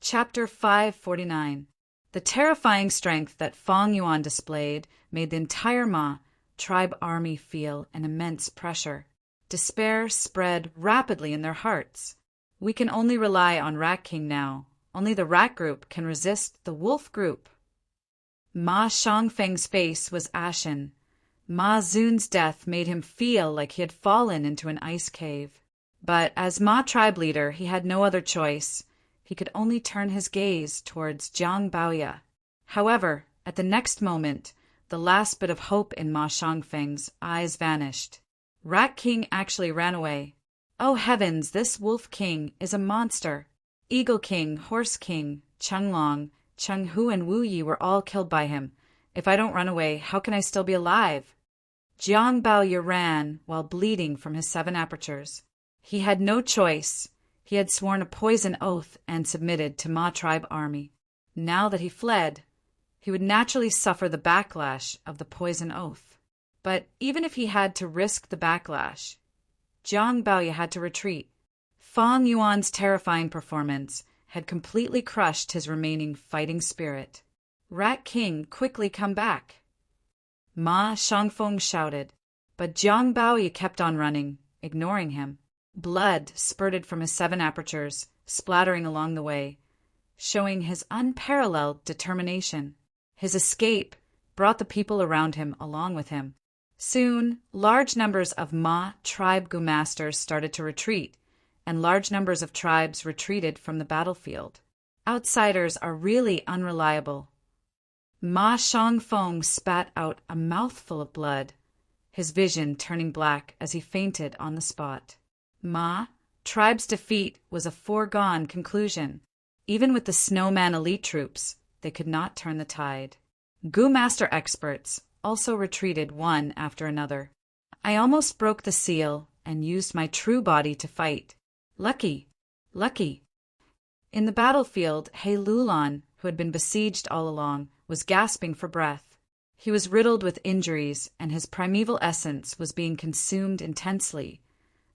Chapter 549. The terrifying strength that Fong Yuan displayed made the entire Ma tribe army feel an immense pressure. Despair spread rapidly in their hearts. We can only rely on Rat King now. Only the Rat group can resist the Wolf group. Ma Shangfeng's face was ashen. Ma Zun's death made him feel like he had fallen into an ice cave. But as Ma tribe leader, he had no other choice. He could only turn his gaze towards Jiang Baoya. However, at the next moment, the last bit of hope in Ma Shangfeng's eyes vanished. Rat King actually ran away. Oh heavens, this Wolf King is a monster. Eagle King, Horse King, Chenglong, Cheng Hu and Wu Yi were all killed by him. If I don't run away, how can I still be alive? Jiang Baoya ran while bleeding from his 7 apertures. He had no choice. He had sworn a poison oath and submitted to Ma tribe army. Now that he fled, he would naturally suffer the backlash of the poison oath. But even if he had to risk the backlash, Jiang Baoya had to retreat. Fong Yuan's terrifying performance had completely crushed his remaining fighting spirit. Rat King, quickly come back! Ma Shangfeng shouted, but Jiang Baoya kept on running, ignoring him. Blood spurted from his 7 apertures, splattering along the way, showing his unparalleled determination. His escape brought the people around him along with him. Soon, large numbers of Ma tribe Gu masters started to retreat, and large numbers of tribes retreated from the battlefield. Outsiders are really unreliable. Ma Shangfeng spat out a mouthful of blood, his vision turning black as he fainted on the spot. Ma tribe's defeat was a foregone conclusion. Even with the Snowman elite troops, they could not turn the tide. Gu master experts also retreated one after another. I almost broke the seal and used my true body to fight. Lucky! Lucky! In the battlefield, He Lulan, who had been besieged all along, was gasping for breath. He was riddled with injuries, and his primeval essence was being consumed intensely.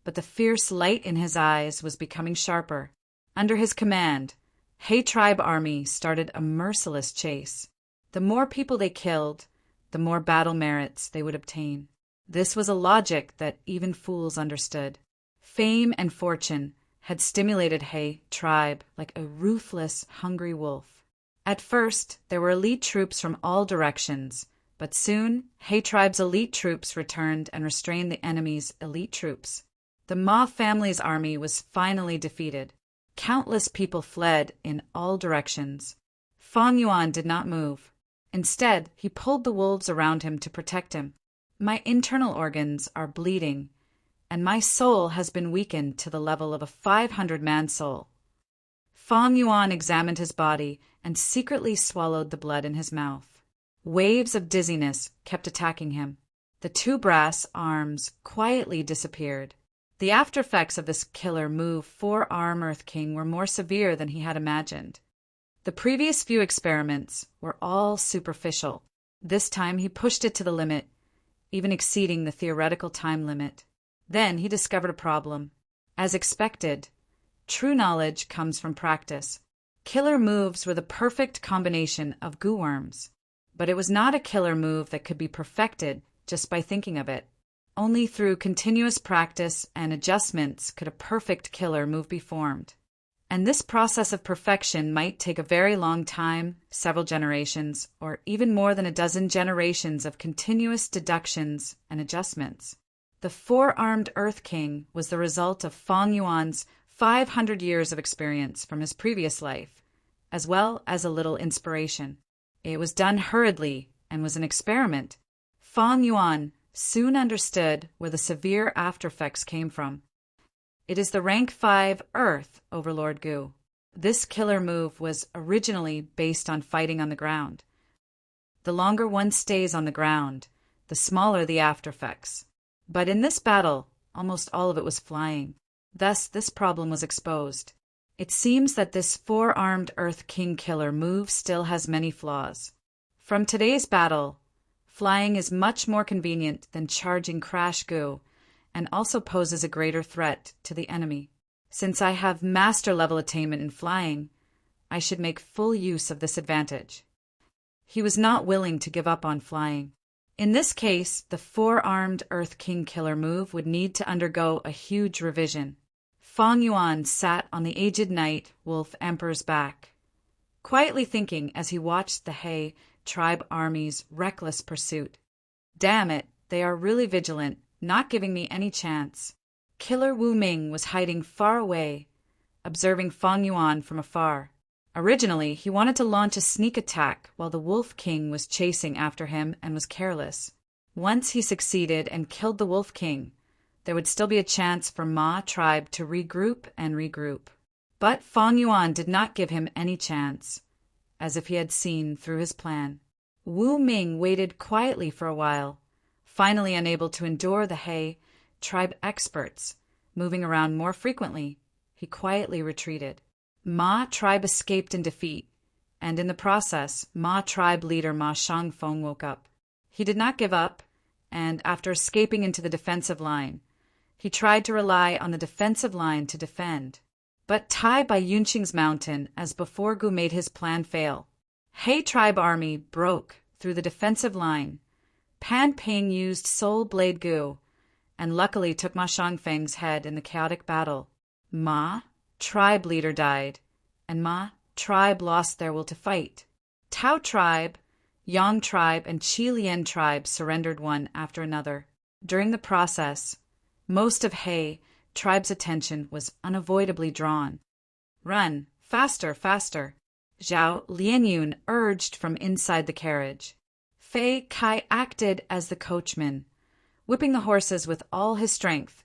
But the fierce light in his eyes was becoming sharper. Under his command, He tribe army started a merciless chase. The more people they killed, the more battle merits they would obtain. This was a logic that even fools understood. Fame and fortune had stimulated He tribe like a ruthless, hungry wolf. At first, there were elite troops from all directions, but soon He tribe's elite troops returned and restrained the enemy's elite troops. The Ma family's army was finally defeated. Countless people fled in all directions. Fong Yuan did not move. Instead, he pulled the wolves around him to protect him. My internal organs are bleeding, and my soul has been weakened to the level of a 500-man soul. Fong Yuan examined his body and secretly swallowed the blood in his mouth. Waves of dizziness kept attacking him. The 2 brass arms quietly disappeared. The aftereffects of this killer move 4-arm Earth King were more severe than he had imagined. The previous few experiments were all superficial. This time he pushed it to the limit, even exceeding the theoretical time limit. Then he discovered a problem. As expected, true knowledge comes from practice. Killer moves were the perfect combination of goo worms. But it was not a killer move that could be perfected just by thinking of it. Only through continuous practice and adjustments could a perfect killer move be formed. And this process of perfection might take a very long time, several generations, or even more than a dozen generations of continuous deductions and adjustments. The 4-armed Earth King was the result of Fong Yuan's 500 years of experience from his previous life, as well as a little inspiration. It was done hurriedly and was an experiment. Fong Yuan soon understood where the severe aftereffects came from. It is the rank 5 Earth Overlord Gu. This killer move was originally based on fighting on the ground. The longer one stays on the ground, the smaller the aftereffects. But in this battle, almost all of it was flying. Thus, this problem was exposed. It seems that this 4-armed Earth King killer move still has many flaws. From today's battle, flying is much more convenient than charging Crash Goo, and also poses a greater threat to the enemy. Since I have master level attainment in flying, I should make full use of this advantage. He was not willing to give up on flying. In this case, the four-armed Earth King killer move would need to undergo a huge revision. Feng Yuan sat on the aged Night Wolf Emperor's back, quietly thinking as he watched the He tribe army's reckless pursuit. Damn it, they are really vigilant, not giving me any chance. Killer Wu Ming was hiding far away, observing Feng Yuan from afar. Originally, he wanted to launch a sneak attack while the Wolf King was chasing after him and was careless. Once he succeeded and killed the Wolf King, there would still be a chance for Ma tribe to regroup. But Feng Yuan did not give him any chance, as if he had seen through his plan. Wu Ming waited quietly for a while, finally unable to endure the He tribe experts moving around more frequently. He quietly retreated. Ma tribe escaped in defeat, and in the process, Ma tribe leader Ma Shangfeng woke up. He did not give up, and after escaping into the defensive line, he tried to rely on the defensive line to defend. But Tai by Yunqing's mountain, as before Gu made his plan fail. He tribe army broke through the defensive line. Pan Ping used Soul Blade Gu, and luckily took Ma Shangfeng's head in the chaotic battle. Ma tribe leader died, and Ma tribe lost their will to fight. Tao tribe, Yang tribe, and Qilian tribe surrendered one after another. During the process, most of He tribe's attention was unavoidably drawn. Run, faster, faster, Zhao Lianyun urged from inside the carriage. Fei Kai acted as the coachman, whipping the horses with all his strength,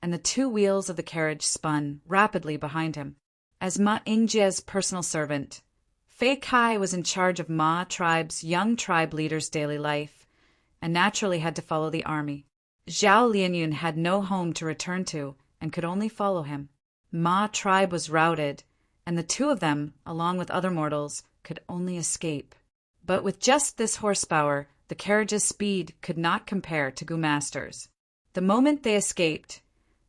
and the two wheels of the carriage spun rapidly behind him. As Ma Yingjie's personal servant, Fei Kai was in charge of Ma tribe's young tribe leader's daily life, and naturally had to follow the army. Zhao Lianyun had no home to return to, and could only follow him. Ma tribe was routed, and the two of them, along with other mortals, could only escape. But with just this horsepower, the carriage's speed could not compare to Gu Master's. The moment they escaped,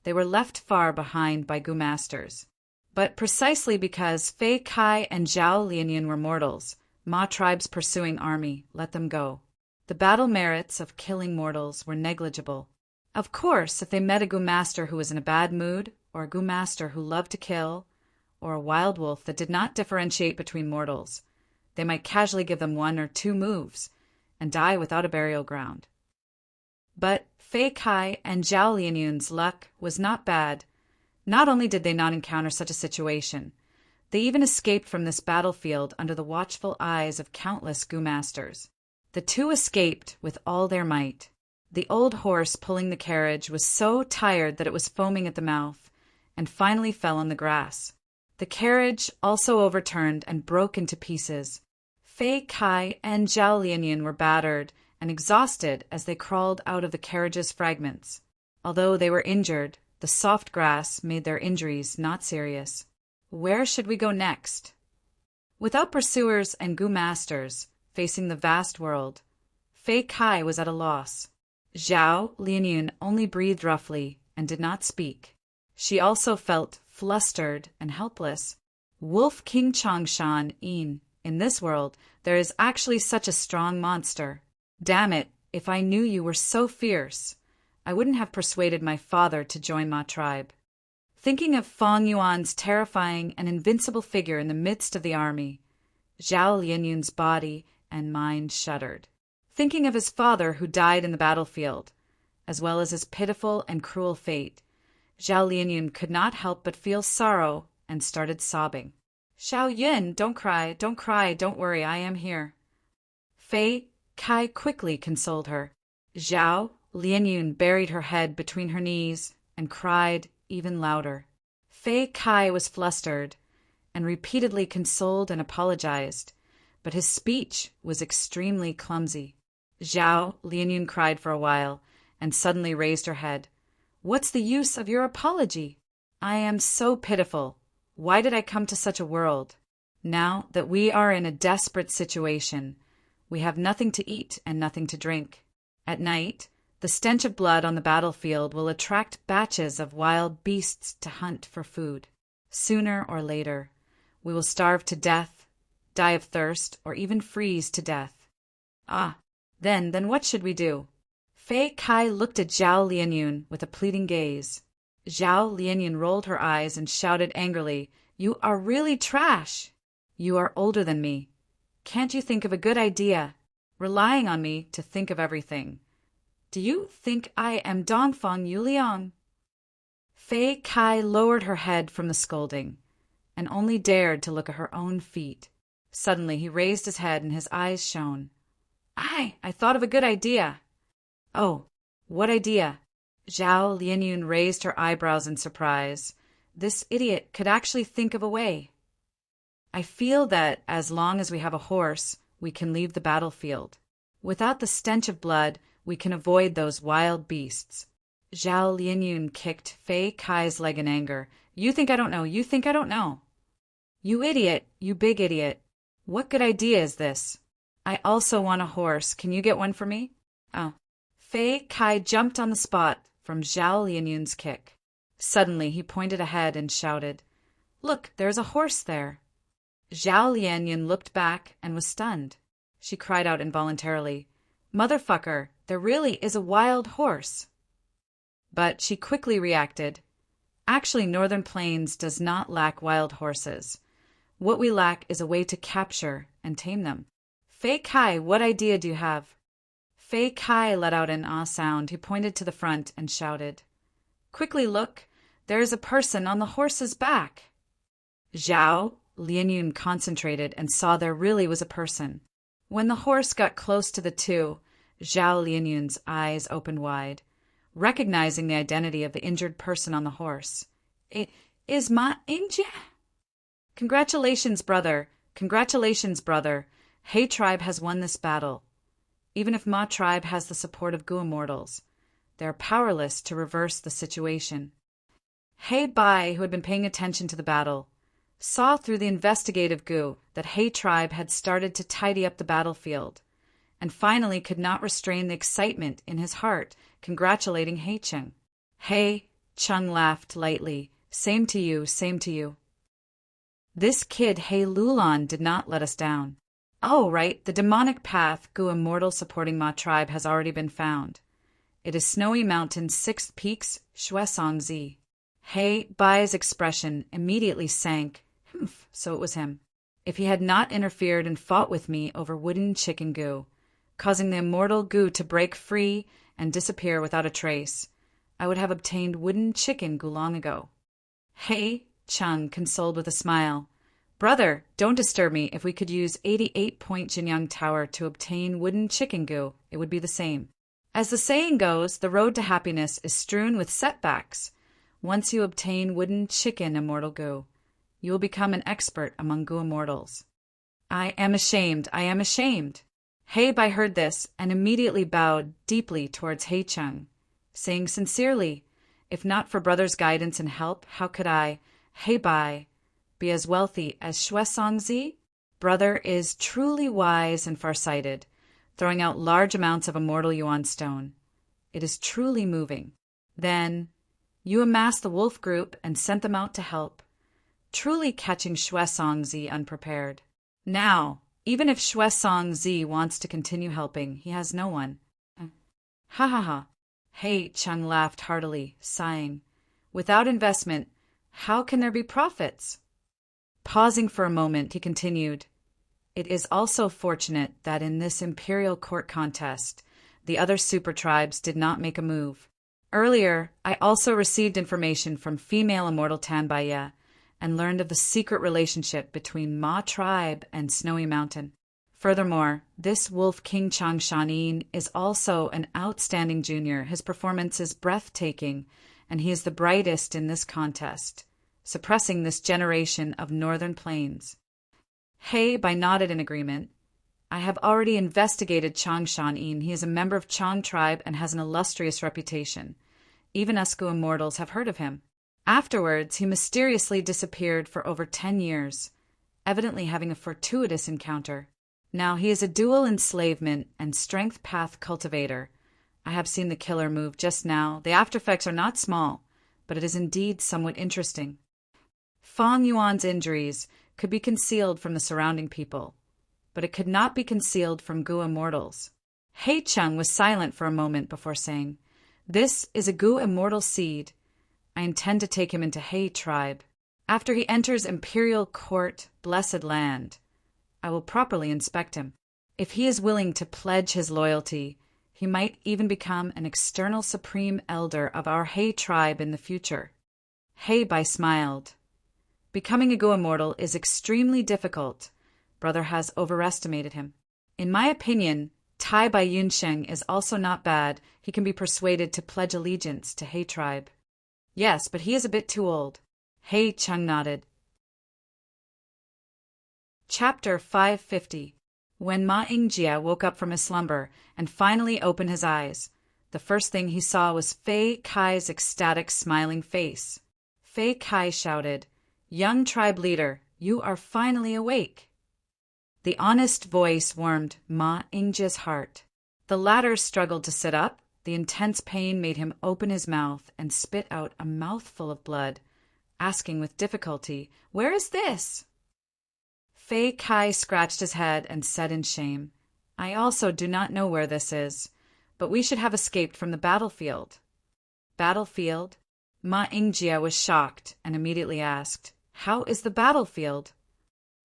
they were left far behind by Gu Masters. But precisely because Fei Kai and Zhao Lianyun were mortals, Ma tribe's pursuing army let them go. The battle merits of killing mortals were negligible. Of course, if they met a Gu Master who was in a bad mood, or a Gu Master who loved to kill, or a wild wolf that did not differentiate between mortals, they might casually give them one or two moves, and die without a burial ground. But Fei Kai and Zhao Lianyun's luck was not bad. Not only did they not encounter such a situation, they even escaped from this battlefield under the watchful eyes of countless Gu Masters. The two escaped with all their might. The old horse pulling the carriage was so tired that it was foaming at the mouth, and finally fell on the grass. The carriage also overturned and broke into pieces. Fei Kai and Zhao Lianyun were battered and exhausted as they crawled out of the carriage's fragments. Although they were injured, the soft grass made their injuries not serious. Where should we go next? Without pursuers and Gu Masters, facing the vast world, Fei Kai was at a loss. Zhao Lianyun only breathed roughly and did not speak. She also felt flustered and helpless. Wolf King Changshan in this world, there is actually such a strong monster. Damn it, if I knew you were so fierce, I wouldn't have persuaded my father to join Ma tribe. Thinking of Feng Yuan's terrifying and invincible figure in the midst of the army, Zhao Lianyun's body and mind shuddered. Thinking of his father who died in the battlefield, as well as his pitiful and cruel fate, Zhao Lianyun could not help but feel sorrow and started sobbing. Xiao Yin, don't cry, don't worry, I am here. Fei Kai quickly consoled her. Zhao Lianyun buried her head between her knees and cried even louder. Fei Kai was flustered and repeatedly consoled and apologized, but his speech was extremely clumsy. Zhao Lianyun cried for a while and suddenly raised her head. What's the use of your apology? I am so pitiful. Why did I come to such a world? Now that we are in a desperate situation, we have nothing to eat and nothing to drink. At night, the stench of blood on the battlefield will attract batches of wild beasts to hunt for food. Sooner or later, We will starve to death, die of thirst, or even freeze to death. Ah, then what should we do? Fei Kai looked at Zhao Lianyun with a pleading gaze. Zhao Lianyun rolled her eyes and shouted angrily, "You are really trash! You are older than me. Can't you think of a good idea, relying on me to think of everything? Do you think I am Dongfang Yuliang?" Fei Kai lowered her head from the scolding, and only dared to look at her own feet. Suddenly he raised his head and his eyes shone. I thought of a good idea." "Oh, what idea?" Zhao Lianyun raised her eyebrows in surprise. This idiot could actually think of a way. "I feel that as long as we have a horse, we can leave the battlefield. Without the stench of blood, we can avoid those wild beasts." Zhao Lianyun kicked Fei Kai's leg in anger. "You think I don't know? You think I don't know? You idiot, you big idiot. What good idea is this? I also want a horse. Can you get one for me?" "Oh." Fei Kai jumped on the spot from Zhao Lianyun's kick. Suddenly he pointed ahead and shouted, "Look, there's a horse there." Zhao Lianyun looked back and was stunned. She cried out involuntarily, "Motherfucker, there really is a wild horse." But she quickly reacted. Actually, Northern Plains does not lack wild horses. What we lack is a way to capture and tame them. "Fei Kai, what idea do you have?" Fei Kai let out an ah sound. He pointed to the front and shouted, "Quickly look, there is a person on the horse's back." Zhao Lianyun concentrated and saw there really was a person. When the horse got close to the two, Zhao Lianyun's eyes opened wide, recognizing the identity of the injured person on the horse. "It is Ma Inja." Congratulations, brother. Congratulations, brother. He tribe has won this battle. Even if Ma tribe has the support of Gu immortals, they are powerless to reverse the situation." He Bai, who had been paying attention to the battle, saw through the investigative Gu that He tribe had started to tidy up the battlefield, and finally could not restrain the excitement in his heart, congratulating He Cheng. He Cheng laughed lightly. "Same to you, same to you. This kid He Lulan did not let us down. Oh, right, the demonic path Gu immortal supporting Ma tribe has already been found. It is Snowy Mountain's 6th peaks, Shuesongzi." He Bai's expression immediately sank. Humph, so it was him. If he had not interfered and fought with me over wooden chicken Gu, causing the immortal Gu to break free and disappear without a trace, I would have obtained wooden chicken Gu long ago. He Cheng consoled with a smile. "Brother, don't disturb me. If we could use 88-point Jinyang Tower to obtain wooden chicken Gu, it would be the same. As the saying goes, the road to happiness is strewn with setbacks. Once you obtain wooden chicken immortal Gu, you will become an expert among Gu immortals." I am ashamed. I am ashamed." He Bai heard this and immediately bowed deeply towards He Cheng, saying sincerely, "If not for brother's guidance and help, how could I, He Bai, be as wealthy as Shuesongzi? Brother is truly wise and farsighted, throwing out large amounts of immortal yuan stone. It is truly moving. Then you amassed the wolf group and sent them out to help, truly catching Shuesongzi unprepared. Now, even if Shuesongzi wants to continue helping, he has no one." Ha ha ha. He Cheng laughed heartily, sighing. "Without investment, how can there be profits?" Pausing for a moment, he continued, "It is also fortunate that in this imperial court contest, the other super tribes did not make a move. Earlier, I also received information from female immortal Tanbaya and learned of the secret relationship between Ma tribe and Snowy Mountain. Furthermore, this Wolf King Chang Shanin is also an outstanding junior. His performance is breathtaking, and he is the brightest in this contest, suppressing this generation of Northern Plains." He Bai nodded in agreement. "I have already investigated Chang Shanin. He is a member of Chang tribe and has an illustrious reputation. Even us Gu immortals have heard of him. Afterwards, he mysteriously disappeared for over 10 years, evidently having a fortuitous encounter. Now he is a dual enslavement and strength path cultivator. I have seen the killer move just now. The aftereffects are not small, but it is indeed somewhat interesting. Fang Yuan's injuries, could be concealed from the surrounding people, but it could not be concealed from Gu immortals. He Chung was silent for a moment before saying, "This is a Gu immortal seed. I intend to take him into He tribe. After he enters imperial court, blessed land, I will properly inspect him. If he is willing to pledge his loyalty, he might even become an external supreme elder of our He tribe in the future." He Bai smiled. "Becoming a Gu immortal is extremely difficult. Brother has overestimated him. In my opinion, Tai Bai Yunsheng is also not bad. He can be persuaded to pledge allegiance to He tribe." "Yes, but he is a bit too old." He Chung nodded. Chapter 550. When Ma Yingjie woke up from his slumber and finally opened his eyes, the first thing he saw was Fei Kai's ecstatic, smiling face. Fei Kai shouted, "Young tribe leader, you are finally awake." The honest voice warmed Ma Yingjie's heart. The latter struggled to sit up. The intense pain made him open his mouth and spit out a mouthful of blood, asking with difficulty, "Where is this?" Fei Kai scratched his head and said in shame, "I also do not know where this is, but we should have escaped from the battlefield." "Battlefield?" Ma Yingjie was shocked and immediately asked, "How is the battlefield?"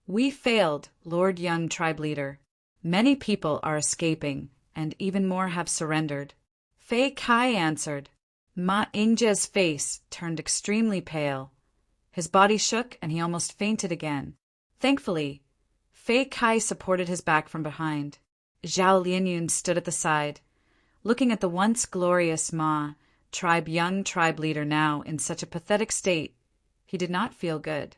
"We failed, Lord Young tribe leader. Many people are escaping, and even more have surrendered." Fei Kai answered. Ma Yingjie's face turned extremely pale. His body shook and he almost fainted again. Thankfully, Fei Kai supported his back from behind. Zhao Lianyun stood at the side, looking at the once glorious Ma, young tribe leader now in such a pathetic state. He did not feel good.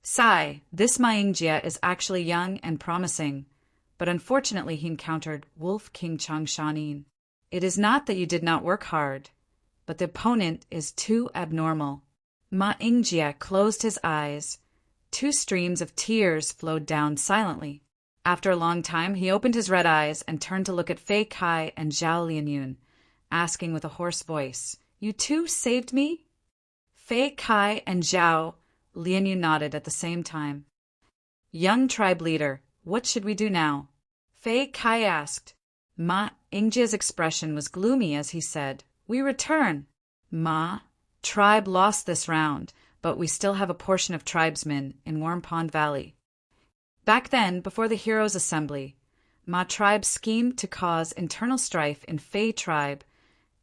"Sigh, this Ma Yingjie is actually young and promising, but unfortunately he encountered Wolf King Chang Shanin. It is not that you did not work hard, but the opponent is too abnormal." Ma Yingjie closed his eyes. 2 streams of tears flowed down silently. After a long time, he opened his red eyes and turned to look at Fei Kai and Zhao Lianyun, asking with a hoarse voice, "You too saved me?" Fei Kai and Zhao Lianyun nodded at the same time. "Young tribe leader, what should we do now?" Fei Kai asked. Ma Yingjie's expression was gloomy as he said, "We return. Ma, tribe lost this round, but we still have a portion of tribesmen in Warm Pond Valley." Back then, before the Heroes' Assembly, Ma tribe schemed to cause internal strife in Fei tribe,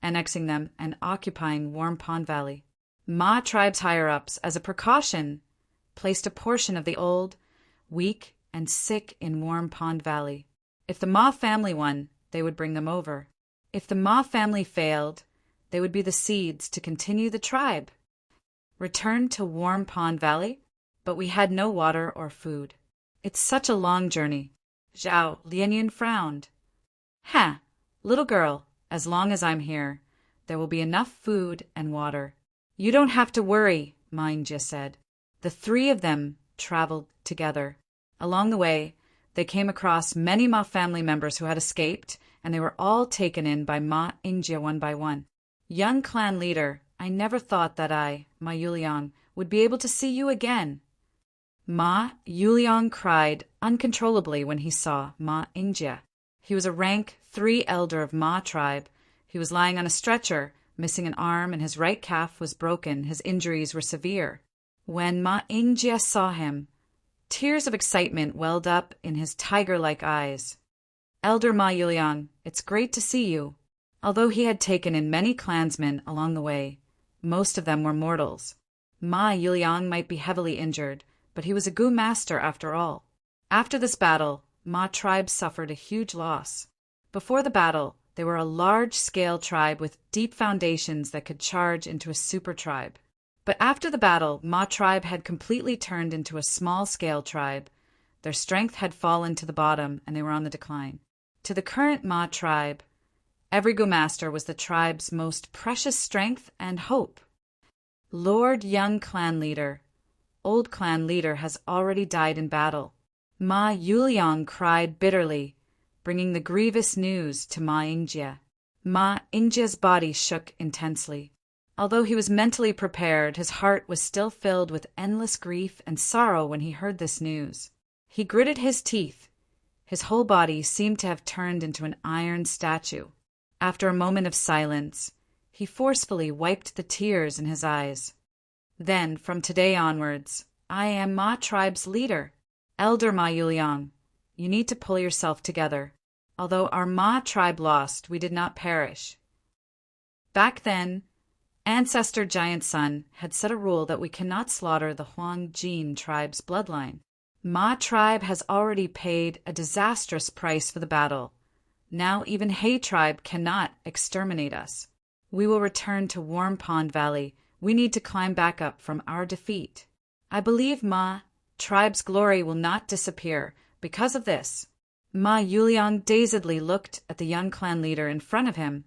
annexing them and occupying Warm Pond Valley. Ma tribe's higher-ups, as a precaution, placed a portion of the old, weak, and sick in Warm Pond Valley. If the Ma family won, they would bring them over. If the Ma family failed, they would be the seeds to continue the tribe. Return to Warm Pond Valley? But we had no water or food. It's such a long journey. Zhao Lianyun frowned. Little girl, as long as I'm here, there will be enough food and water. You don't have to worry, Ma Yingjie said. The 3 of them traveled together. Along the way, they came across many Ma family members who had escaped, and they were all taken in by Ma Yingjie one by one. "Young clan leader, I never thought that I, Ma Yuliang, would be able to see you again." Ma Yuliang cried uncontrollably when he saw Ma Yingjie. He was a rank 3 elder of Ma tribe. He was lying on a stretcher, missing an arm, and his right calf was broken. His injuries were severe. When Ma Yingjie saw him, tears of excitement welled up in his tiger-like eyes. "Elder Ma Yuliang, it's great to see you." Although he had taken in many clansmen along the way, most of them were mortals. Ma Yuliang might be heavily injured, but he was a Gu master after all. After this battle, Ma tribe suffered a huge loss. Before the battle, they were a large-scale tribe with deep foundations that could charge into a super tribe. But after the battle, Ma tribe had completely turned into a small-scale tribe. Their strength had fallen to the bottom, and they were on the decline. To the current Ma tribe, every Gu master was the tribe's most precious strength and hope. Lord Young clan leader, old clan leader has already died in battle. Ma Yuliang cried bitterly, bringing the grievous news to Ma Yingjie. Ma Yingjie's body shook intensely. Although he was mentally prepared, his heart was still filled with endless grief and sorrow when he heard this news. He gritted his teeth. His whole body seemed to have turned into an iron statue. After a moment of silence, he forcefully wiped the tears in his eyes. Then, from today onwards, I am Ma tribe's leader. Elder Ma Yuliang, you need to pull yourself together. Although our Ma tribe lost, we did not perish. Back then, Ancestor Giant Sun had set a rule that we cannot slaughter the Huang Jin tribe's bloodline. Ma tribe has already paid a disastrous price for the battle. Now even He tribe cannot exterminate us. We will return to Warm Pond Valley. We need to climb back up from our defeat. I believe Ma tribe's glory will not disappear because of this. Ma Yuliang dazedly looked at the young clan leader in front of him,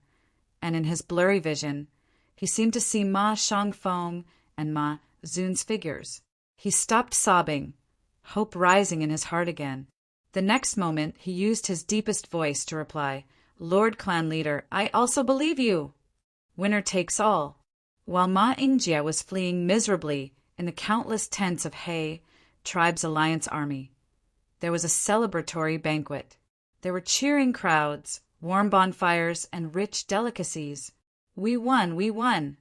and in his blurry vision, he seemed to see Ma Shangfeng and Ma Zun's figures. He stopped sobbing, hope rising in his heart again. The next moment, he used his deepest voice to reply, Lord Clan Leader, I also believe you. Winner takes all. While Ma Ingjia was fleeing miserably in the countless tents of He tribe's alliance army, there was a celebratory banquet. There were cheering crowds, warm bonfires, and rich delicacies. We won, we won.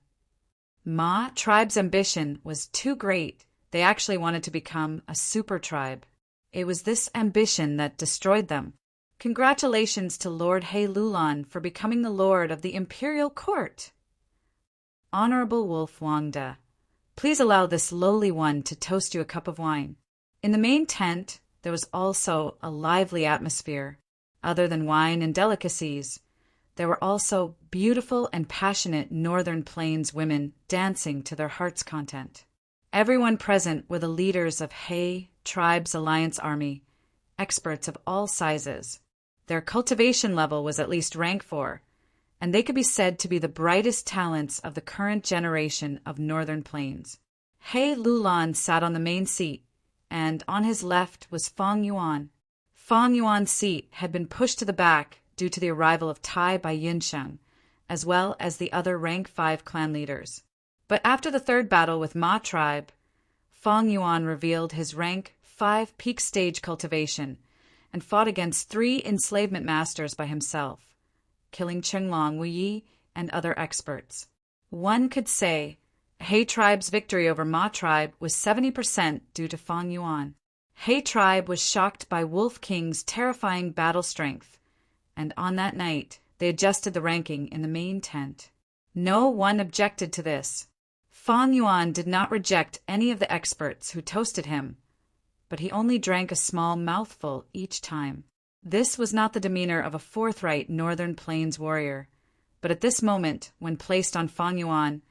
Ma tribe's ambition was too great. They actually wanted to become a super tribe. It was this ambition that destroyed them. Congratulations to Lord He Lulan for becoming the lord of the imperial court. Honorable Wolf Wangda, please allow this lowly one to toast you a cup of wine. In the main tent, there was also a lively atmosphere. Other than wine and delicacies, there were also beautiful and passionate Northern Plains women dancing to their heart's content. Everyone present were the leaders of He tribe's alliance army, experts of all sizes. Their cultivation level was at least rank 4, and they could be said to be the brightest talents of the current generation of Northern Plains. He Lulan sat on the main seat, and on his left was Fang Yuan. Fang Yuan's seat had been pushed to the back due to the arrival of Tai by Yinsheng, as well as the other rank 5 clan leaders. But after the third battle with Ma tribe, Fang Yuan revealed his rank 5 peak stage cultivation and fought against 3 enslavement masters by himself, killing Chenglong, Wu Yi, and other experts. One could say He tribe's victory over Ma tribe was 70% due to Fang Yuan. He tribe was shocked by Wolf King's terrifying battle strength, and on that night they adjusted the ranking in the main tent. No one objected to this. Fang Yuan did not reject any of the experts who toasted him, but he only drank a small mouthful each time. This was not the demeanor of a forthright Northern Plains warrior, but at this moment, when placed on Fang Yuan,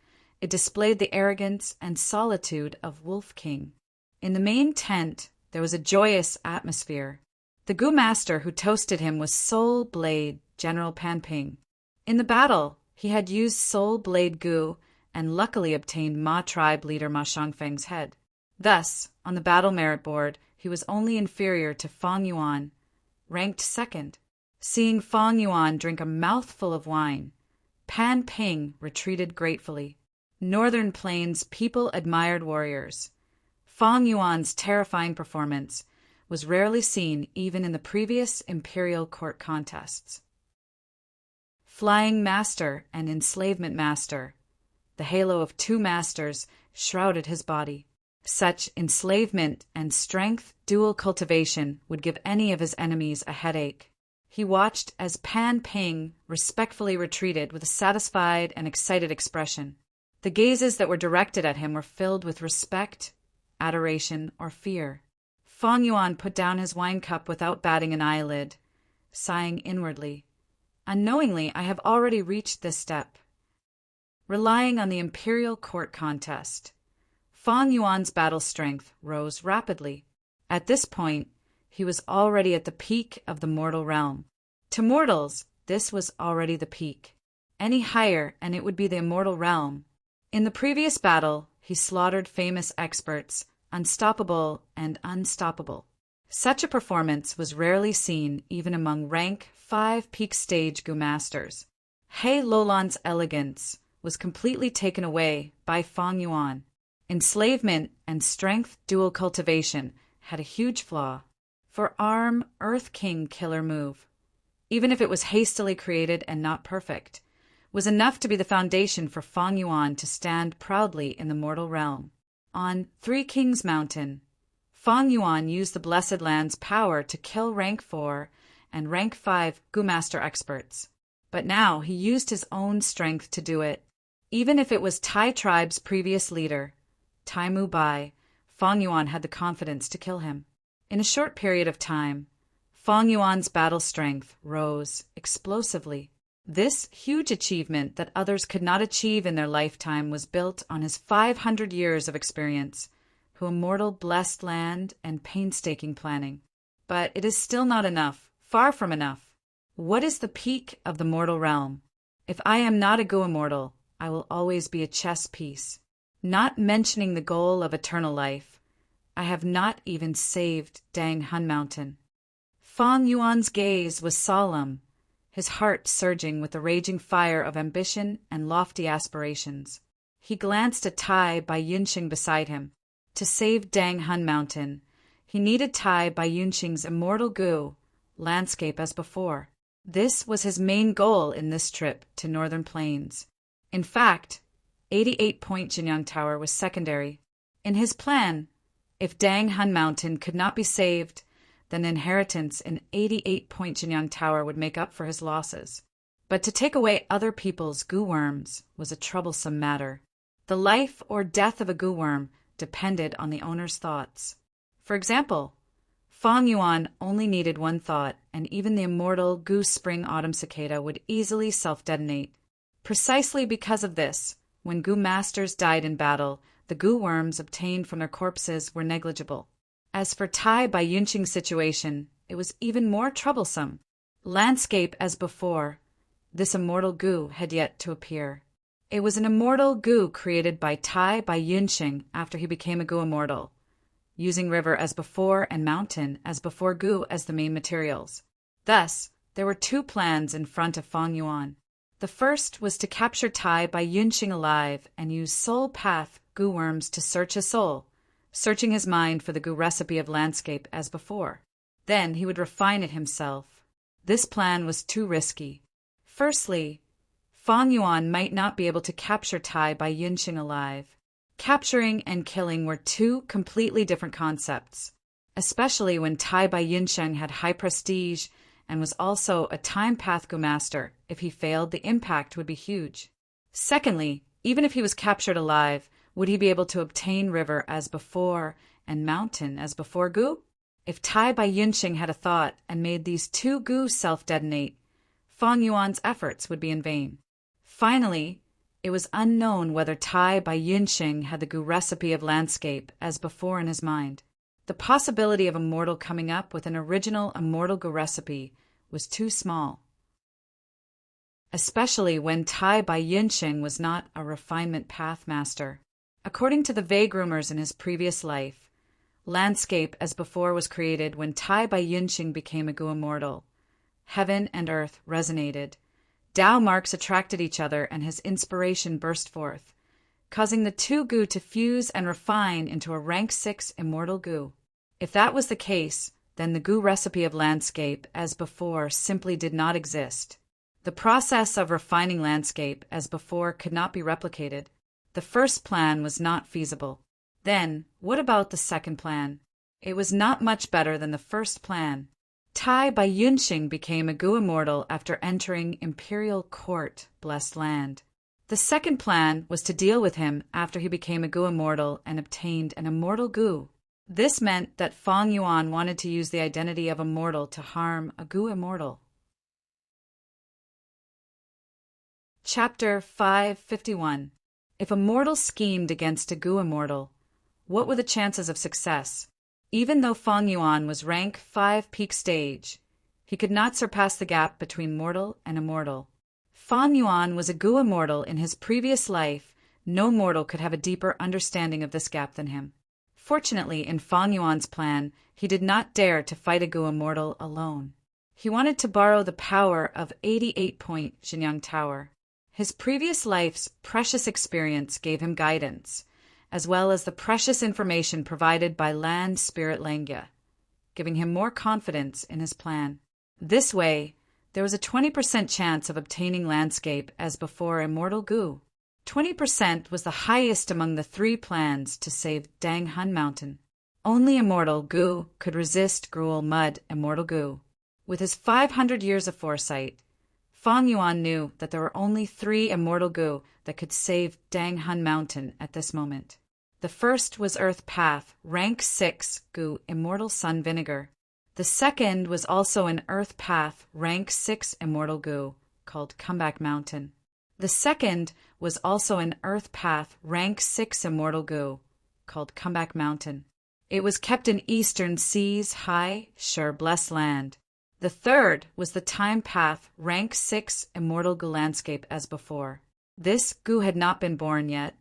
it displayed the arrogance and solitude of Wolf King. In the main tent, there was a joyous atmosphere. The Gu Master who toasted him was Soul Blade General Pan Ping. In the battle, he had used Soul Blade Gu and luckily obtained Ma tribe leader Ma Shangfeng's head. Thus, on the battle merit board, he was only inferior to Fang Yuan, ranked 2nd. Seeing Fang Yuan drink a mouthful of wine, Pan Ping retreated gratefully. Northern Plains people admired warriors. Fang Yuan's terrifying performance was rarely seen even in the previous imperial court contests. Flying Master and Enslavement Master. The halo of 2 masters shrouded his body. Such enslavement and strength dual cultivation would give any of his enemies a headache. He watched as Pan Ping respectfully retreated with a satisfied and excited expression. The gazes that were directed at him were filled with respect, adoration, or fear. Fang Yuan put down his wine cup without batting an eyelid, sighing inwardly. Unknowingly, I have already reached this step. Relying on the imperial court contest, Fang Yuan's battle strength rose rapidly. At this point, he was already at the peak of the mortal realm. To mortals, this was already the peak. Any higher, and it would be the immortal realm. In the previous battle, he slaughtered famous experts, Unstoppable and Unstoppable. Such a performance was rarely seen even among rank 5 peak stage Gu Masters. He Lulan's elegance was completely taken away by Fang Yuan. Enslavement and strength dual cultivation had a huge flaw. For Arm, Earth King killer move, even if it was hastily created and not perfect, was enough to be the foundation for Fang Yuan to stand proudly in the mortal realm. On Three Kings Mountain, Fang Yuan used the Blessed Land's power to kill rank 4 and rank 5 Gu Master experts. But now he used his own strength to do it. Even if it was Tai tribe's previous leader, Tai Mu Bai, Fang Yuan had the confidence to kill him. In a short period of time, Fang Yuan's battle strength rose explosively. This huge achievement that others could not achieve in their lifetime was built on his 500 years of experience, who immortal blessed land and painstaking planning. But it is still not enough, far from enough. What is the peak of the mortal realm? If I am not a Gu immortal, I will always be a chess piece. Not mentioning the goal of eternal life, I have not even saved Dang Hun Mountain. Fang Yuan's gaze was solemn, his heart surging with the raging fire of ambition and lofty aspirations. He glanced at Tai Bai Yunxing beside him. To save Dang Hun Mountain, he needed Tai Bai Yunxing's immortal Gu landscape as before. This was his main goal in this trip to Northern Plains. In fact, 88-point Jinyang Tower was secondary. In his plan, if Dang Hun Mountain could not be saved, then inheritance in 88-point Jinyang Tower would make up for his losses. But to take away other people's Gu worms was a troublesome matter. The life or death of a Gu worm depended on the owner's thoughts. For example, Fang Yuan only needed one thought, and even the immortal Gu Spring Autumn Cicada would easily self-detonate. Precisely because of this, when Gu masters died in battle, the Gu worms obtained from their corpses were negligible. As for Tai Bai Yunxing's situation, it was even more troublesome. Landscape as before, this immortal Gu had yet to appear. It was an immortal Gu created by Tai Bai Yunxing after he became a Gu immortal, using river as before and mountain as before Gu as the main materials. Thus, there were two plans in front of Fang Yuan. The first was to capture Tai Bai Yunxing alive and use soul path Gu worms to search his soul, searching his mind for the Gu recipe of landscape as before. Then he would refine it himself. This plan was too risky. Firstly, Fang Yuan might not be able to capture Tai Bai Yunxing alive. Capturing and killing were two completely different concepts, especially when Tai Bai Yunxing had high prestige and was also a time path Gu master. If he failed, the impact would be huge. Secondly, even if he was captured alive, would he be able to obtain river as before and mountain as before Gu? If Tai Bai Yunxing had a thought and made these two Gu self-detonate, Fang Yuan's efforts would be in vain. Finally, it was unknown whether Tai Bai Yunxing had the Gu recipe of landscape as before in his mind. The possibility of a mortal coming up with an original immortal Gu recipe was too small, especially when Tai Bai Yunxing was not a refinement path master. According to the vague rumors in his previous life, landscape as before was created when Tai Bai Yunxing became a Gu immortal. Heaven and earth resonated. Tao marks attracted each other and his inspiration burst forth, causing the two Gu to fuse and refine into a rank 6 immortal Gu. If that was the case, then the Gu recipe of landscape as before simply did not exist. The process of refining landscape as before could not be replicated. The first plan was not feasible. Then, what about the second plan? It was not much better than the first plan. Tai Bai Yunxing became a Gu immortal after entering Imperial Court, Blessed Land. The second plan was to deal with him after he became a Gu immortal and obtained an immortal Gu. This meant that Fang Yuan wanted to use the identity of a mortal to harm a Gu immortal. Chapter 551. If a mortal schemed against a Gu immortal, what were the chances of success? Even though Fang Yuan was rank 5 peak stage, he could not surpass the gap between mortal and immortal. Fang Yuan was a Gu immortal in his previous life. No mortal could have a deeper understanding of this gap than him. Fortunately, in Fang Yuan's plan, he did not dare to fight a Gu immortal alone. He wanted to borrow the power of 88-point Jinyang Tower. His previous life's precious experience gave him guidance, as well as the precious information provided by land spirit Langya, giving him more confidence in his plan. This way, there was a 20% chance of obtaining landscape as before Immortal Gu. 20% was the highest among the 3 plans to save Dang Hun Mountain. Only Immortal Gu could resist Gruel Mud Immortal Gu. With his 500 years of foresight, Fang Yuan knew that there were only 3 Immortal Gu that could save Dang Hun Mountain at this moment. The first was Earth Path, rank 6 Gu Immortal Sun Vinegar. The second was also an Earth Path, rank 6 Immortal Gu, called Comeback Mountain. The second was also an Earth Path, rank 6 Immortal Gu, called Comeback Mountain. It was kept in Eastern Seas High, Sure Blessed Land. The third was the Time Path, rank 6 Immortal Gu landscape as before. This Gu had not been born yet.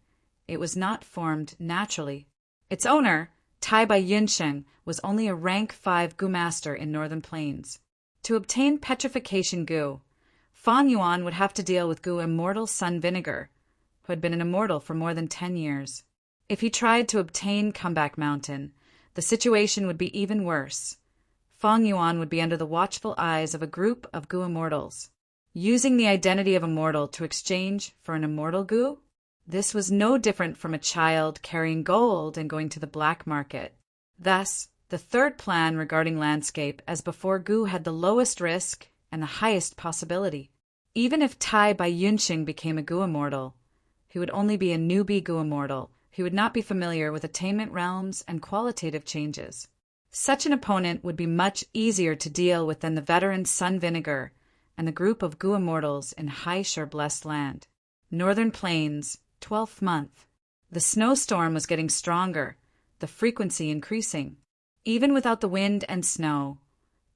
It was not formed naturally. Its owner, Tai Bai Yunsheng, was only a rank 5 Gu master in Northern Plains. To obtain Petrification Gu, Fang Yuan would have to deal with Gu Immortal Sun Vinegar, who had been an immortal for more than 10 years. If he tried to obtain Comeback Mountain, the situation would be even worse. Fang Yuan would be under the watchful eyes of a group of Gu immortals, using the identity of immortal to exchange for an immortal Gu. This was no different from a child carrying gold and going to the black market. Thus, the third plan regarding landscape as before Gu had the lowest risk and the highest possibility. Even if Tai Bai Yunxing became a Gu immortal, he would only be a newbie Gu immortal. He would not be familiar with attainment realms and qualitative changes. Such an opponent would be much easier to deal with than the veteran Sun Vinegar and the group of Gu immortals in High Sure Blessed Land. Northern Plains, 12th month. The snowstorm was getting stronger, the frequency increasing. Even without the wind and snow,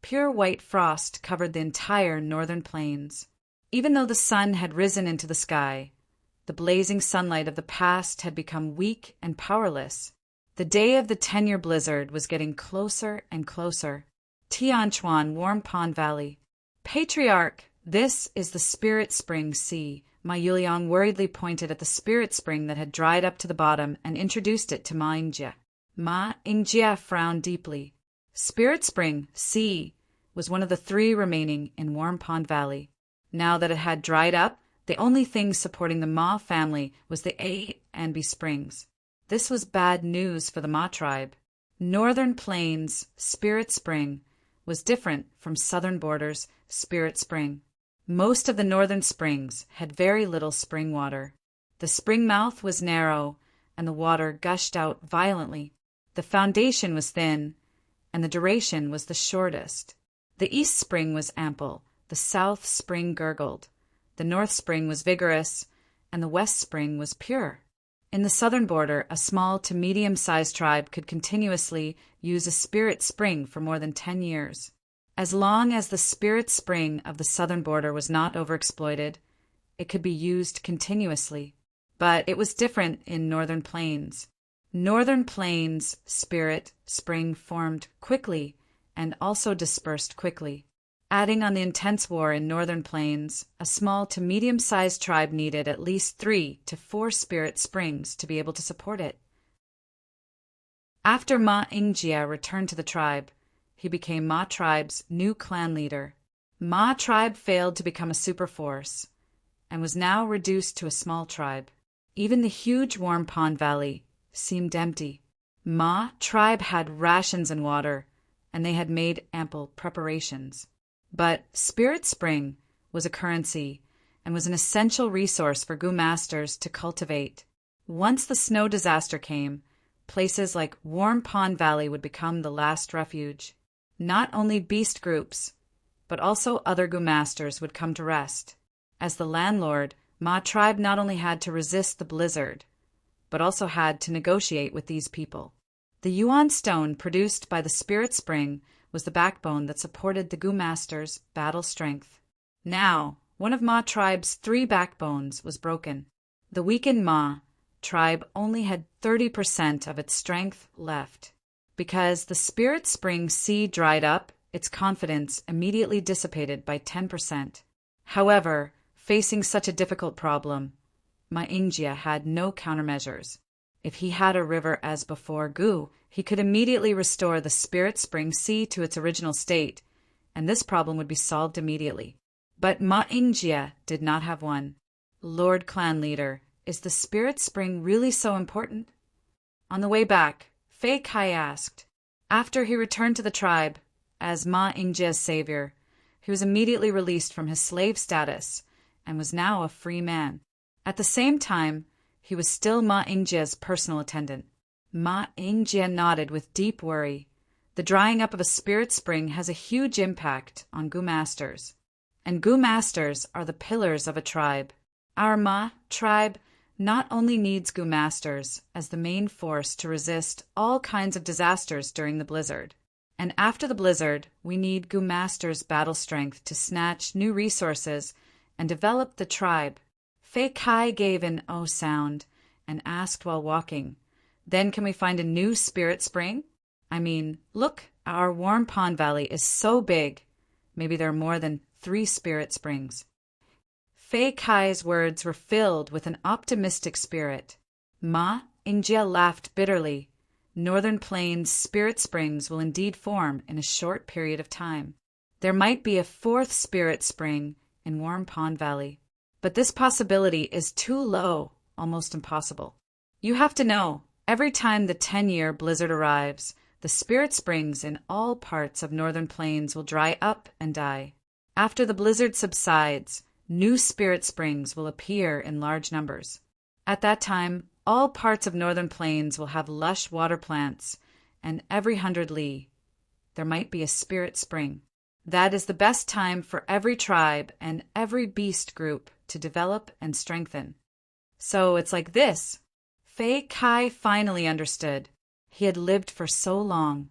pure white frost covered the entire Northern Plains. Even though the sun had risen into the sky, the blazing sunlight of the past had become weak and powerless. The day of the 10-year blizzard was getting closer and closer. Tianchuan, Warm Pond Valley. Patriarch, this is the Spirit Spring Sea. Ma Yuliang worriedly pointed at the spirit spring that had dried up to the bottom and introduced it to Ma Yingjie. Ma Yingjie frowned deeply. Spirit Spring, Sea, was one of the 3 remaining in Warm Pond Valley. Now that it had dried up, the only thing supporting the Ma family was the A and B springs. This was bad news for the Ma tribe. Northern Plains, Spirit Spring, was different from Southern Borders, Spirit Spring. Most of the northern springs had very little spring water. The spring mouth was narrow, and the water gushed out violently. The foundation was thin, and the duration was the shortest. The east spring was ample, the south spring gurgled, the north spring was vigorous, and the west spring was pure. In the southern border, a small to medium-sized tribe could continuously use a spirit spring for more than 10 years. As long as the spirit spring of the southern border was not overexploited, it could be used continuously. But it was different in Northern Plains. Northern Plains spirit spring formed quickly and also dispersed quickly. Adding on the intense war in Northern Plains, a small to medium-sized tribe needed at least 3 to 4 spirit springs to be able to support it. After Ma Yingjie returned to the tribe, he became Ma tribe's new clan leader. Ma tribe failed to become a superforce and was now reduced to a small tribe. Even the huge Warm Pond Valley seemed empty. Ma tribe had rations and water, and they had made ample preparations. But Spirit Spring was a currency and was an essential resource for Gu masters to cultivate. Once the snow disaster came, places like Warm Pond Valley would become the last refuge. Not only beast groups, but also other Gu masters would come to rest. As the landlord, Ma tribe not only had to resist the blizzard, but also had to negotiate with these people. The Yuan stone produced by the Spirit Spring was the backbone that supported the Gu masters' battle strength. Now, one of Ma tribe's 3 backbones was broken. The weakened Ma tribe only had 30% of its strength left. Because the Spirit Spring Sea dried up, its confidence immediately dissipated by 10%. However, Facing such a difficult problem, Ma Injia had no countermeasures. If he had a river as before Gu, he could immediately restore the spirit spring sea to its original state, and this problem would be solved immediately. But Ma Injia did not have one. Lord Clan Leader, is the spirit spring really so important? On the way back, Fei Kai asked. After he returned to the tribe, as Ma Injia's savior, he was immediately released from his slave status and was now a free man. At the same time, he was still Ma Injia's personal attendant. Ma Injia nodded with deep worry. The drying up of a spirit spring has a huge impact on Gu masters. And Gu masters are the pillars of a tribe. Our Ma tribe not only needs Gu masters as the main force to resist all kinds of disasters during the blizzard. And after the blizzard, we need Gu masters' battle strength to snatch new resources and develop the tribe. Fei Kai gave an "oh" sound and asked while walking, "Then can we find a new spirit spring? I mean, look, our Warm Pond Valley is so big. Maybe there are more than 3 spirit springs." Fei Kai's words were filled with an optimistic spirit. Ma Injia laughed bitterly. Northern Plains spirit springs will indeed form in a short period of time. There might be a 4th spirit spring in Warm Pond Valley. But this possibility is too low, almost impossible. You have to know, every time the 10-year blizzard arrives, the spirit springs in all parts of Northern Plains will dry up and die. After the blizzard subsides, new spirit springs will appear in large numbers. At that time, all parts of Northern Plains will have lush water plants, and every 100 li, there might be a spirit spring. That is the best time for every tribe and every beast group to develop and strengthen. So it's like this. Fei Kai finally understood. He had lived for so long,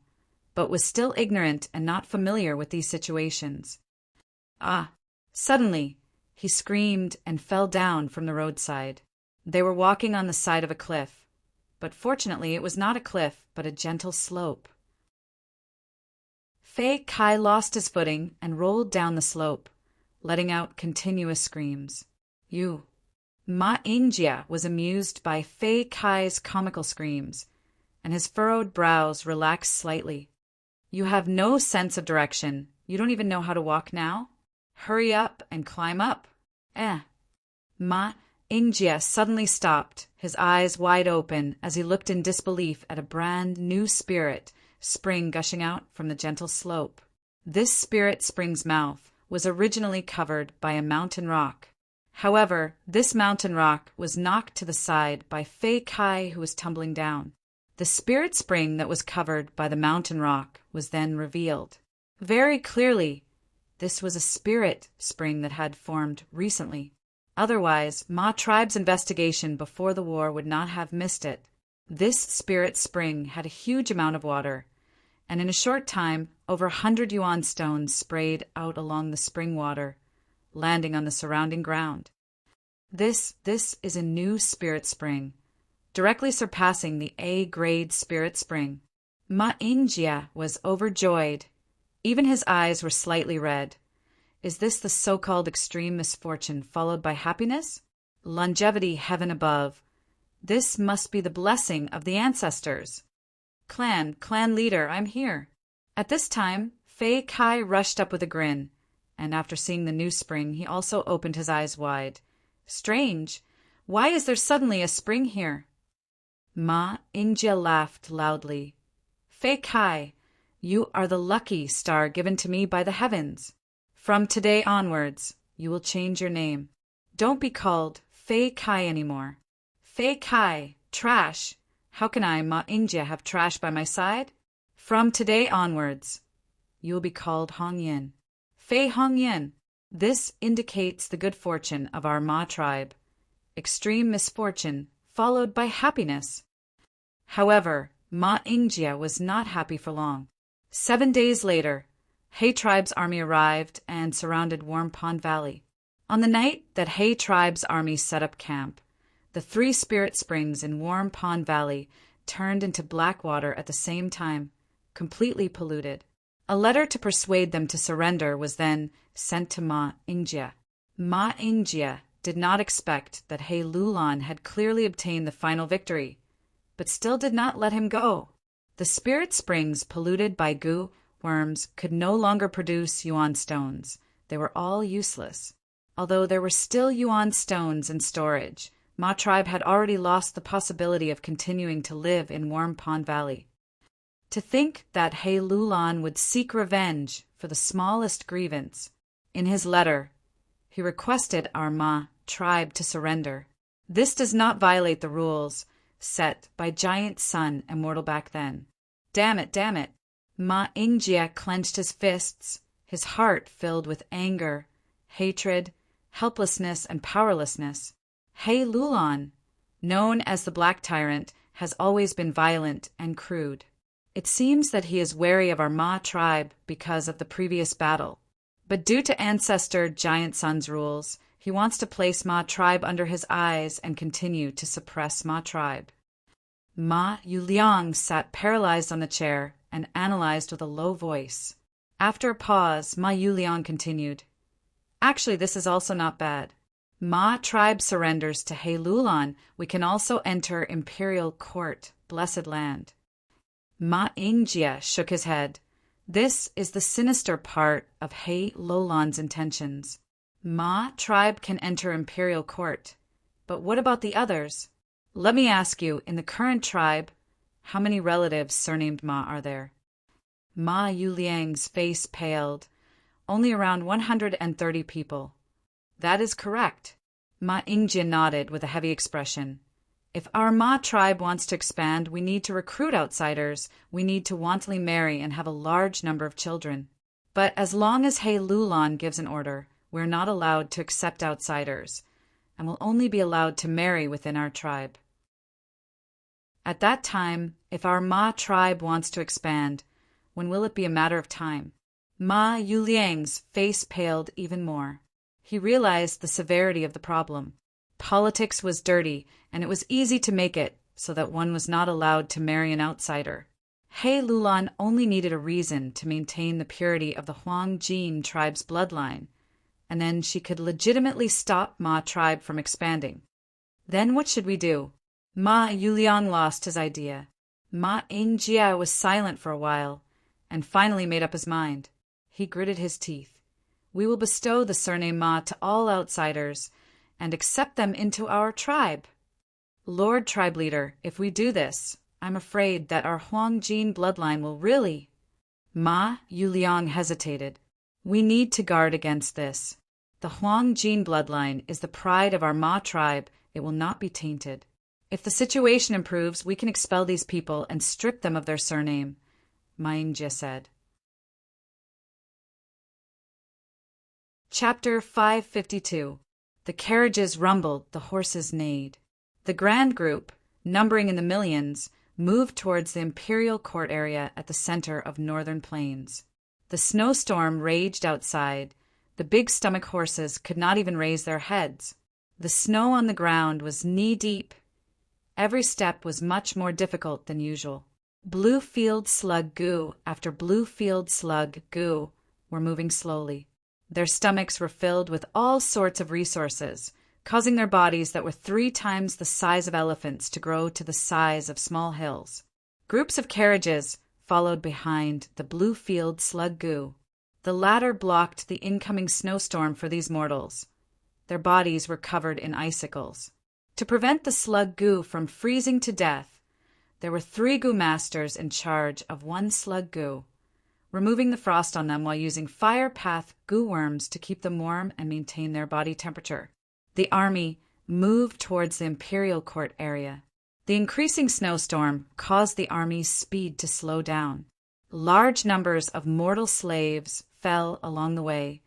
but was still ignorant and not familiar with these situations. Suddenly, he screamed and fell down from the roadside. They were walking on the side of a cliff, but fortunately it was not a cliff, but a gentle slope. Fei Kai lost his footing and rolled down the slope, letting out continuous screams. Ma Injia was amused by Fei Kai's comical screams, and his furrowed brows relaxed slightly. "You have no sense of direction. You don't even know how to walk now? Hurry up and climb up." Ma Injia suddenly stopped, his eyes wide open as he looked in disbelief at a brand new spirit spring gushing out from the gentle slope. This spirit spring's mouth was originally covered by a mountain rock. However, this mountain rock was knocked to the side by Fei Kai, who was tumbling down. The spirit spring that was covered by the mountain rock was then revealed. Very clearly, this was a spirit spring that had formed recently. Otherwise, Ma tribe's investigation before the war would not have missed it. This spirit spring had a huge amount of water, and in a short time, over 100 yuan stones sprayed out along the spring water, landing on the surrounding ground. This is a new spirit spring, directly surpassing the A-grade spirit spring. Ma Injia was overjoyed. Even his eyes were slightly red. Is this the so-called extreme misfortune followed by happiness? Longevity heaven above. This must be the blessing of the ancestors. Clan leader, I'm here. At this time, Fei Kai rushed up with a grin, and after seeing the new spring, he also opened his eyes wide. Strange. Why is there suddenly a spring here? Ma Injia laughed loudly. Fei Kai, you are the lucky star given to me by the heavens. From today onwards, you will change your name. Don't be called Fei Kai anymore. Fei Kai, trash. How can I, Ma Injia, have trash by my side? From today onwards, you will be called Hong Yin. Fei Hong Yin. This indicates the good fortune of our Ma tribe. Extreme misfortune followed by happiness. However, Ma Injia was not happy for long. 7 days later, He tribe's army arrived and surrounded Warm Pond Valley. On the night that He tribe's army set up camp, the 3 spirit springs in Warm Pond Valley turned into black water at the same time, completely polluted. A letter to persuade them to surrender was then sent to Ma Injia. Ma Ying-jeou did not expect that He Lulan had clearly obtained the final victory, but still did not let him go. The spirit springs polluted by goo worms could no longer produce yuan stones. They were all useless. Although there were still yuan stones in storage, Ma tribe had already lost the possibility of continuing to live in Warm Pond Valley. To think that He Lulan would seek revenge for the smallest grievance. In his letter, he requested our Ma tribe to surrender. This does not violate the rules set by Giant Sun Immortal back then. Damn it, damn it. Ma Ying-jeou clenched his fists, his heart filled with anger, hatred, helplessness, and powerlessness. He Lulan, known as the Black Tyrant, has always been violent and crude. It seems that he is wary of our Ma tribe because of the previous battle. But due to ancestor Giant Sun's rules, he wants to place Ma tribe under his eyes and continue to suppress Ma tribe. Ma Yuliang sat paralyzed on the chair and analyzed with a low voice. After a pause, Ma Yuliang continued, "Actually, this is also not bad. Ma tribe surrenders to He Lulan. We can also enter Imperial Court, Blessed Land." Ma Ying-jeou shook his head. This is the sinister part of He Lulan's intentions. Ma tribe can enter Imperial Court. But what about the others? Let me ask you, in the current tribe, how many relatives surnamed Ma are there? Ma Yuliang's face paled. Only around 130 people. That is correct. Ma Ying-jeou nodded with a heavy expression. If our Ma tribe wants to expand, we need to recruit outsiders. We need to wantonly marry and have a large number of children. But as long as He Lulan gives an order, we're not allowed to accept outsiders, and will only be allowed to marry within our tribe. At that time, if our Ma tribe wants to expand, when will it be a matter of time? Ma Yuliang's face paled even more. He realized the severity of the problem. Politics was dirty, and it was easy to make it so that one was not allowed to marry an outsider. He Lulan only needed a reason to maintain the purity of the Huang Jin tribe's bloodline, and then she could legitimately stop Ma tribe from expanding. Then what should we do? Ma Yuliang lost his idea. Ma Ying-jeou was silent for a while, and finally made up his mind. He gritted his teeth. We will bestow the surname Ma to all outsiders and accept them into our tribe. Lord Tribe Leader, if we do this, I'm afraid that our Huang Jin bloodline will really... Ma Yuliang hesitated. We need to guard against this. The Huang Jin bloodline is the pride of our Ma tribe. It will not be tainted. If the situation improves, we can expel these people and strip them of their surname, Ma Ying-jeou said. Chapter 552. The carriages rumbled, the horses neighed. The grand group, numbering in the millions, moved towards the Imperial Court area at the center of Northern Plains. The snowstorm raged outside. The big-stomach horses could not even raise their heads. The snow on the ground was knee-deep. Every step was much more difficult than usual. Blue field slug goo after blue field slug goo were moving slowly. Their stomachs were filled with all sorts of resources, causing their bodies that were 3 times the size of elephants to grow to the size of small hills. Groups of carriages followed behind the blue field slug goo. The latter blocked the incoming snowstorm for these mortals. Their bodies were covered in icicles. To prevent the slug goo from freezing to death, there were 3 goo masters in charge of 1 slug goo, removing the frost on them while using fire path goo worms to keep them warm and maintain their body temperature. The army moved towards the Imperial Court area. The increasing snowstorm caused the army's speed to slow down. Large numbers of mortal slaves fell along the way,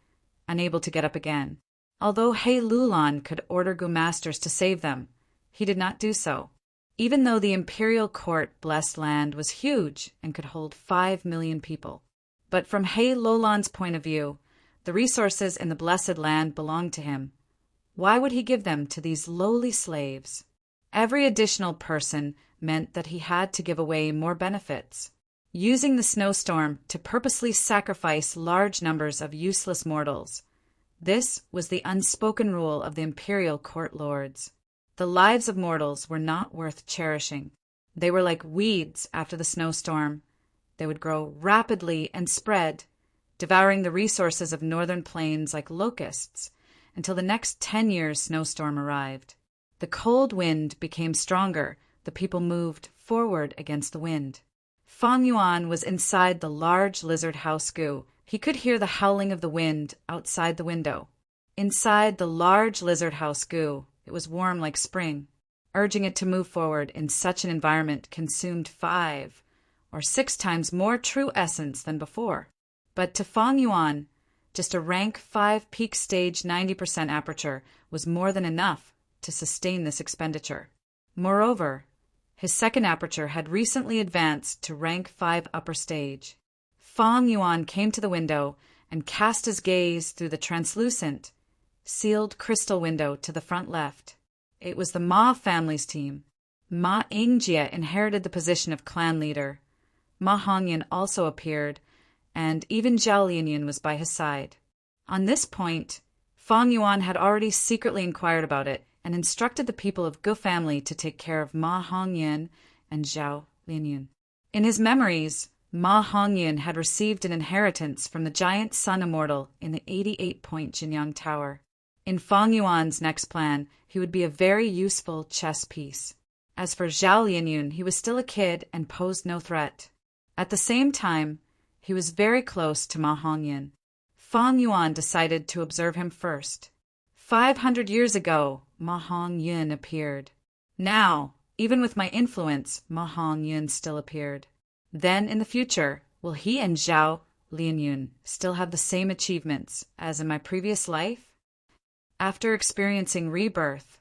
unable to get up again. Although He Lulan could order goo masters to save them, he did not do so. Even though the Imperial Court blessed land was huge and could hold 5 million people. But from He Lulan's point of view, the resources in the blessed land belonged to him. Why would he give them to these lowly slaves? Every additional person meant that he had to give away more benefits. Using the snowstorm to purposely sacrifice large numbers of useless mortals, This was the unspoken rule of the imperial court lords. The lives of mortals were not worth cherishing. They were like weeds after the snowstorm. They would grow rapidly and spread, devouring the resources of northern plains like locusts, until the next 10 years' snowstorm arrived. The cold wind became stronger. The people moved forward against the wind. Feng Yuan was inside the large lizard house Gu. He could hear the howling of the wind outside the window. Inside the large lizard house Gu, it was warm like spring. Urging it to move forward in such an environment consumed 5 or 6 times more true essence than before. But to Feng Yuan, just a rank 5 peak stage 90% aperture was more than enough to sustain this expenditure. Moreover, his second aperture had recently advanced to rank 5 upper stage. Feng Yuan came to the window and cast his gaze through the translucent, sealed crystal window to the front left. It was the Ma family's team. Ma Yingjie inherited the position of clan leader. Ma Hongyan also appeared, and even Zhao Lianyan was by his side. On this point, Feng Yuan had already secretly inquired about it and instructed the people of Gu family to take care of Ma Hongyan and Zhao Lianyan. In his memories, Ma Hongyan had received an inheritance from the giant sun immortal in the 88-point Jinyang Tower. In Feng Yuan's next plan, he would be a very useful chess piece. As for Zhao Lianyan, he was still a kid and posed no threat. At the same time, he was very close to Ma Hongyan. Feng Yuan decided to observe him first. 500 years ago, Ma Hongyan appeared. Now, even with my influence, Ma Hongyan still appeared. Then, in the future, will he and Zhao Lianyan still have the same achievements as in my previous life? After experiencing rebirth,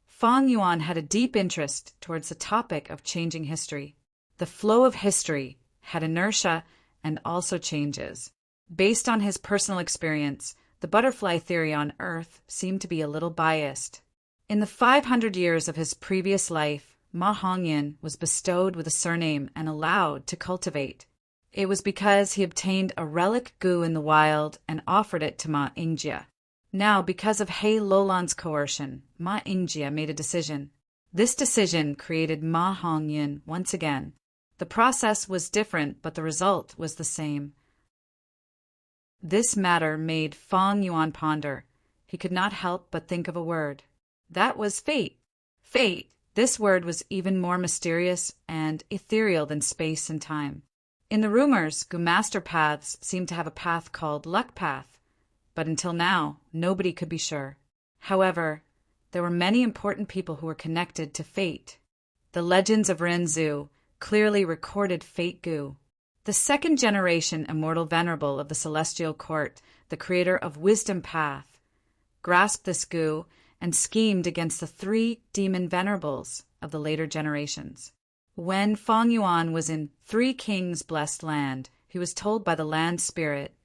Feng Yuan had a deep interest towards the topic of changing history. The flow of history had inertia and also changes. Based on his personal experience, the butterfly theory on Earth seemed to be a little biased. In the 500 years of his previous life, Ma Hongyan was bestowed with a surname and allowed to cultivate. It was because he obtained a relic Gu in the wild and offered it to Ma Yingjie. Now, because of He Lolan's coercion, Ma Yingjie made a decision. This decision created Ma Hongyan once again. The process was different, but the result was the same. This matter made Feng Yuan ponder. He could not help but think of a word. That was fate. Fate. This word was even more mysterious and ethereal than space and time. In the rumors, Gu master paths seemed to have a path called Luck Path, but until now, nobody could be sure. However, there were many important people who were connected to fate. The legends of Renzu clearly recorded fate Gu. The second generation immortal Venerable of the Celestial Court, the creator of Wisdom Path, grasped this Gu and schemed against the 3 demon venerables of the later generations. When Feng Yuan was in 3 Kings' blessed land, he was told by the land spirit,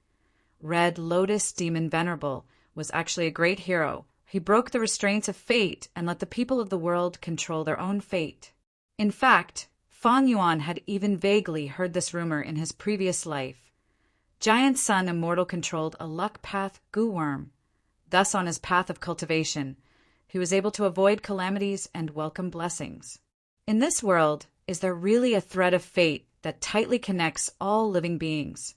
Red Lotus Demon Venerable was actually a great hero. He broke the restraints of fate and let the people of the world control their own fate. In fact, Feng Yuan had even vaguely heard this rumor in his previous life. Giant Sun Immortal controlled a luck path Gu worm. Thus, on his path of cultivation, he was able to avoid calamities and welcome blessings. In this world, is there really a thread of fate that tightly connects all living beings?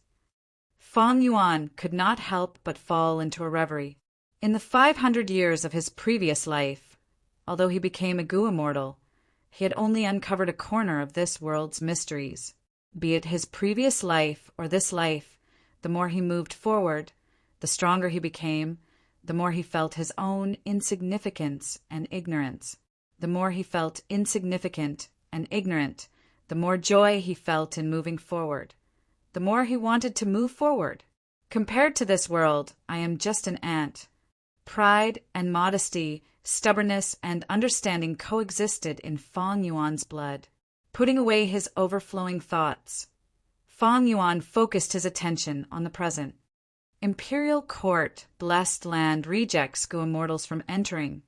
Feng Yuan could not help but fall into a reverie. In the 500 years of his previous life, although he became a Gu immortal, he had only uncovered a corner of this world's mysteries. Be it his previous life or this life, the more he moved forward, the stronger he became, the more he felt his own insignificance and ignorance. The more he felt insignificant and ignorant, the more joy he felt in moving forward. The more he wanted to move forward. Compared to this world, I am just an ant. Pride and modesty, stubbornness and understanding coexisted in Feng Yuan's blood. Putting away his overflowing thoughts, Feng Yuan focused his attention on the present. Imperial Court, blessed land, rejects Gu immortals from entering.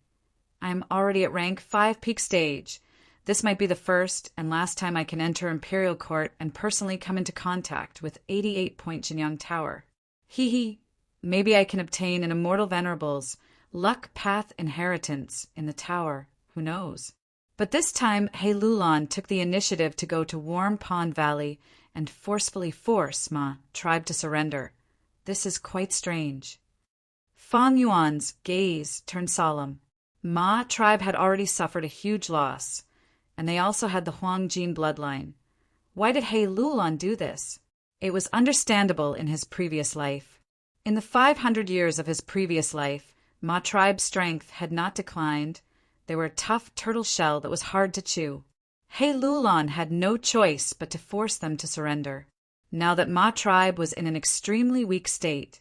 I am already at rank 5 peak stage. This might be the first and last time I can enter Imperial Court and personally come into contact with 88-point Jinyang Tower. Hee hee. Maybe I can obtain an immortal Venerable's luck path inheritance in the tower. Who knows? But this time, He Lulan took the initiative to go to Warm Pond Valley and forcefully force Ma tribe to surrender. This is quite strange. Fang Yuan's gaze turned solemn. Ma tribe had already suffered a huge loss, and they also had the Huangjin bloodline. Why did He Lulan do this? It was understandable in his previous life. In the 500 years of his previous life, Ma tribe's strength had not declined. They were a tough turtle shell that was hard to chew. He Lulan had no choice but to force them to surrender. Now that Ma tribe was in an extremely weak state,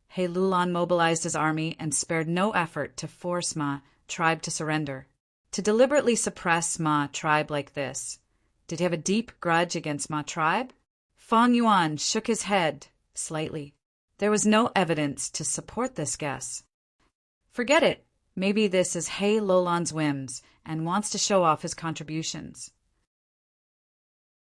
He Lulan mobilized his army and spared no effort to force Ma tribe to surrender. To deliberately suppress Ma tribe like this, did he have a deep grudge against Ma tribe? Fang Yuan shook his head slightly. There was no evidence to support this guess. Forget it. Maybe this is He Lulan's whims and wants to show off his contributions.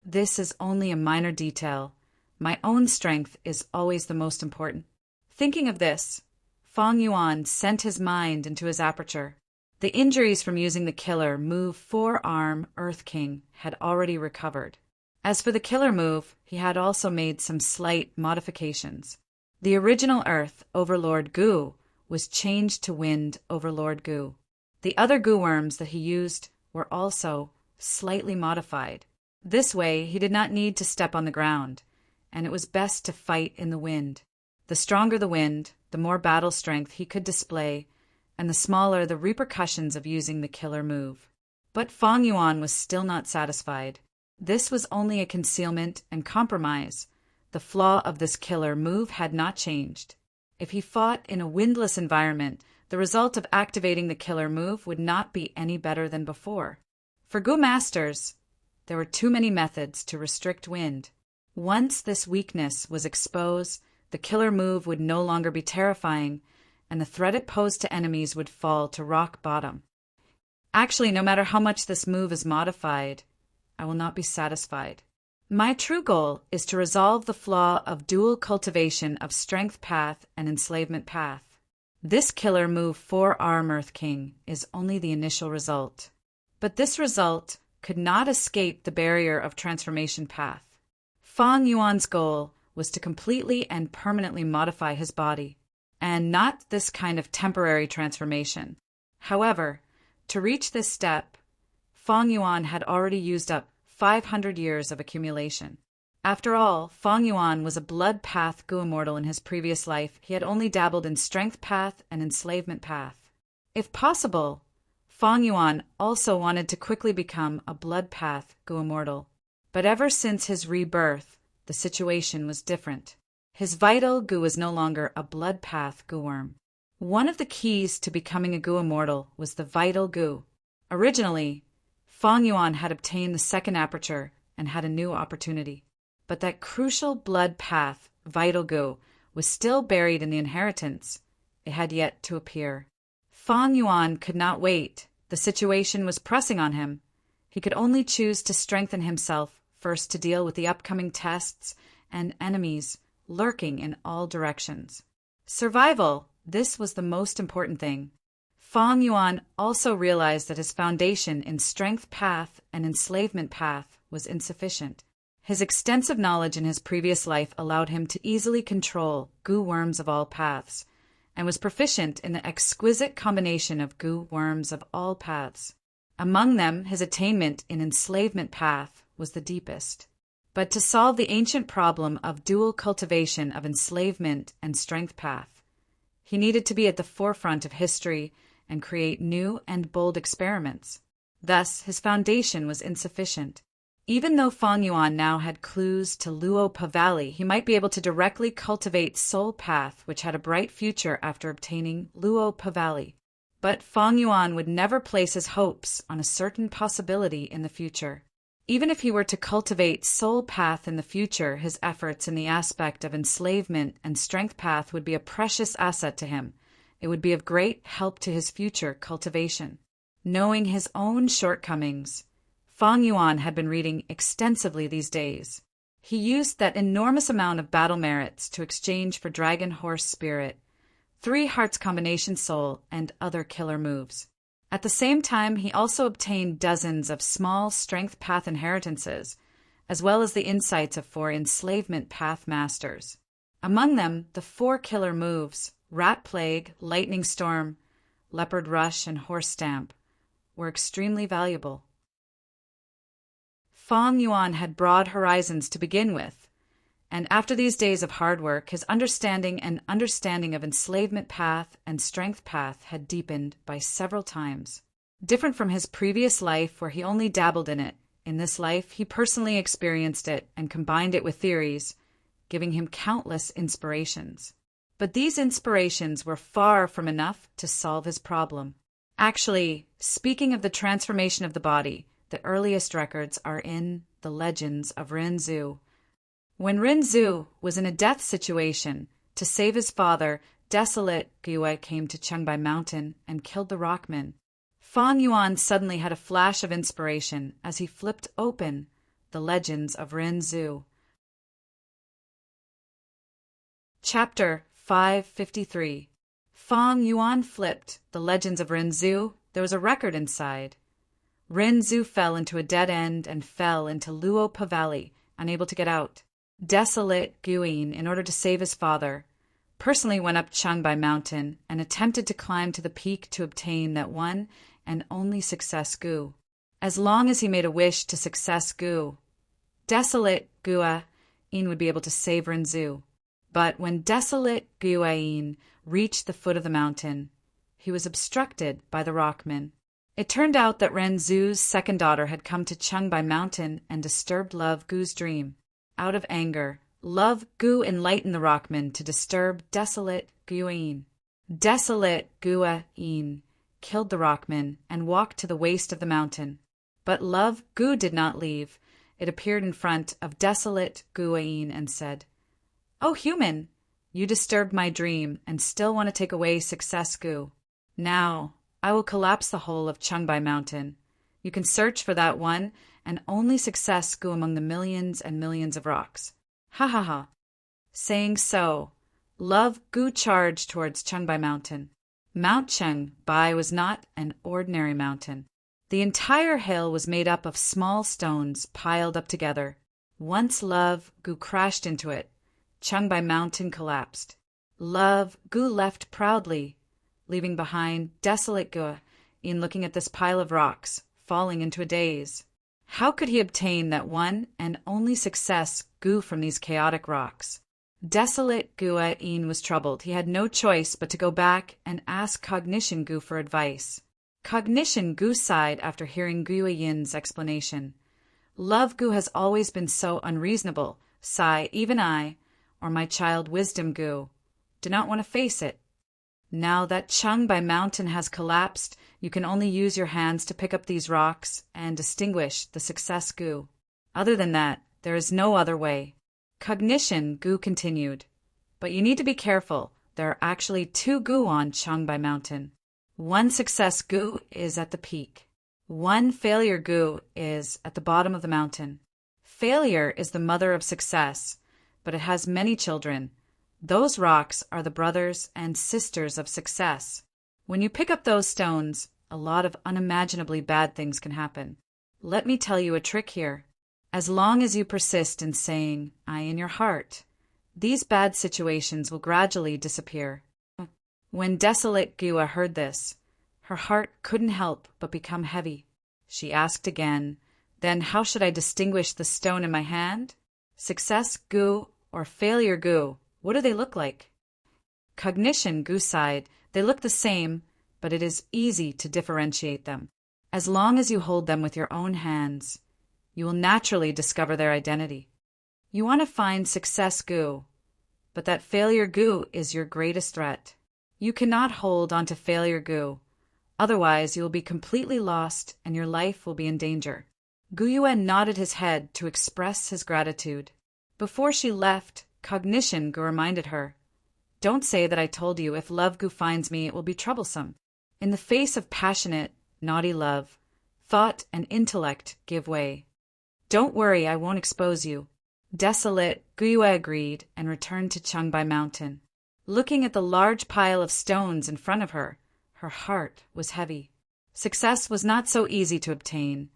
This is only a minor detail. My own strength is always the most important. Thinking of this, Fang Yuan sent his mind into his aperture. The injuries from using the killer move four-arm Earth King had already recovered. As for the killer move, he had also made some slight modifications. The original Earth Overlord Gu was changed to Wind Overlord Gu. The other Gu worms that he used were also slightly modified. This way, he did not need to step on the ground, and it was best to fight in the wind. The stronger the wind, the more battle strength he could display, and the smaller the repercussions of using the killer move. But Fang Yuan was still not satisfied. This was only a concealment and compromise. The flaw of this killer move had not changed. If he fought in a windless environment, the result of activating the killer move would not be any better than before. For Gu masters, there were too many methods to restrict wind. Once this weakness was exposed, the killer move would no longer be terrifying, and the threat it posed to enemies would fall to rock bottom. Actually, no matter how much this move is modified, I will not be satisfied. My true goal is to resolve the flaw of dual cultivation of strength path and enslavement path. This killer move 4-arm Earth King is only the initial result. But this result could not escape the barrier of transformation path. Fang Yuan's goal was to completely and permanently modify his body, and not this kind of temporary transformation. However, to reach this step, Fang Yuan had already used up 500 years of accumulation. After all, Fang Yuan was a blood path Gu immortal in his previous life. He had only dabbled in strength path and enslavement path. If possible, Fang Yuan also wanted to quickly become a blood path Gu immortal. But ever since his rebirth, the situation was different. His vital Gu was no longer a blood path Gu worm. One of the keys to becoming a Gu immortal was the vital Gu. Originally, Fang Yuan had obtained the second aperture and had a new opportunity. But that crucial blood path, vital Gu, was still buried in the inheritance. It had yet to appear. Fang Yuan could not wait. The situation was pressing on him. He could only choose to strengthen himself, first to deal with the upcoming tests and enemies lurking in all directions. Survival, this was the most important thing. Fang Yuan also realized that his foundation in strength path and enslavement path was insufficient. His extensive knowledge in his previous life allowed him to easily control Gu worms of all paths, and was proficient in the exquisite combination of Gu worms of all paths. Among them, his attainment in enslavement path was the deepest. But to solve the ancient problem of dual cultivation of enslavement and strength path, he needed to be at the forefront of history and create new and bold experiments. Thus, his foundation was insufficient. Even though Fang Yuan now had clues to Luopa Valley, he might be able to directly cultivate Soul Path, which had a bright future after obtaining Luopa Valley. But Fang Yuan would never place his hopes on a certain possibility in the future. Even if he were to cultivate Soul Path in the future, his efforts in the aspect of enslavement and strength path would be a precious asset to him. It would be of great help to his future cultivation. Knowing his own shortcomings, Fang Yuan had been reading extensively these days. He used that enormous amount of battle merits to exchange for Dragon Horse Spirit, 3 Hearts Combination Soul, and other killer moves. At the same time, he also obtained dozens of small Strength Path inheritances, as well as the insights of 4 Enslavement Path Masters. Among them, the 4 killer moves, Rat Plague, Lightning Storm, Leopard Rush, and Horse Stamp, were extremely valuable. Feng Yuan had broad horizons to begin with, and after these days of hard work, his understanding of Enslavement Path and Strength Path had deepened by several times. Different from his previous life where he only dabbled in it, in this life he personally experienced it and combined it with theories, giving him countless inspirations. But these inspirations were far from enough to solve his problem. Actually, speaking of the transformation of the body, the earliest records are in the legends of Rinzhu. When Rinzhu was in a death situation, to save his father, Desolate Gua came to Chengbai Mountain and killed the Rockman. Feng Yuan suddenly had a flash of inspiration as he flipped open the legends of Rinzhu. Chapter 553. Feng Yuan flipped the legends of Rinzhu. There was a record inside. Rinzhu fell into a dead end and fell into Luopa Valley, unable to get out. Desolate Guin, in order to save his father, personally went up Chengbai Mountain and attempted to climb to the peak to obtain that one and only Success Gu. As long as he made a wish to Success Gu, Desolate Guain would be able to save Rinzhu. But when Desolate Guain reached the foot of the mountain, he was obstructed by the Rockman. It turned out that Rinzhu's second daughter had come to Chengbai Mountain and disturbed Love Gu's dream. Out of anger, Love Gu enlightened the Rockman to disturb Desolate Guain. Desolate Guain killed the Rockman and walked to the waist of the mountain. But Love Gu did not leave. It appeared in front of Desolate Guain and said, "Oh, human, you disturbed my dream and still want to take away Success Gu. Now, I will collapse the whole of Chengbai Mountain. You can search for that one and only Success Gu among the millions and millions of rocks. Ha ha ha." Saying so, Love Gu charged towards Chengbai Mountain. Mount Chengbai was not an ordinary mountain. The entire hill was made up of small stones piled up together. Once Love Gu crashed into it, Chengbai Mountain collapsed. Love Gu left proudly, leaving behind Desolate Gu in looking at this pile of rocks, falling into a daze. How could he obtain that one and only Success Gu from these chaotic rocks? Desolate Guain was troubled. He had no choice but to go back and ask Cognition Gu for advice. Cognition Gu sighed after hearing Guayin's explanation. Love Gu has always been so unreasonable. Sigh, even I, or my child Wisdom Gu, do not want to face it. Now that Chengbai Mountain has collapsed, you can only use your hands to pick up these rocks and distinguish the Success Gu. Other than that, there is no other way. Cognition Gu continued, but you need to be careful. There are actually 2 Gu on Chengbai Mountain. One Success Gu is at the peak. One Failure Gu is at the bottom of the mountain. Failure is the mother of success, but it has many children. Those rocks are the brothers and sisters of success. When you pick up those stones, a lot of unimaginably bad things can happen. Let me tell you a trick here. As long as you persist in saying, "I" in your heart, these bad situations will gradually disappear. When Desolate Gua heard this, her heart couldn't help but become heavy. She asked again, "Then how should I distinguish the stone in my hand? Success Gu or Failure Gu? What do they look like?" Cognition Gu sighed. They look the same, but it is easy to differentiate them. As long as you hold them with your own hands, you will naturally discover their identity. You want to find Success Gu, but that Failure Gu is your greatest threat. You cannot hold on to Failure Gu, otherwise you will be completely lost and your life will be in danger. Guyuan nodded his head to express his gratitude. Before she left, Cognition Gu reminded her, "Don't say that I told you if Love Gu finds me it will be troublesome." In the face of passionate, naughty love, thought and intellect give way. "Don't worry, I won't expose you." Desolate, Guyue agreed and returned to Changbai Mountain. Looking at the large pile of stones in front of her, her heart was heavy. Success was not so easy to obtain.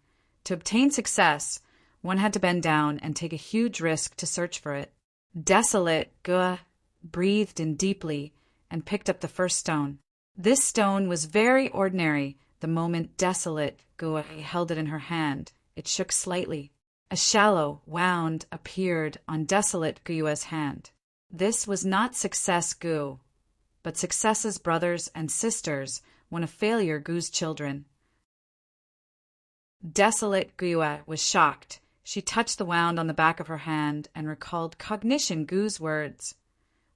To obtain success, one had to bend down and take a huge risk to search for it. Desolate, Guyue breathed in deeply and picked up the first stone. This stone was very ordinary. The moment Desolate, Guyue held it in her hand, it shook slightly. A shallow wound appeared on Desolate Guyue's hand. This was not Success Gu, but Success's brothers and sisters, one of Failure Gu's children. Desolate Guyue was shocked. She touched the wound on the back of her hand and recalled Cognition Gu's words.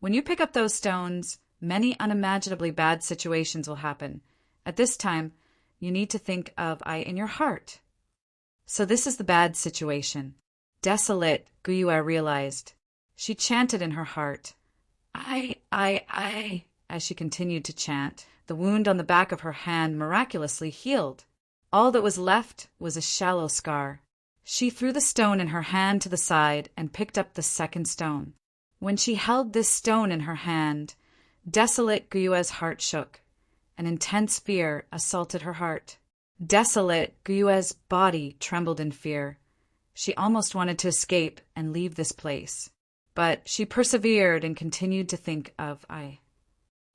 When you pick up those stones, many unimaginably bad situations will happen. At this time, you need to think of I in your heart. So this is the bad situation. Desolate, Guyue realized. She chanted in her heart. I, as she continued to chant, the wound on the back of her hand miraculously healed. All that was left was a shallow scar. She threw the stone in her hand to the side and picked up the second stone. When she held this stone in her hand, Desolate Guyue's heart shook. An intense fear assaulted her heart. Desolate Guyue's body trembled in fear. She almost wanted to escape and leave this place. But she persevered and continued to think of I.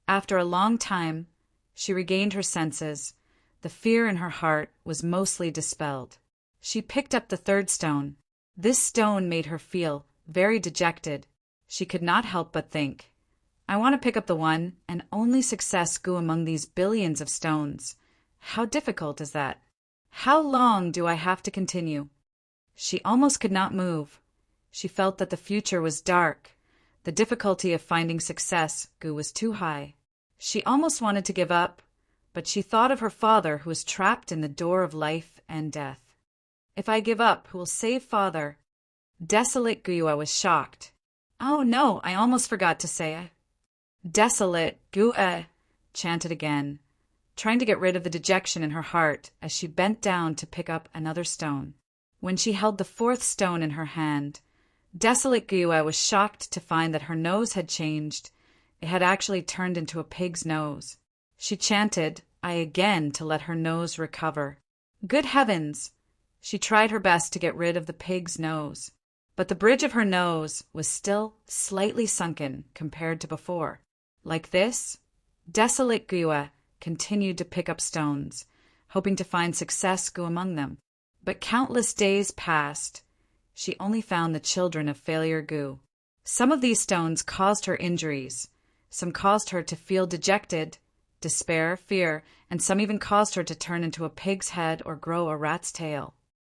After a long time, she regained her senses. The fear in her heart was mostly dispelled. She picked up the third stone. This stone made her feel very dejected. She could not help but think, I want to pick up the one and only Success Gu among these billions of stones. How difficult is that? How long do I have to continue? She almost could not move. She felt that the future was dark. The difficulty of finding Success Gu was too high. She almost wanted to give up, but she thought of her father who was trapped in the door of life and death. If I give up, who will save father? Desolate Guyue was shocked. Oh no, I almost forgot to say it. Desolate Guyue chanted again, trying to get rid of the dejection in her heart as she bent down to pick up another stone. When she held the fourth stone in her hand, Desolate Guyue was shocked to find that her nose had changed. It had actually turned into a pig's nose. She chanted, I again to let her nose recover. Good heavens! She tried her best to get rid of the pig's nose, but the bridge of her nose was still slightly sunken compared to before. Like this, Desolate Guyue continued to pick up stones, hoping to find Success Gu among them. But countless days passed. She only found the children of Failure Gu. Some of these stones caused her injuries. Some caused her to feel dejected, despair, fear, and some even caused her to turn into a pig's head or grow a rat's tail.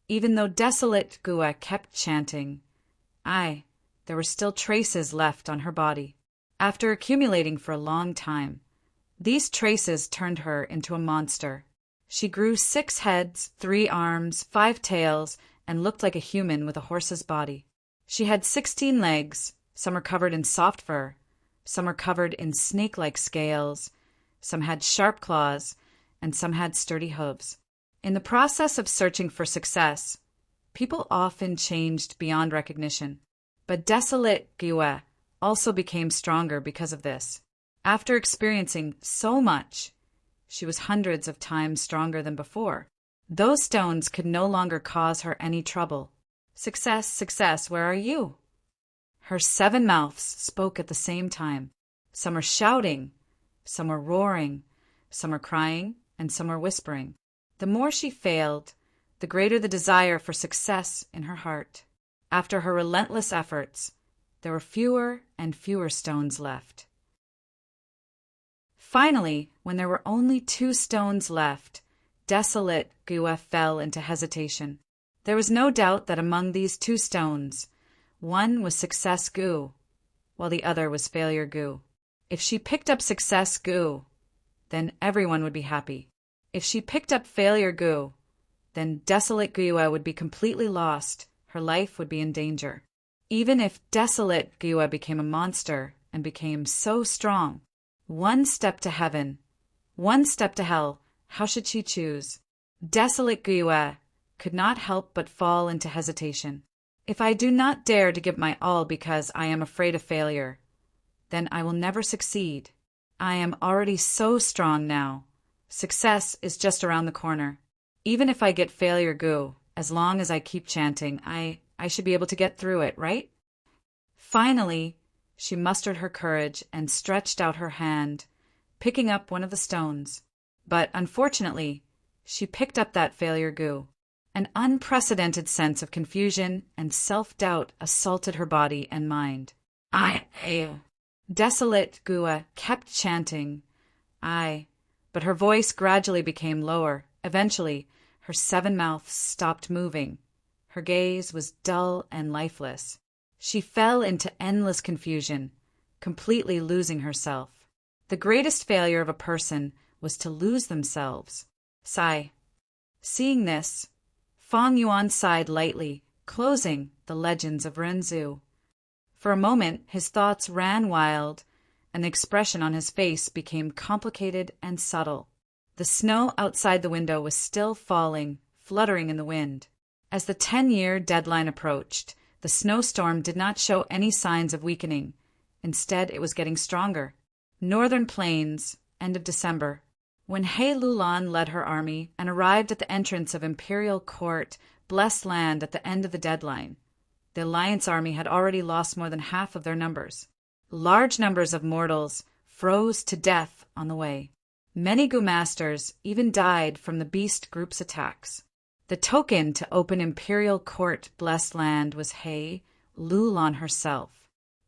Even though Desolate Guyue kept chanting, there were still traces left on her body. After accumulating for a long time, these traces turned her into a monster. She grew 6 heads, 3 arms, 5 tails, and looked like a human with a horse's body. She had 16 legs. Some were covered in soft fur. Some were covered in snake-like scales. Some had sharp claws, and some had sturdy hooves. In the process of searching for success, people often changed beyond recognition. But Desolate Guyue also became stronger because of this. After experiencing so much, she was hundreds of times stronger than before. Those stones could no longer cause her any trouble. Success, Success, where are you? Her 7 mouths spoke at the same time. Some were shouting, some were roaring, some were crying, and some were whispering. The more she failed, the greater the desire for success in her heart. After her relentless efforts, there were fewer and fewer stones left. Finally, when there were only 2 stones left, Desolate Guyue fell into hesitation. There was no doubt that among these 2 stones, one was Success Gu, while the other was Failure Gu. If she picked up Success Gu, then everyone would be happy. If she picked up Failure Gu, then Desolate Guyue would be completely lost. Her life would be in danger. Even if Desolate Guyue became a monster and became so strong, 1 step to heaven, 1 step to hell, how should she choose? Desolate Guyue could not help but fall into hesitation. If I do not dare to give my all because I am afraid of failure, then I will never succeed. I am already so strong now. Success is just around the corner. Even if I get failure goo, as long as I keep chanting, I should be able to get through it, right? Finally, she mustered her courage and stretched out her hand, picking up one of the stones. But unfortunately, she picked up that failure goo. An unprecedented sense of confusion and self-doubt assaulted her body and mind. Desolate Gua kept chanting, but her voice gradually became lower. Eventually, her 7 mouths stopped moving. Her gaze was dull and lifeless. She fell into endless confusion, completely losing herself. The greatest failure of a person was to lose themselves. Sigh. Seeing this, Fang Yuan sighed lightly, closing the Legends of Renzu. For a moment, his thoughts ran wild, and the expression on his face became complicated and subtle. The snow outside the window was still falling, fluttering in the wind. As the 10-year deadline approached, the snowstorm did not show any signs of weakening. Instead, it was getting stronger. Northern Plains, end of December. When He Lulan led her army and arrived at the entrance of Imperial Court, Blessed Land at the end of the deadline, the Alliance army had already lost more than half of their numbers. Large numbers of mortals froze to death on the way. Many Gu masters even died from the beast group's attacks. The token to open Imperial Court Blessed Land was He Lulan herself.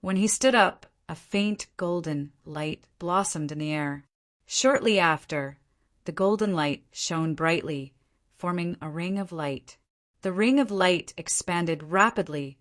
When he stood up, a faint golden light blossomed in the air. Shortly after, the golden light shone brightly, forming a ring of light. The ring of light expanded rapidly,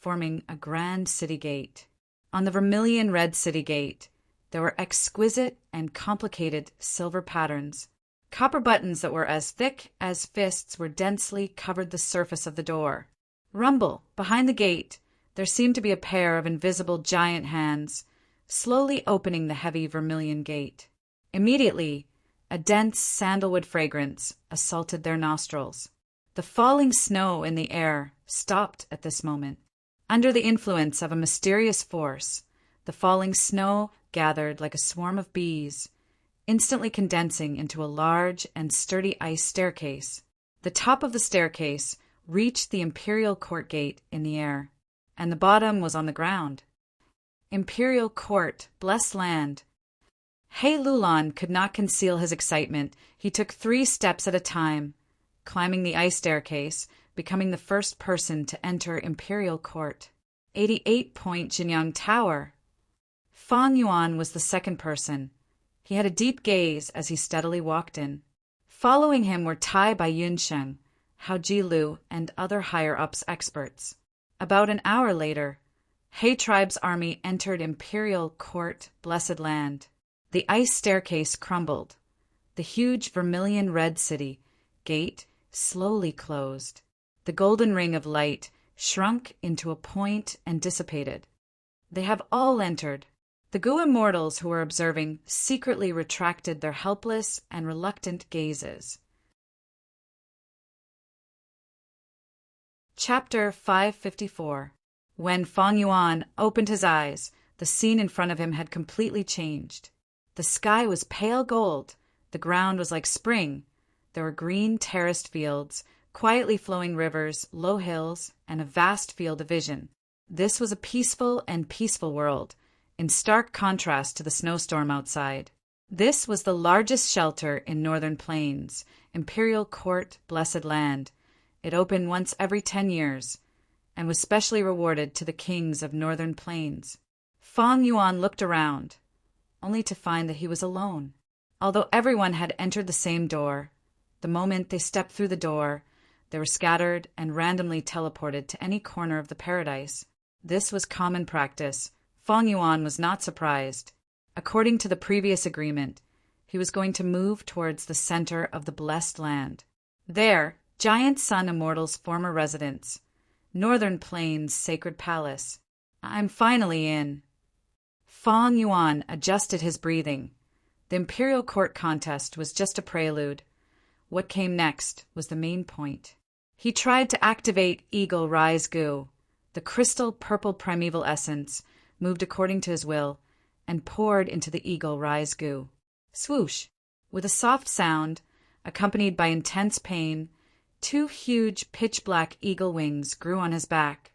forming a grand city gate. On the vermilion red city gate, there were exquisite and complicated silver patterns. Copper buttons that were as thick as fists were densely covered the surface of the door. Rumble, behind the gate, there seemed to be a pair of invisible giant hands, slowly opening the heavy vermilion gate. Immediately, a dense sandalwood fragrance assaulted their nostrils. The falling snow in the air stopped at this moment. Under the influence of a mysterious force, the falling snow gathered like a swarm of bees, instantly condensing into a large and sturdy ice staircase. The top of the staircase reached the Imperial Court gate in the air, and the bottom was on the ground. Imperial Court, Blessed Land. He Lulan could not conceal his excitement. He took 3 steps at a time, climbing the ice staircase, becoming the first person to enter Imperial Court. 88-point Jinyang Tower. Fang Yuan was the second person. He had a deep gaze as he steadily walked in. Following him were Tai Bai Yunsheng, Hao Jilu, and other higher-ups experts. About an hour later, He tribe's army entered Imperial Court, Blessed Land. The ice staircase crumbled. The huge vermilion red city gate slowly closed. The golden ring of light shrunk into a point and dissipated. They have all entered. The Gu immortals who were observing secretly retracted their helpless and reluctant gazes. Chapter 554. When Fang Yuan opened his eyes, the scene in front of him had completely changed. The sky was pale gold, the ground was like spring. There were green terraced fields, quietly flowing rivers, low hills, and a vast field of vision. This was a peaceful world, in stark contrast to the snowstorm outside. This was the largest shelter in Northern Plains, Imperial Court, Blessed Land. It opened once every 10 years, and was specially rewarded to the kings of Northern Plains. Fang Yuan looked around, only to find that he was alone. Although everyone had entered the same door, the moment they stepped through the door, they were scattered and randomly teleported to any corner of the paradise. This was common practice. Fang Yuan was not surprised. According to the previous agreement, he was going to move towards the center of the Blessed Land. There, Giant Sun Immortal's former residence, Northern Plains Sacred Palace. I'm finally in. Fang Yuan adjusted his breathing. The Imperial Court contest was just a prelude. What came next was the main point. He tried to activate Eagle Rise Gu, The crystal purple primeval essence moved according to his will and poured into the eagle rise goo. Swoosh! With a soft sound, accompanied by intense pain, 2 huge pitch-black eagle wings grew on his back,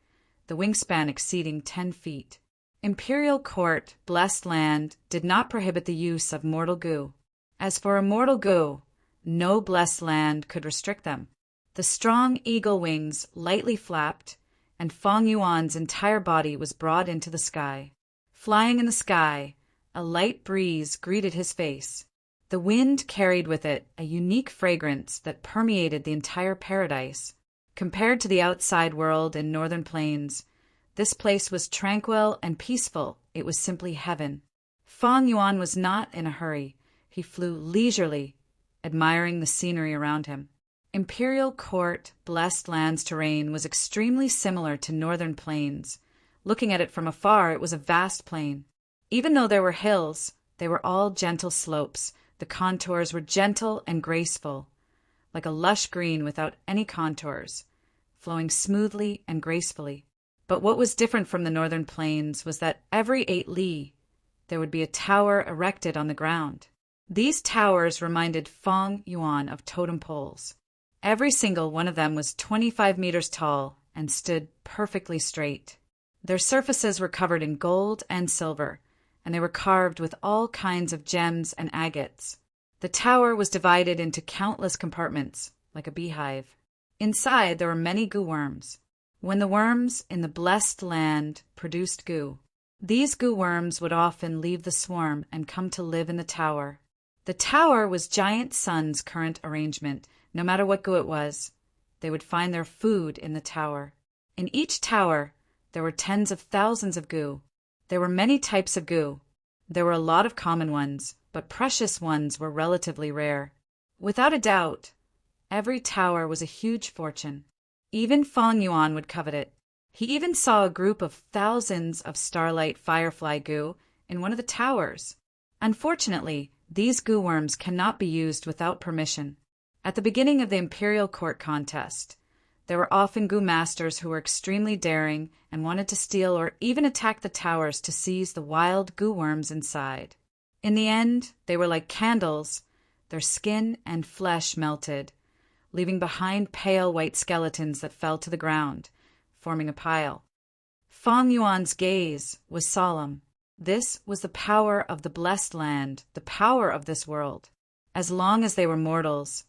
the wingspan exceeding 10 feet. Imperial Court, blessed land, did not prohibit the use of mortal goo. As for immortal goo, no blessed land could restrict them. The strong eagle wings lightly flapped, and Fong Yuan's entire body was brought into the sky. Flying in the sky, a light breeze greeted his face. The wind carried with it a unique fragrance that permeated the entire paradise. Compared to the outside world in northern plains, this place was tranquil and peaceful. It was simply heaven. Fong Yuan was not in a hurry. He flew leisurely, admiring the scenery around him. Imperial Court, blessed land's terrain was extremely similar to northern plains. Looking at it from afar, it was a vast plain. Even though there were hills, they were all gentle slopes. The contours were gentle and graceful, like a lush green without any contours, flowing smoothly and gracefully. But what was different from the northern plains was that every 8 li, there would be a tower erected on the ground. These towers reminded Fong Yuan of totem poles. Every single one of them was 25 meters tall and stood perfectly straight. Their surfaces were covered in gold and silver, and they were carved with all kinds of gems and agates. The tower was divided into countless compartments, like a beehive. Inside there were many goo worms. When the worms in the blessed land produced goo, these goo worms would often leave the swarm and come to live in the tower. The tower was Giant Sun's current arrangement. No matter what goo it was, they would find their food in the tower. In each tower, there were tens of thousands of goo. There were many types of goo. There were a lot of common ones, but precious ones were relatively rare. Without a doubt, every tower was a huge fortune. Even Fong Yuan would covet it. He even saw a group of thousands of starlight firefly goo in one of the towers. Unfortunately, these goo worms cannot be used without permission. At the beginning of the Imperial Court contest, there were often goo masters who were extremely daring and wanted to steal or even attack the towers to seize the wild goo worms inside. In the end, they were like candles. Their skin and flesh melted, leaving behind pale white skeletons that fell to the ground, forming a pile. Fong Yuan's gaze was solemn. This was the power of the blessed land, the power of this world. As long as they were mortals,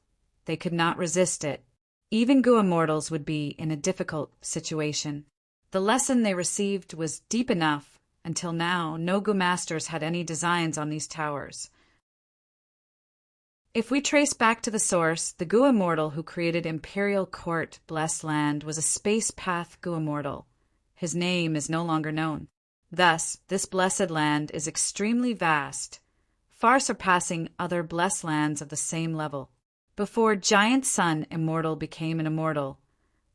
they could not resist it. Even goo immortals would be in a difficult situation. The lesson they received was deep enough. Until now, no goo masters had any designs on these towers. If we trace back to the source, the goo immortal who created Imperial Court Blessed Land was a space path goo immortal. His name is no longer known. Thus, this blessed land is extremely vast, far surpassing other blessed lands of the same level. Before Giant Sun Immortal became an immortal,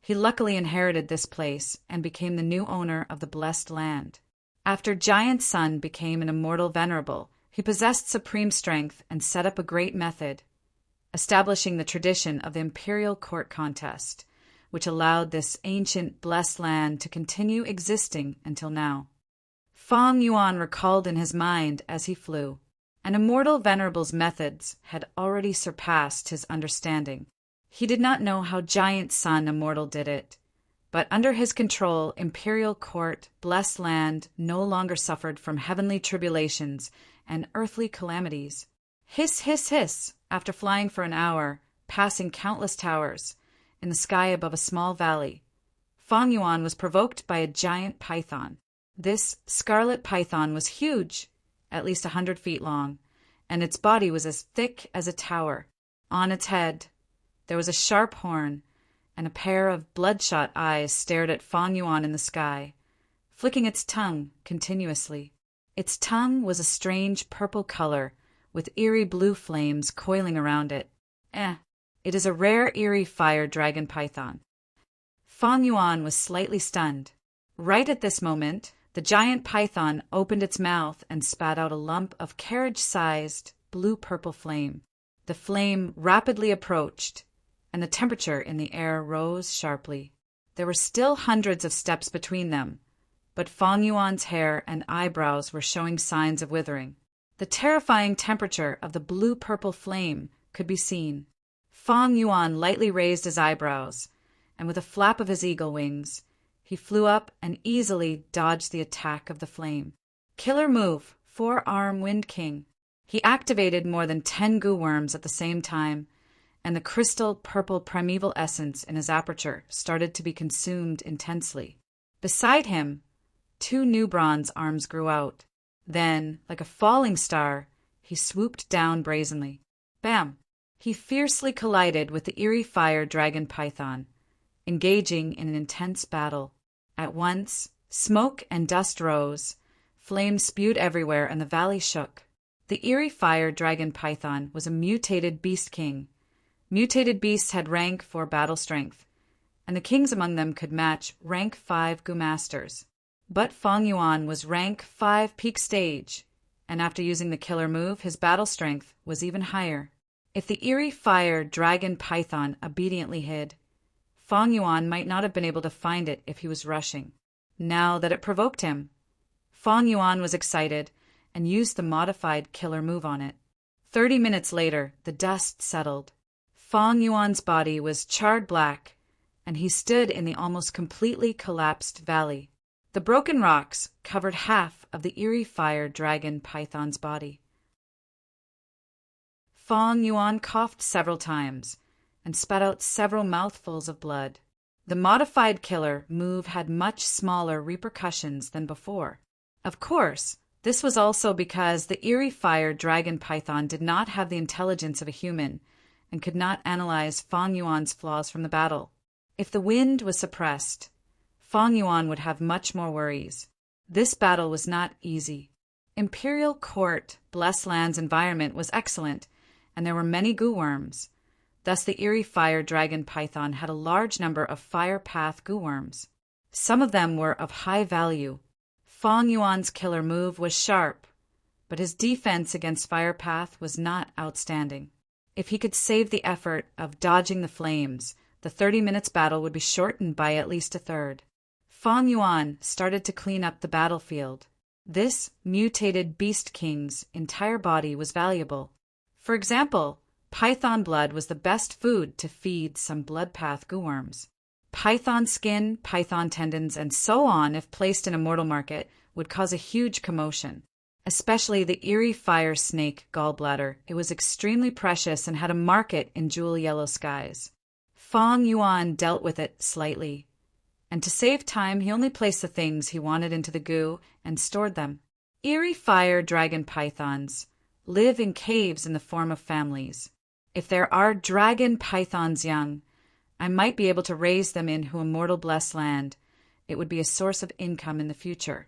he luckily inherited this place and became the new owner of the blessed land. After Giant Sun became an immortal Venerable, he possessed supreme strength and set up a great method, establishing the tradition of the Imperial Court contest, which allowed this ancient blessed land to continue existing until now. Fong Yuan recalled in his mind as he flew. An immortal Venerable's methods had already surpassed his understanding. He did not know how Giant Sun Immortal did it, but under his control, Imperial Court, blessed land, no longer suffered from heavenly tribulations and earthly calamities. Hiss, hiss, hiss, after flying for an hour, passing countless towers, in the sky above a small valley, Fong Yuan was provoked by a giant python. This scarlet python was huge, at least 100 feet long, and its body was as thick as a tower. On its head, there was a sharp horn, and a pair of bloodshot eyes stared at Fong Yuan in the sky, flicking its tongue continuously. Its tongue was a strange purple color, with eerie blue flames coiling around it. It is a rare eerie fire dragon python. Fong Yuan was slightly stunned. Right at this moment, the giant python opened its mouth and spat out a lump of carriage-sized blue-purple flame. The flame rapidly approached, and the temperature in the air rose sharply. There were still hundreds of steps between them, but Fong Yuan's hair and eyebrows were showing signs of withering. The terrifying temperature of the blue-purple flame could be seen. Fong Yuan lightly raised his eyebrows, and with a flap of his eagle wings, he flew up and easily dodged the attack of the flame. Killer move, Four-Arm Wind King. He activated more than 10 goo worms at the same time, and the crystal purple primeval essence in his aperture started to be consumed intensely. Beside him, 2 new bronze arms grew out. Then, like a falling star, he swooped down brazenly. Bam! He fiercely collided with the eerie fire dragon python, engaging in an intense battle. At once, smoke and dust rose, flames spewed everywhere, and the valley shook. The eerie fire dragon python was a mutated beast king. Mutated beasts had rank 4 battle strength, and the kings among them could match rank 5 goo masters. But Fong Yuan was rank 5 peak stage, and after using the killer move, his battle strength was even higher. If the eerie fire dragon python obediently hid, Fong Yuan might not have been able to find it if he was rushing. Now that it provoked him, Fong Yuan was excited and used the modified killer move on it. 30 minutes later, the dust settled. Fong Yuan's body was charred black, and he stood in the almost completely collapsed valley. The broken rocks covered half of the eerie fire dragon python's body. Fong Yuan coughed several times and spat out several mouthfuls of blood. The modified killer move had much smaller repercussions than before. Of course, this was also because the eerie fire dragon python did not have the intelligence of a human and could not analyze Fong Yuan's flaws from the battle. If the wind was suppressed, Fong Yuan would have much more worries. This battle was not easy. Imperial Court Blessed Land's environment was excellent, and there were many goo worms. Thus the eerie fire dragon python had a large number of fire path goo worms. Some of them were of high value. Fong Yuan's killer move was sharp, but his defense against fire path was not outstanding. If he could save the effort of dodging the flames, the 30 minutes battle would be shortened by at least a third. Fong Yuan started to clean up the battlefield. This mutated beast king's entire body was valuable. For example, python blood was the best food to feed some bloodpath goo worms. Python skin, python tendons, and so on, if placed in a mortal market, would cause a huge commotion. Especially the eerie fire snake gallbladder. It was extremely precious and had a market in jewel yellow skies. Fong Yuan dealt with it slightly, and to save time he only placed the things he wanted into the goo and stored them. Eerie fire dragon pythons live in caves in the form of families. If there are dragon pythons young, I might be able to raise them in immortal blessed land. It would be a source of income in the future.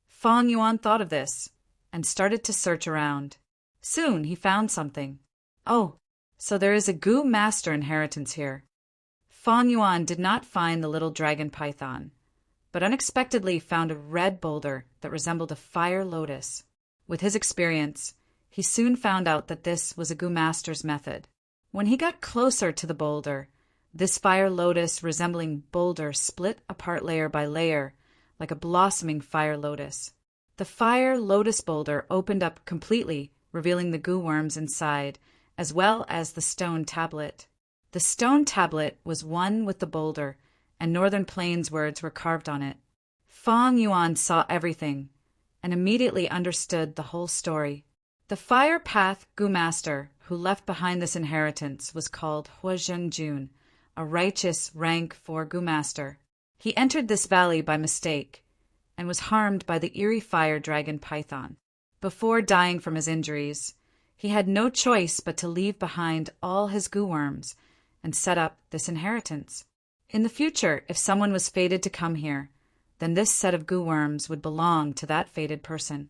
Fong Yuan thought of this and started to search around. Soon he found something. Oh, so there is a goo master inheritance here. Fong Yuan did not find the little dragon python, but unexpectedly found a red boulder that resembled a fire lotus. With his experience, he soon found out that this was a goo master's method. When he got closer to the boulder, this fire lotus resembling boulder split apart layer by layer like a blossoming fire lotus. The fire lotus boulder opened up completely, revealing the goo worms inside, as well as the stone tablet. The stone tablet was one with the boulder, and Northern Plains words were carved on it. Fong Yuan saw everything and immediately understood the whole story. The fire path goo master who left behind this inheritance was called Huazhengjun, a righteous rank 4 goo master. He entered this valley by mistake and was harmed by the eerie fire dragon python. Before dying from his injuries, he had no choice but to leave behind all his goo worms and set up this inheritance. In the future, if someone was fated to come here, then this set of goo worms would belong to that fated person.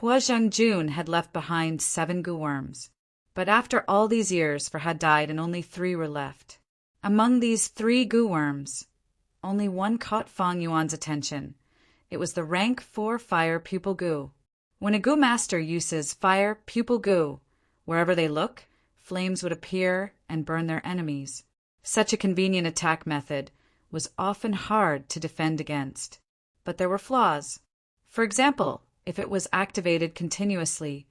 Huazhengjun had left behind 7 goo worms, but after all these years, had died and only 3 were left. Among these 3 goo worms, only one caught Fong Yuan's attention. It was the rank 4 fire pupil goo. When a goo master uses fire pupil goo, wherever they look, flames would appear and burn their enemies. Such a convenient attack method was often hard to defend against. But there were flaws. For example, if it was activated continuously,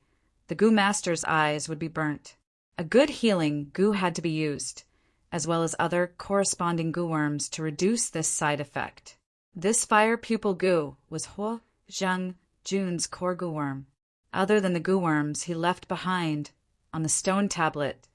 the Gu Master's eyes would be burnt. A good healing Gu had to be used, as well as other corresponding Gu worms to reduce this side effect. This fire pupil Gu was Huo Zheng Jun's core Gu worm. Other than the Gu worms he left behind on the stone tablet,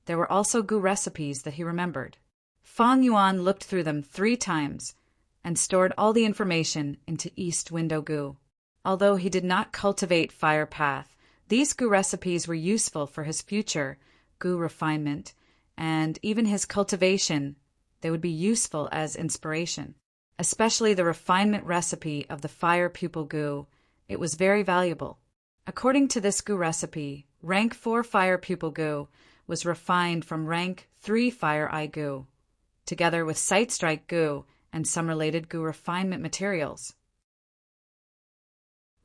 there were also Gu recipes that he remembered. Fang Yuan looked through them 3 times and stored all the information into East Window Gu. Although he did not cultivate Fire Path, these Gu recipes were useful for his future Gu refinement, and even his cultivation, they would be useful as inspiration. Especially the refinement recipe of the Fire Pupil Gu, it was very valuable. According to this Gu recipe, rank 4 Fire Pupil Gu was refined from rank 3 Fire Eye Gu, together with Sight Strike Gu and some related Gu refinement materials.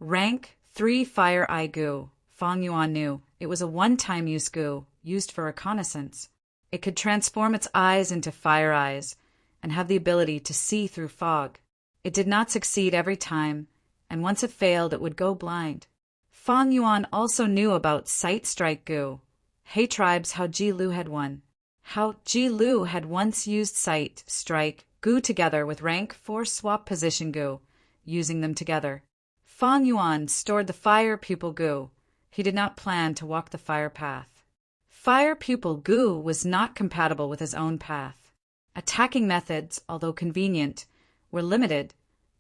Rank 3 Fire Eye Gu, Fang Yuan knew. It was a one-time use Gu, used for reconnaissance. It could transform its eyes into fire eyes and have the ability to see through fog. It did not succeed every time, and once it failed, it would go blind. Fang Yuan also knew about Sight Strike Gu. He tribes how Ji Lu had won. How Ji Lu had once used Sight Strike Gu together with rank 4 Swap Position Gu, using them together. Fang Yuan stored the Fire Pupil Gu. He did not plan to walk the fire path. Fire Pupil Gu was not compatible with his own path. Attacking methods, although convenient, were limited.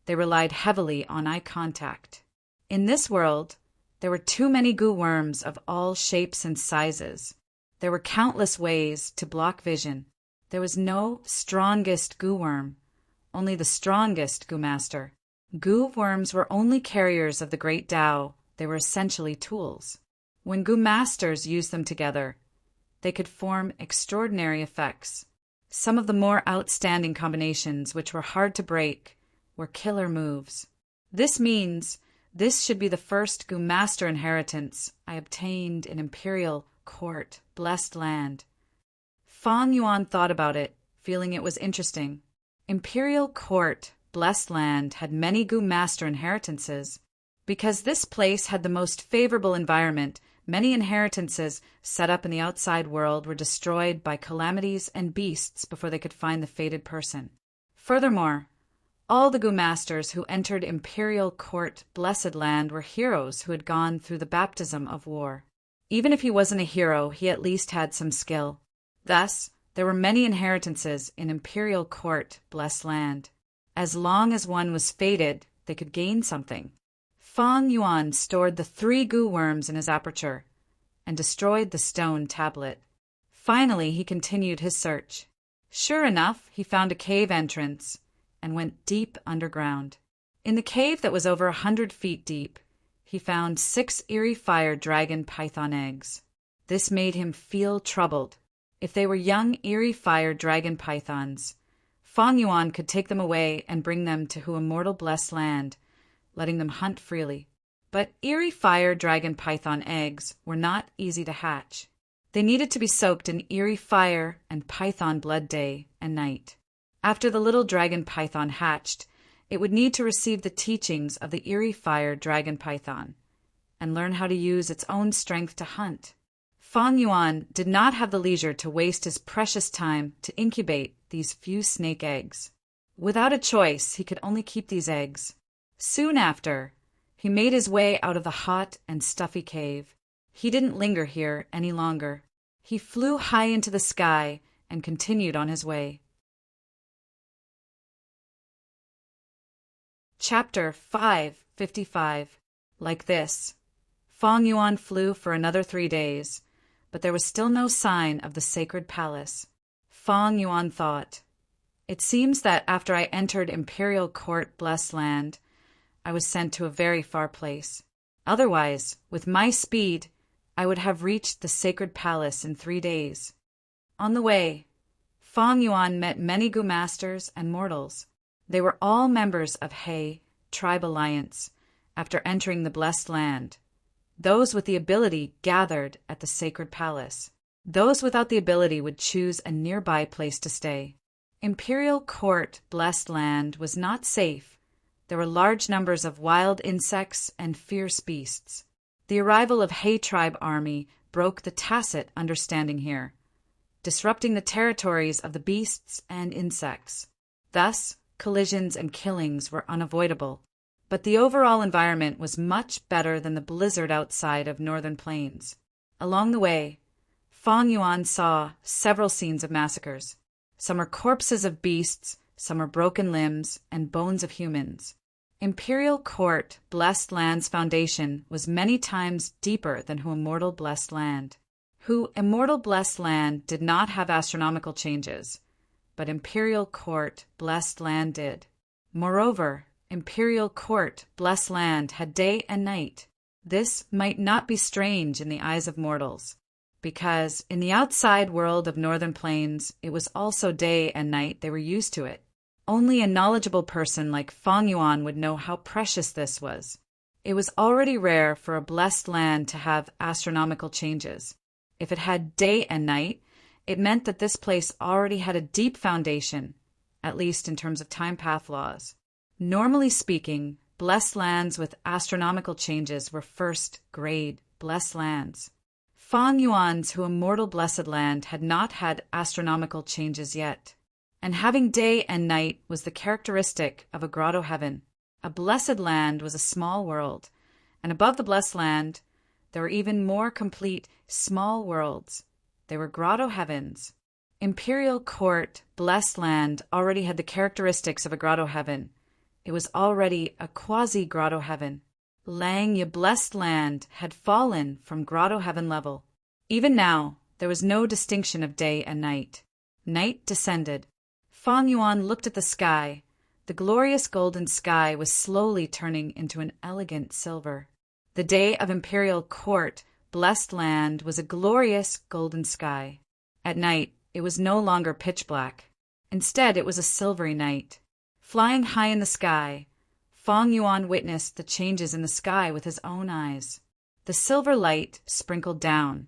They relied heavily on eye contact. In this world, there were too many Gu worms of all shapes and sizes. There were countless ways to block vision. There was no strongest Gu worm, only the strongest Gu Master. Gu worms were only carriers of the great Tao. They were essentially tools. When Gu Masters used them together, they could form extraordinary effects. Some of the more outstanding combinations, which were hard to break, were killer moves. This means this should be the first Gu Master inheritance I obtained in Imperial Court, Blessed Land. Fang Yuan thought about it, feeling it was interesting. Imperial Court, Blessed Land had many Gu Master inheritances. Because this place had the most favorable environment, many inheritances set up in the outside world were destroyed by calamities and beasts before they could find the fated person. Furthermore, all the Gu Masters who entered Imperial Court Blessed Land were heroes who had gone through the baptism of war. Even if he wasn't a hero, he at least had some skill. Thus, there were many inheritances in Imperial Court Blessed Land. As long as one was fated, they could gain something. Fang Yuan stored the 3 Gu worms in his aperture and destroyed the stone tablet. Finally, he continued his search. Sure enough, he found a cave entrance and went deep underground. In the cave that was over 100 feet deep, he found 6 eerie fire dragon python eggs. This made him feel troubled. If they were young eerie fire dragon pythons, Fang Yuan could take them away and bring them to Immortal Blessed Land, letting them hunt freely. But eerie fire dragon python eggs were not easy to hatch. They needed to be soaked in eerie fire and python blood day and night. After the little dragon python hatched, it would need to receive the teachings of the eerie fire dragon python and learn how to use its own strength to hunt. Fang Yuan did not have the leisure to waste his precious time to incubate these few snake eggs. Without a choice, he could only keep these eggs. Soon after, he made his way out of the hot and stuffy cave. He didn't linger here any longer. He flew high into the sky and continued on his way. Chapter 555. Like this, Fang Yuan flew for another 3 days, but there was still no sign of the sacred palace. Fang Yuan thought, "It seems that after I entered Imperial Court Blessed Land, I was sent to a very far place. Otherwise, with my speed, I would have reached the sacred palace in 3 days." On the way, Fang Yuan met many Gu Masters and mortals. They were all members of He Tribe Alliance after entering the Blessed Land. Those with the ability gathered at the sacred palace. Those without the ability would choose a nearby place to stay. Imperial Court, blessed land, was not safe. There were large numbers of wild insects and fierce beasts. The arrival of Hay tribe army broke the tacit understanding here, disrupting the territories of the beasts and insects. Thus, collisions and killings were unavoidable, but the overall environment was much better than the blizzard outside of northern plains. Along the way, Feng Yuan saw several scenes of massacres. Some were corpses of beasts, some were broken limbs and bones of humans. Imperial Court, blessed land's foundation was many times deeper than Hu Immortal Blessed Land. Hu Immortal Blessed Land did not have astronomical changes, but Imperial Court, blessed land did. Moreover, Imperial Court, blessed land had day and night. This might not be strange in the eyes of mortals, because in the outside world of northern plains, it was also day and night. They were used to it. Only a knowledgeable person like Feng Yuan would know how precious this was. It was already rare for a blessed land to have astronomical changes. If it had day and night, it meant that this place already had a deep foundation, at least in terms of time path laws. Normally speaking, blessed lands with astronomical changes were first-grade blessed lands. Feng Yuan's Hu Immortal Blessed Land had not had astronomical changes yet, and having day and night was the characteristic of a grotto heaven. A blessed land was a small world, and above the blessed land, there were even more complete small worlds. They were grotto heavens. Imperial Court, blessed land, already had the characteristics of a grotto heaven. It was already a quasi-grotto heaven. Lang Ye blessed land had fallen from grotto heaven level. Even now, there was no distinction of day and night. Night descended. Feng Yuan looked at the sky. The glorious golden sky was slowly turning into an elegant silver. The day of Imperial Court, blessed land, was a glorious golden sky. At night, it was no longer pitch black. Instead, it was a silvery night. Flying high in the sky, Feng Yuan witnessed the changes in the sky with his own eyes. The silver light sprinkled down,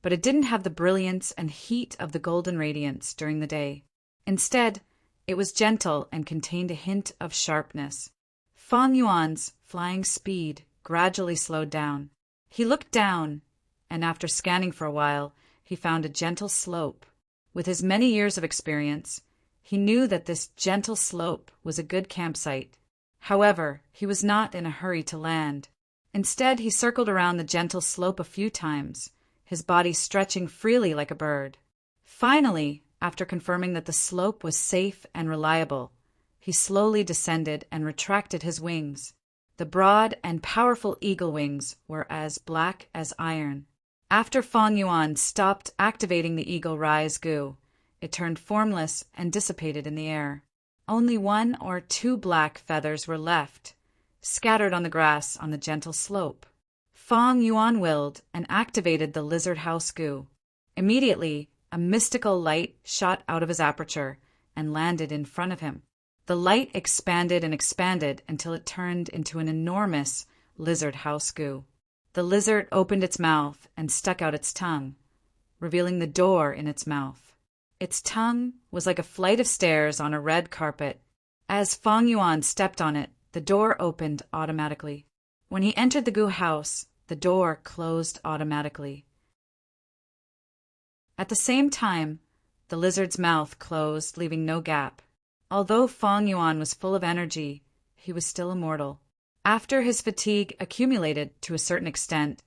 but it didn't have the brilliance and heat of the golden radiance during the day. Instead, it was gentle and contained a hint of sharpness. Feng Yuan's flying speed gradually slowed down. He looked down, and after scanning for a while, he found a gentle slope. With his many years of experience, he knew that this gentle slope was a good campsite. However, he was not in a hurry to land. Instead, he circled around the gentle slope a few times, his body stretching freely like a bird. Finally, after confirming that the slope was safe and reliable, he slowly descended and retracted his wings. The broad and powerful eagle wings were as black as iron. After Feng Yuan stopped activating the eagle rise goo, it turned formless and dissipated in the air. Only 1 or 2 black feathers were left, scattered on the grass on the gentle slope. Feng Yuan willed and activated the lizard house goo. Immediately, a mystical light shot out of his aperture and landed in front of him. The light expanded and expanded until it turned into an enormous lizard house goo. The lizard opened its mouth and stuck out its tongue, revealing the door in its mouth. Its tongue was like a flight of stairs on a red carpet. As Feng Yuan stepped on it, the door opened automatically. When he entered the goo house, the door closed automatically. At the same time, the lizard's mouth closed, leaving no gap. Although Feng Yuan was full of energy, he was still immortal. After his fatigue accumulated to a certain extent,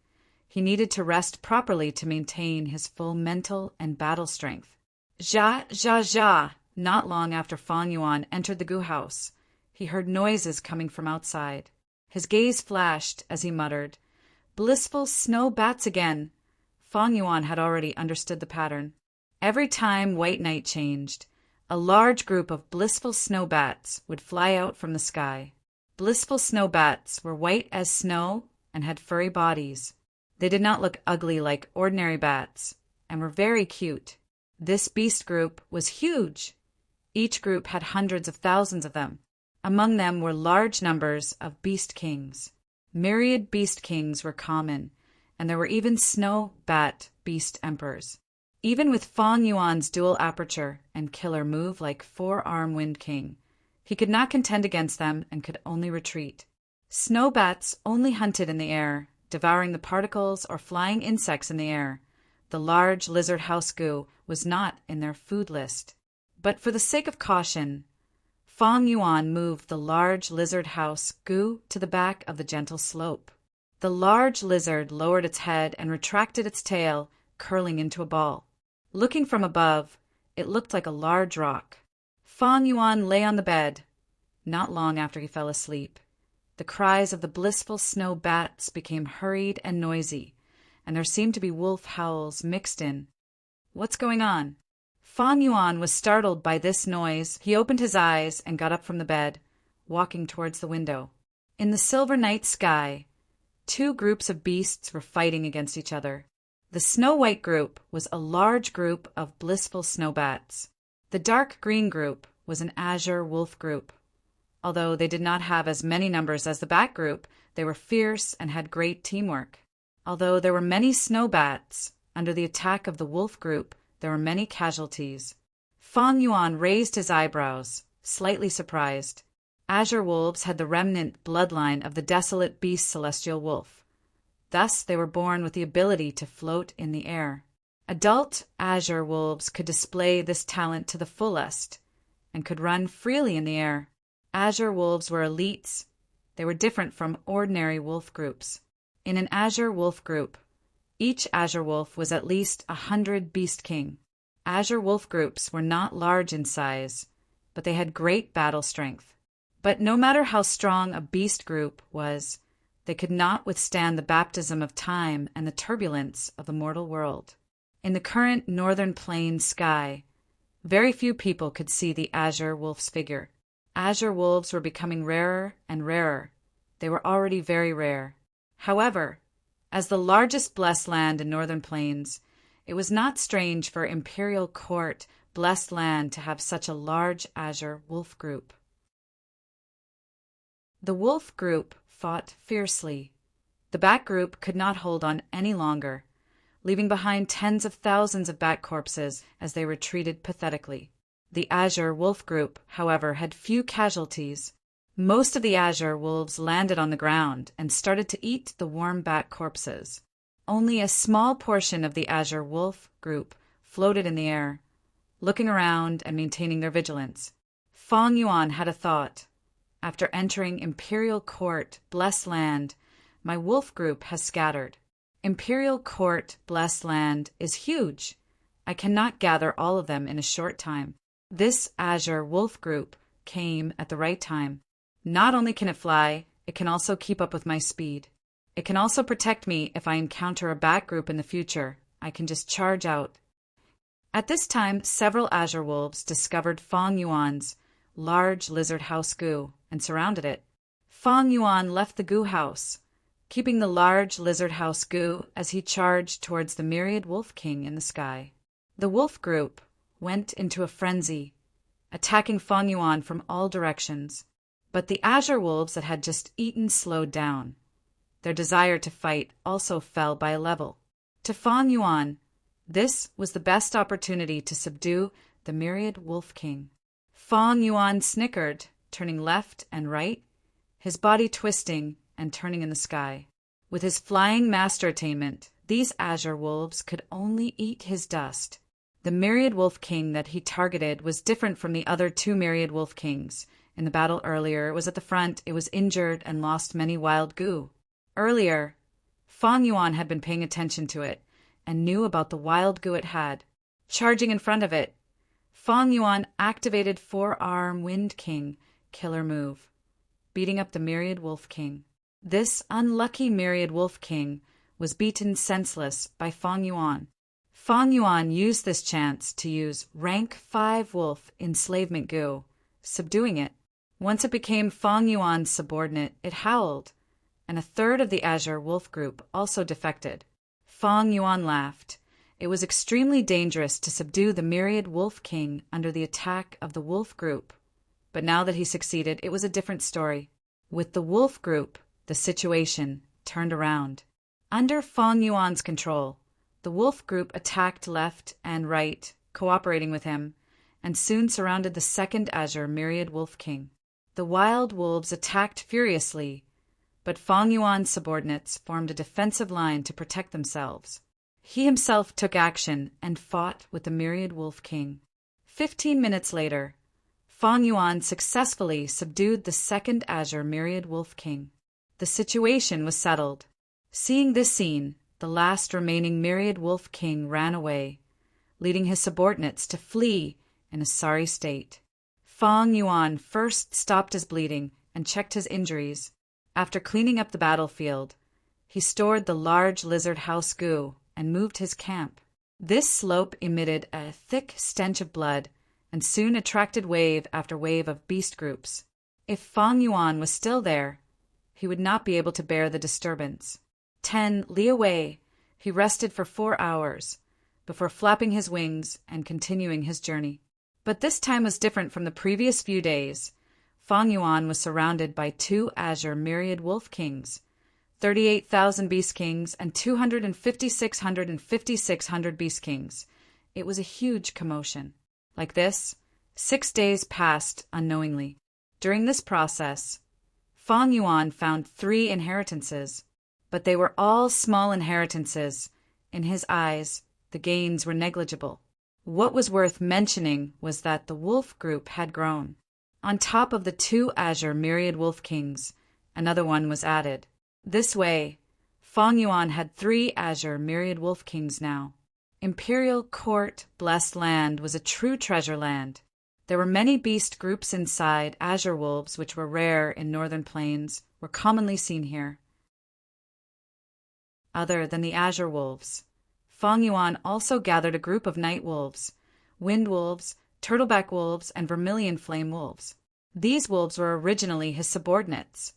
he needed to rest properly to maintain his full mental and battle strength. Ja. Not long after Feng Yuan entered the goo house, he heard noises coming from outside. His gaze flashed as he muttered, "Blissful snow bats again." Feng Yuan had already understood the pattern. Every time white night changed, a large group of blissful snow bats would fly out from the sky. Blissful snow bats were white as snow and had furry bodies. They did not look ugly like ordinary bats and were very cute. This beast group was huge. Each group had hundreds of thousands of them. Among them were large numbers of beast kings. Myriad beast kings were common, and there were even snow bat beast emperors. Even with Fong Yuan's dual aperture and killer move like four-arm Wind King, he could not contend against them and could only retreat. Snow bats only hunted in the air, devouring the particles or flying insects in the air. The large lizard house goo was not in their food list. But for the sake of caution, Fong Yuan moved the large lizard house goo to the back of the gentle slope. The large lizard lowered its head and retracted its tail, curling into a ball. Looking from above, it looked like a large rock. Fong Yuan lay on the bed. Not long after he fell asleep, the cries of the blissful snow bats became hurried and noisy, and there seemed to be wolf howls mixed in. What's going on? Fong Yuan was startled by this noise. He opened his eyes and got up from the bed, walking towards the window. In the silver night sky, two groups of beasts were fighting against each other. The snow-white group was a large group of blissful snow bats. The dark green group was an azure wolf group. Although they did not have as many numbers as the bat group, they were fierce and had great teamwork. Although there were many snow bats, under the attack of the wolf group, there were many casualties. Fong Yuan raised his eyebrows, slightly surprised. Azure wolves had the remnant bloodline of the desolate beast celestial wolf. Thus they were born with the ability to float in the air. Adult azure wolves could display this talent to the fullest and could run freely in the air. Azure wolves were elites. They were different from ordinary wolf groups. In an azure wolf group, each azure wolf was at least 100 beast king. Azure wolf groups were not large in size, but they had great battle strength. But no matter how strong a beast group was, they could not withstand the baptism of time and the turbulence of the mortal world. In the current northern plains sky, very few people could see the azure wolf's figure. Azure wolves were becoming rarer and rarer. They were already very rare. However, as the largest blessed land in northern plains, it was not strange for imperial court blessed land to have such a large azure wolf group. The wolf group fought fiercely. The bat group could not hold on any longer, leaving behind tens of thousands of bat corpses as they retreated pathetically. The azure wolf group, however, had few casualties. Most of the azure wolves landed on the ground and started to eat the warm bat corpses. Only a small portion of the azure wolf group floated in the air, looking around and maintaining their vigilance. Fong Yuan had a thought. After entering Imperial Court, blessed land, my wolf group has scattered. Imperial Court, blessed land, is huge. I cannot gather all of them in a short time. This azure wolf group came at the right time. Not only can it fly, it can also keep up with my speed. It can also protect me if I encounter a bat group in the future. I can just charge out. At this time, several azure wolves discovered Fong Yuan's large lizard house goo and surrounded it. Fong Yuan left the goo house, keeping the large lizard house goo as he charged towards the myriad wolf king in the sky. The wolf group went into a frenzy, attacking Fong Yuan from all directions. But the azure wolves that had just eaten slowed down. Their desire to fight also fell by a level. To Fong Yuan, this was the best opportunity to subdue the myriad wolf king. Fong Yuan snickered, turning left and right, his body twisting and turning in the sky. With his flying master attainment, these azure wolves could only eat his dust. The myriad wolf king that he targeted was different from the other two myriad wolf kings. In the battle earlier, it was at the front, it was injured and lost many wild goo. Earlier, Fong Yuan had been paying attention to it and knew about the wild goo it had. Charging in front of it, Fong Yuan activated four-arm Wind King killer move, beating up the myriad wolf king. This unlucky myriad wolf king was beaten senseless by Fong Yuan. Fong Yuan used this chance to use rank 5 wolf enslavement goo, subduing it. Once it became Fong Yuan's subordinate, it howled, and a third of the azure wolf group also defected. Fong Yuan laughed. It was extremely dangerous to subdue the myriad wolf king under the attack of the wolf group. But now that he succeeded, it was a different story. With the wolf group, the situation turned around. Under Fong Yuan's control, the wolf group attacked left and right, cooperating with him, and soon surrounded the second azure myriad wolf king. The wild wolves attacked furiously, but Fang Yuan's subordinates formed a defensive line to protect themselves. He himself took action and fought with the myriad wolf king. 15 minutes later, Fang Yuan successfully subdued the second azure myriad wolf king. The situation was settled. Seeing this scene, the last remaining myriad wolf king ran away, leading his subordinates to flee in a sorry state. Fang Yuan first stopped his bleeding and checked his injuries. After cleaning up the battlefield, he stored the large lizard house goo and moved his camp. This slope emitted a thick stench of blood and soon attracted wave after wave of beast groups. If Fang Yuan was still there, he would not be able to bear the disturbance. 10 li away, he rested for 4 hours before flapping his wings and continuing his journey. But this time was different from the previous few days. Fang Yuan was surrounded by 2 azure myriad wolf kings, 38,000 beast kings, and 256,000 and 5,600 beast kings. It was a huge commotion. Like this, 6 days passed unknowingly. During this process, Fang Yuan found 3 inheritances, but they were all small inheritances. In his eyes, the gains were negligible. What was worth mentioning was that the wolf group had grown. On top of the 2 azure myriad wolf kings, another one was added. This way, Fang Yuan had 3 azure myriad wolf kings now. Imperial Court Blessed Land was a true treasure land. There were many beast groups inside. Azure wolves, which were rare in northern plains, were commonly seen here. Other than the azure wolves, Fang Yuan also gathered a group of night wolves, wind wolves, turtleback wolves, and vermilion flame wolves. These wolves were originally his subordinates,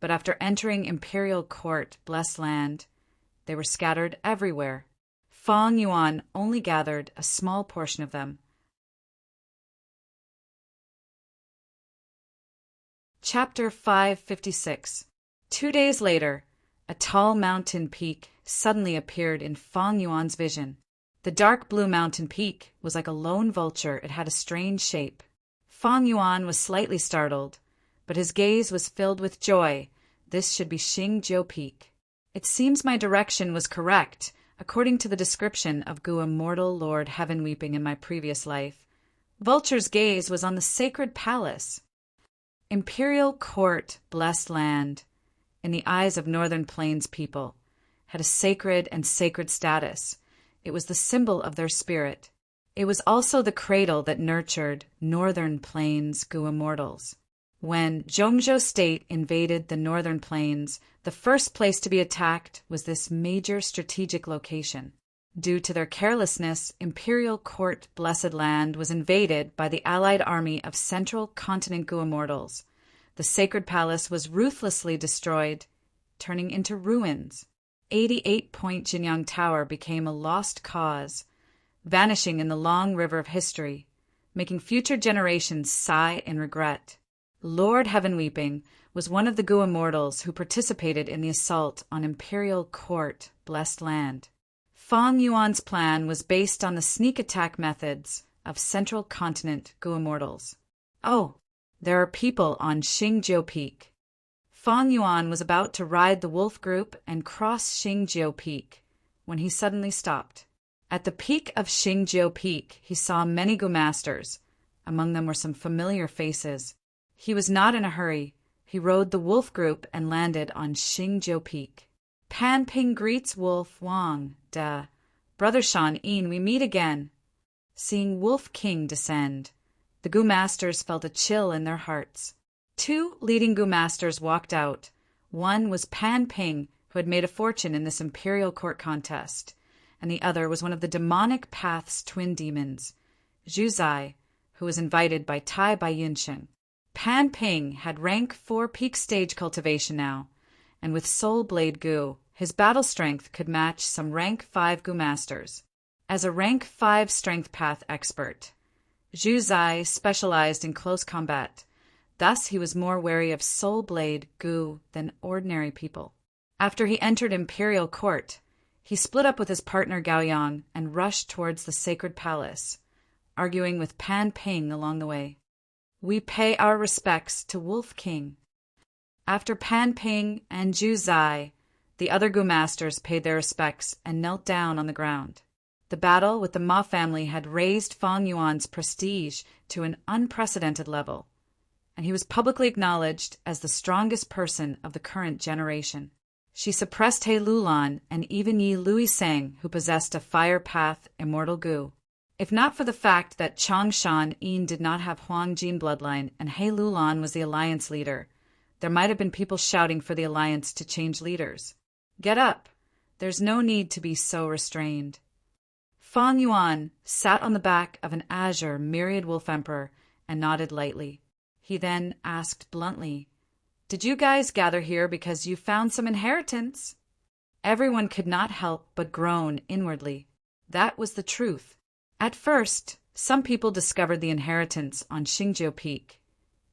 but after entering Imperial Court Blessed Land, they were scattered everywhere. Fang Yuan only gathered a small portion of them. Chapter 556. 2 days later, a tall mountain peak suddenly appeared in Fang Yuan's vision. The dark blue mountain peak was like a lone vulture. It had a strange shape. Fang Yuan was slightly startled, but his gaze was filled with joy. This should be Xingjiu Peak. It seems my direction was correct, according to the description of Gu Immortal Lord Heaven Weeping in my previous life. Vulture's gaze was on the sacred palace. Imperial Court Blessed Land, in the eyes of Northern Plains people, had a sacred and sacred status. It was the symbol of their spirit. It was also the cradle that nurtured Northern Plains Gu Immortals. When Zhongzhou State invaded the Northern Plains, the first place to be attacked was this major strategic location. Due to their carelessness, Imperial Court Blessed Land was invaded by the allied army of Central Continent Gu Immortals. The sacred palace was ruthlessly destroyed, turning into ruins. 88-point Jinyang Tower became a lost cause, vanishing in the long river of history, making future generations sigh in regret. Lord Heaven Weeping was one of the Gu Immortals who participated in the assault on Imperial Court Blessed Land. Fang Yuan's plan was based on the sneak attack methods of Central Continent Gu Immortals. Oh, there are people on Xingjiu Peak. Fang Yuan was about to ride the wolf group and cross Xingjiu Peak when he suddenly stopped. At the peak of Xingjiu Peak, he saw many Gu masters. Among them were some familiar faces. He was not in a hurry. He rode the wolf group and landed on Xingjiu Peak. Pan Ping greets Wolf Wang. Brother Shan Yin, we meet again. Seeing Wolf King descend, the Gu masters felt a chill in their hearts. 2 leading Gu masters walked out. One was Pan Ping, who had made a fortune in this Imperial Court contest, and the other was one of the demonic path's twin demons, Zhu Zai, who was invited by Tai Bai Yinsheng. Pan Ping had rank 4 peak stage cultivation now, and with Soul Blade Gu, his battle strength could match some rank 5 Gu masters. As a rank 5 strength path expert, Zhu Zai specialized in close combat. Thus he was more wary of Soul Blade Gu than ordinary people. After he entered Imperial Court, He split up with his partner Gao Yang and rushed towards the sacred palace, arguing with Pan Ping along the way. We pay our respects to Wolf King. After Pan Ping and Zhu Zai, the other Gu masters paid their respects and knelt down on the ground. The battle with the Ma family had raised Fang Yuan's prestige to an unprecedented level, and he was publicly acknowledged as the strongest person of the current generation. She suppressed He Lulan and even Yi Luisang, who possessed a fire path immortal Gu. If not for the fact that Changshan Yin did not have Huang Jin bloodline and He Lulan was the alliance leader, there might have been people shouting for the alliance to change leaders. Get up! There's no need to be so restrained. Fang Yuan sat on the back of an azure myriad wolf emperor and nodded lightly. He then asked bluntly, "Did you guys gather here because you found some inheritance?" Everyone could not help but groan inwardly. That was the truth. At first, some people discovered the inheritance on Xingjiu Peak,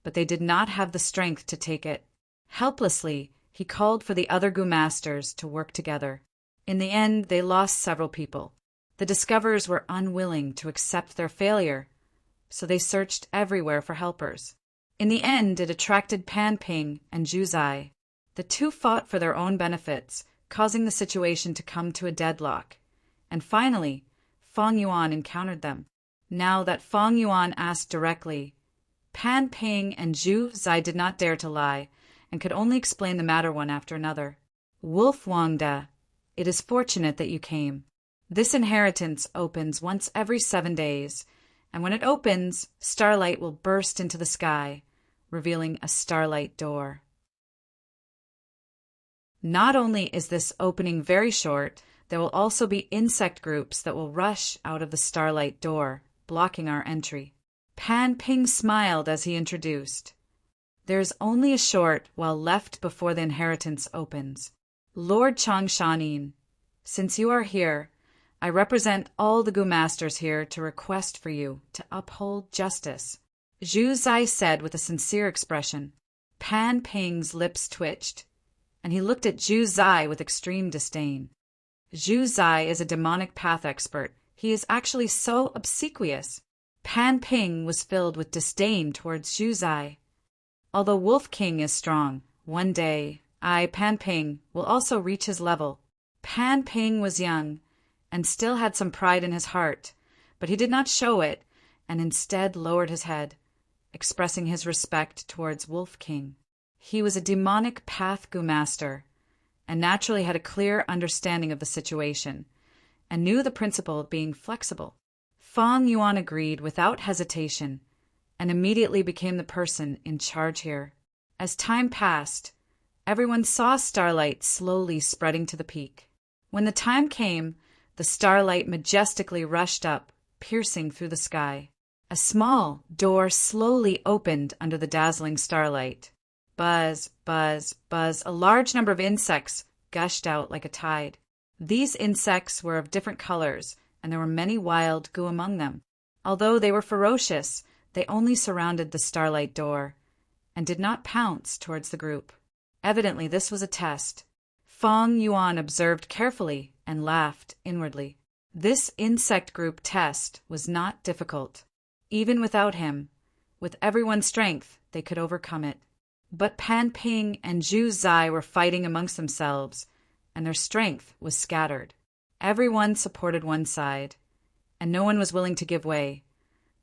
but they did not have the strength to take it. Helplessly, he called for the other Gu masters to work together. In the end, they lost several people. The discoverers were unwilling to accept their failure, so they searched everywhere for helpers. In the end, it attracted Pan Ping and Zhu Zai. The two fought for their own benefits, causing the situation to come to a deadlock. And finally, Fang Yuan encountered them. Now that Fang Yuan asked directly, Pan Ping and Zhu Zai did not dare to lie, and could only explain the matter one after another. Wolf Wangda, it is fortunate that you came. This inheritance opens once every 7 days, and when it opens, starlight will burst into the sky, revealing a starlight door. Not only is this opening very short, there will also be insect groups that will rush out of the starlight door, blocking our entry. Pan Ping smiled as he introduced. There is only a short while left before the inheritance opens. Lord Changshan, since you are here, I represent all the Gu masters here to request for you to uphold justice. Zhu Zai said with a sincere expression. Pan Ping's lips twitched, and he looked at Zhu Zai with extreme disdain. Zhu Zai is a demonic path expert. He is actually so obsequious. Pan Ping was filled with disdain towards Zhu Zai. Although Wolf King is strong, one day I, Pan Ping, will also reach his level. Pan Ping was young and still had some pride in his heart, but he did not show it and instead lowered his head, expressing his respect towards Wolf King. He was a demonic path Gu master and naturally had a clear understanding of the situation and knew the principle of being flexible. Fang Yuan agreed without hesitation and immediately became the person in charge here. As time passed, everyone saw starlight slowly spreading to the peak. When the time came, the starlight majestically rushed up, piercing through the sky. A small door slowly opened under the dazzling starlight. Buzz, buzz, buzz, a large number of insects gushed out like a tide. These insects were of different colors, and there were many wild Gu among them. Although they were ferocious, they only surrounded the starlight door and did not pounce towards the group. Evidently, this was a test. Fang Yuan observed carefully and laughed inwardly. This insect group test was not difficult. Even without him, with everyone's strength, they could overcome it. But Pan Ping and Zhu Zai were fighting amongst themselves, and their strength was scattered. Everyone supported one side, and no one was willing to give way.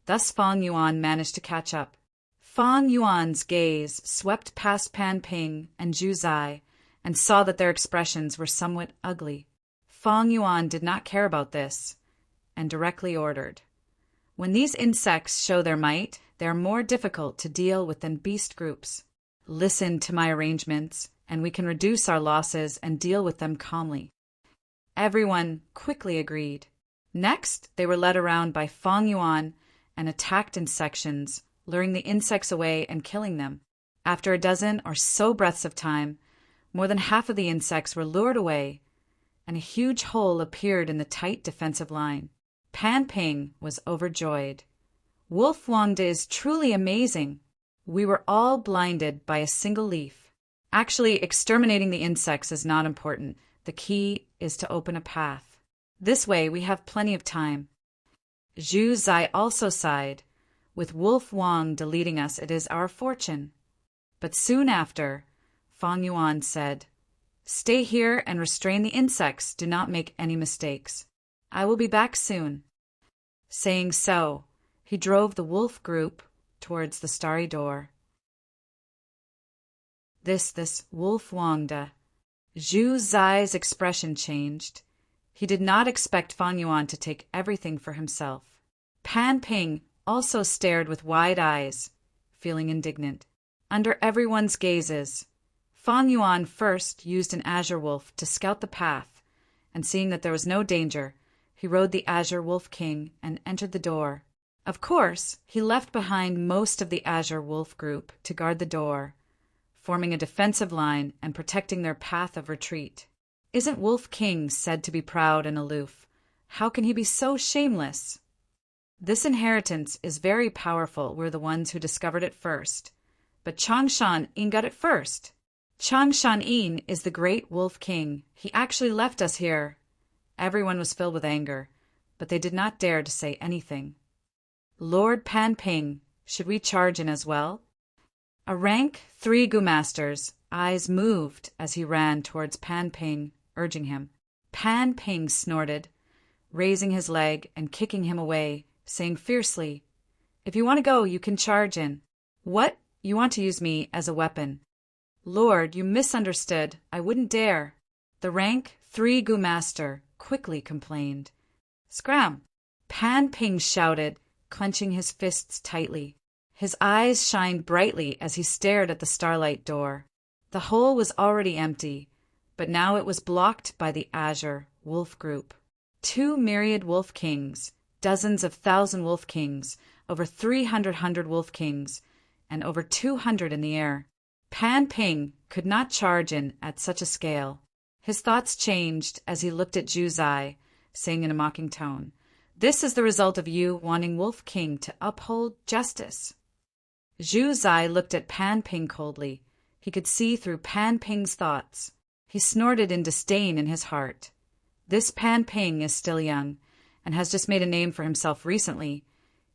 Thus Fang Yuan managed to catch up. Fang Yuan's gaze swept past Pan Ping and Zhu Zai and saw that their expressions were somewhat ugly. Fang Yuan did not care about this and directly ordered, "When these insects show their might, they are more difficult to deal with than beast groups. Listen to my arrangements, and we can reduce our losses and deal with them calmly." Everyone quickly agreed. Next, they were led around by Fang Yuan and attacked in sections, luring the insects away and killing them. After a dozen or so breaths of time, more than half of the insects were lured away, and a huge hole appeared in the tight defensive line. Pan Ping was overjoyed. Wolf Wangda is truly amazing. We were all blinded by a single leaf. Actually, exterminating the insects is not important. The key is to open a path. This way we have plenty of time. Zhu Zai also sighed. With Wolf Wang deleting us, it is our fortune. But soon after, Fang Yuan said, "Stay here and restrain the insects. Do not make any mistakes. I will be back soon." Saying so, he drove the wolf group towards the starry door. This Wolf Wangda. Zhu Zai's expression changed. He did not expect Fang Yuan to take everything for himself. Pan Ping also stared with wide eyes, feeling indignant. Under everyone's gazes, Fang Yuan first used an azure wolf to scout the path, and seeing that there was no danger, he rode the azure wolf king and entered the door. Of course, he left behind most of the azure wolf group to guard the door, forming a defensive line and protecting their path of retreat. Isn't Wolf King said to be proud and aloof? How can he be so shameless? This inheritance is very powerful. We're the ones who discovered it first. But Changshan Yin got it first. Changshan Yin is the great Wolf King. He actually left us here. Everyone was filled with anger, but they did not dare to say anything. Lord Pan Ping, should we charge in as well? A rank 3 Gu-master's eyes moved as he ran towards Pan Ping, urging him. Pan Ping snorted, raising his leg and kicking him away, saying fiercely, "If you want to go, you can charge in." "What? You want to use me as a weapon?" "Lord, you misunderstood. I wouldn't dare." The rank 3 Gu-master quickly complained. "Scram!" Pan Ping shouted, clenching his fists tightly. His eyes shined brightly as he stared at the starlight door. The hole was already empty, but now it was blocked by the azure wolf group. 2 myriad wolf kings, dozens of thousand wolf kings, over 300 wolf kings, and over 200 in the air. Pan Ping could not charge in at such a scale. His thoughts changed as he looked at Zhu Zai, saying in a mocking tone, "This is the result of you wanting Wolf King to uphold justice." Zhu Zai looked at Pan Ping coldly. He could see through Pan Ping's thoughts. He snorted in disdain in his heart. This Pan Ping is still young, and has just made a name for himself recently.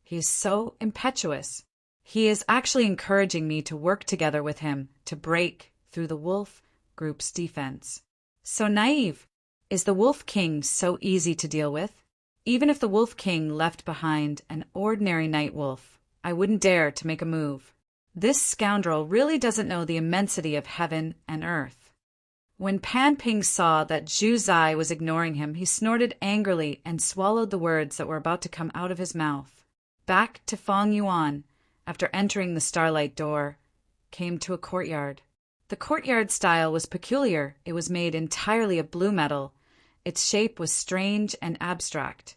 He is so impetuous. He is actually encouraging me to work together with him to break through the wolf group's defense. So naive. Is the Wolf King so easy to deal with? Even if the Wolf King left behind an ordinary night wolf, I wouldn't dare to make a move. This scoundrel really doesn't know the immensity of heaven and earth. When Pan Ping saw that Zhu Zai was ignoring him, he snorted angrily and swallowed the words that were about to come out of his mouth. Back to Fang Yuan, after entering the starlight door, came to a courtyard. The courtyard style was peculiar. It was made entirely of blue metal. Its shape was strange and abstract,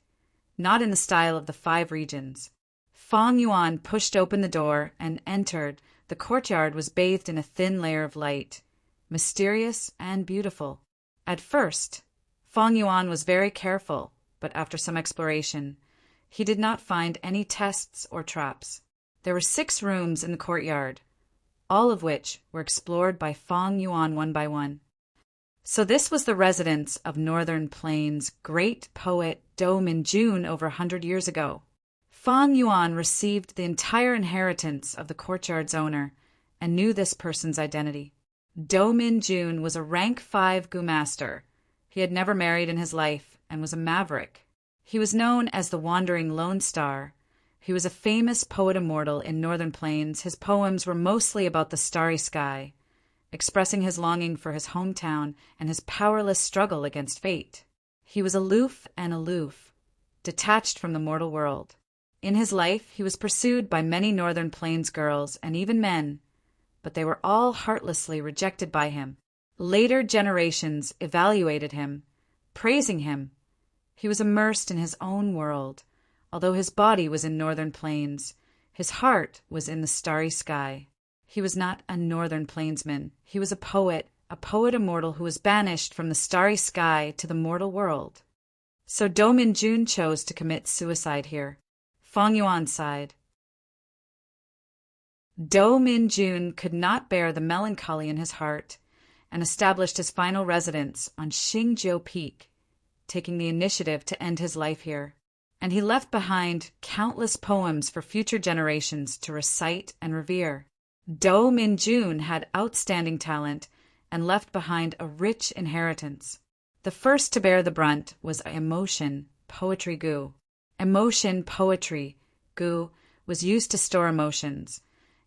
not in the style of the 5 regions. Fang Yuan pushed open the door and entered. The courtyard was bathed in a thin layer of light, mysterious and beautiful. At first, Fang Yuan was very careful, but after some exploration, he did not find any tests or traps. There were 6 rooms in the courtyard, all of which were explored by Fang Yuan one by one. So this was the residence of Northern Plains' great poet Do Min-jun over 100 years ago. Fang Yuan received the entire inheritance of the courtyard's owner and knew this person's identity. Do Min-jun was a rank 5 Gu-master. He had never married in his life and was a maverick. He was known as the Wandering Lone Star. He was a famous poet immortal in Northern Plains. His poems were mostly about the starry sky, expressing his longing for his hometown and his powerless struggle against fate. He was aloof, detached from the mortal world. In his life, he was pursued by many Northern Plains girls and even men, but they were all heartlessly rejected by him. Later generations evaluated him, praising him. He was immersed in his own world. Although his body was in Northern Plains, his heart was in the starry sky. He was not a Northern Plainsman. He was a poet immortal who was banished from the starry sky to the mortal world. So Do Min-jun chose to commit suicide here. Fang Yuan sighed. Do Min-jun could not bear the melancholy in his heart, and established his final residence on Xingjiu Peak, taking the initiative to end his life here. And he left behind countless poems for future generations to recite and revere. Do Minjun had outstanding talent and left behind a rich inheritance. The first to bear the brunt was emotion poetry gu. Emotion poetry gu was used to store emotions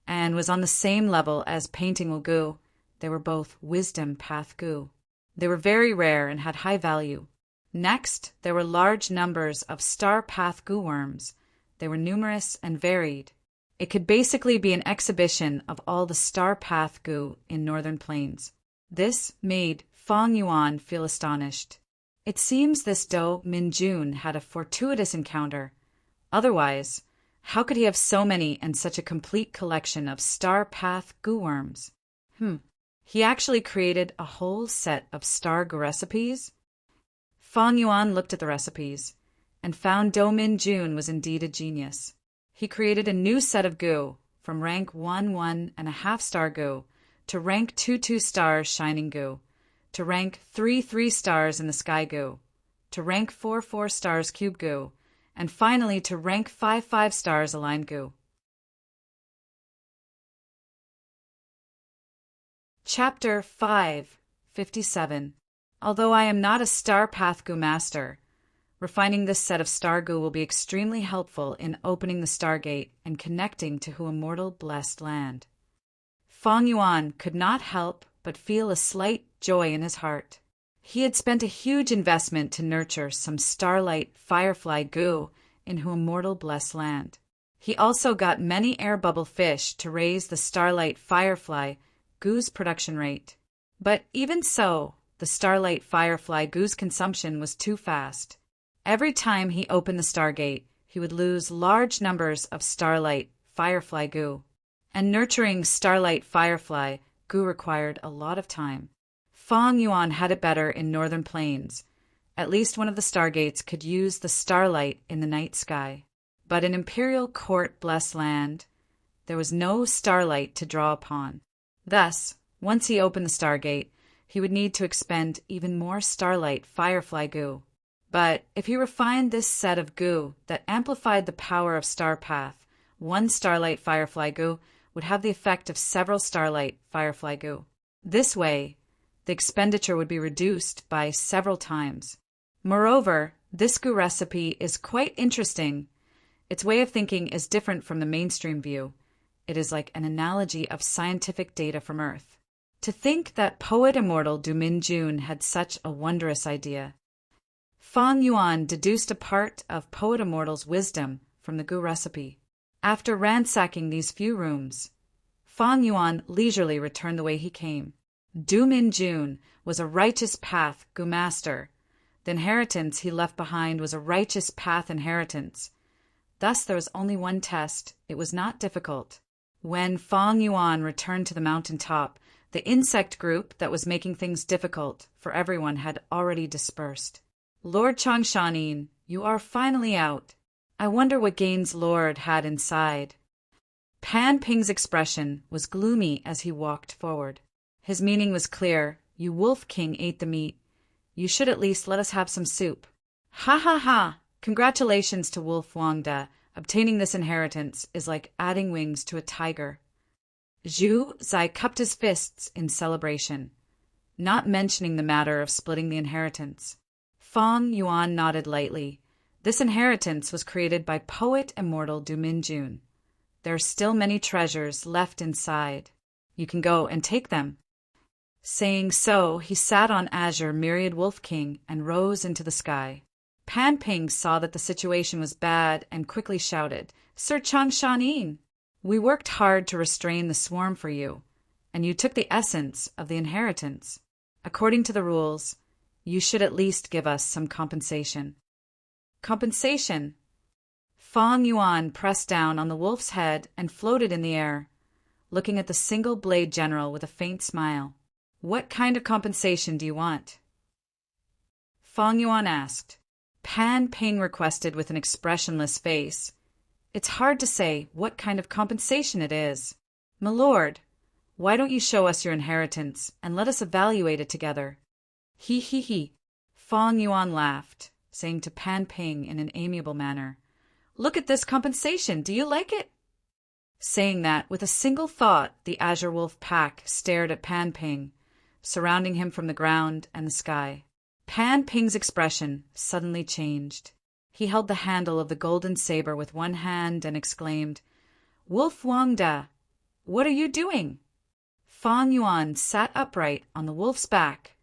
and was on the same level as painting will gu. They were both wisdom path gu. They were very rare and had high value. Next, there were large numbers of star path gu worms. They were numerous and varied. It could basically be an exhibition of all the star path gu in northern plains. This made Fang Yuan feel astonished. It seems this Do Minjun had a fortuitous encounter. Otherwise, how could he have so many and such a complete collection of star path gu worms? He actually created a whole set of star gu recipes? Fang Yuan looked at the recipes and found Do Minjun was indeed a genius. He created a new set of gu from rank 1.5 star gu to rank 2 stars shining gu, to rank 3 stars in the sky gu, to rank 4 stars cube gu, and finally to rank 5 stars aligned gu. Chapter 5:57. Although I am not a star path gu master, refining this set of star gu will be extremely helpful in opening the stargate and connecting to Hu Immortal Blessed Land. Fang Yuan could not help but feel a slight joy in his heart. He had spent a huge investment to nurture some starlight firefly gu in Hu Immortal Blessed Land. He also got many air bubble fish to raise the starlight firefly gu's production rate. But even so, the starlight firefly gu's consumption was too fast. Every time he opened the stargate, he would lose large numbers of starlight firefly gu. And nurturing starlight firefly gu required a lot of time. Fang Yuan had it better in northern plains. At least one of the stargates could use the starlight in the night sky. But in Imperial Court Blessed Land, there was no starlight to draw upon. Thus, once he opened the stargate, he would need to expend even more starlight firefly gu. But if he refined this set of gu that amplified the power of star path, one starlight firefly gu would have the effect of several starlight firefly gu. This way, the expenditure would be reduced by several times. Moreover, this gu recipe is quite interesting. Its way of thinking is different from the mainstream view. It is like an analogy of scientific data from Earth. To think that poet immortal Du Minjun had such a wondrous idea. Fang Yuan deduced a part of poet immortal's wisdom from the gu recipe. After ransacking these few rooms, Fang Yuan leisurely returned the way he came. Du Minjun was a righteous path gu master. The inheritance he left behind was a righteous path inheritance. Thus there was only one test. It was not difficult. When Fang Yuan returned to the mountain top, the insect group that was making things difficult for everyone had already dispersed. Lord Changshanin, you are finally out. I wonder what gains Lord had inside. Pan Ping's expression was gloomy as he walked forward. His meaning was clear. You Wolf King ate the meat. You should at least let us have some soup. Ha ha ha! Congratulations to Wolf Wangda. Obtaining this inheritance is like adding wings to a tiger. Zhu Zai cupped his fists in celebration, not mentioning the matter of splitting the inheritance. Fang Yuan nodded lightly. This inheritance was created by poet immortal Du Minjun. There are still many treasures left inside. You can go and take them. Saying so, he sat on Azure Myriad Wolf King and rose into the sky. Pan Ping saw that the situation was bad and quickly shouted, Sir Changshanin! We worked hard to restrain the swarm for you, and you took the essence of the inheritance. According to the rules, you should at least give us some compensation. Compensation? Fang Yuan pressed down on the wolf's head and floated in the air, looking at the single-blade general with a faint smile. What kind of compensation do you want? Fang Yuan asked. Pan Ping requested with an expressionless face. It's hard to say what kind of compensation it is. My lord, Why don't you show us your inheritance, and let us evaluate it together? He he he. Fong Yuan laughed, saying to Pan Ping in an amiable manner, Look at this compensation, do you like it? Saying that, with a single thought, the Azure Wolf pack stared at Pan Ping, surrounding him from the ground and the sky. Pan Ping's expression suddenly changed. He held the handle of the golden saber with one hand and exclaimed, Wolf Wangda, what are you doing? Fong Yuan sat upright on the wolf's back,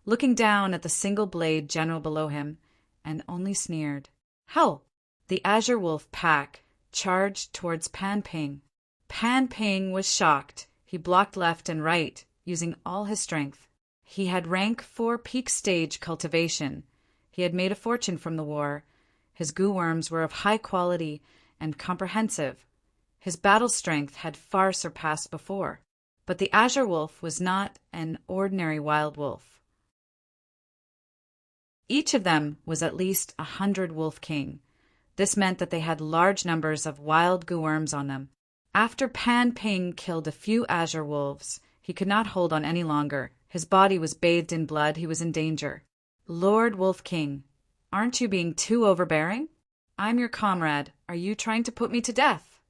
looking down at the single-blade general below him, and only sneered. Hell! The Azure Wolf pack charged towards Pan Ping. Pan Ping was shocked. He blocked left and right, using all his strength. He had rank 4 peak stage cultivation. He had made a fortune from the war. His goo worms were of high quality and comprehensive. His battle strength had far surpassed before. But the Azure Wolf was not an ordinary wild wolf. Each of them was at least 100 Wolf King. This meant that they had large numbers of wild goo worms on them. After Pan Ping killed a few Azure Wolves, he could not hold on any longer. His body was bathed in blood. He was in danger. Lord Wolf King, aren't you being too overbearing? I'm your comrade. Are you trying to put me to death?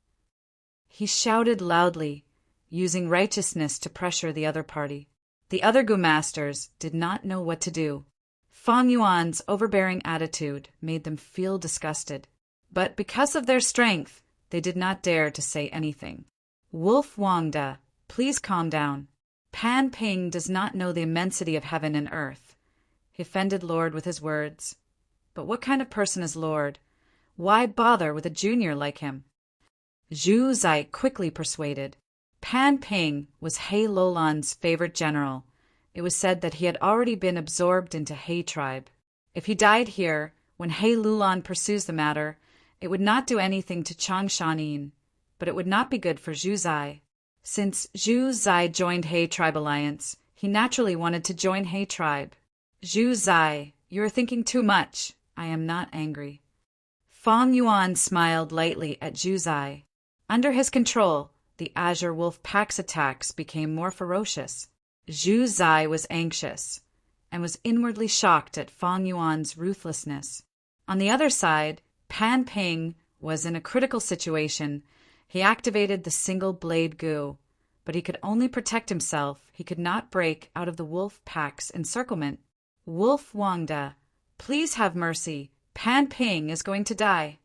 He shouted loudly, using righteousness to pressure the other party. The other goo masters did not know what to do. Fong Yuan's overbearing attitude made them feel disgusted. But because of their strength, they did not dare to say anything. Wolf Wangda, please calm down. Pan Ping does not know the immensity of heaven and earth. He offended Lord with his words. But what kind of person is Lord? Why bother with a junior like him? Zhu Zai quickly persuaded. Pan Ping was He Lolan's favorite general. It was said that he had already been absorbed into He tribe. If he died here, when He Lulan pursues the matter, it would not do anything to Chang Shanin, but it would not be good for Zhu Zai. Since Zhu Zai joined He tribe alliance, he naturally wanted to join He tribe. Zhu Zai, you are thinking too much. I am not angry. Fong Yuan smiled lightly at Zhu Zai. Under his control, the Azure Wolf pack's attacks became more ferocious. Zhu Zai was anxious and was inwardly shocked at Fong Yuan's ruthlessness. On the other side, Pan Ping was in a critical situation. He activated the single-blade goo, but he could only protect himself. He could not break out of the wolf pack's encirclement. Wolf Wangda, please have mercy. Pan Ping is going to die.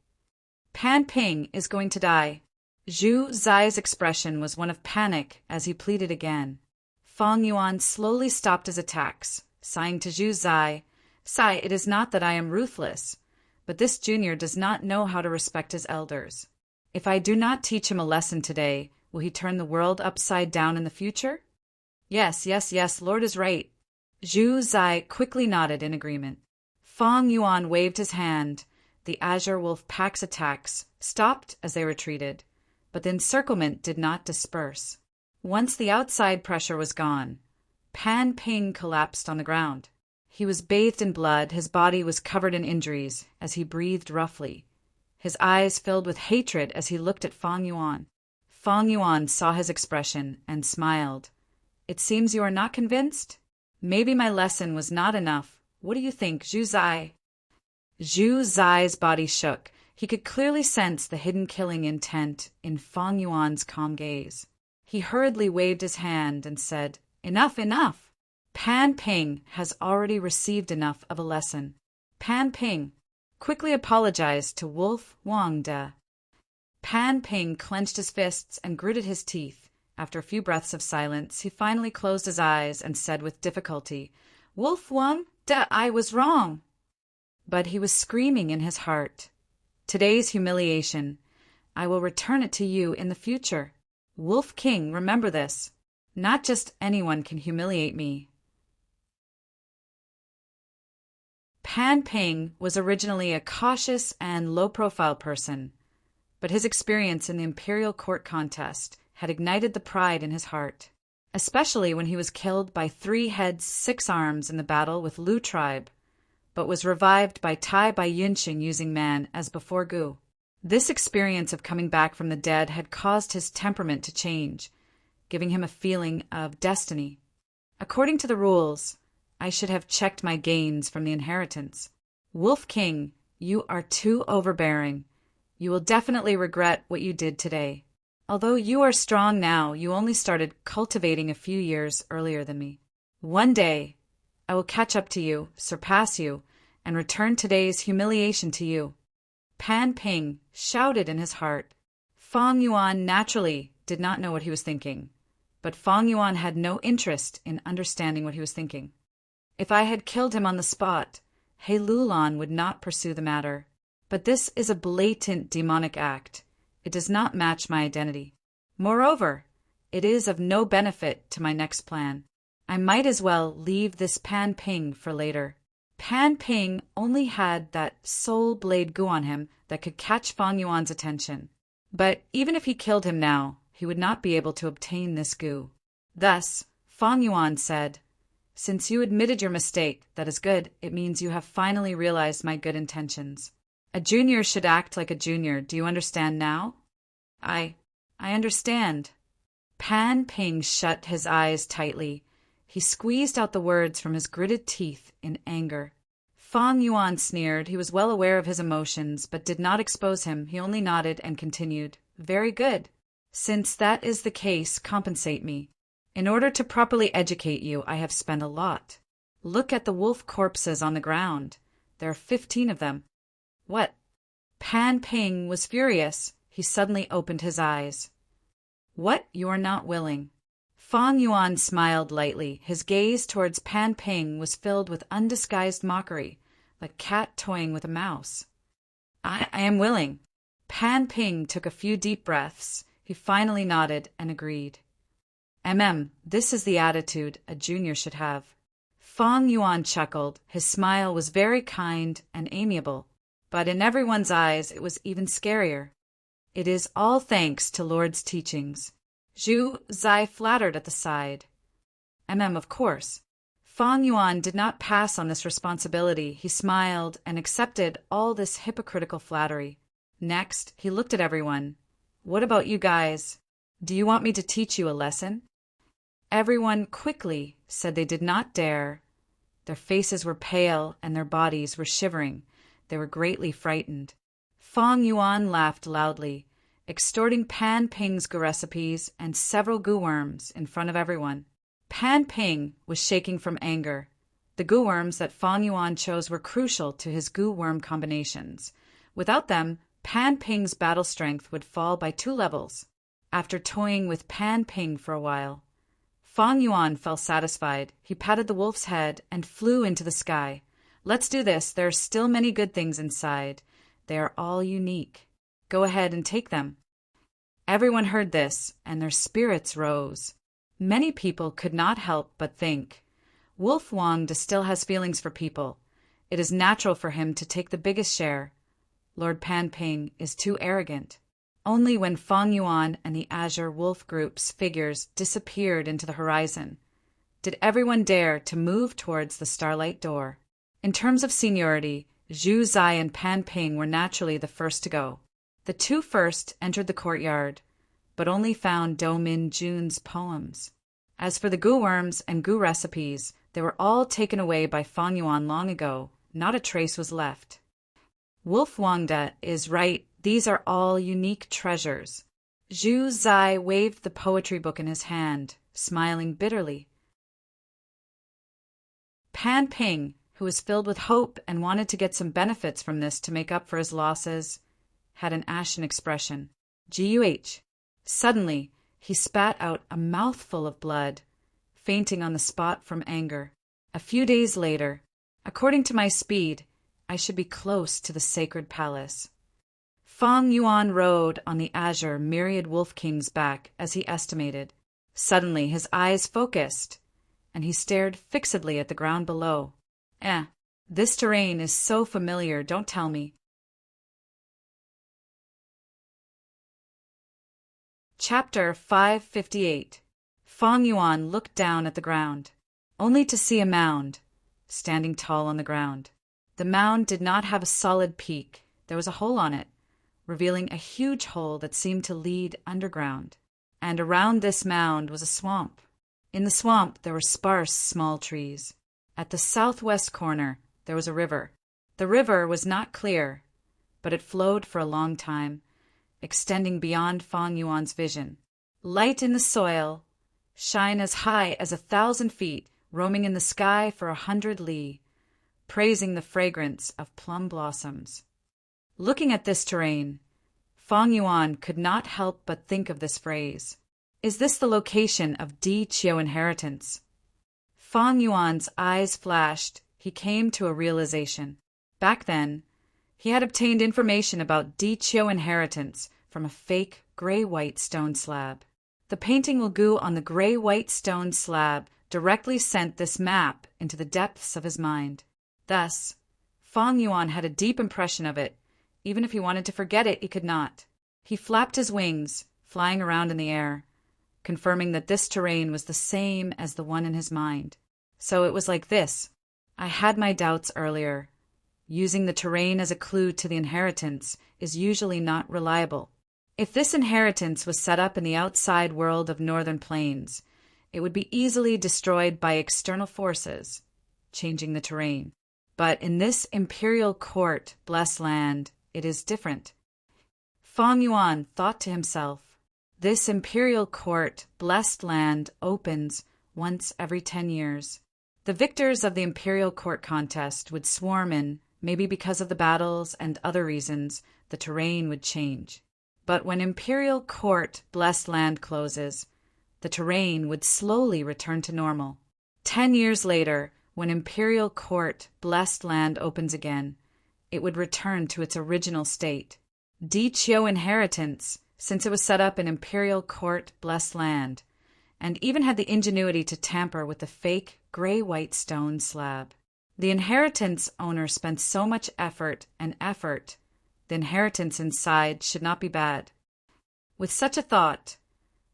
Pan Ping is going to die. Zhu Zai's expression was one of panic as he pleaded again. Fong Yuan slowly stopped his attacks, sighing to Zhu Zai, Sai, it is not that I am ruthless, but this junior does not know how to respect his elders. If I do not teach him a lesson today, will he turn the world upside down in the future? Yes, Lord is right. Zhu Zai quickly nodded in agreement. Fong Yuan waved his hand. The Azure Wolf pack's attacks stopped as they retreated, but the encirclement did not disperse. Once the outside pressure was gone, Pan Ping collapsed on the ground. He was bathed in blood, his body was covered in injuries as he breathed roughly. His eyes filled with hatred as he looked at Fong Yuan. Fong Yuan saw his expression and smiled. It seems you are not convinced? Maybe my lesson was not enough. What do you think, Zhu Zai? Zhu Zai's body shook. He could clearly sense the hidden killing intent in Fong Yuan's calm gaze. He hurriedly waved his hand and said, Enough, enough! Pan Ping has already received enough of a lesson. Pan Ping quickly apologized to Wolf Wangda. Pan Ping clenched his fists and gritted his teeth. After a few breaths of silence, he finally closed his eyes and said with difficulty, Wolf Wangda, I was wrong. But he was screaming in his heart. Today's humiliation, I will return it to you in the future. Wolf King, remember this. Not just anyone can humiliate me. Pan Ping was originally a cautious and low-profile person, but his experience in the imperial court contest had ignited the pride in his heart, especially when he was killed by 3 heads, 6 arms in the battle with Lu tribe, but was revived by Tai Bai Yunxing using man as before Gu. This experience of coming back from the dead had caused his temperament to change. giving him a feeling of destiny. According to the rules, I should have checked my gains from the inheritance. Wolf King, you are too overbearing. You will definitely regret what you did today. Although you are strong now, you only started cultivating a few years earlier than me. One day, I will catch up to you, surpass you, and return today's humiliation to you. Pan Ping shouted in his heart. Fang Yuan naturally did not know what he was thinking, but Fang Yuan had no interest in understanding what he was thinking. If I had killed him on the spot, He Lulan would not pursue the matter. But this is a blatant demonic act. It does not match my identity. Moreover, it is of no benefit to my next plan. I might as well leave this Pan Ping for later. Pan Ping only had that soul blade goo on him that could catch Fang Yuan's attention. But even if he killed him now, he would not be able to obtain this goo. Thus, Fang Yuan said, "Since you admitted your mistake, that is good. It means you have finally realized my good intentions. A junior should act like a junior. Do you understand now?" I understand." Pan Ping shut his eyes tightly. He squeezed out the words from his gritted teeth in anger. Fang Yuan sneered. He was well aware of his emotions, but did not expose him. He only nodded and continued, "Very good. Since that is the case, compensate me. In order to properly educate you, I have spent a lot. Look at the wolf corpses on the ground. There are 15 of them." "What?" Pan Ping was furious. He suddenly opened his eyes. "What? You are not willing?" Fang Yuan smiled lightly. His gaze towards Pan Ping was filled with undisguised mockery, like a cat toying with a mouse. I am willing." Pan Ping took a few deep breaths. He finally nodded and agreed. This is the attitude a junior should have." Fang Yuan chuckled. His smile was very kind and amiable, but in everyone's eyes it was even scarier. "It is all thanks to Lord's teachings." Zhu Zai flattered at the side. Of course." Fang Yuan did not pass on this responsibility. He smiled and accepted all this hypocritical flattery. Next, he looked at everyone. "What about you guys? Do you want me to teach you a lesson?" Everyone quickly said they did not dare. Their faces were pale and their bodies were shivering. They were greatly frightened. Fang Yuan laughed loudly, extorting Pan Ping's goo recipes and several goo worms in front of everyone. Pan Ping was shaking from anger. The goo worms that Fang Yuan chose were crucial to his goo worm combinations. Without them, Pan Ping's battle strength would fall by 2 levels. After toying with Pan Ping for a while, Fang Yuan felt satisfied. He patted the wolf's head and flew into the sky. "Let's do this. There are still many good things inside. They are all unique. Go ahead and take them." Everyone heard this, and their spirits rose. Many people could not help but think, Wolf Wang still has feelings for people. It is natural for him to take the biggest share. Lord Pan Ping is too arrogant. Only when Fang Yuan and the Azure Wolf Group's figures disappeared into the horizon did everyone dare to move towards the Starlight Door. In terms of seniority, Zhu Zai and Pan Ping were naturally the first to go. The 2 first entered the courtyard, but only found Do Min Jun's poems. As for the goo worms and goo recipes, they were all taken away by Fang Yuan long ago. Not a trace was left. Wolf Wangda is right. These are all unique treasures. Zhu Zai waved the poetry book in his hand, smiling bitterly. Pan Ping, who was filled with hope and wanted to get some benefits from this to make up for his losses, had an ashen expression. Guh. Suddenly, he spat out a mouthful of blood, fainting on the spot from anger. A few days later, according to my speed, I should be close to the sacred palace. Fang Yuan rode on the azure myriad wolf king's back as he estimated. Suddenly his eyes focused, and he stared fixedly at the ground below. This terrain is so familiar, don't tell me. Chapter 558. Fang Yuan looked down at the ground, only to see a mound, standing tall on the ground. The mound did not have a solid peak. There was a hole on it, revealing a huge hole that seemed to lead underground. and around this mound was a swamp. In the swamp there were sparse small trees. At the southwest corner there was a river. The river was not clear, but it flowed for a long time, extending beyond Feng Yuan's vision. Light in the soil, shine as high as 1,000 feet, roaming in the sky for 100 li, praising the fragrance of plum blossoms. Looking at this terrain, Feng Yuan could not help but think of this phrase. Is this the location of Di Qiu inheritance? Feng Yuan's eyes flashed. He came to a realization. Back then, he had obtained information about Di Qiu inheritance from a fake gray-white stone slab. The painting Lgu on the gray-white stone slab directly sent this map into the depths of his mind. Thus, Feng Yuan had a deep impression of it. Even if he wanted to forget it, he could not. He flapped his wings, flying around in the air, confirming that this terrain was the same as the one in his mind. So it was like this. I had my doubts earlier. Using the terrain as a clue to the inheritance is usually not reliable. If this inheritance was set up in the outside world of Northern Plains, it would be easily destroyed by external forces, changing the terrain. But in this imperial court, blessed land, it is different. Feng Yuan thought to himself, this imperial court, blessed land, opens once every 10 years. The victors of the imperial court contest would swarm in, maybe because of the battles and other reasons, the terrain would change. But when imperial court, blessed land closes, the terrain would slowly return to normal. 10 years later, when imperial court, blessed land opens again, it would return to its original state. Di Qiu inheritance, since it was set up in imperial court, blessed land, and even had the ingenuity to tamper with the fake gray-white stone slab. The inheritance owner spent so much effort, the inheritance inside should not be bad. With such a thought,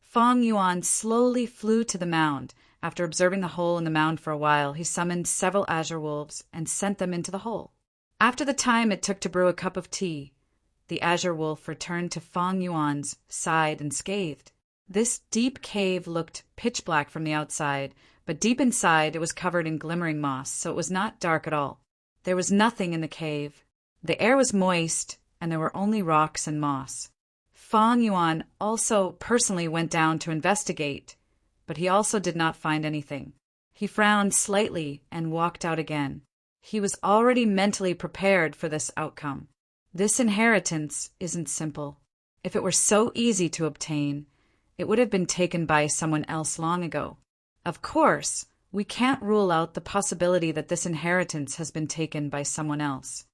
Feng Yuan slowly flew to the mound. After observing the hole in the mound for a while, he summoned several azure wolves and sent them into the hole. After the time it took to brew a cup of tea, the azure wolf returned to Feng Yuan's side and scathed. This deep cave looked pitch black from the outside, but deep inside it was covered in glimmering moss, so it was not dark at all. There was nothing in the cave. The air was moist, and there were only rocks and moss. Feng Yuan also personally went down to investigate, but he also did not find anything. He frowned slightly and walked out again. He was already mentally prepared for this outcome. This inheritance isn't simple. If it were so easy to obtain, it would have been taken by someone else long ago. Of course, we can't rule out the possibility that this inheritance has been taken by someone else.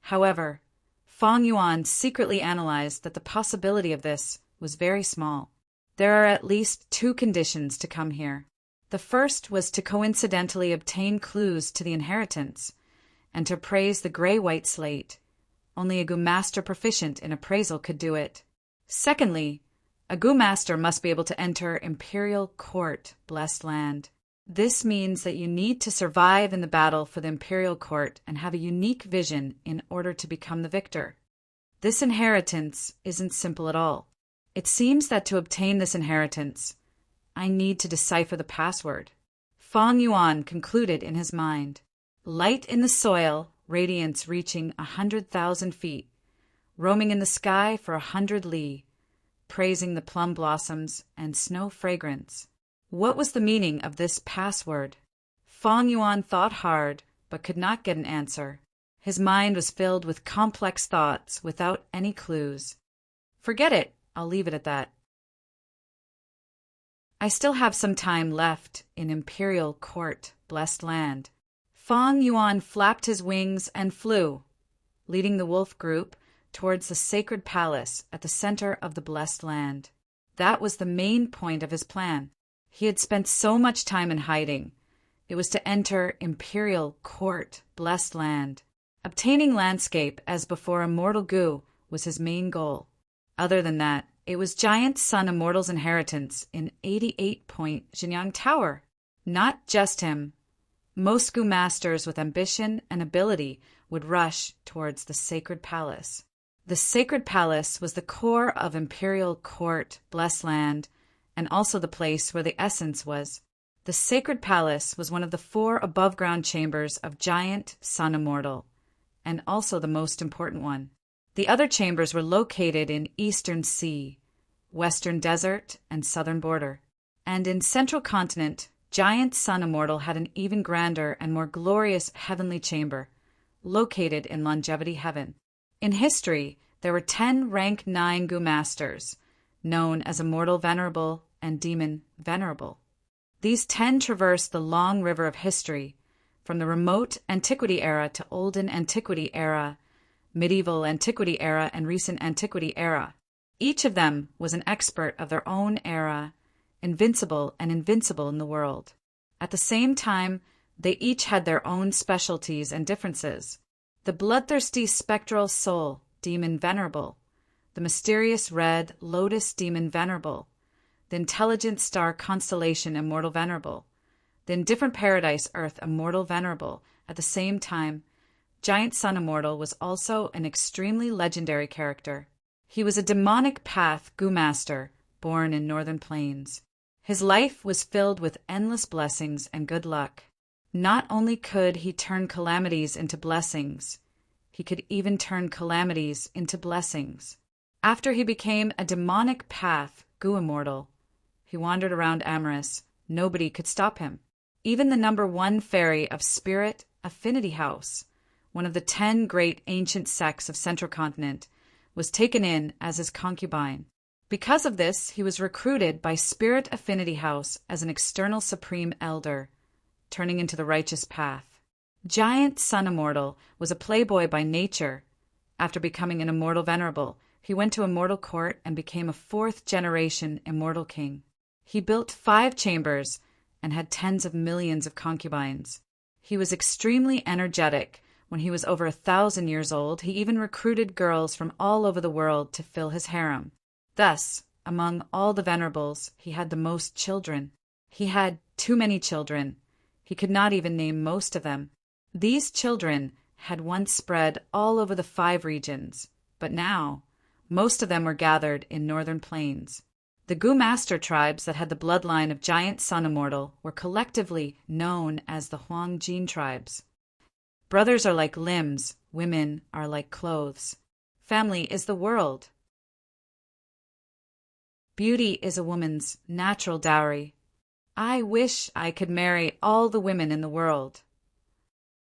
However, Feng Yuan secretly analyzed that the possibility of this was very small. There are at least 2 conditions to come here. The first was to coincidentally obtain clues to the inheritance, and to praise the gray-white slate. Only a Gu master proficient in appraisal could do it. Secondly, a Gu master must be able to enter imperial court, blessed land. This means that you need to survive in the battle for the imperial court and have a unique vision in order to become the victor. This inheritance isn't simple at all. It seems that to obtain this inheritance, I need to decipher the password. Feng Yuan concluded in his mind. Light in the soil, radiance reaching 100,000 feet, roaming in the sky for 100 li, praising the plum blossoms and snow fragrance. What was the meaning of this password? Feng Yuan thought hard, but could not get an answer. His mind was filled with complex thoughts without any clues. Forget it, I'll leave it at that. I still have some time left in imperial court, blessed land. Feng Yuan flapped his wings and flew, leading the wolf group towards the sacred palace at the center of the blessed land. That was the main point of his plan. He had spent so much time in hiding. It was to enter imperial court, blessed land. Obtaining landscape as before immortal Gu was his main goal. Other than that, it was giant sun immortal's inheritance in 88-point Jinyang Tower. Not just him. Most Gu masters with ambition and ability would rush towards the sacred palace. The sacred palace was the core of imperial court, blessed land, and also the place where the essence was. The sacred palace was one of the 4 above-ground chambers of giant Sun Immortal, and also the most important one. The other chambers were located in Eastern Sea, Western Desert, and Southern Border. And in Central Continent, giant Sun Immortal had an even grander and more glorious heavenly chamber, located in Longevity Heaven. In history, there were 10 rank 9 Gu Masters, known as Immortal Venerable and Demon Venerable. These 10 traversed the long river of history, from the remote Antiquity era to Olden Antiquity era, Medieval Antiquity era, and Recent Antiquity era. Each of them was an expert of their own era, invincible and invincible in the world. At the same time, they each had their own specialties and differences. The bloodthirsty spectral soul, Demon Venerable, the mysterious red lotus Demon Venerable, the intelligent star constellation Immortal Venerable, the indifferent paradise earth Immortal Venerable. At the same time, giant Sun Immortal was also an extremely legendary character. He was a demonic path Gu Master, born in Northern Plains. His life was filled with endless blessings and good luck. Not only could he turn calamities into blessings, he could even turn calamities into blessings. After he became a demonic path Gu Immortal, he wandered around Amaris. Nobody could stop him. Even the number 1 fairy of Spirit Affinity House, one of the 10 great ancient sects of Central Continent, was taken in as his concubine. Because of this, he was recruited by Spirit Affinity House as an external supreme elder, turning into the righteous path. Giant Sun Immortal was a playboy by nature. After becoming an Immortal Venerable, he went to Immortal Court and became a 4th-generation Immortal King. He built 5 chambers and had tens of millions of concubines. He was extremely energetic. When he was over 1,000 years old, he even recruited girls from all over the world to fill his harem. Thus, among all the venerables, he had the most children. He had too many children. He could not even name most of them. These children had once spread all over the 5 regions, but now most of them were gathered in Northern Plains. The Gu Master tribes that had the bloodline of giant Sun Immortal were collectively known as the Huang Jin tribes. Brothers are like limbs, women are like clothes. Family is the world. Beauty is a woman's natural dowry. I wish I could marry all the women in the world.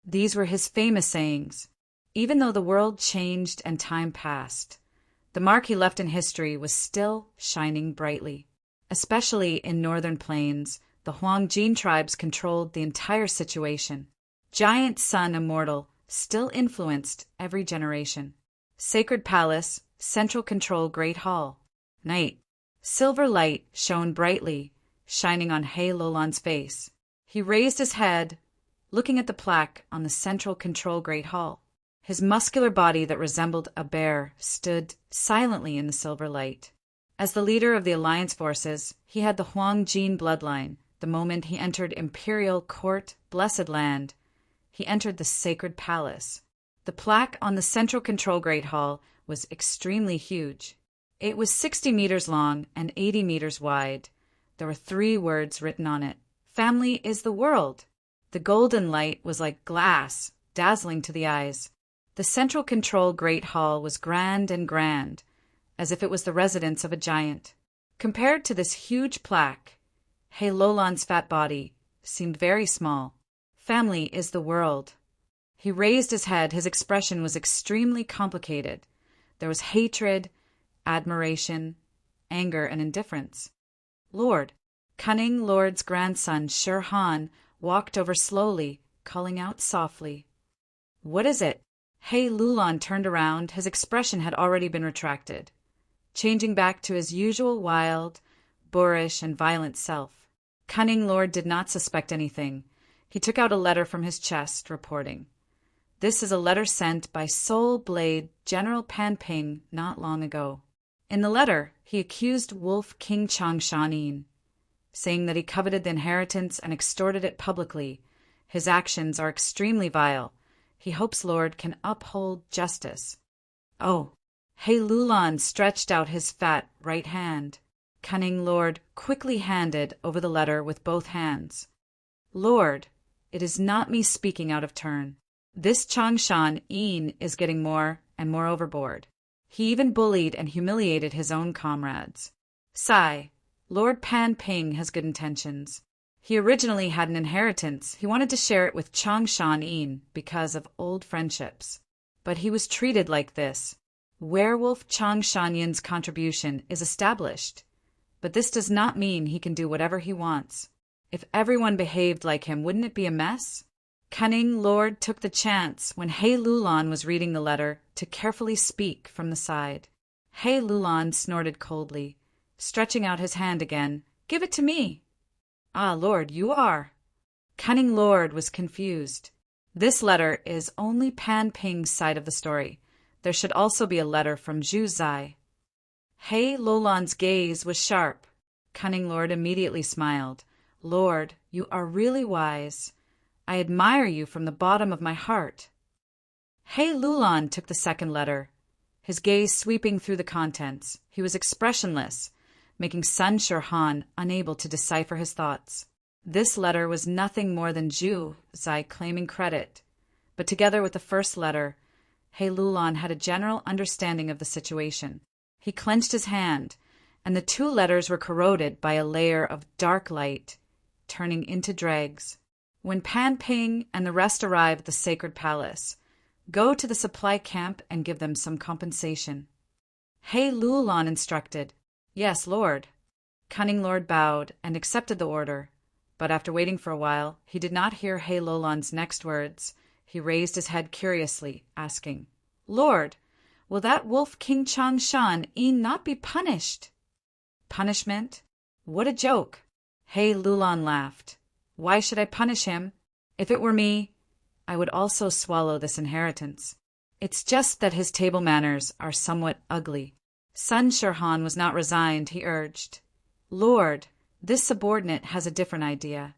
These were his famous sayings. Even though the world changed and time passed, the mark he left in history was still shining brightly. Especially in Northern Plains, the Huang Jin tribes controlled the entire situation. Giant Sun Immortal still influenced every generation. Sacred Palace, Central Control Great Hall. Night. Silver light shone brightly, shining on He Lolan's face. He raised his head, looking at the plaque on the Central Control Great Hall. His muscular body that resembled a bear stood silently in the silver light. As the leader of the Alliance forces, he had the Huang Jin bloodline. The moment he entered Imperial Court, Blessed Land, he entered the Sacred Palace. The plaque on the Central Control Great Hall was extremely huge. It was 60 meters long and 80 meters wide. There were 3 words written on it. Family is the world. The golden light was like glass, dazzling to the eyes. The Central Control Great Hall was grand and grand, as if it was the residence of a giant. Compared to this huge plaque, He Lolan's fat body seemed very small. Family is the world. He raised his head. His expression was extremely complicated. There was hatred, admiration, anger, and indifference. Lord, cunning Lord's grandson, Sher Han, walked over slowly, calling out softly. What is it? He Lulan turned around. His expression had already been retracted, changing back to his usual wild, boorish, and violent self. Cunning Lord did not suspect anything. He took out a letter from his chest, reporting, "This is a letter sent by Soul Blade General Pan Ping not long ago." In the letter, he accused Wolf King Chang Shanin, saying that he coveted the inheritance and extorted it publicly. His actions are extremely vile. He hopes Lord can uphold justice. Oh, He Lulan stretched out his fat right hand. Cunning Lord quickly handed over the letter with both hands. Lord, it is not me speaking out of turn. This Changshan Yin is getting more and more overboard. He even bullied and humiliated his own comrades. Sigh, Lord Pan Ping has good intentions. He originally had an inheritance. He wanted to share it with Changshan Yin because of old friendships. But he was treated like this. Werewolf Changshan Yin's contribution is established. But this does not mean he can do whatever he wants. If everyone behaved like him, wouldn't it be a mess? Cunning Lord took the chance when He Lulan was reading the letter to carefully speak from the side. He Lulan snorted coldly, stretching out his hand again. Give it to me. Ah, Lord, you are. Cunning Lord was confused. This letter is only Pan Ping's side of the story. There should also be a letter from Zhu Zai. He Lulan's gaze was sharp. Cunning Lord immediately smiled. Lord, you are really wise. I admire you from the bottom of my heart. He Lulan took the second letter, his gaze sweeping through the contents. He was expressionless, making Sun Shirhan unable to decipher his thoughts. This letter was nothing more than Zhu Zai claiming credit, but together with the first letter, He Lulan had a general understanding of the situation. He clenched his hand, and the two letters were corroded by a layer of dark light, turning into dregs. When Pan Ping and the rest arrive at the sacred palace, go to the supply camp and give them some compensation. He Lulan instructed. Yes, Lord. Cunning Lord bowed and accepted the order, but after waiting for a while, he did not hear He Lulan's next words. He raised his head curiously, asking, Lord, will that wolf King Changshan Yin not be punished? Punishment? What a joke! He Lulan laughed. Why should I punish him? If it were me, I would also swallow this inheritance. It's just that his table manners are somewhat ugly. Sun Shirhan was not resigned. He urged, Lord, this subordinate has a different idea.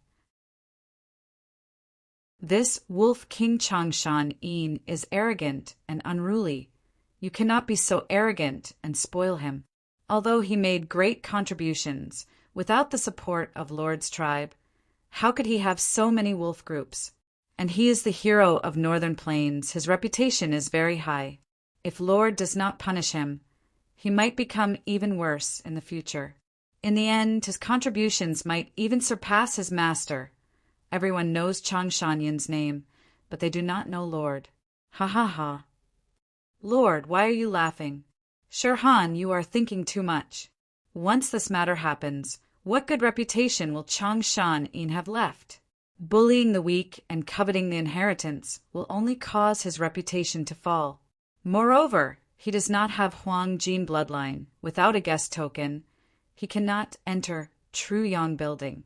This wolf King Changshan Yin is arrogant and unruly. You cannot be so arrogant and spoil him. Although he made great contributions, without the support of Lord's tribe, how could he have so many wolf groups? And he is the hero of Northern Plains. His reputation is very high. If Lord does not punish him, he might become even worse in the future. In the end, his contributions might even surpass his master. Everyone knows Changshan Yin's name, but they do not know Lord. Ha ha ha. Lord, why are you laughing? Shirhan, you are thinking too much. Once this matter happens, what good reputation will Changshan Yin have left? Bullying the weak and coveting the inheritance will only cause his reputation to fall. Moreover, he does not have Huang Jin bloodline. Without a guest token, he cannot enter Truyong building.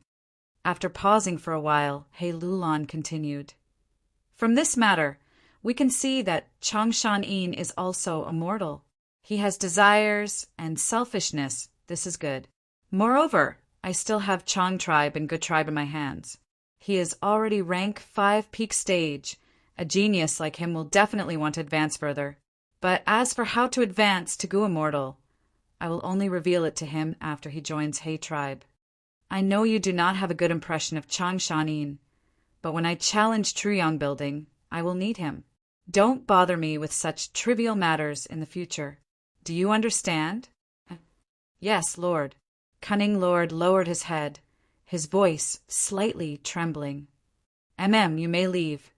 After pausing for a while, He Lulan continued. From this matter, we can see that Changshan Yin is also a mortal. He has desires and selfishness. This is good. Moreover, I still have Chang tribe and Good tribe in my hands. He is already rank 5 peak stage. A genius like him will definitely want to advance further. But as for how to advance to go immortal, I will only reveal it to him after he joins He tribe. I know you do not have a good impression of Changshan Yin, but when I challenge Truyong building, I will need him. Don't bother me with such trivial matters in the future. Do you understand? Yes, Lord. Cunning Lord lowered his head, his voice slightly trembling. You may leave.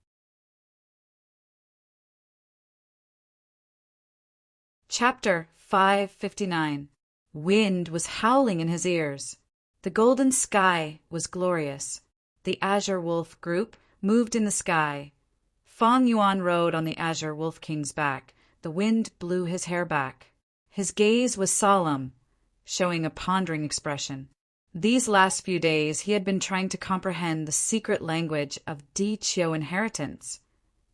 Chapter 559. Wind was howling in his ears. The golden sky was glorious. The Azure Wolf group moved in the sky. Fong Yuan rode on the Azure Wolf King's back. The wind blew his hair back. His gaze was solemn, showing a pondering expression. These last few days he had been trying to comprehend the secret language of Di Qiu inheritance,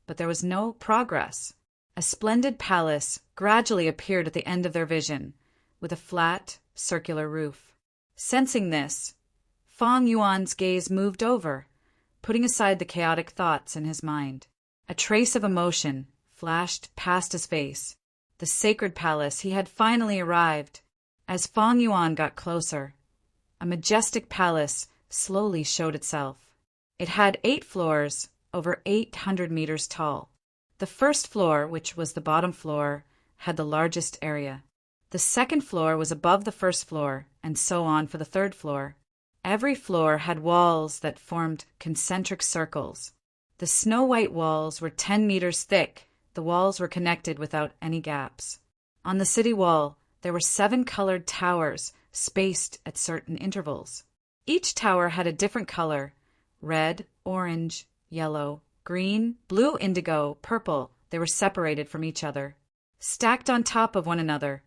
but there was no progress. A splendid palace gradually appeared at the end of their vision, with a flat, circular roof. Sensing this, Fong Yuan's gaze moved over, putting aside the chaotic thoughts in his mind. A trace of emotion flashed past his face. The sacred palace, he had finally arrived. As Fang Yuan got closer, a majestic palace slowly showed itself. It had 8 floors, over 800 meters tall. The first floor, which was the bottom floor, had the largest area. The second floor was above the first floor, and so on for the third floor. Every floor had walls that formed concentric circles. The snow-white walls were 10 meters thick. The walls were connected without any gaps. On the city wall, there were 7 colored towers, spaced at certain intervals. Each tower had a different color: red, orange, yellow, green, blue, indigo, purple. They were separated from each other, stacked on top of one another.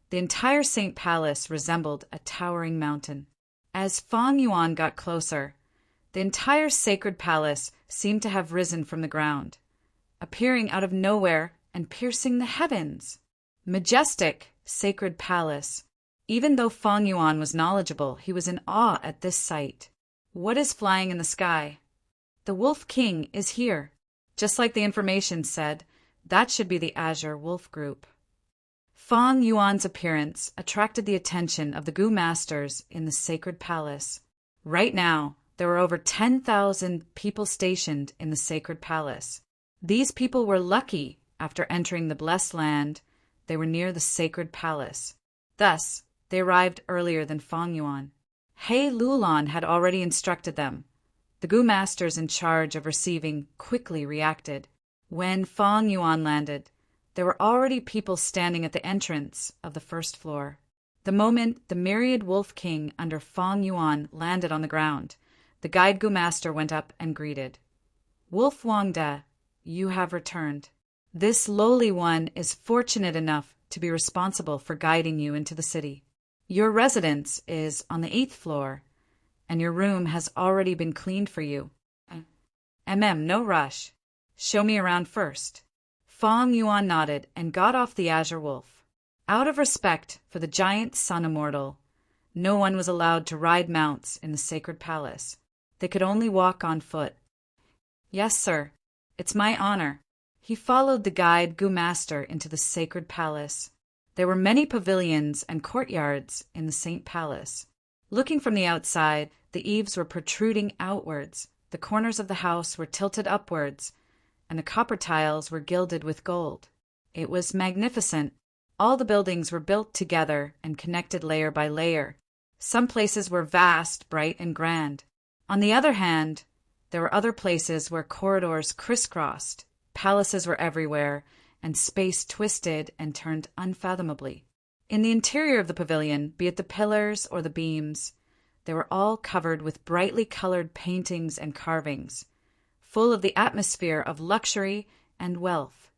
The entire Saint Palace resembled a towering mountain. As Fang Yuan got closer, the entire sacred palace seemed to have risen from the ground, appearing out of nowhere and piercing the heavens. Majestic, sacred palace. Even though Fang Yuan was knowledgeable, he was in awe at this sight. What is flying in the sky? The Wolf King is here. Just like the information said, that should be the Azure Wolf Group. Fang Yuan's appearance attracted the attention of the Gu Masters in the sacred palace. Right now, there were over 10,000 people stationed in the sacred palace. These people were lucky. After entering the blessed land, they were near the sacred palace. Thus, they arrived earlier than Fang Yuan. He Lulan had already instructed them. The Gu Masters in charge of receiving quickly reacted. When Fang Yuan landed, there were already people standing at the entrance of the first floor. The moment the myriad Wolf King under Fang Yuan landed on the ground, the guide Gu Master went up and greeted. Wolf Wangde, you have returned. This lowly one is fortunate enough to be responsible for guiding you into the city. Your residence is on the 8th floor, and your room has already been cleaned for you. No rush. Show me around first. Fang Yuan nodded and got off the Azure Wolf. Out of respect for the giant Sun Immortal, no one was allowed to ride mounts in the sacred palace. They could only walk on foot. Yes, sir. It's my honor. He followed the guide Gu Master into the sacred palace. There were many pavilions and courtyards in the Saint Palace. Looking from the outside, the eaves were protruding outwards, the corners of the house were tilted upwards, and the copper tiles were gilded with gold. It was magnificent. All the buildings were built together and connected layer by layer. Some places were vast, bright, and grand. On the other hand, there were other places where corridors crisscrossed, palaces were everywhere, and space twisted and turned unfathomably. In the interior of the pavilion, be it the pillars or the beams, they were all covered with brightly colored paintings and carvings, full of the atmosphere of luxury and wealth.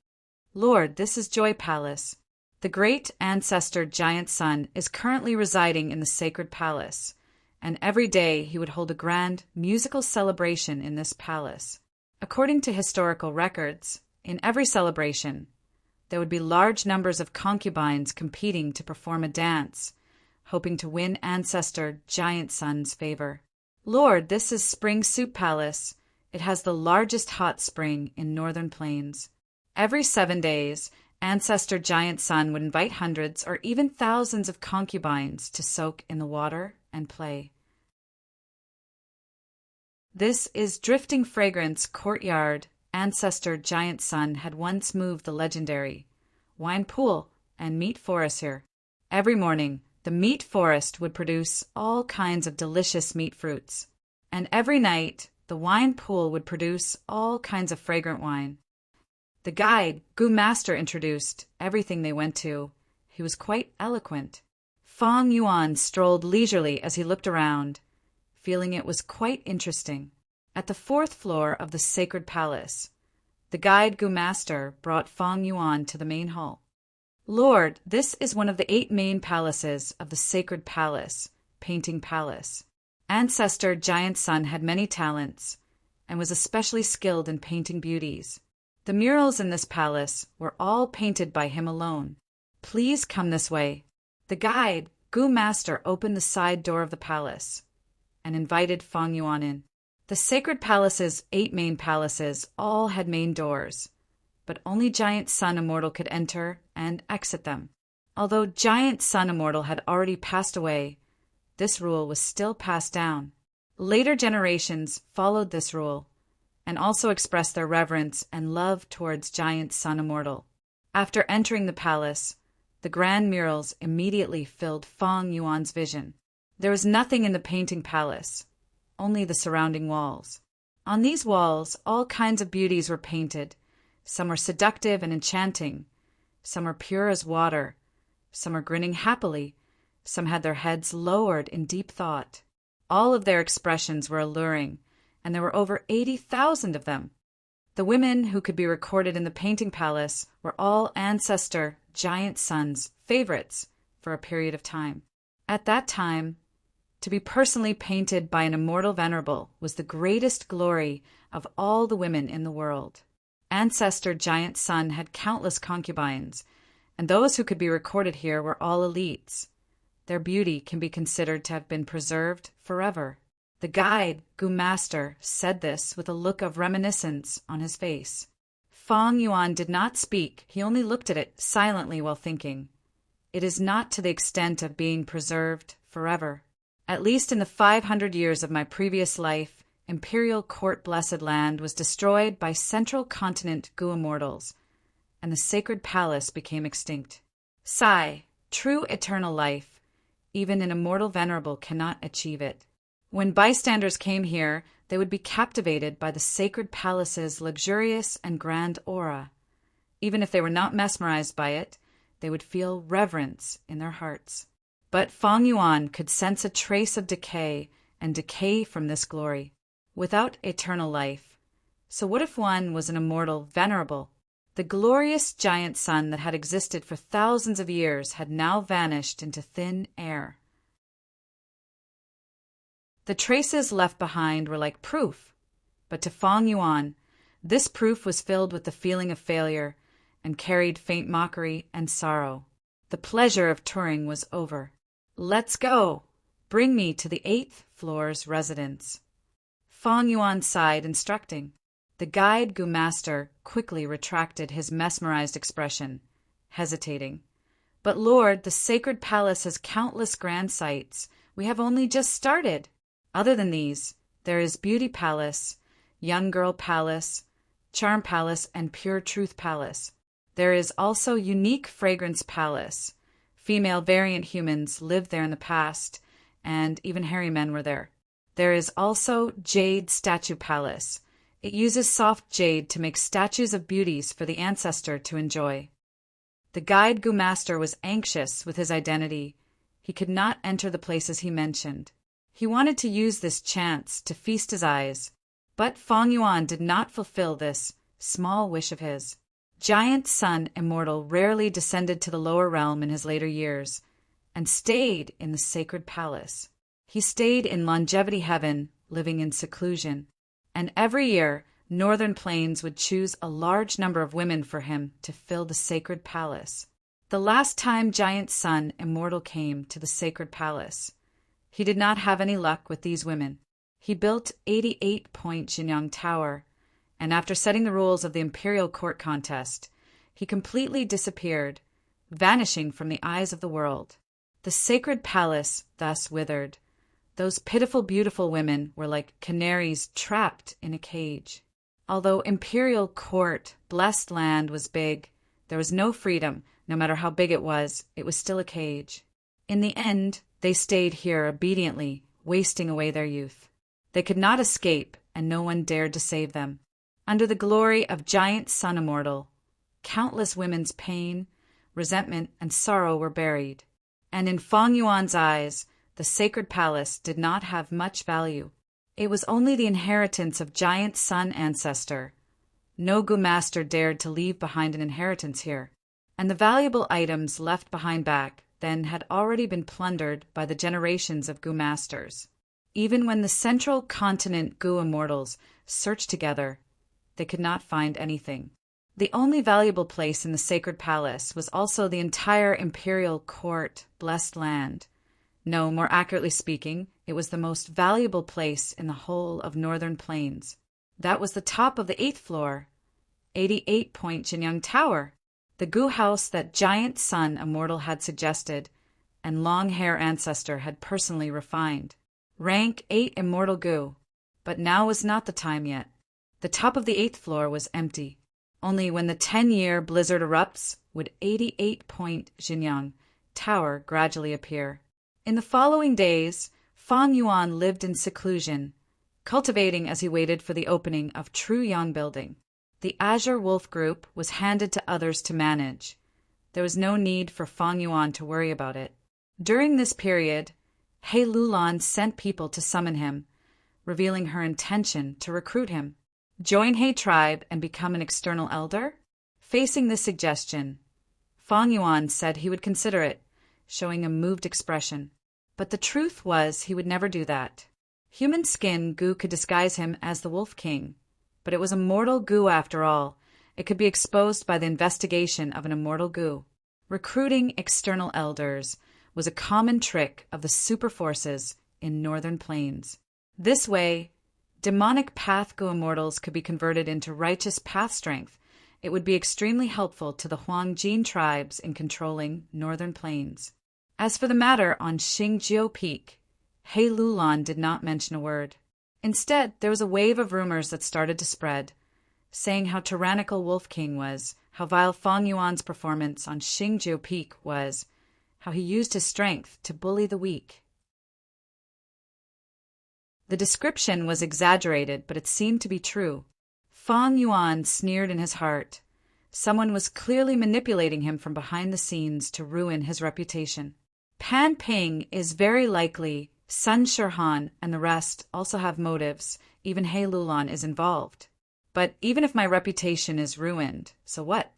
Lord, this is Joy Palace. The great ancestor Giant Sun is currently residing in the sacred palace, and every day he would hold a grand musical celebration in this palace. According to historical records, in every celebration, there would be large numbers of concubines competing to perform a dance, hoping to win ancestor Giant Sun's favor. Lord, this is Spring Soup Palace. It has the largest hot spring in Northern Plains. Every 7 days, ancestor Giant Sun would invite hundreds or even thousands of concubines to soak in the water and play. This is Drifting Fragrance Courtyard. Ancestor Giant Sun had once moved the legendary wine pool and meat forest here. Every morning, the meat forest would produce all kinds of delicious meat fruits, and every night, the wine pool would produce all kinds of fragrant wine. The guide, Gu Master, introduced everything they went to. He was quite eloquent. Fang Yuan strolled leisurely as he looked around, feeling it was quite interesting. At the 4th floor of the sacred palace, the guide Gu Master brought Fang Yuan to the main hall. Lord, this is one of the 8 main palaces of the sacred palace, Painting Palace. Ancestor Giant Sun had many talents and was especially skilled in painting beauties. The murals in this palace were all painted by him alone. Please come this way. The guide, Gu Master, opened the side door of the palace and invited Fang Yuan in. The sacred palace's 8 main palaces all had main doors, but only Giant Sun Immortal could enter and exit them. Although Giant Sun Immortal had already passed away, this rule was still passed down. Later generations followed this rule and also expressed their reverence and love towards Giant Sun Immortal. After entering the palace, the grand murals immediately filled Feng Yuan's vision. There was nothing in the painting palace, only the surrounding walls. On these walls, all kinds of beauties were painted. Some were seductive and enchanting. Some were pure as water. Some were grinning happily. Some had their heads lowered in deep thought. All of their expressions were alluring, and there were over 80,000 of them. The women who could be recorded in the painting palace were all ancestor Giant Sun's favorites for a period of time. At that time, to be personally painted by an immortal Venerable was the greatest glory of all the women in the world. Ancestor Giant Sun had countless concubines, and those who could be recorded here were all elites. Their beauty can be considered to have been preserved forever. The guide, Gu Master, said this with a look of reminiscence on his face. Feng Yuan did not speak, he only looked at it silently while thinking. It is not to the extent of being preserved forever. At least in the 500 years of my previous life, Imperial Court Blessed Land was destroyed by Central Continent Gu Immortals, and the sacred palace became extinct. Sigh, true eternal life, even an immortal Venerable cannot achieve it. When bystanders came here, they would be captivated by the sacred palace's luxurious and grand aura. Even if they were not mesmerized by it, they would feel reverence in their hearts. But Feng Yuan could sense a trace of decay, and decay from this glory, without eternal life. So what if one was an immortal Venerable? The glorious Giant Sun that had existed for thousands of years had now vanished into thin air. The traces left behind were like proof, but to Feng Yuan, this proof was filled with the feeling of failure and carried faint mockery and sorrow. The pleasure of touring was over. Let's go! Bring me to the 8th floor's residence. Feng Yuan sighed, instructing. The guide Gu Master quickly retracted his mesmerized expression, hesitating. But Lord, the sacred palace has countless grand sights. We have only just started. Other than these, there is Beauty Palace, Young Girl Palace, Charm Palace, and Pure Truth Palace. There is also Unique Fragrance Palace. Female variant humans lived there in the past, and even hairy men were there. There is also Jade Statue Palace. It uses soft jade to make statues of beauties for the ancestor to enjoy. The guide Gu Master was anxious with his identity. He could not enter the places he mentioned. He wanted to use this chance to feast his eyes, but Feng Yuan did not fulfill this small wish of his. Giant Sun Immortal rarely descended to the lower realm in his later years, and stayed in the sacred palace. He stayed in longevity heaven, living in seclusion, and every year Northern Plains would choose a large number of women for him to fill the sacred palace. The last time Giant Sun Immortal came to the sacred palace, he did not have any luck with these women. He built 88-point Jinyang Tower, and after setting the rules of the Imperial Court contest, he completely disappeared, vanishing from the eyes of the world. The sacred palace thus withered. Those pitiful, beautiful women were like canaries trapped in a cage. Although Imperial Court, blessed land, was big, there was no freedom. No matter how big it was still a cage. In the end, they stayed here obediently, wasting away their youth. They could not escape, and no one dared to save them. Under the glory of Giant Sun Immortal, countless women's pain, resentment, and sorrow were buried. And in Feng Yuan's eyes, the sacred palace did not have much value. It was only the inheritance of Giant Sun ancestor. No Gu Master dared to leave behind an inheritance here, and the valuable items left behind back then had already been plundered by the generations of Gu Masters. Even when the Central Continent Gu Immortals searched together, they could not find anything. The only valuable place in the sacred palace was also the entire Imperial Court Blessed Land. No, more accurately speaking, it was the most valuable place in the whole of Northern Plains. That was the top of the 8th floor, 88-point Jinyang Tower. the Gu house that giant sun immortal had suggested, and long-hair ancestor had personally refined. Rank 8 immortal Gu. But now was not the time yet. The top of the 8th floor was empty. Only when the 10-year blizzard erupts would 88-point Jinyang Tower gradually appear. In the following days, Fang Yuan lived in seclusion, cultivating as he waited for the opening of True Yang Building. The Azure Wolf Group was handed to others to manage. There was no need for Fang Yuan to worry about it. During this period, He Lulan sent people to summon him, revealing her intention to recruit him. Join He tribe and become an external elder? Facing this suggestion, Fang Yuan said he would consider it, showing a moved expression. But the truth was he would never do that. Human skin Gu could disguise him as the Wolf King, but it was a mortal Gu after all. It could be exposed by the investigation of an immortal Gu. Recruiting external elders was a common trick of the super forces in Northern Plains. This way, demonic path Gu immortals could be converted into righteous path strength. It would be extremely helpful to the Huangjin tribes in controlling Northern Plains. As for the matter on Xingjiu Peak, He Lulan did not mention a word. Instead, there was a wave of rumors that started to spread, saying how tyrannical Wolf King was, how vile Fang Yuan's performance on Xingjiu Peak was, how he used his strength to bully the weak. The description was exaggerated, but it seemed to be true. Fang Yuan sneered in his heart. Someone was clearly manipulating him from behind the scenes to ruin his reputation. Pan Ping is very likely Sun Shirhan and the rest also have motives. Even He Lulan is involved. But even if my reputation is ruined, so what?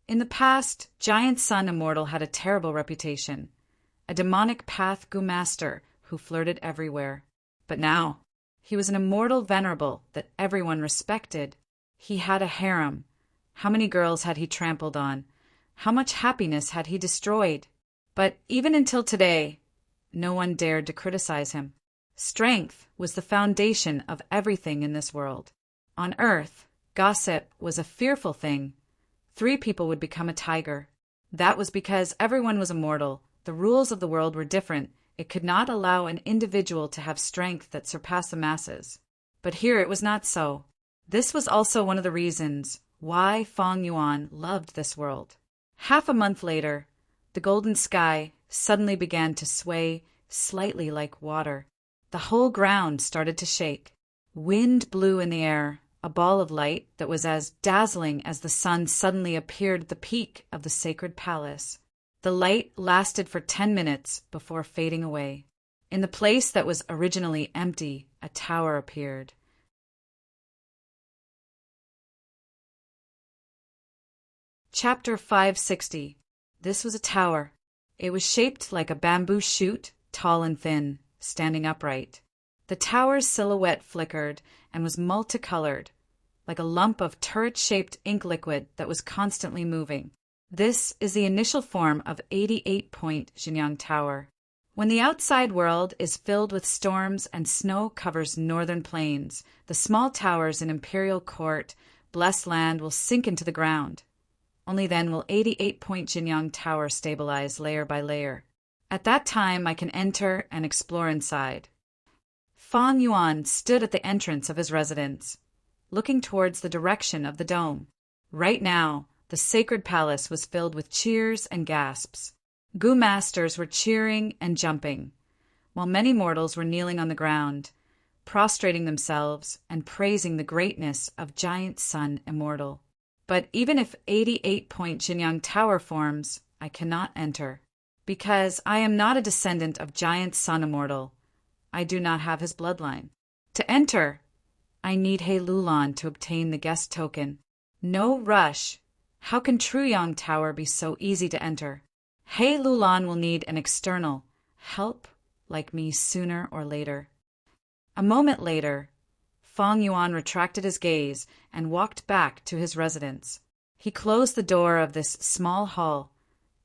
In the past, Giant Sun Immortal had a terrible reputation. A demonic path Gu master who flirted everywhere. But now, he was an immortal Venerable that everyone respected. He had a harem. How many girls had he trampled on? How much happiness had he destroyed? But even until today, no one dared to criticize him. Strength was the foundation of everything in this world. On Earth, gossip was a fearful thing. 3 people would become a tiger. That was because everyone was immortal. The rules of the world were different. It could not allow an individual to have strength that surpassed the masses. But here it was not so. This was also one of the reasons why Fang Yuan loved this world. Half a month later, the golden sky suddenly began to sway slightly like water. The whole ground started to shake. Wind blew in the air. A ball of light that was as dazzling as the sun suddenly appeared at the peak of the sacred palace. The light lasted for 10 minutes before fading away. In the place that was originally empty, a tower appeared. Chapter 560. This was a tower. It was shaped like a bamboo shoot, tall and thin, standing upright. The tower's silhouette flickered and was multicolored, like a lump of turret-shaped ink liquid that was constantly moving. This is the initial form of 88-point Jinyang Tower. When the outside world is filled with storms and snow covers northern plains, the small towers in Imperial Court, blessed land, will sink into the ground. Only then will 88-point Jinyang Tower stabilize layer by layer. At that time, I can enter and explore inside. Fang Yuan stood at the entrance of his residence, looking towards the direction of the dome. Right now, the sacred palace was filled with cheers and gasps. Gu masters were cheering and jumping, while many mortals were kneeling on the ground, prostrating themselves and praising the greatness of Giant Sun Immortal. But even if 88-point Jinyang Tower forms, I cannot enter. Because I am not a descendant of Giant Sun Immortal. I do not have his bloodline. To enter, I need He Lulan to obtain the guest token. No rush. How can True Yang Tower be so easy to enter? He Lulan will need an external help like me sooner or later. A moment later, Fang Yuan retracted his gaze and walked back to his residence. He closed the door of this small hall,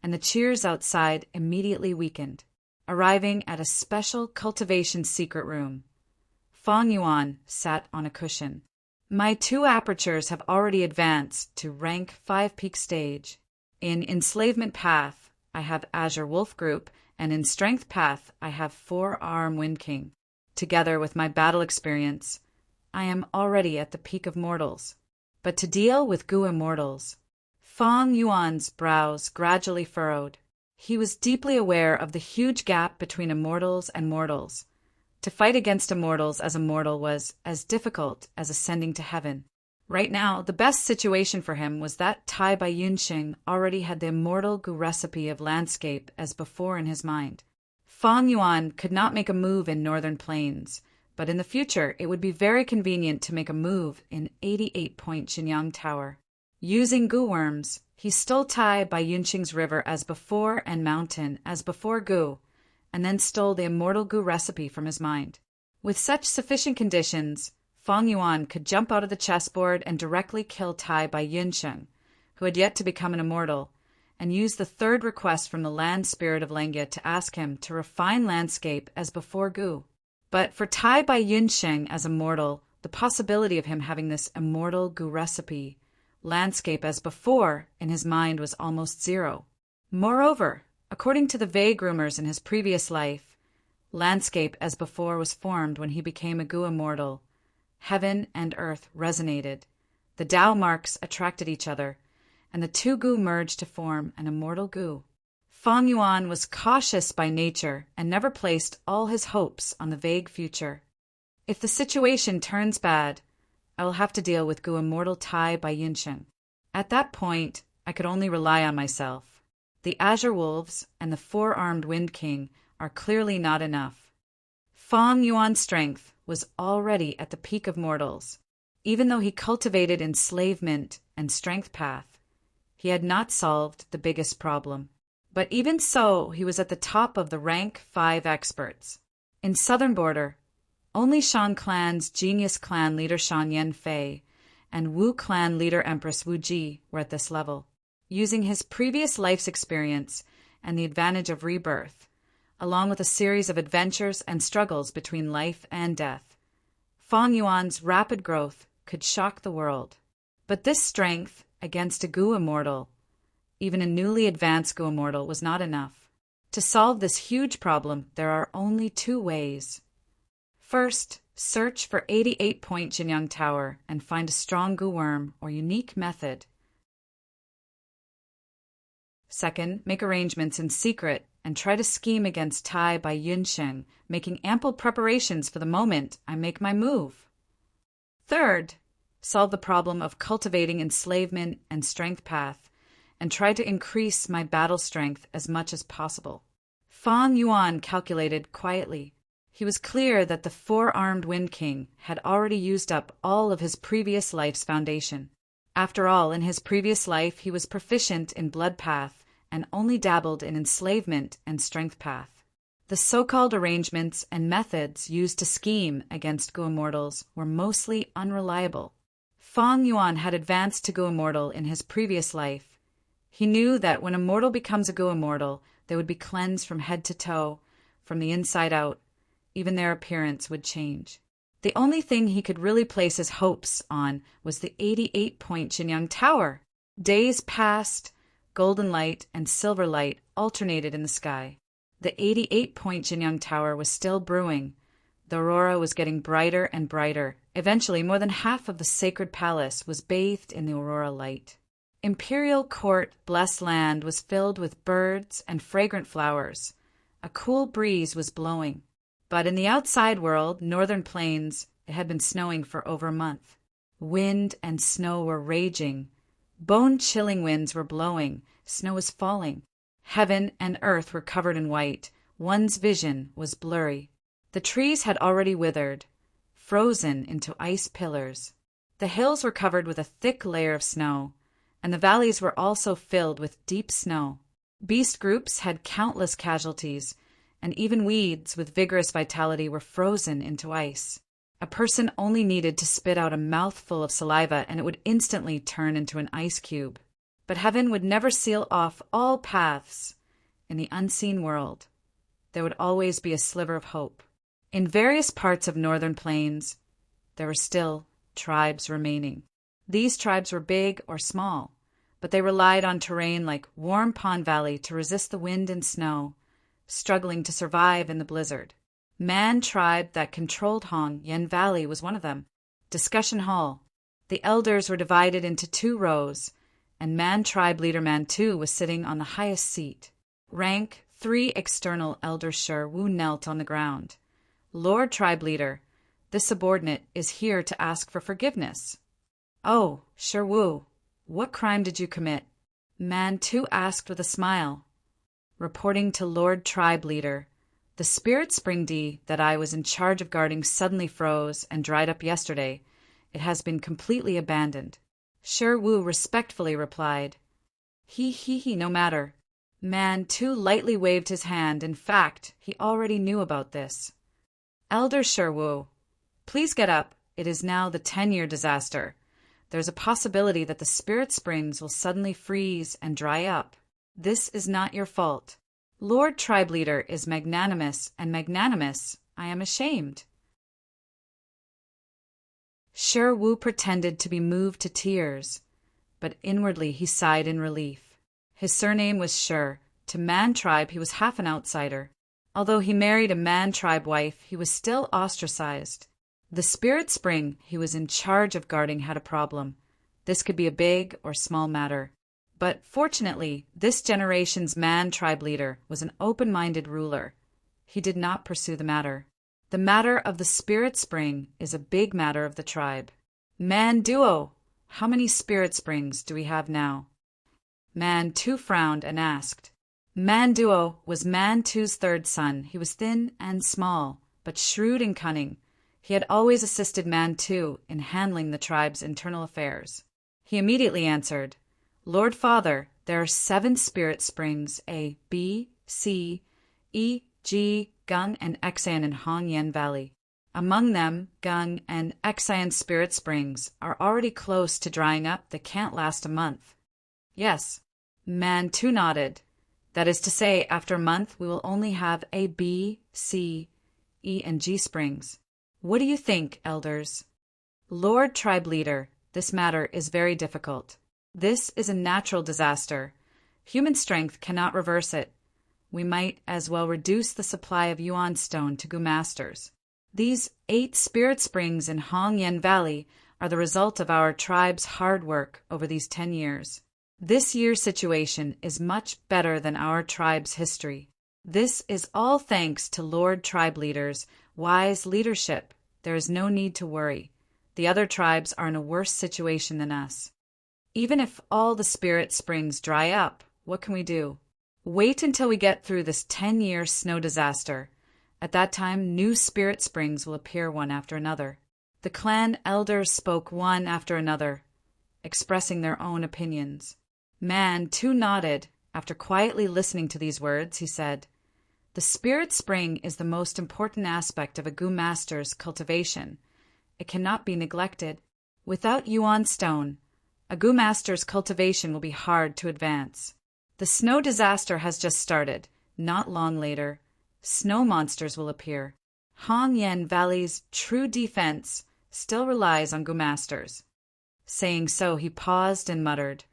and the cheers outside immediately weakened. Arriving at a special cultivation secret room, Fang Yuan sat on a cushion. My 2 apertures have already advanced to rank 5 peak stage. In Enslavement Path, I have Azure Wolf Group, and in Strength Path, I have Four-Arm Wind King. Together with my battle experience, I am already at the peak of mortals. But to deal with Gu immortals, Feng Yuan's brows gradually furrowed. He was deeply aware of the huge gap between immortals and mortals. To fight against immortals as a mortal was as difficult as ascending to heaven. Right now, the best situation for him was that Tai Bai Yunxing already had the immortal Gu recipe of landscape as before in his mind. Feng Yuan could not make a move in Northern Plains, but in the future it would be very convenient to make a move in 88-point Jinyang Tower. Using Gu worms, he stole Tai Bai Yunxing's river as before and mountain as before Gu, and then stole the immortal Gu recipe from his mind. With such sufficient conditions, Feng Yuan could jump out of the chessboard and directly kill Tai Bai Yunxing, who had yet to become an immortal, and use the third request from the land spirit of Lengya to ask him to refine landscape as before Gu. But for Tai Bai Yunxing as a mortal, the possibility of him having this immortal Gu recipe, landscape as before, in his mind was almost zero. Moreover, according to the vague rumors in his previous life, landscape as before was formed when he became a Gu immortal. Heaven and earth resonated. The Tao marks attracted each other, and the two Gu merged to form an immortal Gu. Feng Yuan was cautious by nature and never placed all his hopes on the vague future. If the situation turns bad, I will have to deal with Gu immortal Tai Bai Yunxing. At that point, I could only rely on myself. The Azure Wolves and the Four-Armed Wind King are clearly not enough. Feng Yuan's strength was already at the peak of mortals. Even though he cultivated enslavement and strength path, he had not solved the biggest problem. But even so, he was at the top of the rank 5 experts. In Southern Border, only Shan Clan's Genius Clan leader Shan Yanfei and Wu Clan leader Empress Wu Ji were at this level. Using his previous life's experience and the advantage of rebirth, along with a series of adventures and struggles between life and death, Feng Yuan's rapid growth could shock the world. But this strength against a Gu immortal, even a newly advanced Gu immortal, was not enough. To solve this huge problem, there are only 2 ways. First, search for 88-point Jinyang Tower and find a strong Gu worm or unique method. Second, make arrangements in secret and try to scheme against Tai Bai Yunxing, making ample preparations for the moment I make my move. Third, solve the problem of cultivating enslavement and strength path, and try to increase my battle strength as much as possible. Feng Yuan calculated quietly. He was clear that the Four-Armed Wind King had already used up all of his previous life's foundation. After all, in his previous life he was proficient in blood path and only dabbled in enslavement and strength path. The so-called arrangements and methods used to scheme against Gu immortals were mostly unreliable. Feng Yuan had advanced to Gu immortal in his previous life. He knew that when a mortal becomes a Gu immortal, they would be cleansed from head to toe, from the inside out. Even their appearance would change. The only thing he could really place his hopes on was the 88-point Jinyang Tower. Days passed, golden light and silver light alternated in the sky. The 88-point Jinyang Tower was still brewing. The aurora was getting brighter and brighter. Eventually, more than half of the sacred palace was bathed in the aurora light. Imperial Court, blessed land, was filled with birds and fragrant flowers. A cool breeze was blowing. But in the outside world, Northern Plains, it had been snowing for over a month. Wind and snow were raging. Bone-chilling winds were blowing. Snow was falling. Heaven and earth were covered in white. One's vision was blurry. The trees had already withered, frozen into ice pillars. The hills were covered with a thick layer of snow, and the valleys were also filled with deep snow. Beast groups had countless casualties, and even weeds with vigorous vitality were frozen into ice. A person only needed to spit out a mouthful of saliva and it would instantly turn into an ice cube. But heaven would never seal off all paths. In the unseen world, there would always be a sliver of hope. In various parts of Northern Plains, there were still tribes remaining. These tribes were big or small, but they relied on terrain like warm Pond Valley to resist the wind and snow, struggling to survive in the blizzard. Man tribe that controlled Hong Yen Valley was one of them. Discussion hall. The elders were divided into 2 rows, and Man tribe leader Man Tu was sitting on the highest seat. Rank 3 external elder Shi Wu knelt on the ground. Lord tribe leader, this subordinate is here to ask for forgiveness. Oh, Shi Wu, what crime did you commit? Man Tu asked with a smile. Reporting to Lord tribe leader, the spirit spring D that I was in charge of guarding suddenly froze and dried up yesterday. It has been completely abandoned. Shi Wu respectfully replied, He, no matter. Man Tu lightly waved his hand. In fact, he already knew about this. Elder Shi Wu, please get up. It is now the 10-year disaster. There's a possibility that the spirit springs will suddenly freeze and dry up. This is not your fault. Lord tribe leader is magnanimous, and magnanimous, I am ashamed. Shi Wu pretended to be moved to tears, but inwardly he sighed in relief. His surname was Shi. To Man tribe he was half an outsider. Although he married a Man tribe wife, he was still ostracized. The spirit spring he was in charge of guarding had a problem. This could be a big or small matter. But fortunately, this generation's Man tribe leader was an open-minded ruler. He did not pursue the matter. The matter of the spirit spring is a big matter of the tribe. Man Duo, how many spirit springs do we have now? Man Tu frowned and asked. Man Duo was Man Tu's 3rd son. He was thin and small, but shrewd and cunning. He had always assisted Man Tu in handling the tribe's internal affairs. He immediately answered, Lord Father, there are 7 spirit springs, A, B, C, E, G, Gung, and Xian in Hong Yen Valley. Among them, Gung and Xian spirit springs are already close to drying up. They can't last a month. Yes, Man Tu nodded. That is to say, after a month, we will only have A, B, C, E, and G springs. What do you think, elders? Lord tribe leader, this matter is very difficult. This is a natural disaster. Human strength cannot reverse it. We might as well reduce the supply of Yuan stone to Gu masters. These 8 spirit springs in Hong Yen Valley are the result of our tribe's hard work over these 10 years. This year's situation is much better than our tribe's history. This is all thanks to Lord tribe leaders' wise leadership. There is no need to worry. The other tribes are in a worse situation than us. Even if all the spirit springs dry up, what can we do? Wait until we get through this 10-year snow disaster. At that time, new spirit springs will appear one after another. The clan elders spoke one after another, expressing their own opinions. Man Tu nodded. After quietly listening to these words, he said, The spirit spring is the most important aspect of a Gu master's cultivation. It cannot be neglected. Without Yuan stone, a Gu master's cultivation will be hard to advance. The snow disaster has just started. Not long later, snow monsters will appear. Hong Yen Valley's true defense still relies on Gu masters. Saying so, he paused and muttered,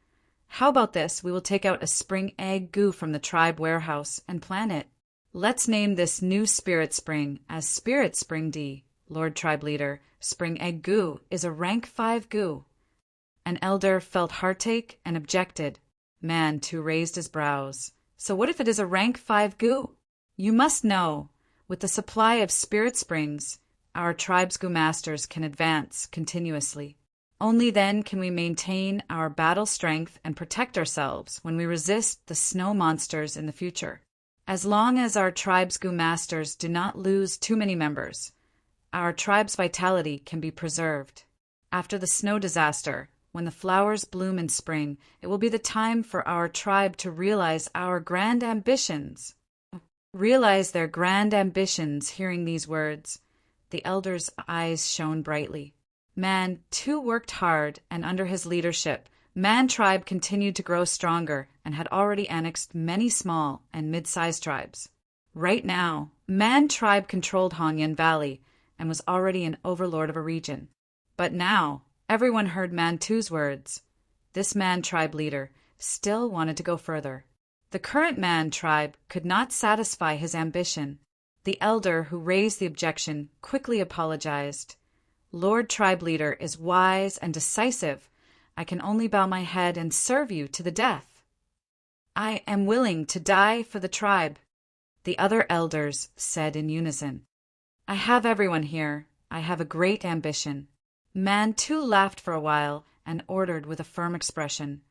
How about this? We will take out a spring egg Gu from the tribe warehouse and plant it. Let's name this new spirit spring as Spirit Spring D. Lord tribe leader, spring egg Gu is a rank 5 Gu. An elder felt heartache and objected. Man Tu raised his brows. So what if it is a rank 5 Gu? You must know, with the supply of spirit springs, our tribe's Gu masters can advance continuously. Only then can we maintain our battle strength and protect ourselves when we resist the snow monsters in the future. As long as our tribe's Gu masters do not lose too many members, our tribe's vitality can be preserved. After the snow disaster, when the flowers bloom in spring, it will be the time for our tribe to realize our grand ambitions. Realize their grand ambitions. Hearing these words, the elders' eyes shone brightly. Man Tu worked hard, and under his leadership, Man tribe continued to grow stronger and had already annexed many small and mid-sized tribes. Right now, Man tribe controlled Hong Yen Valley and was already an overlord of a region. But now, everyone heard Man Tu's words. This Man tribe leader still wanted to go further. The current Man tribe could not satisfy his ambition. The elder who raised the objection quickly apologized. Lord Tribe Leader is wise and decisive. I can only bow my head and serve you to the death. I am willing to die for the tribe, the other elders said in unison. I have everyone here. I have a great ambition. Man too laughed for a while and ordered with a firm expression,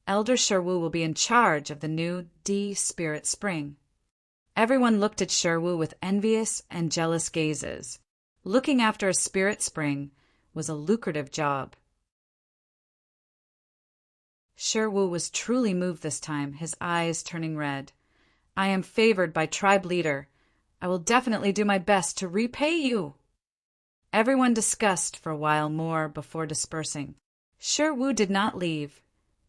Elder Sherwoo will be in charge of the new D Spirit Spring. Everyone looked at Sherwoo with envious and jealous gazes. Looking after a spirit spring was a lucrative job. Sherwoo was truly moved this time, his eyes turning red. I am favored by tribe leader. I will definitely do my best to repay you. Everyone discussed for a while more before dispersing. Sherwoo did not leave,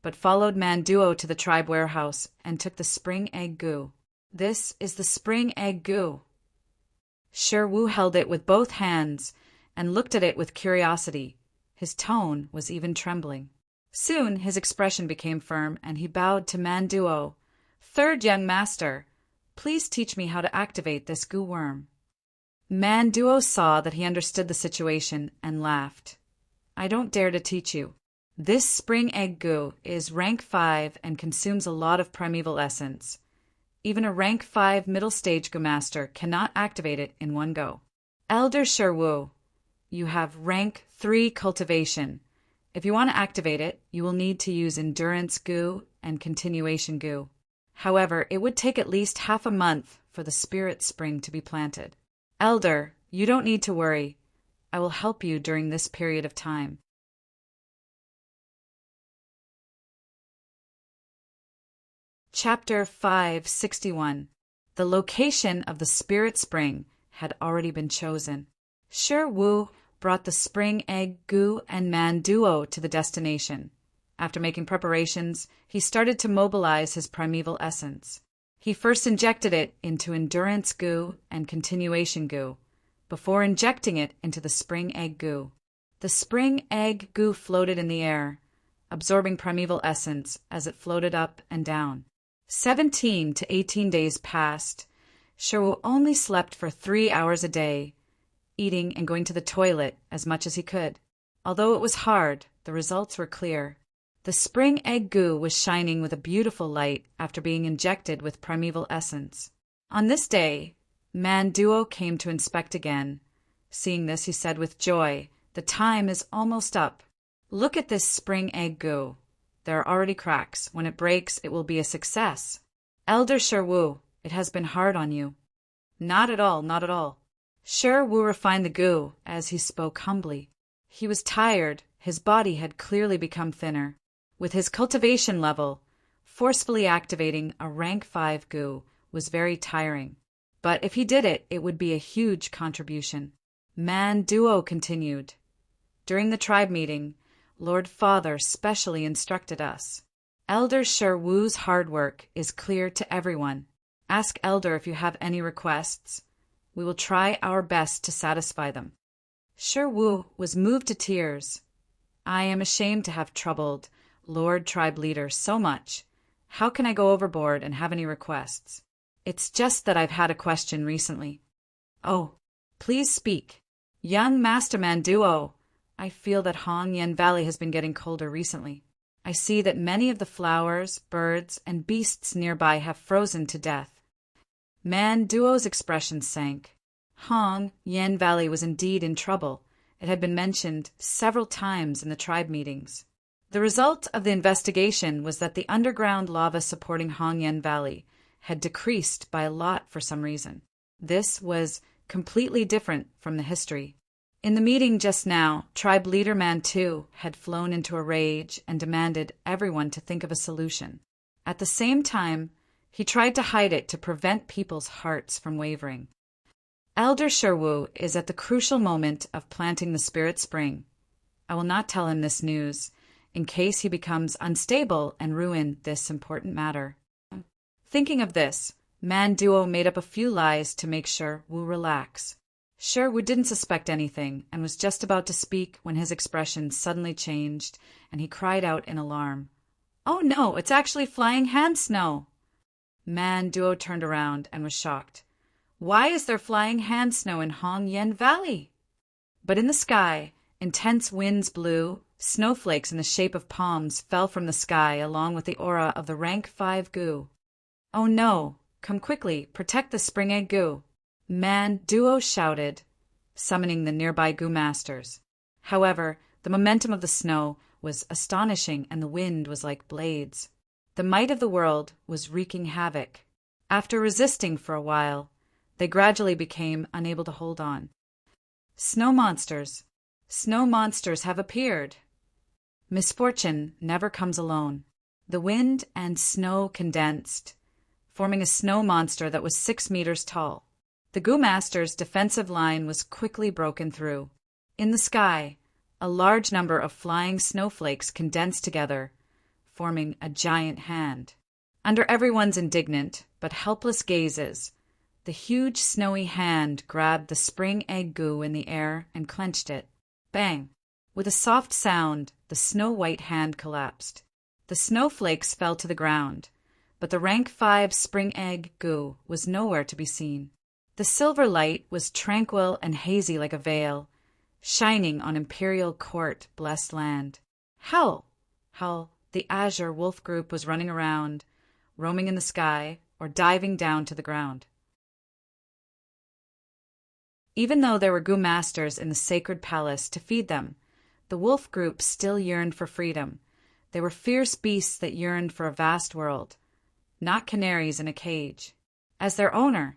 but followed Manduo to the tribe warehouse and took the spring egg goo. This is the spring egg goo. Sherwoo held it with both hands and looked at it with curiosity. His tone was even trembling. Soon his expression became firm, and he bowed to Manduo. Third young master, please teach me how to activate this goo worm. Manduo saw that he understood the situation and laughed. I don't dare to teach you. This spring egg goo is rank 5 and consumes a lot of primeval essence. Even a rank 5 middle stage goo master cannot activate it in one go. Elder Sherwoo, you have rank 3 cultivation. If you want to activate it, you will need to use endurance goo and continuation goo. However, it would take at least half a month for the spirit spring to be planted. Elder, you don't need to worry. I will help you during this period of time. Chapter 561. The location of the spirit spring had already been chosen. Sherwoo brought the spring egg goo and Manduo to the destination. After making preparations, he started to mobilize his primeval essence. He first injected it into endurance goo and continuation goo, before injecting it into the spring egg goo. The spring egg goo floated in the air, absorbing primeval essence as it floated up and down. 17 to 18 days passed. Sherwoo only slept for 3 hours a day, eating and going to the toilet as much as he could. Although it was hard, the results were clear. The spring egg goo was shining with a beautiful light after being injected with primeval essence. On this day, Manduo came to inspect again. Seeing this, he said with joy, the time is almost up. Look at this spring egg goo. There are already cracks. When it breaks, it will be a success. Elder Sherwoo, it has been hard on you. Not at all, not at all. Sherwoo refined the goo as he spoke humbly. He was tired. His body had clearly become thinner. With his cultivation level, forcefully activating a rank 5 goo was very tiring. But if he did it, it would be a huge contribution. Manduo continued. During the tribe meeting, Lord Father specially instructed us. Elder Sherwoo's hard work is clear to everyone. Ask Elder if you have any requests. We will try our best to satisfy them. Sherwoo was moved to tears. I am ashamed to have troubled Lord Tribe Leader so much. How can I go overboard and have any requests? It's just that I've had a question recently. Oh, please speak. Young Master Manduo, I feel that Hong Yen Valley has been getting colder recently. I see that many of the flowers, birds, and beasts nearby have frozen to death. Manduo's expression sank. Hong Yen Valley was indeed in trouble. It had been mentioned several times in the tribe meetings. The result of the investigation was that the underground lava supporting Hong Yen Valley had decreased by a lot for some reason. This was completely different from the history. In the meeting just now, tribe leader Mantu had flown into a rage and demanded everyone to think of a solution. At the same time, he tried to hide it to prevent people's hearts from wavering. Elder Sherwoo is at the crucial moment of planting the spirit spring. I will not tell him this news, in case he becomes unstable and ruin this important matter. Thinking of this, Manduo made up a few lies to make sure Wu relax. Sherwood didn't suspect anything and was just about to speak when his expression suddenly changed and he cried out in alarm. "Oh no, it's actually flying hand snow!" Man Duo turned around and was shocked. Why is there flying hand snow in Hong Yen Valley? But in the sky, intense winds blew, snowflakes in the shape of palms fell from the sky along with the aura of the rank 5 goo. "Oh no, come quickly, protect the spring egg goo!" Man Duo shouted, summoning the nearby goo masters. However, the momentum of the snow was astonishing and the wind was like blades. The might of the world was wreaking havoc. After resisting for a while, they gradually became unable to hold on. Snow monsters! Snow monsters have appeared! Misfortune never comes alone. The wind and snow condensed, forming a snow monster that was 6 meters tall. The Goo Master's defensive line was quickly broken through. In the sky, a large number of flying snowflakes condensed together, forming a giant hand. Under everyone's indignant but helpless gazes, the huge snowy hand grabbed the spring egg goo in the air and clenched it. Bang! With a soft sound, the snow-white hand collapsed. The snowflakes fell to the ground, but the rank 5 spring egg goo was nowhere to be seen. The silver light was tranquil and hazy like a veil, shining on Imperial Court blessed land. Howl! The Azure Wolf group was running around, roaming in the sky, or diving down to the ground. Even though there were Goo Masters in the sacred palace to feed them, the wolf group still yearned for freedom. They were fierce beasts that yearned for a vast world, not canaries in a cage. As their owner,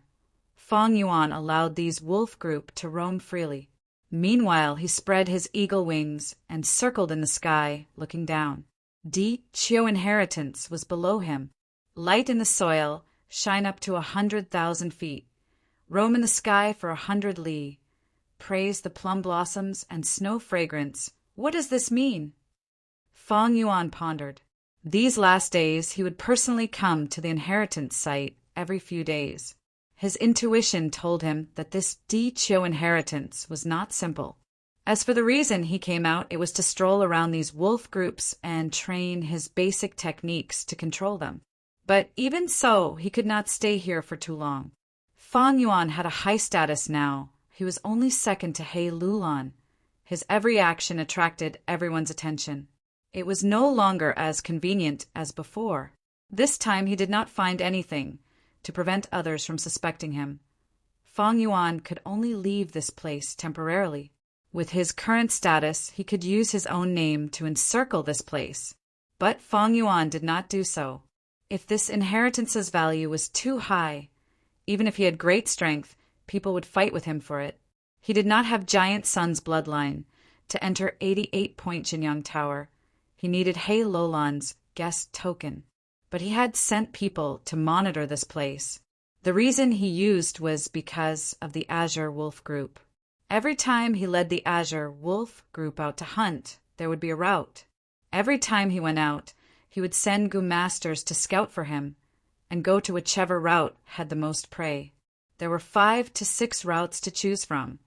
Fong Yuan allowed these wolf group to roam freely. Meanwhile, he spread his eagle wings and circled in the sky, looking down. Di Chio inheritance was below him. Light in the soil, shine up to 100,000 feet. Roam in the sky for 100 li. Praise the plum blossoms and snow fragrance. What does this mean? Fong Yuan pondered. These last days, he would personally come to the inheritance site every few days. His intuition told him that this Di Chio inheritance was not simple. As for the reason he came out, it was to stroll around these wolf groups and train his basic techniques to control them. But even so, he could not stay here for too long. Fong Yuan had a high status now. He was only second to He Lulan. His every action attracted everyone's attention. It was no longer as convenient as before. This time he did not find anything to prevent others from suspecting him. Fong Yuan could only leave this place temporarily. With his current status, he could use his own name to encircle this place. But Fong Yuan did not do so. If this inheritance's value was too high, even if he had great strength, people would fight with him for it. He did not have Giant Sun's bloodline to enter 88-point Jinyang Tower. He needed He Lulan's guest token. But he had sent people to monitor this place. The reason he used was because of the Azure Wolf group. Every time he led the Azure Wolf group out to hunt, there would be a rout. Every time he went out, he would send Goo Masters to scout for him and go to whichever route had the most prey. There were 5 to 6 routes to choose from,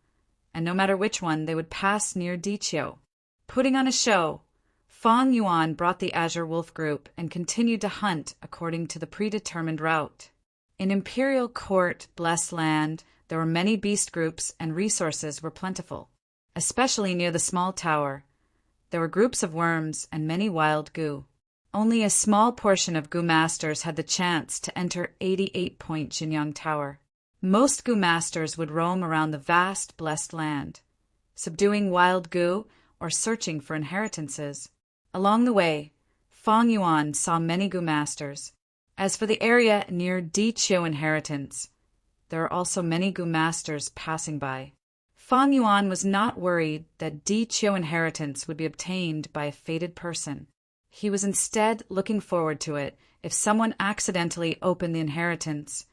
and no matter which one, they would pass near Di Chio. Putting on a show, Fong Yuan brought the Azure Wolf group and continued to hunt according to the predetermined route. In Imperial Court blessed land, there were many beast groups and resources were plentiful. Especially near the small tower, there were groups of worms and many wild goo. Only a small portion of Goo Masters had the chance to enter 88-point Jinyang Tower. Most Goo Masters would roam around the vast blessed land, subduing wild goo or searching for inheritances. Along the way, Fong Yuan saw many Goo Masters. As for the area near Di Chio inheritance, there are also many Goo Masters passing by. Fong Yuan was not worried that Di Chio inheritance would be obtained by a fated person. He was instead looking forward to it. If someone accidentally opened the inheritance,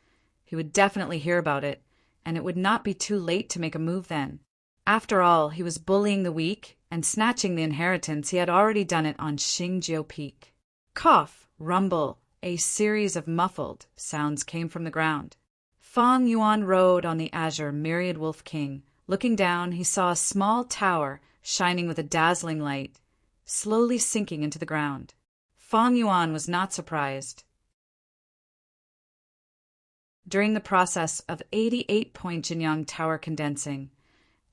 he would definitely hear about it, and it would not be too late to make a move then. After all, he was bullying the weak and snatching the inheritance. He had already done it on Xingjiu Peak. Cough, rumble, a series of muffled sounds came from the ground. Fong Yuan rode on the Azure Myriad Wolf King, Looking down, he saw a small tower shining with a dazzling light, slowly sinking into the ground. Feng Yuan was not surprised. During the process of 88-point Jinyang Tower condensing,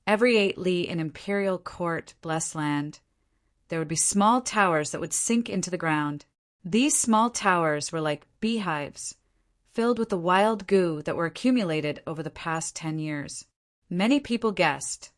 every 8 li in imperial court blessed land, there would be small towers that would sink into the ground. These small towers were like beehives, filled with the wild goo that were accumulated over the past 10 years. Many people guessed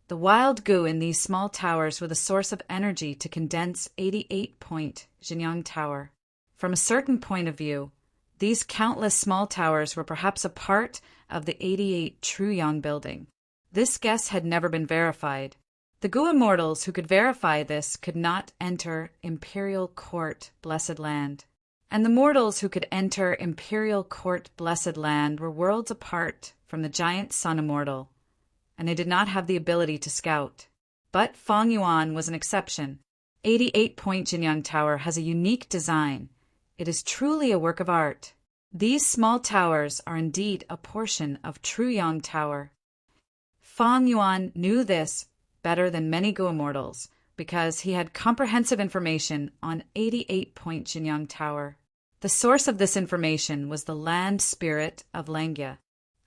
the wild goo in these small towers were the source of energy to condense 88-point Jinyang Tower. From a certain point of view, these countless small towers were perhaps a part of the 88 True Yang building. This guess had never been verified. The Gu immortals who could verify this could not enter Imperial Court Blessed Land. And the mortals who could enter Imperial Court Blessed Land were worlds apart from the giant Sun Immortal, and they did not have the ability to scout. But Feng Yuan was an exception. 88-point Jinyang Tower has a unique design. It is truly a work of art. These small towers are indeed a portion of True Yang Tower. Feng Yuan knew this better than many Gu immortals because he had comprehensive information on 88-point Jinyang Tower. The source of this information was the land spirit of Langya,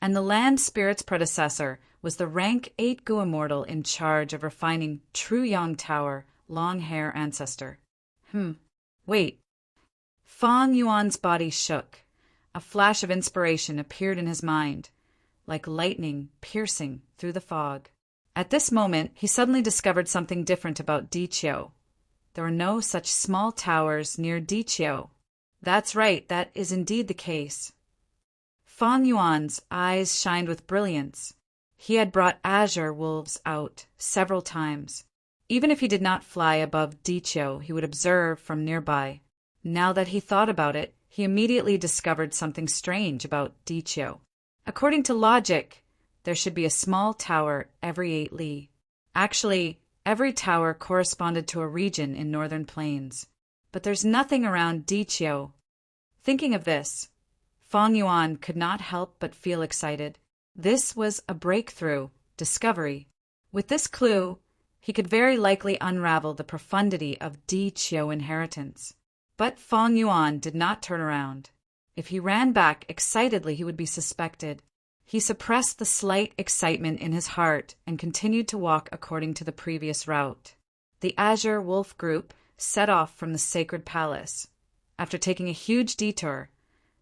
and the land spirit's predecessor was the rank 8 Gu immortal in charge of refining True Yang Tower, long hair ancestor. Wait. Feng Yuan's body shook. A flash of inspiration appeared in his mind, like lightning piercing through the fog. At this moment, he suddenly discovered something different about Diqiu. There were no such small towers near Diqiu. That's right, that is indeed the case. Feng Yuan's eyes shined with brilliance. He had brought azure wolves out several times. Even if he did not fly above Diqiu, he would observe from nearby. Now that he thought about it, he immediately discovered something strange about Diqiu. According to logic, there should be a small tower every 8 li. Actually, every tower corresponded to a region in northern plains. But there's nothing around Diqiu. Thinking of this, Feng Yuan could not help but feel excited. This was a breakthrough discovery. With this clue, he could very likely unravel the profundity of Diqiu inheritance. But Feng Yuan did not turn around. If he ran back excitedly, he would be suspected. He suppressed the slight excitement in his heart and continued to walk according to the previous route. The Azure Wolf group set off from the Sacred Palace. After taking a huge detour,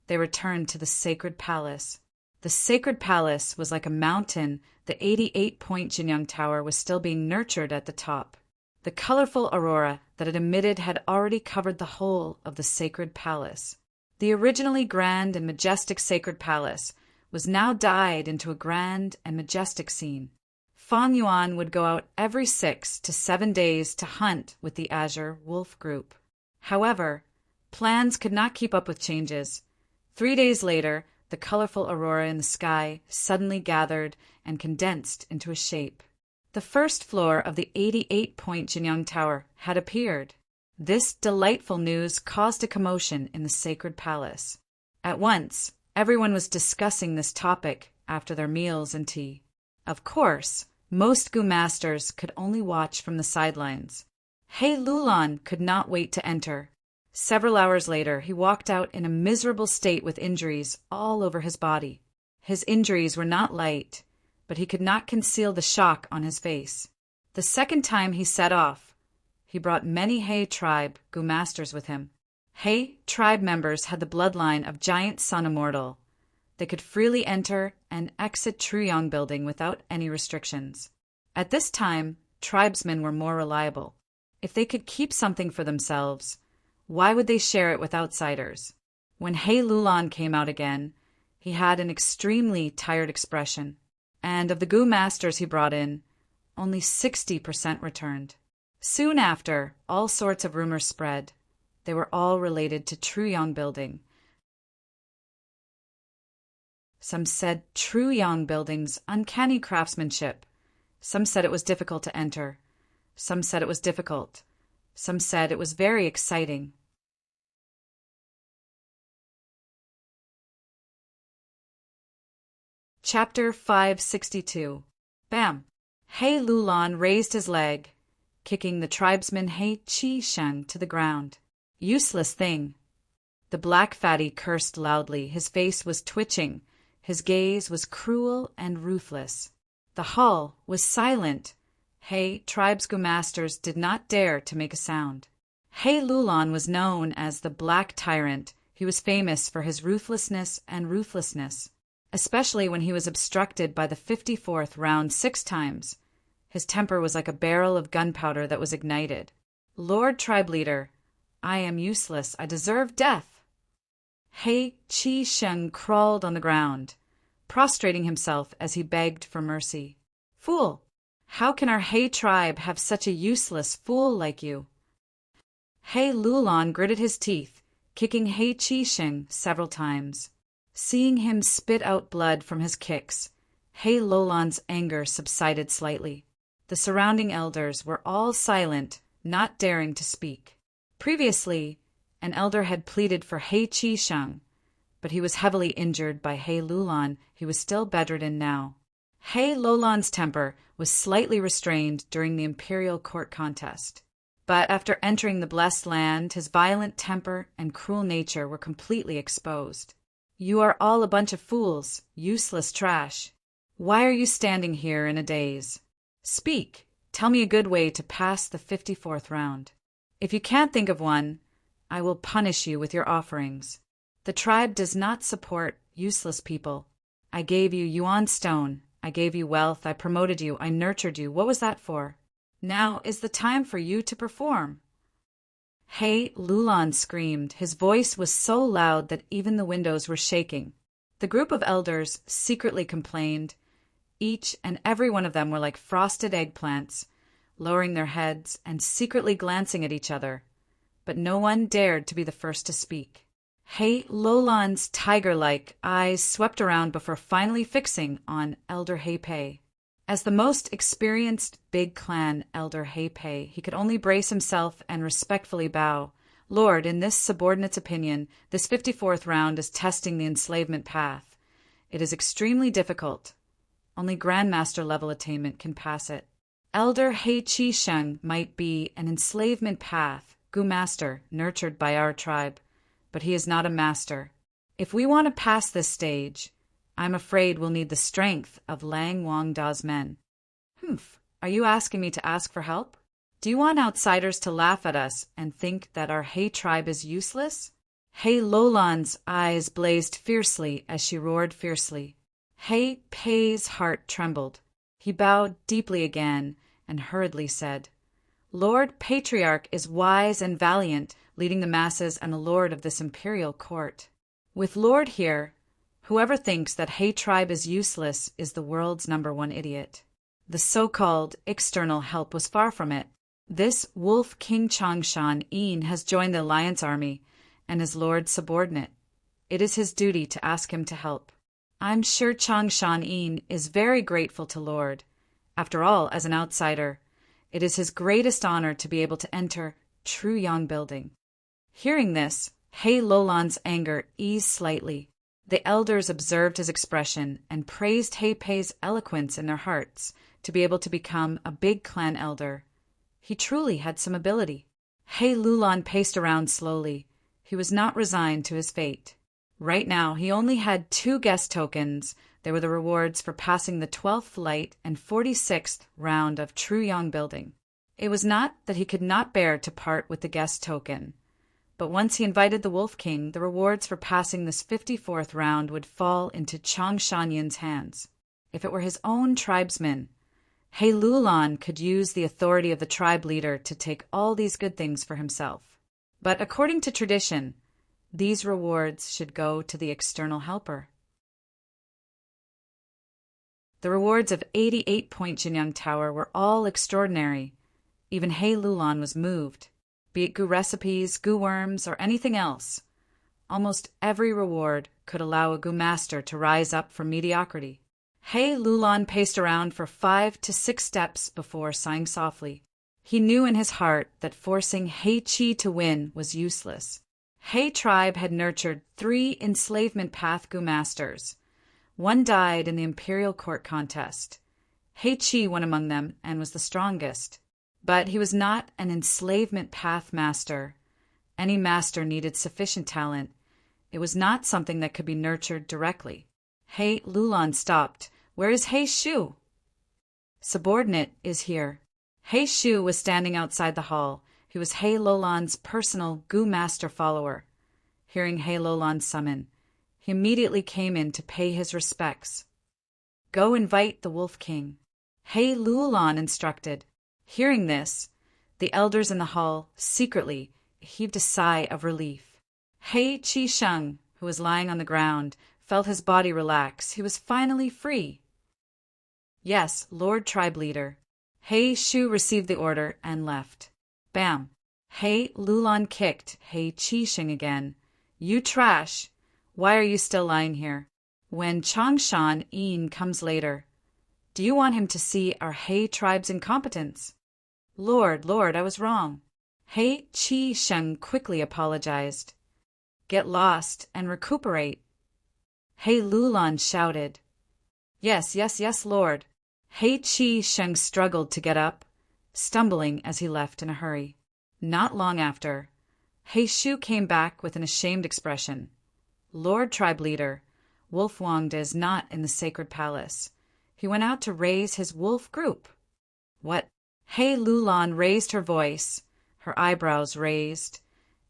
they returned to the Sacred Palace. The Sacred Palace was like a mountain. The 88-point Jinyang Tower was still being nurtured at the top. The colorful aurora that it emitted had already covered the whole of the Sacred Palace. The originally grand and majestic Sacred Palace was now dyed into a grand and majestic scene. Feng Yuan would go out every 6 to 7 days to hunt with the Azure Wolf group. However, plans could not keep up with changes. 3 days later, the colorful aurora in the sky suddenly gathered and condensed into a shape. The first floor of the 88-point Jinyang Tower had appeared. This delightful news caused a commotion in the Sacred Palace. At once, everyone was discussing this topic after their meals and tea. Of course, most Gu masters could only watch from the sidelines. He Lulan could not wait to enter. Several hours later, he walked out in a miserable state with injuries all over his body. His injuries were not light, but he could not conceal the shock on his face. The second time he set off, he brought many He tribe Gu masters with him. He tribe members had the bloodline of giant Sun Immortal. They could freely enter and exit True Yang building without any restrictions. At this time, tribesmen were more reliable. If they could keep something for themselves, why would they share it with outsiders? When He Lulan came out again, he had an extremely tired expression, and of the Gu masters he brought in, only 60% returned. Soon after, all sorts of rumors spread. They were all related to True Yang building. Some said True Yang building's uncanny craftsmanship. Some said it was difficult to enter. Some said it was difficult. Some said it was very exciting. Chapter 562. Bam! He Lulan raised his leg, kicking the tribesman He Chi Sheng to the ground. Useless thing! The black fatty cursed loudly. His face was twitching. His gaze was cruel and ruthless. The hall was silent. He Tribe's masters did not dare to make a sound. He Lulan was known as the Black Tyrant. He was famous for his ruthlessness, especially when he was obstructed by the 54th round 6 times. His temper was like a barrel of gunpowder that was ignited. Lord Tribe Leader, I am useless. I deserve death. He Chi Sheng crawled on the ground, prostrating himself as he begged for mercy. Fool! How can our He tribe have such a useless fool like you? He Lulan gritted his teeth, kicking He Chi Sheng several times. Seeing him spit out blood from his kicks, He Lulan's anger subsided slightly. The surrounding elders were all silent, not daring to speak. Previously, an elder had pleaded for He Chi Sheng, but he was heavily injured by He Lulan. He was still bedridden now. He Lulan's temper was slightly restrained during the imperial court contest. But after entering the blessed land, his violent temper and cruel nature were completely exposed. You are all a bunch of fools, useless trash. Why are you standing here in a daze? Speak, tell me a good way to pass the 54th round. If you can't think of one, I will punish you with your offerings. The tribe does not support useless people. I gave you Yuan Stone, I gave you wealth, I promoted you, I nurtured you. What was that for? Now is the time for you to perform. He Lulan screamed. His voice was so loud that even the windows were shaking. The group of elders secretly complained. Each and every one of them were like frosted eggplants, lowering their heads and secretly glancing at each other. But no one dared to be the first to speak. He Lulan's tiger-like eyes swept around before finally fixing on Elder He Pei. As the most experienced big clan elder He Pei, he could only brace himself and respectfully bow. Lord, in this subordinate's opinion, this 54th round is testing the enslavement path. It is extremely difficult. Only Grandmaster level attainment can pass it. Elder He Chi Sheng might be an enslavement path, master, nurtured by our tribe, but he is not a master. If we want to pass this stage, I'm afraid we'll need the strength of Lang Wang Da's men. Are you asking me to ask for help? Do you want outsiders to laugh at us and think that our He tribe is useless? He Lulan's eyes blazed fiercely as she roared fiercely. He Pei's heart trembled. He bowed deeply again and hurriedly said, Lord Patriarch is wise and valiant, leading the masses and a lord of this imperial court. With Lord here, whoever thinks that He tribe is useless is the world's #1 idiot. The so-called external help was far from it. This Wolf King Changshan Yin has joined the Alliance Army and is Lord's subordinate. It is his duty to ask him to help. I'm sure Changshan Yin is very grateful to Lord. After all, as an outsider, it is his greatest honor to be able to enter True Yang Building. Hearing this, He Lulan's anger eased slightly. The elders observed his expression and praised He Pei's eloquence in their hearts to be able to become a big clan elder. He truly had some ability. He Lulan paced around slowly. He was not resigned to his fate. Right now, he only had 2 guest tokens. They were the rewards for passing the 12th light and 46th round of True Yang Building. It was not that he could not bear to part with the guest token, but once he invited the Wolf King, the rewards for passing this 54th round would fall into Changshan Yin's hands. If it were his own tribesmen, He Lulan could use the authority of the tribe leader to take all these good things for himself. But according to tradition, these rewards should go to the external helper. The rewards of 88 Point Jinyang Tower were all extraordinary. Even He Lulan was moved. Be it goo recipes, goo worms, or anything else. Almost every reward could allow a goo master to rise up from mediocrity. He Lulan paced around for 5 to 6 steps before sighing softly. He knew in his heart that forcing He Chi to win was useless. He tribe had nurtured 3 enslavement path goo masters. One died in the imperial court contest, He Chi went among them and was the strongest. But he was not an enslavement path master. Any master needed sufficient talent. It was not something that could be nurtured directly. He Lulan stopped. Where is He Shu? Subordinate is here. He Shu was standing outside the hall. He was He Lulan's personal Gu master follower. Hearing He Lulan summon, he immediately came in to pay his respects. Go invite the Wolf King. He Lulan instructed. Hearing this, the elders in the hall secretly heaved a sigh of relief. He Chi Sheng, who was lying on the ground, felt his body relax. He was finally free. Yes, Lord Tribe Leader. He Shu received the order and left. Bam! He Lulan kicked He Chi Sheng again. You trash! Why are you still lying here? When Changshan Yin comes later, do you want him to see our He tribe's incompetence? Lord, I was wrong. He Chi Sheng quickly apologized. Get lost and recuperate. He Lulan shouted. Yes, Lord. He Chi Sheng struggled to get up, stumbling as he left in a hurry. Not long after, He Shu came back with an ashamed expression. Lord Tribe Leader, Wolf Wangda is not in the sacred palace. He went out to raise his wolf group. What? He Lulan raised her voice, her eyebrows raised.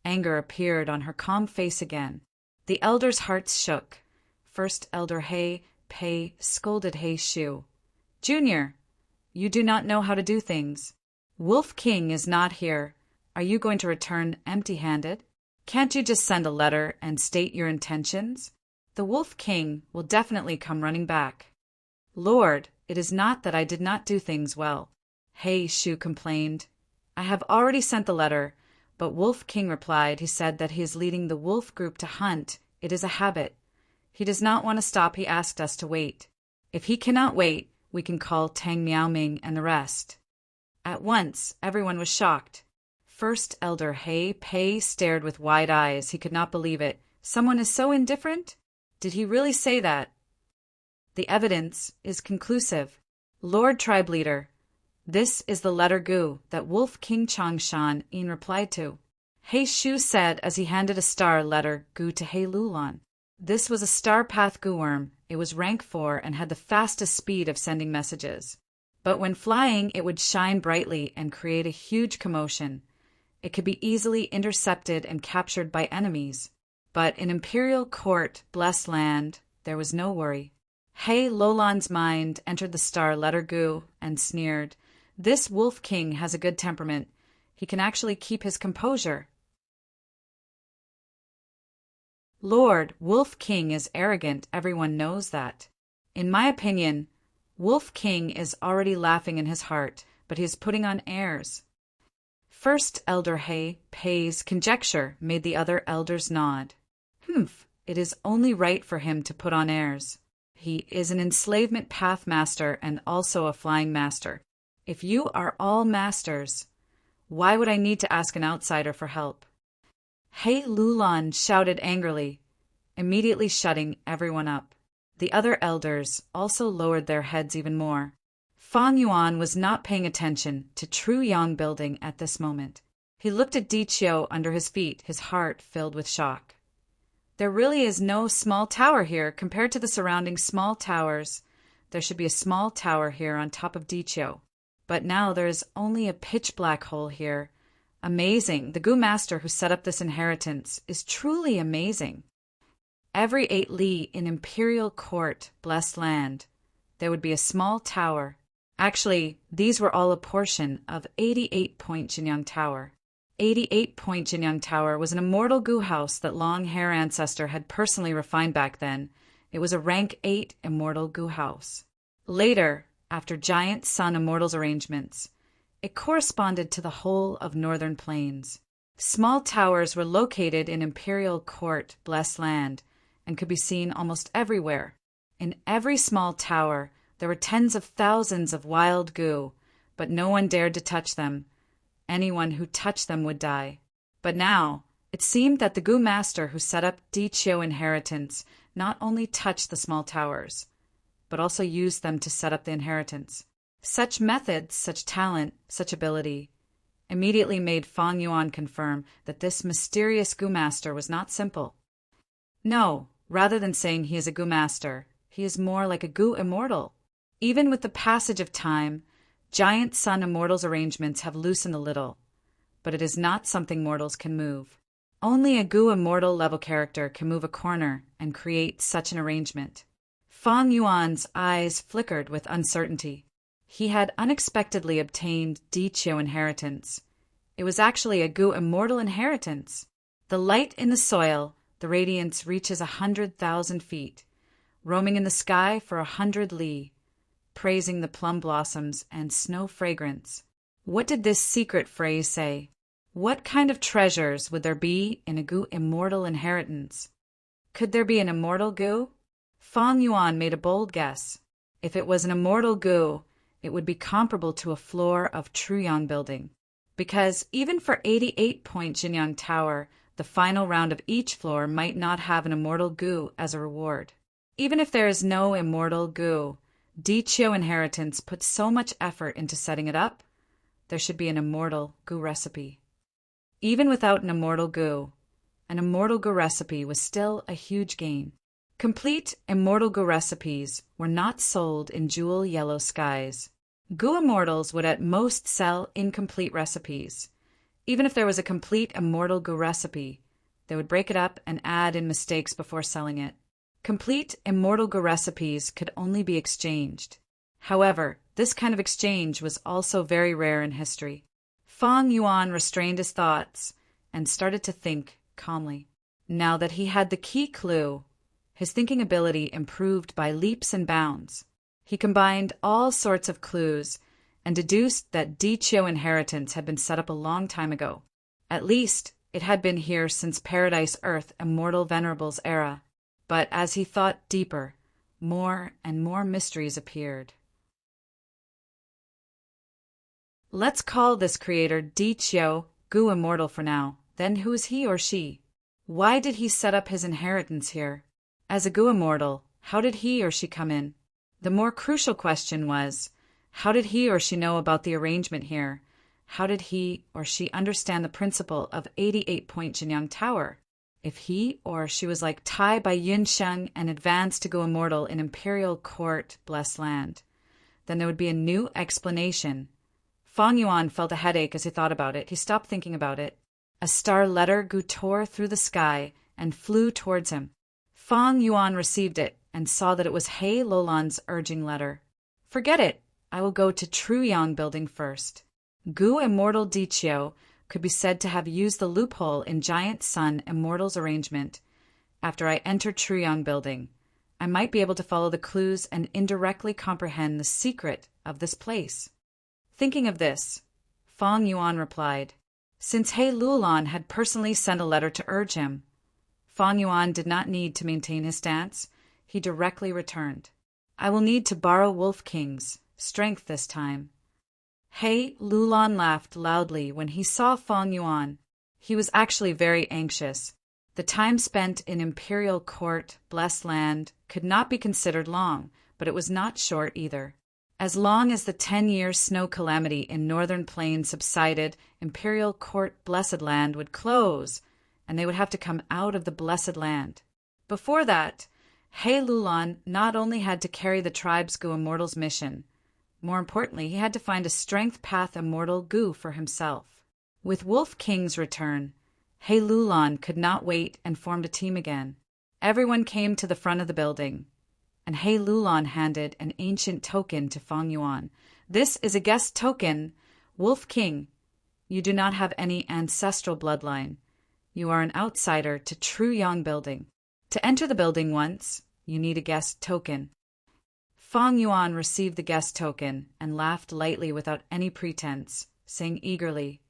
Anger appeared on her calm face again. The elders' hearts shook. First Elder He Pei scolded He Shu. Junior, you do not know how to do things. Wolf King is not here. Are you going to return empty-handed? Can't you just send a letter and state your intentions? The Wolf King will definitely come running back. Lord, it is not that I did not do things well. He Shu complained. I have already sent the letter, but Wolf King replied. He said that he is leading the wolf group to hunt. It is a habit. He does not want to stop. He asked us to wait. If he cannot wait, we can call Tang Miaoming and the rest. At once, everyone was shocked. First Elder He Pei stared with wide eyes. He could not believe it. Someone is so indifferent? Did he really say that? The evidence is conclusive. Lord Tribe Leader, this is the letter Gu that Wolf King Changshan Yin replied to. He Shu said as he handed a star letter Gu to He Lulan. This was a star path Gu worm. It was rank 4 and had the fastest speed of sending messages. But when flying, it would shine brightly and create a huge commotion. It could be easily intercepted and captured by enemies. But in Imperial Court, blessed land, there was no worry. He Lulan's mind entered the star letter Gu and sneered. This Wolf King has a good temperament. He can actually keep his composure. Lord, Wolf King is arrogant. Everyone knows that. In my opinion, Wolf King is already laughing in his heart, but he is putting on airs. First Elder He Pei's conjecture made the other elders nod. It is only right for him to put on airs. He is an enslavement path master and also a flying master. If you are all masters, why would I need to ask an outsider for help? He Lulan shouted angrily, immediately shutting everyone up. The other elders also lowered their heads even more. Fang Yuan was not paying attention to True Yang building at this moment. He looked at Di Qiu under his feet, his heart filled with shock. There really is no small tower here compared to the surrounding small towers. There should be a small tower here on top of Di Qiu. But now there is only a pitch-black hole here. Amazing. The Gu Master who set up this inheritance is truly amazing. Every 8 li in Imperial Court, blessed land, there would be a small tower. Actually, these were all a portion of 88-point Jinyang Tower. 88-point Jinyang Tower was an immortal Gu house that Long Hair Ancestor had personally refined back then. It was a rank 8 immortal Gu house. Later, after giant sun immortals arrangements, it corresponded to the whole of Northern Plains. Small towers were located in Imperial Court, blessed land, and could be seen almost everywhere. In every small tower, there were tens of thousands of wild Gu, but no one dared to touch them. Anyone who touched them would die. But now, it seemed that the Gu Master who set up Di Qiu inheritance not only touched the small towers, but also used them to set up the inheritance. Such methods, such talent, such ability immediately made Fang Yuan confirm that this mysterious Gu master was not simple. No, rather than saying he is a Gu master, he is more like a Gu immortal. Even with the passage of time, giant sun immortals' arrangements have loosened a little, but it is not something mortals can move. Only a Gu immortal level character can move a corner and create such an arrangement. Fang Yuan's eyes flickered with uncertainty. He had unexpectedly obtained Diqiu inheritance. It was actually a Gu immortal inheritance. The light in the soil, the radiance reaches 100,000 feet, roaming in the sky for 100 li, praising the plum blossoms and snow fragrance. What did this secret phrase say? What kind of treasures would there be in a Gu immortal inheritance? Could there be an immortal Gu? Fang Yuan made a bold guess. If it was an immortal Gu, it would be comparable to a floor of Truyang building. Because even for 88-point Jinyang Tower, the final round of each floor might not have an immortal Gu as a reward. Even if there is no immortal Gu, Diqiu inheritance put so much effort into setting it up, there should be an immortal Gu recipe. Even without an immortal Gu recipe was still a huge gain. Complete immortal Gu recipes were not sold in jewel yellow skies. Gu immortals would at most sell incomplete recipes. Even if there was a complete immortal Gu recipe, they would break it up and add in mistakes before selling it. Complete immortal Gu recipes could only be exchanged. However, this kind of exchange was also very rare in history. Fang Yuan restrained his thoughts and started to think calmly. Now that he had the key clue, his thinking ability improved by leaps and bounds. He combined all sorts of clues and deduced that Diqiu inheritance had been set up a long time ago. At least, it had been here since Paradise Earth Immortal Venerable's era. But as he thought deeper, more and more mysteries appeared. Let's call this creator Diqiu Gu Immortal for now. Then who is he or she? Why did he set up his inheritance here? As a Gu Immortal, how did he or she come in? The more crucial question was, how did he or she know about the arrangement here? How did he or she understand the principle of 88-point Jinyang Tower? If he or she was like Tai by Yunsheng and advanced to Gu Immortal in Imperial Court Blessed Land, then there would be a new explanation. Fang Yuan felt a headache as he thought about it. He stopped thinking about it. A star letter Gu tore through the sky and flew towards him. Fang Yuan received it and saw that it was He Lulan's urging letter. Forget it. I will go to Truyang building first. Gu Immortal Diqiu could be said to have used the loophole in Giant Sun Immortal's arrangement. After I enter Truyang building, I might be able to follow the clues and indirectly comprehend the secret of this place. Thinking of this, Fang Yuan replied, since He Lulan had personally sent a letter to urge him, Fang Yuan did not need to maintain his stance. He directly returned. I will need to borrow Wolf King's strength this time. He Lulan laughed loudly when he saw Fang Yuan. He was actually very anxious. The time spent in Imperial Court, Blessed Land, could not be considered long, but it was not short either. As long as the 10-year snow calamity in Northern Plains subsided, Imperial Court, Blessed Land would close, and they would have to come out of the Blessed Land. Before that, He Lulan not only had to carry the tribe's Gu Immortal's mission, more importantly, he had to find a Strength Path Immortal Gu for himself. With Wolf King's return, He Lulan could not wait and formed a team again. Everyone came to the front of the building, and He Lulan handed an ancient token to Fang Yuan. This is a guest token. Wolf King, you do not have any ancestral bloodline. You are an outsider to Truyang building. To enter the building once, you need a guest token. Fang Yuan received the guest token and laughed lightly without any pretense, saying eagerly,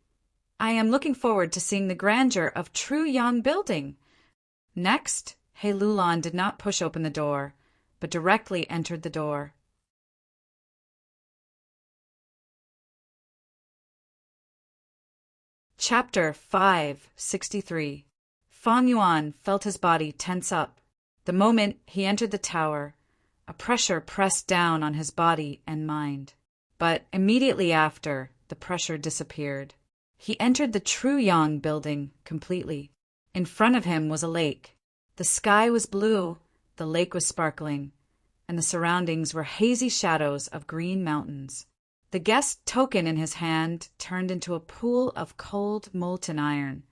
I am looking forward to seeing the grandeur of Truyang building. Next, He Lulan did not push open the door, but directly entered the door. Chapter 563. Fang Yuan felt his body tense up. The moment he entered the tower, a pressure pressed down on his body and mind. But immediately after, the pressure disappeared. He entered the True Yang building completely. In front of him was a lake. The sky was blue, the lake was sparkling, and the surroundings were hazy shadows of green mountains. The guest token in his hand turned into a pool of cold, molten iron,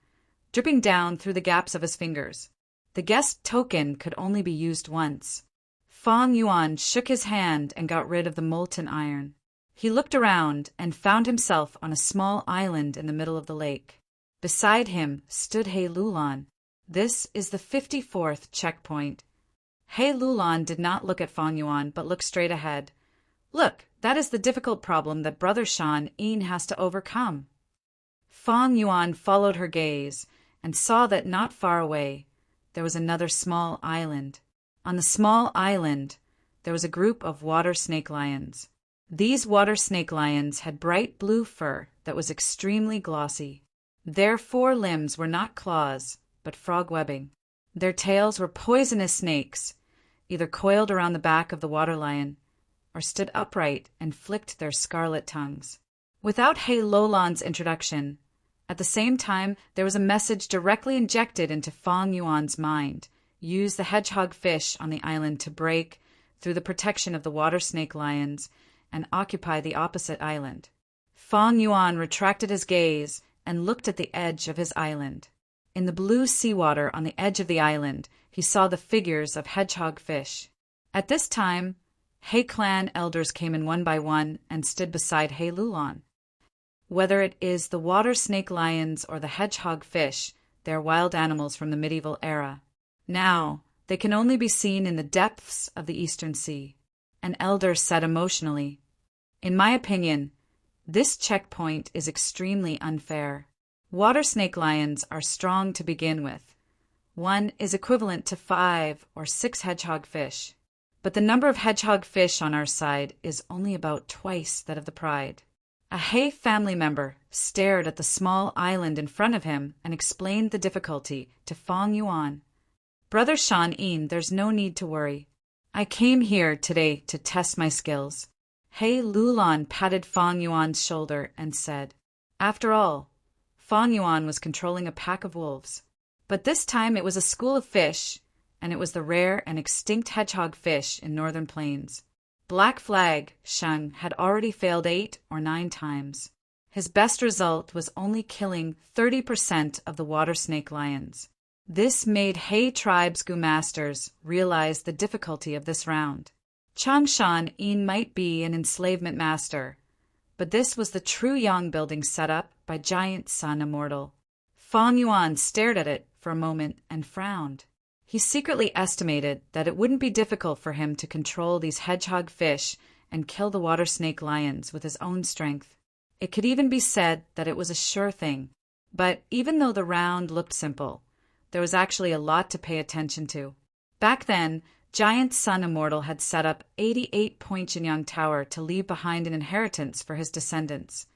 dripping down through the gaps of his fingers. The guest token could only be used once. Feng Yuan shook his hand and got rid of the molten iron. He looked around and found himself on a small island in the middle of the lake. Beside him stood He Lulan. This is the 54th checkpoint. He Lulan did not look at Feng Yuan, but looked straight ahead. Look, that is the difficult problem that Brother Shan Yin has to overcome. Feng Yuan followed her gaze and saw that not far away there was another small island. On the small island there was a group of water snake lions. These water snake lions had bright blue fur that was extremely glossy. Their 4 limbs were not claws, but frog webbing. Their tails were poisonous snakes, either coiled around the back of the water lion or stood upright and flicked their scarlet tongues. Without He Lulan's introduction, at the same time there was a message directly injected into Feng Yuan's mind. Use the hedgehog fish on the island to break through the protection of the water snake lions and occupy the opposite island. Feng Yuan retracted his gaze and looked at the edge of his island. In the blue seawater on the edge of the island, he saw the figures of hedgehog fish. At this time, He clan elders came in one by one and stood beside He Lulan. Whether it is the water snake lions or the hedgehog fish, they are wild animals from the medieval era. Now, they can only be seen in the depths of the Eastern Sea. An elder said emotionally, "In my opinion, this checkpoint is extremely unfair. Water snake lions are strong to begin with. One is equivalent to 5 or 6 hedgehog fish. But the number of hedgehog fish on our side is only about twice that of the pride." A He family member stared at the small island in front of him and explained the difficulty to Feng Yuan. "Brother Shan Yin, there's no need to worry. I came here today to test my skills." He Lulan patted Feng Yuan's shoulder and said, "After all, Feng Yuan was controlling a pack of wolves. But this time it was a school of fish, and it was the rare and extinct hedgehog fish in northern plains. Black Flag Sheng had already failed 8 or 9 times. His best result was only killing 30% of the water snake lions. This made He tribe's Gu masters realize the difficulty of this round. Changshan Yin might be an enslavement master, but this was the True Yang building set up by Giant Sun Immortal. Feng Yuan stared at it for a moment and frowned. He secretly estimated that it wouldn't be difficult for him to control these hedgehog fish and kill the water snake lions with his own strength. It could even be said that it was a sure thing. But even though the round looked simple, there was actually a lot to pay attention to. Back then, Giant Sun Immortal had set up 88 Point Jinyang Tower to leave behind an inheritance for his descendants,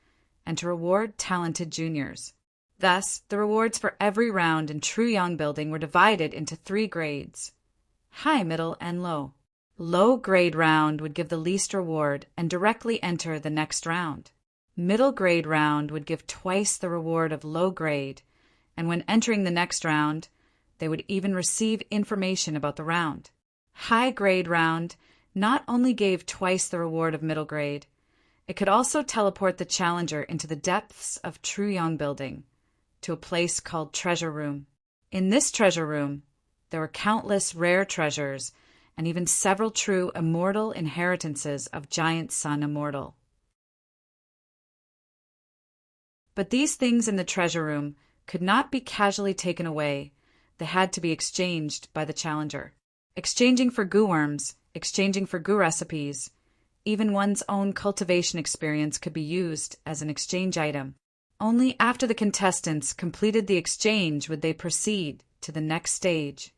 and to reward talented juniors. Thus, the rewards for every round in True Yang building were divided into 3 grades: high, middle, and low. Low grade round would give the least reward and directly enter the next round. Middle grade round would give twice the reward of low grade, and when entering the next round, they would even receive information about the round. High grade round not only gave twice the reward of middle grade, it could also teleport the challenger into the depths of True Yang building, to a place called Treasure Room. In this treasure room, there were countless rare treasures and even several true immortal inheritances of Giant Sun Immortal. But these things in the treasure room could not be casually taken away. They had to be exchanged by the challenger. Exchanging for goo worms, exchanging for goo recipes, even one's own cultivation experience could be used as an exchange item. Only after the contestants completed the exchange would they proceed to the next stage.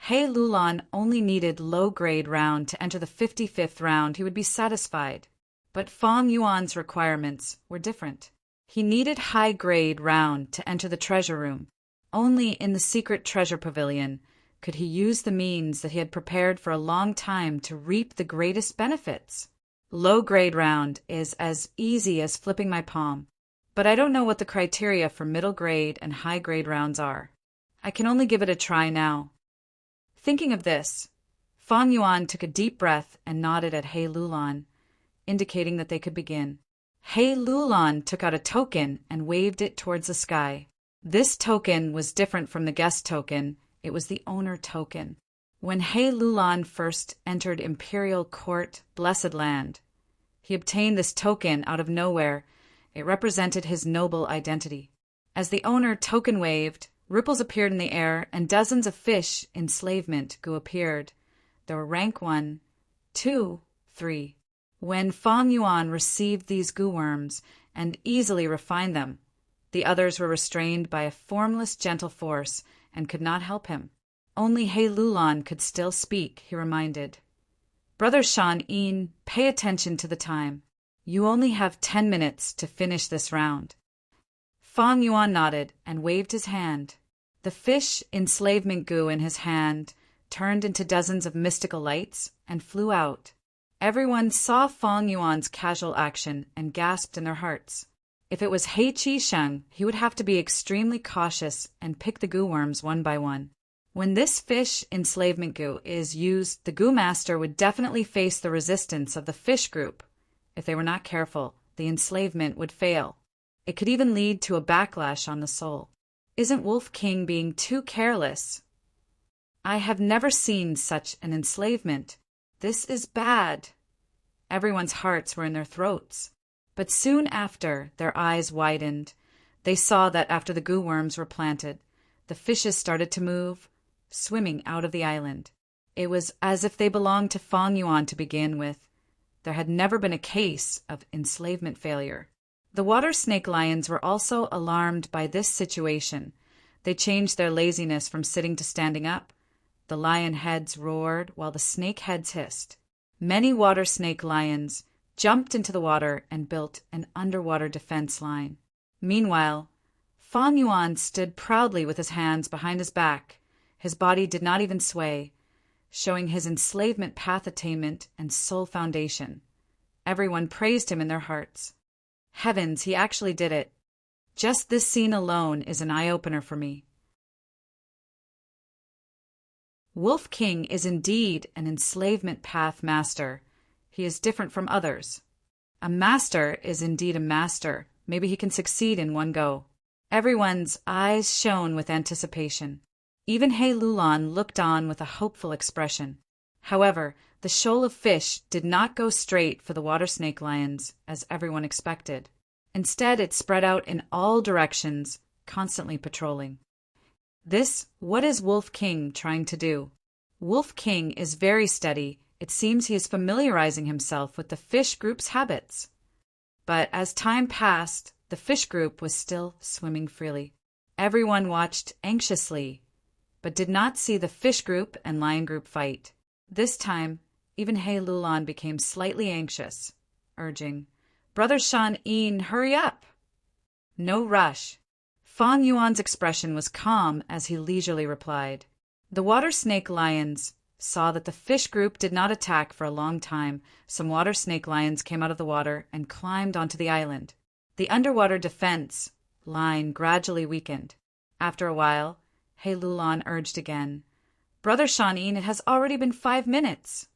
He Lulan only needed low-grade round to enter the 55th round. He would be satisfied. But Feng Yuan's requirements were different. He needed high-grade round to enter the treasure room. Only in the secret treasure pavilion could he use the means that he had prepared for a long time to reap the greatest benefits. Low-grade round is as easy as flipping my palm, but I don't know what the criteria for middle grade and high grade rounds are. I can only give it a try now. Thinking of this, Fang Yuan took a deep breath and nodded at He Lulan, indicating that they could begin. He Lulan took out a token and waved it towards the sky. This token was different from the guest token. It was the owner token. When He Lulan first entered Imperial Court, Blessed Land, he obtained this token out of nowhere. It represented his noble identity. As the owner token waved, ripples appeared in the air, and dozens of fish enslavement goo appeared. There were rank 1, 2, 3. When Fang Yuan received these goo worms and easily refined them, the others were restrained by a formless gentle force and could not help him. Only He Lulan could still speak, he reminded. Brother Shan Yin, pay attention to the time. You only have 10 minutes to finish this round. Fang Yuan nodded and waved his hand. The fish enslavement goo in his hand turned into dozens of mystical lights and flew out. Everyone saw Fang Yuan's casual action and gasped in their hearts. If it was He Qisheng, he would have to be extremely cautious and pick the goo worms one by one. When this fish enslavement goo is used, the goo master would definitely face the resistance of the fish group. If they were not careful, the enslavement would fail. It could even lead to a backlash on the soul. Isn't Wolf King being too careless? I have never seen such an enslavement. This is bad. Everyone's hearts were in their throats. But soon after, their eyes widened. They saw that after the goo worms were planted, the fishes started to move, swimming out of the island. It was as if they belonged to Fang Yuan to begin with. There had never been a case of enslavement failure. The water snake lions were also alarmed by this situation. They changed their laziness from sitting to standing up. The lion heads roared while the snake heads hissed. Many water snake lions jumped into the water and built an underwater defense line. Meanwhile, Fang Yuan stood proudly with his hands behind his back. His body did not even sway, showing his enslavement path attainment and soul foundation. Everyone praised him in their hearts. Heavens, he actually did it. Just this scene alone is an eye-opener for me. Wolf King is indeed an enslavement path master. He is different from others. A master is indeed a master. Maybe he can succeed in one go. Everyone's eyes shone with anticipation. Even He Lulan looked on with a hopeful expression. However, the shoal of fish did not go straight for the water snake lions, as everyone expected. Instead, it spread out in all directions, constantly patrolling. What is Wolf King trying to do? Wolf King is very steady. It seems he is familiarizing himself with the fish group's habits. But as time passed, the fish group was still swimming freely. Everyone watched anxiously, but did not see the fish group and lion group fight. This time, even He Lulan became slightly anxious, urging, "Brother Shan Yin, hurry up!" No rush. Fang Yuan's expression was calm as he leisurely replied. The water snake lions saw that the fish group did not attack for a long time. Some water snake lions came out of the water and climbed onto the island. The underwater defense line gradually weakened. After a while, He Lulan urged again, "Brother Shan Yin, it has already been 5 minutes."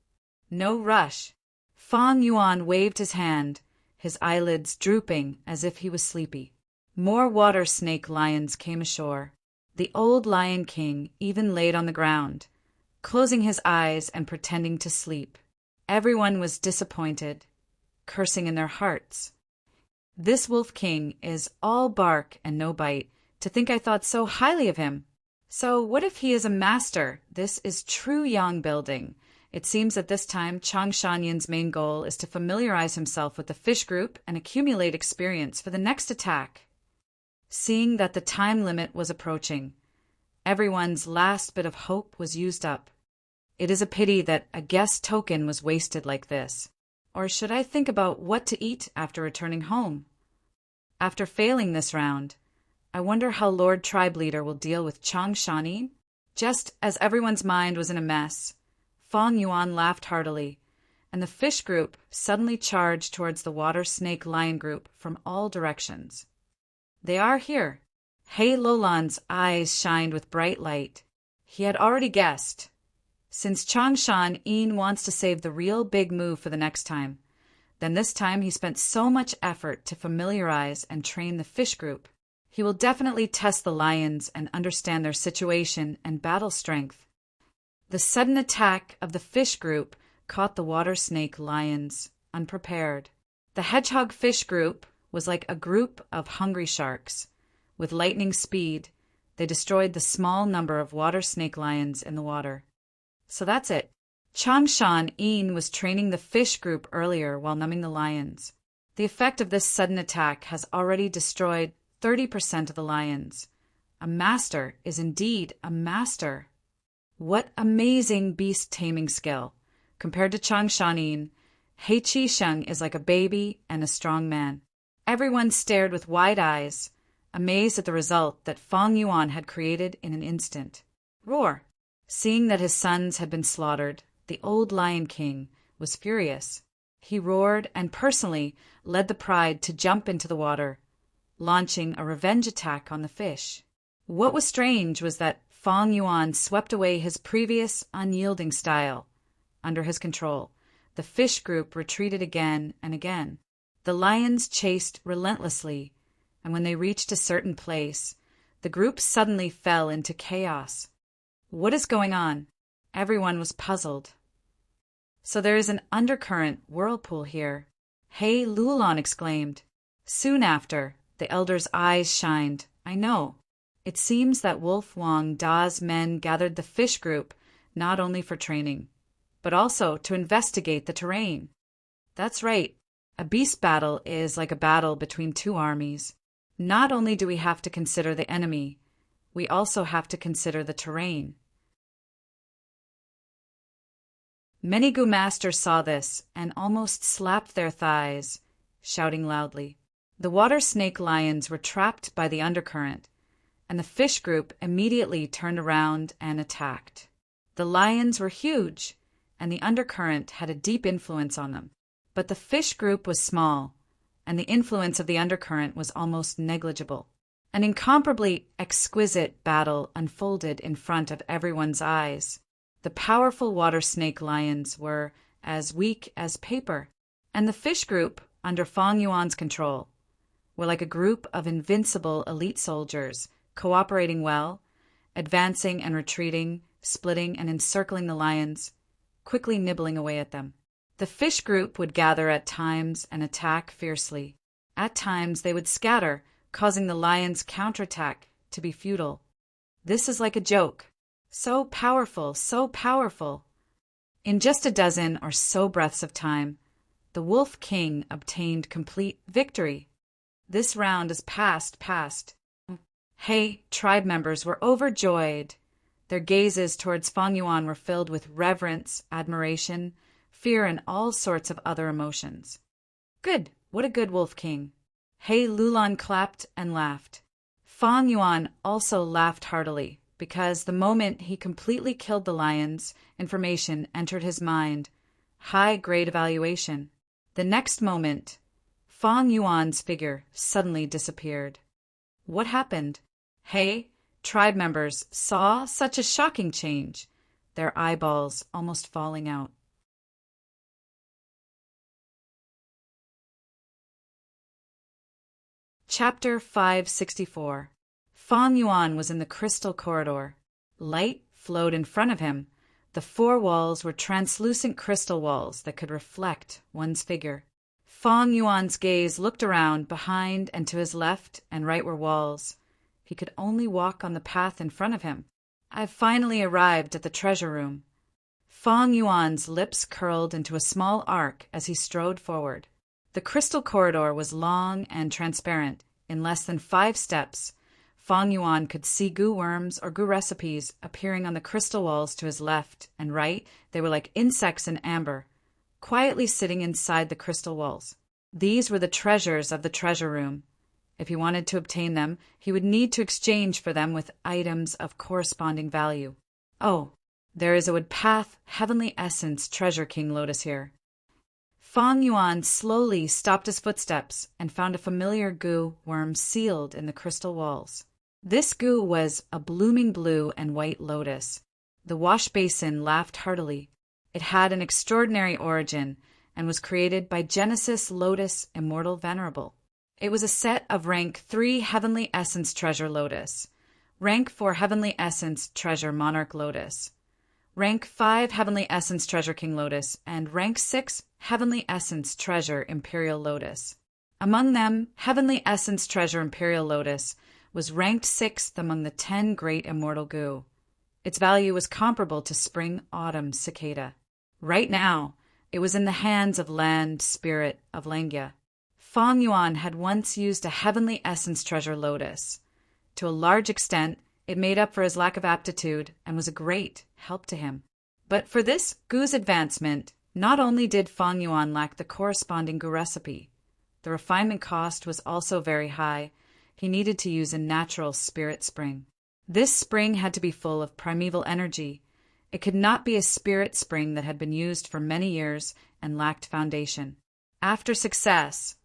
No rush. Fang Yuan waved his hand, his eyelids drooping as if he was sleepy. More water snake lions came ashore. The old Lion King even laid on the ground, closing his eyes and pretending to sleep. Everyone was disappointed, cursing in their hearts. This Wolf King is all bark and no bite. To think I thought so highly of him. So what if he is a master? This is true yang building. It seems at this time Chang Shanyin's main goal is to familiarize himself with the fish group and accumulate experience for the next attack. Seeing that the time limit was approaching, everyone's last bit of hope was used up. It is a pity that a guest token was wasted like this. Or should I think about what to eat after returning home? After failing this round, I wonder how Lord Tribe Leader will deal with Chang Shanin? Just as everyone's mind was in a mess, Fang Yuan laughed heartily. and the fish group suddenly charged towards the water snake lion group from all directions. They are here. He Lulan's eyes shined with bright light. He had already guessed. Since Changshan Yin wants to save the real big move for the next time, then this time he spent so much effort to familiarize and train the fish group. He will definitely test the lions and understand their situation and battle strength. The sudden attack of the fish group caught the water snake lions unprepared. The hedgehog fish group was like a group of hungry sharks. With lightning speed, they destroyed the small number of water snake lions in the water. So that's it. Changshan Yin was training the fish group earlier while numbing the lions. The effect of this sudden attack has already destroyed 30% of the lions. A master is indeed a master. What amazing beast-taming skill. Compared to Changshan Yin, He Qisheng is like a baby and a strong man. Everyone stared with wide eyes, amazed at the result that Fang Yuan had created in an instant. Roar! Seeing that his sons had been slaughtered, the old Lion King was furious. He roared and personally led the pride to jump into the water, launching a revenge attack on the fish. What was strange was that Fang Yuan swept away his previous unyielding style. Under his control, the fish group retreated again and again. The lions chased relentlessly, and when they reached a certain place, the group suddenly fell into chaos. What is going on? Everyone was puzzled. So there is an undercurrent whirlpool here. He Lulan exclaimed. Soon after, the elder's eyes shined. I know. It seems that Wolf Wang Da's men gathered the fish group not only for training, but also to investigate the terrain. That's right. A beast battle is like a battle between two armies. Not only do we have to consider the enemy, we also have to consider the terrain. Many Gu masters saw this and almost slapped their thighs, shouting loudly. The water snake lions were trapped by the undercurrent, and the fish group immediately turned around and attacked. The lions were huge, and the undercurrent had a deep influence on them. But the fish group was small, and the influence of the undercurrent was almost negligible. An incomparably exquisite battle unfolded in front of everyone's eyes. The powerful water snake lions were as weak as paper, and the fish group, under Fang Yuan's control, were like a group of invincible elite soldiers, cooperating well, advancing and retreating, splitting and encircling the lions, quickly nibbling away at them. The fish group would gather at times and attack fiercely. At times they would scatter, causing the lions' counterattack to be futile. This is like a joke. So powerful, so powerful. In just a dozen or so breaths of time, the Wolf King obtained complete victory. This round is past. Hey, tribe members were overjoyed. Their gazes towards Fang Yuan were filled with reverence, admiration, fear, and all sorts of other emotions. Good, what a good Wolf King. He Lulan clapped and laughed. Fang Yuan also laughed heartily, because the moment he completely killed the lions, information entered his mind. High-grade evaluation. The next moment, Fang Yuan's figure suddenly disappeared. What happened? Hey, tribe members saw such a shocking change, their eyeballs almost falling out. Chapter 564. Fang Yuan was in the crystal corridor. Light flowed in front of him. The four walls were translucent crystal walls that could reflect one's figure. Fang Yuan's gaze looked around. Behind and to his left and right were walls. He could only walk on the path in front of him. I've finally arrived at the treasure room. Fang Yuan's lips curled into a small arc as he strode forward. The crystal corridor was long and transparent. In less than 5 steps, Fang Yuan could see gu worms or gu recipes appearing on the crystal walls to his left and right. They were like insects in amber, quietly sitting inside the crystal walls. These were the treasures of the treasure room. If he wanted to obtain them, he would need to exchange for them with items of corresponding value. Oh, there is a wood path, heavenly essence treasure king lotus here. Fang Yuan slowly stopped his footsteps and found a familiar goo worm sealed in the crystal walls. This goo was a blooming blue and white lotus. The wash basin laughed heartily. It had an extraordinary origin and was created by Genesis Lotus Immortal Venerable. It was a set of rank 3 Heavenly Essence Treasure Lotus, rank 4 Heavenly Essence Treasure Monarch Lotus, rank 5 Heavenly Essence Treasure King Lotus, and rank 6 Heavenly Essence Treasure Imperial Lotus. Among them, Heavenly Essence Treasure Imperial Lotus was ranked 6th among the 10 great immortal goo. Its value was comparable to spring-autumn cicada. Right now, it was in the hands of Land Spirit of Langya. Fang Yuan had once used a Heavenly Essence Treasure Lotus. To a large extent, it made up for his lack of aptitude and was a great help to him. But for this goo's advancement, not only did Fang Yuan lack the corresponding goo recipe, the refinement cost was also very high. He needed to use a natural spirit spring. This spring had to be full of primeval energy. It could not be a spirit spring that had been used for many years and lacked foundation. After success,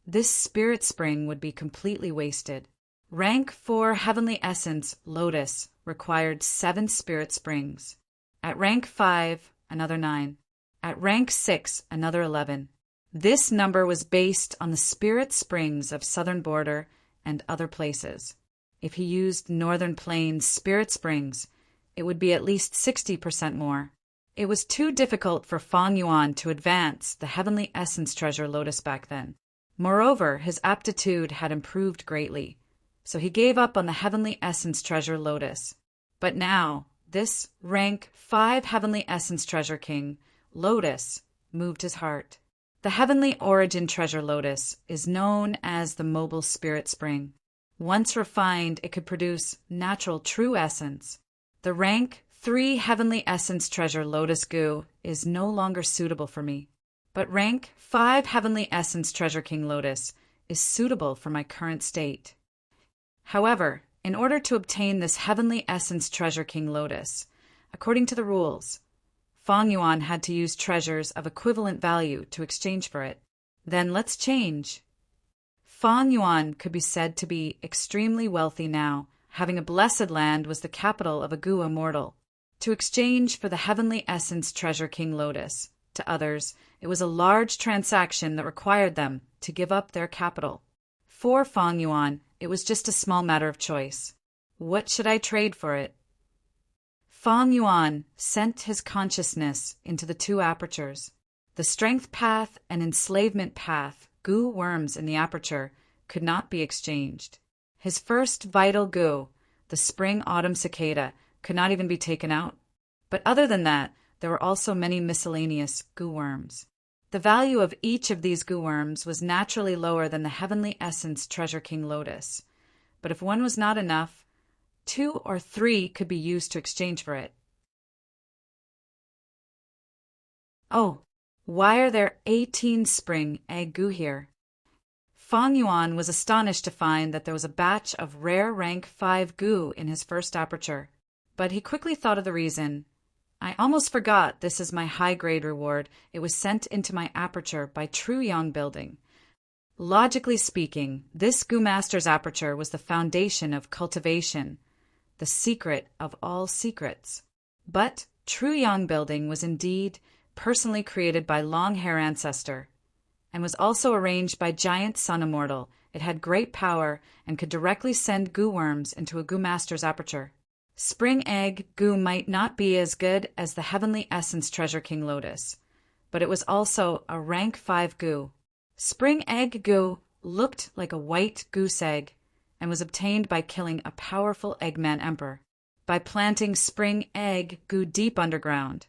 this spirit spring would be completely wasted. Rank 4 Heavenly Essence Lotus required 7 spirit springs. At rank 5, another 9. At rank 6, another 11. This number was based on the spirit springs of Southern Border and other places. If he used Northern Plains spirit springs, it would be at least 60% more. It was too difficult for Fang Yuan to advance the Heavenly Essence Treasure Lotus back then. Moreover, his aptitude had improved greatly, so he gave up on the Heavenly Essence Treasure Lotus. But now, this rank 5 Heavenly Essence Treasure King Lotus moved his heart. The Heavenly Origin Treasure Lotus is known as the Mobile Spirit Spring. Once refined, it could produce natural true essence. The rank 3 Heavenly Essence Treasure Lotus Goo is no longer suitable for me, but rank 5 Heavenly Essence Treasure King Lotus is suitable for my current state. However, in order to obtain this Heavenly Essence Treasure King Lotus, according to the rules, Fang Yuan had to use treasures of equivalent value to exchange for it. Then let's change. Fang Yuan could be said to be extremely wealthy now. Having a blessed land was the capital of a goo immortal. To exchange for the Heavenly Essence Treasure King Lotus, to others, it was a large transaction that required them to give up their capital. For Fang Yuan, it was just a small matter of choice. What should I trade for it? Fang Yuan sent his consciousness into the 2 apertures. The strength path and enslavement path, goo worms in the aperture, could not be exchanged. His first vital goo, the spring-autumn cicada, could not even be taken out. But other than that, there were also many miscellaneous goo worms. The value of each of these goo worms was naturally lower than the Heavenly Essence Treasure King Lotus. But if one was not enough, 2 or 3 could be used to exchange for it. Oh, why are there 18 spring egg goo here? Fang Yuan was astonished to find that there was a batch of rare rank 5 goo in his first aperture. But he quickly thought of the reason. I almost forgot this is my high-grade reward. It was sent into my aperture by True Yang Building. Logically speaking, this Goo Master's aperture was the foundation of cultivation, the secret of all secrets. But True Yang Building was indeed personally created by Long Hair Ancestor, and was also arranged by Giant Sun Immortal. It had great power and could directly send goo worms into a Goo Master's aperture. Spring Egg Goo might not be as good as the Heavenly Essence Treasure King Lotus, but it was also a rank 5 goo. Spring Egg Goo looked like a white goose egg and was obtained by killing a powerful Eggman Emperor. By planting Spring Egg Goo deep underground,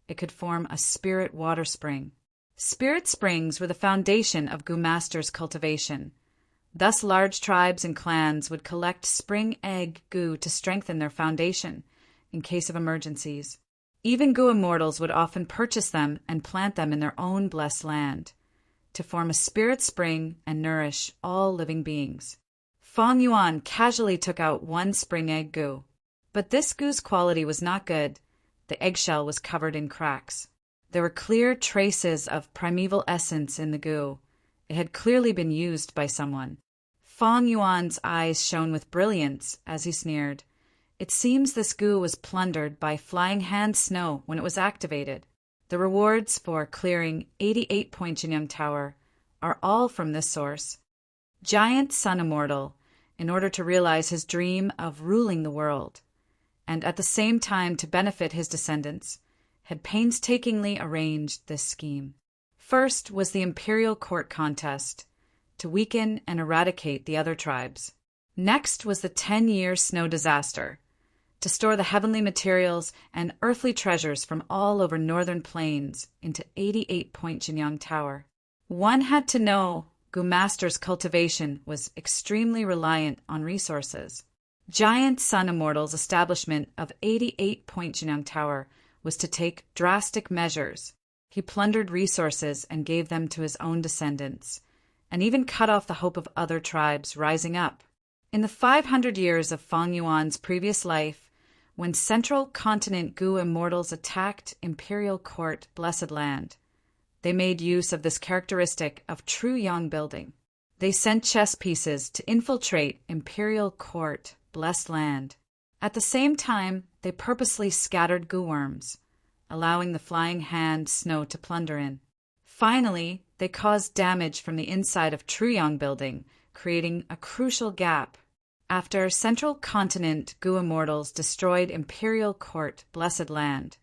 it could form a spirit water spring. Spirit springs were the foundation of Goo Master's cultivation. Thus large tribes and clans would collect spring egg goo to strengthen their foundation in case of emergencies. Even goo immortals would often purchase them and plant them in their own blessed land to form a spirit spring and nourish all living beings. Fang Yuan casually took out 1 spring egg goo, but this goo's quality was not good. The eggshell was covered in cracks. There were clear traces of primeval essence in the goo. It had clearly been used by someone. Fong Yuan's eyes shone with brilliance as he sneered. It seems this goo was plundered by Flying Hand Snow when it was activated. The rewards for clearing 88 Point Jinyang Tower are all from this source. Giant Sun Immortal, in order to realize his dream of ruling the world, and at the same time to benefit his descendants, had painstakingly arranged this scheme. First was the imperial court contest, to weaken and eradicate the other tribes. Next was the 10-year snow disaster, to store the heavenly materials and earthly treasures from all over northern plains into 88 Point Jinyang Tower. One had to know Gu Master's cultivation was extremely reliant on resources. Giant Sun Immortal's establishment of 88 Point Jinyang Tower was to take drastic measures. He plundered resources and gave them to his own descendants, and even cut off the hope of other tribes rising up. In the 500 years of Fong Yuan's previous life, when Central Continent Gu Immortals attacked Imperial Court Blessed Land, they made use of this characteristic of true Yang building. They sent chess pieces to infiltrate Imperial Court Blessed Land. At the same time, they purposely scattered Gu worms, allowing the Flying Hand Snow to plunder in. Finally, they caused damage from the inside of True Yang building, creating a crucial gap. After Central Continent Gu Immortals destroyed Imperial Court Blessed Land,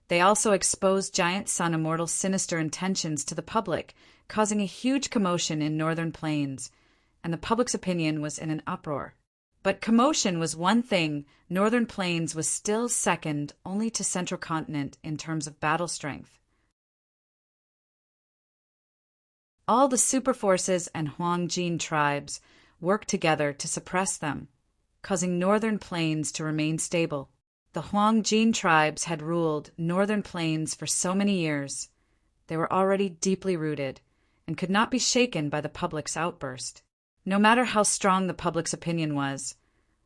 they also exposed Giant Sun Immortal's sinister intentions to the public, causing a huge commotion in northern plains, and the public's opinion was in an uproar. But commotion was one thing, northern plains was still second only to Central Continent in terms of battle strength. All the superforces and Huangjin tribes worked together to suppress them, causing northern plains to remain stable. The Huangjin tribes had ruled northern plains for so many years. They were already deeply rooted and could not be shaken by the public's outburst. No matter how strong the public's opinion was,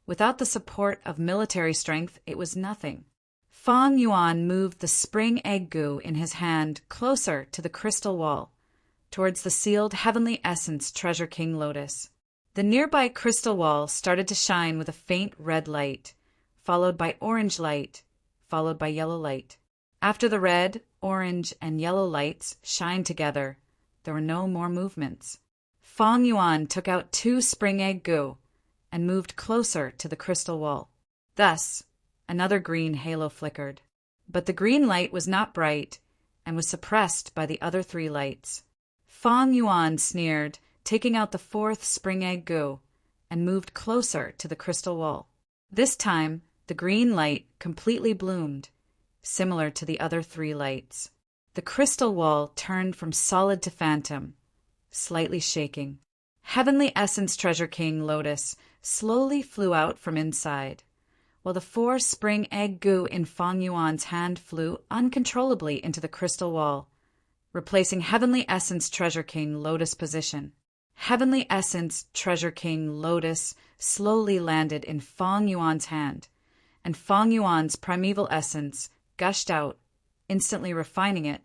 without the support of military strength, it was nothing. Fong Yuan moved the spring egg goo in his hand closer to the crystal wall, towards the sealed heavenly essence Treasure King Lotus. The nearby crystal wall started to shine with a faint red light, followed by orange light, followed by yellow light. After the red, orange, and yellow lights shined together, there were no more movements. Fong Yuan took out 2 spring egg goo and moved closer to the crystal wall. Thus, another green halo flickered. But the green light was not bright and was suppressed by the other 3 lights. Fong Yuan sneered, taking out the 4th spring egg goo, and moved closer to the crystal wall. This time, the green light completely bloomed, similar to the other 3 lights. The crystal wall turned from solid to phantom, slightly shaking. Heavenly Essence Treasure King Lotus slowly flew out from inside, while the 4 spring egg goo in Fong Yuan's hand flew uncontrollably into the crystal wall, replacing Heavenly Essence Treasure King Lotus position. Heavenly Essence Treasure King Lotus slowly landed in Fong Yuan's hand, and Fong Yuan's primeval essence gushed out, instantly refining it.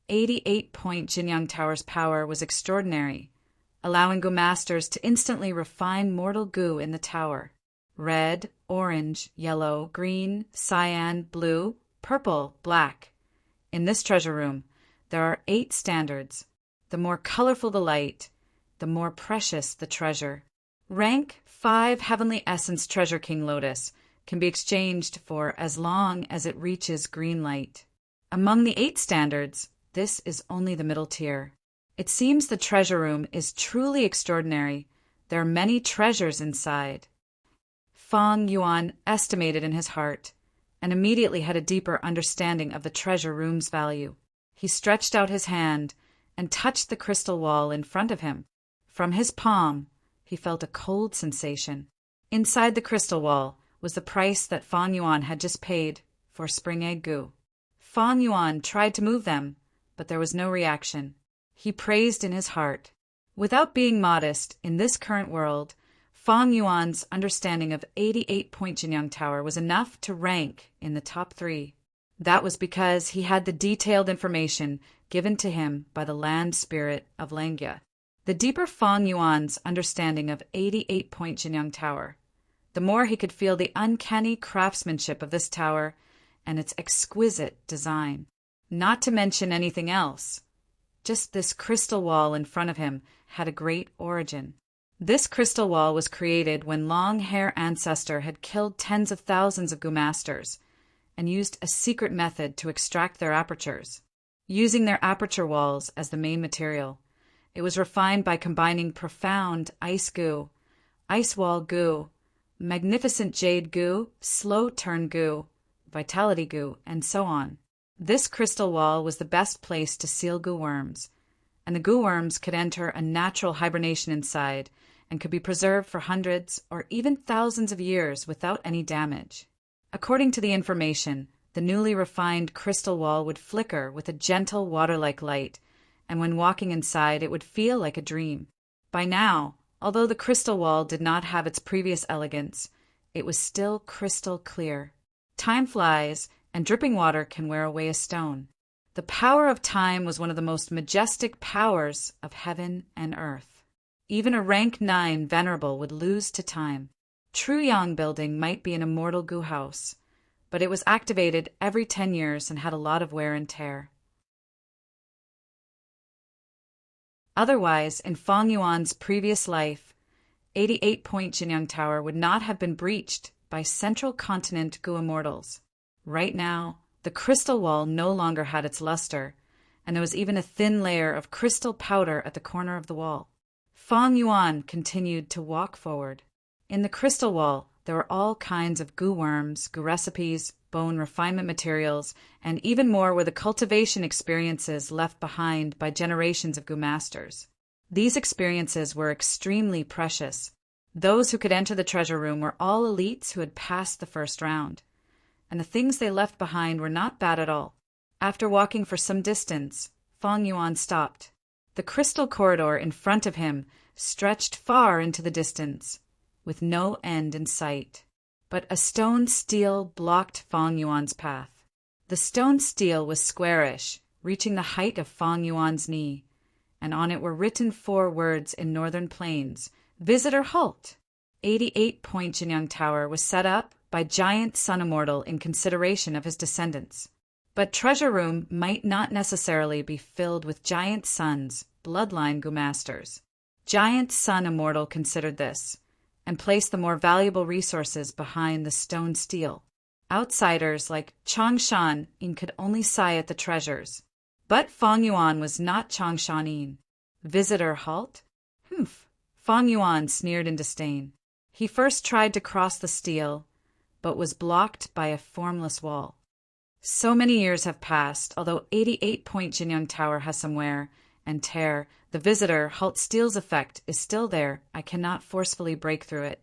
88 Point Jinyang Tower's power was extraordinary, allowing Gu Masters to instantly refine mortal goo in the tower. Red, orange, yellow, green, cyan, blue, purple, black. In this treasure room, there are 8 standards. The more colorful the light, the more precious the treasure. Rank 5 Heavenly Essence Treasure King Lotus can be exchanged for as long as it reaches green light. Among the 8 standards, this is only the middle tier. It seems the treasure room is truly extraordinary. There are many treasures inside. Fong Yuan estimated in his heart, and immediately had a deeper understanding of the treasure room's value. He stretched out his hand and touched the crystal wall in front of him. From his palm, he felt a cold sensation. Inside the crystal wall was the price that Fong Yuan had just paid for spring egg goo. Fong Yuan tried to move them, but there was no reaction. He praised in his heart. Without being modest, in this current world, Fong Yuan's understanding of 88 Point Jinyang Tower was enough to rank in the top 3. That was because he had the detailed information given to him by the land spirit of Langya. The deeper Feng Yuan's understanding of 88-point Jinyang Tower, the more he could feel the uncanny craftsmanship of this tower and its exquisite design. Not to mention anything else, just this crystal wall in front of him had a great origin. This crystal wall was created when long-hair ancestor had killed tens of thousands of Gu masters and used a secret method to extract their apertures. Using their aperture walls as the main material, it was refined by combining profound ice goo, ice wall goo, magnificent jade goo, slow turn goo, vitality goo, and so on. This crystal wall was the best place to seal goo worms, and the goo worms could enter a natural hibernation inside and could be preserved for hundreds or even thousands of years without any damage. According to the information, the newly refined crystal wall would flicker with a gentle water-like light, and when walking inside it would feel like a dream. By now, although the crystal wall did not have its previous elegance, it was still crystal clear. Time flies, and dripping water can wear away a stone. The power of time was one of the most majestic powers of heaven and earth. Even a rank 9 Venerable would lose to time. Truyang Building might be an immortal goo house, but it was activated every 10 years and had a lot of wear and tear. Otherwise, in Feng Yuan's previous life, 88-point Jinyang Tower would not have been breached by Central Continent Gu immortals. Right now, the crystal wall no longer had its luster, and there was even a thin layer of crystal powder at the corner of the wall. Feng Yuan continued to walk forward. In the crystal wall, there were all kinds of goo worms, goo recipes, bone refinement materials, and even more were the cultivation experiences left behind by generations of goo masters. These experiences were extremely precious. Those who could enter the treasure room were all elites who had passed the first round, and the things they left behind were not bad at all. After walking for some distance, Feng Yuan stopped. The crystal corridor in front of him stretched far into the distance, with no end in sight. But a stone stele blocked Feng Yuan's path. The stone stele was squarish, reaching the height of Feng Yuan's knee, and on it were written 4 words in Northern Plains: Visitor halt! 88-point Jinyang Tower was set up by Giant Sun Immortal in consideration of his descendants. But Treasure Room might not necessarily be filled with Giant Sun's bloodline Gu masters. Giant Sun Immortal considered this, and placed the more valuable resources behind the stone stele. Outsiders like Changshan could only sigh at the treasures. But Feng Yuan was not Changshan. Visitor halt? Humph! Feng Yuan sneered in disdain. He first tried to cross the stele, but was blocked by a formless wall. So many years have passed, although 88-point Jinyang Tower has some wear and tear, the visitor halt steel's effect is still there. I cannot forcefully break through it.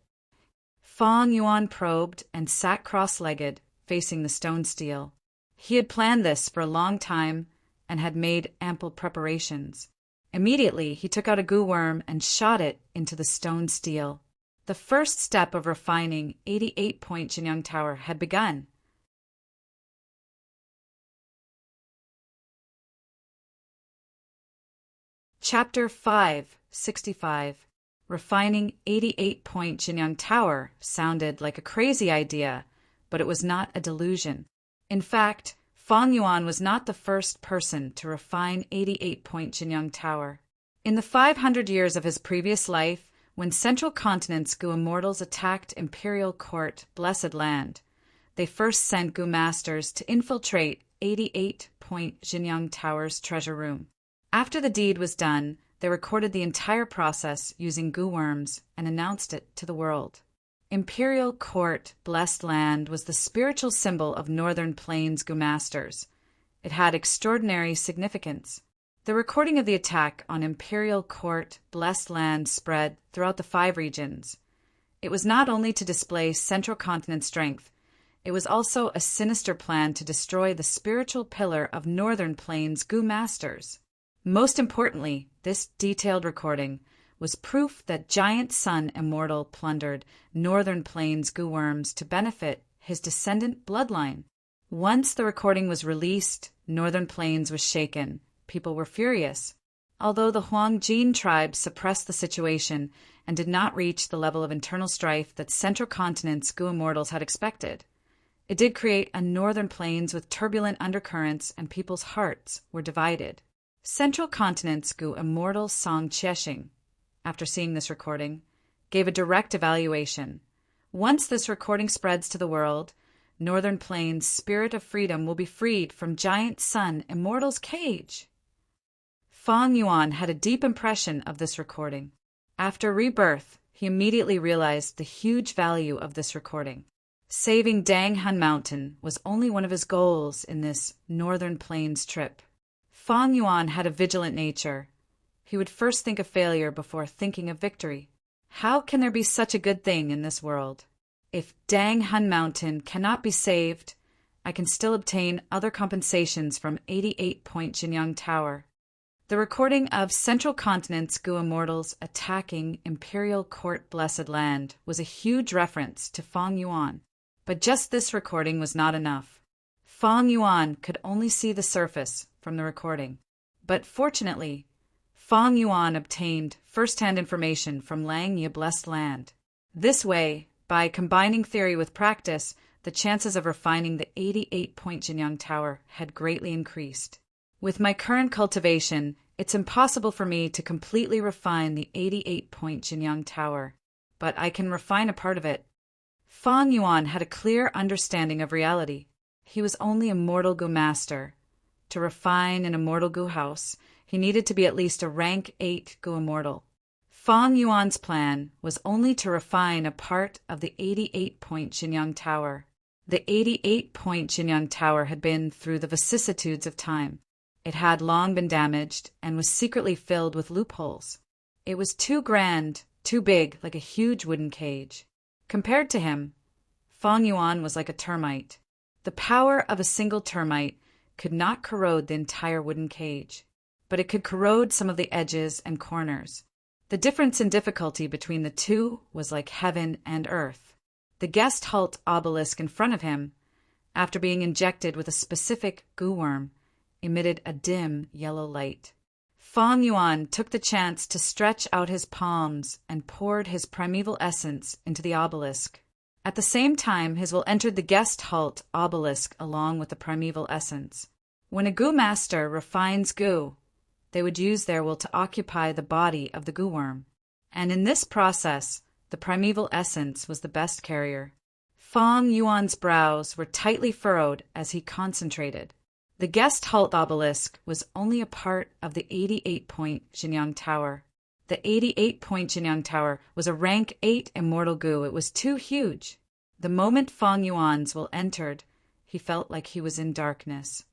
Feng Yuan probed and sat cross-legged, facing the stone stele. He had planned this for a long time and had made ample preparations. Immediately, he took out a goo worm and shot it into the stone stele. The first step of refining 88-point Jinyang Tower had begun. Chapter 565. Refining 88-point Jinyang Tower sounded like a crazy idea, but it was not a delusion. In fact, Feng Yuan was not the first person to refine 88-point Jinyang Tower. In the 500 years of his previous life, when Central Continent's Gu immortals attacked Imperial Court, Blessed Land, they first sent Gu masters to infiltrate 88-point Jinyang Tower's treasure room. After the deed was done, they recorded the entire process using goo worms and announced it to the world. Imperial Court, Blessed Land was the spiritual symbol of Northern Plains Gu masters. It had extraordinary significance. The recording of the attack on Imperial Court, Blessed Land spread throughout the 5 regions. It was not only to display Central Continent strength, it was also a sinister plan to destroy the spiritual pillar of Northern Plains Gu masters. Most importantly, this detailed recording was proof that Giant Sun Immortal plundered Northern Plains Gu worms to benefit his descendant bloodline. Once the recording was released, Northern Plains was shaken. People were furious. Although the Huangjin tribe suppressed the situation and did not reach the level of internal strife that Central Continent's Gu immortals had expected, it did create a Northern Plains with turbulent undercurrents, and people's hearts were divided. Central Continent's Gu immortal Song Chiexing, after seeing this recording, gave a direct evaluation. Once this recording spreads to the world, Northern Plains' spirit of freedom will be freed from Giant Sun Immortal's cage. Fang Yuan had a deep impression of this recording. After rebirth, he immediately realized the huge value of this recording. Saving Dang Han Mountain was only one of his goals in this Northern Plains trip. Fang Yuan had a vigilant nature. He would first think of failure before thinking of victory. How can there be such a good thing in this world? If Dang Han Mountain cannot be saved, I can still obtain other compensations from 88 Point Jinyang Tower. The recording of Central Continent's Gu immortals attacking Imperial Court Blessed Land was a huge reference to Fang Yuan. But just this recording was not enough. Fang Yuan could only see the surface from the recording. But fortunately, Fang Yuan obtained first-hand information from Langye Blessed Land. This way, by combining theory with practice, the chances of refining the 88 Point Jinyang Tower had greatly increased. With my current cultivation, it's impossible for me to completely refine the 88 Point Jinyang Tower, but I can refine a part of it. Fang Yuan had a clear understanding of reality. He was only a mortal Gu master. To refine an immortal Gu house, he needed to be at least a rank 8 Gu immortal. Fang Yuan's plan was only to refine a part of the 88 Point Jinyang Tower. The 88 Point Jinyang Tower had been through the vicissitudes of time. It had long been damaged and was secretly filled with loopholes. It was too grand, too big, like a huge wooden cage. Compared to him, Fang Yuan was like a termite. The power of a single termite could not corrode the entire wooden cage, but it could corrode some of the edges and corners. The difference in difficulty between the two was like heaven and earth. The guest halt obelisk in front of him, after being injected with a specific Gu worm, emitted a dim yellow light. Fang Yuan took the chance to stretch out his palms and poured his primeval essence into the obelisk. At the same time, his will entered the guest halt obelisk along with the primeval essence. When a Gu master refines Gu, they would use their will to occupy the body of the Gu worm. And in this process, the primeval essence was the best carrier. Fang Yuan's brows were tightly furrowed as he concentrated. The guest halt obelisk was only a part of the 88 Point Jinyang Tower. The 88 Point Jinyang Tower was a rank 8 immortal Gu. It was too huge. The moment Fang Yuan's will entered, he felt like he was in darkness.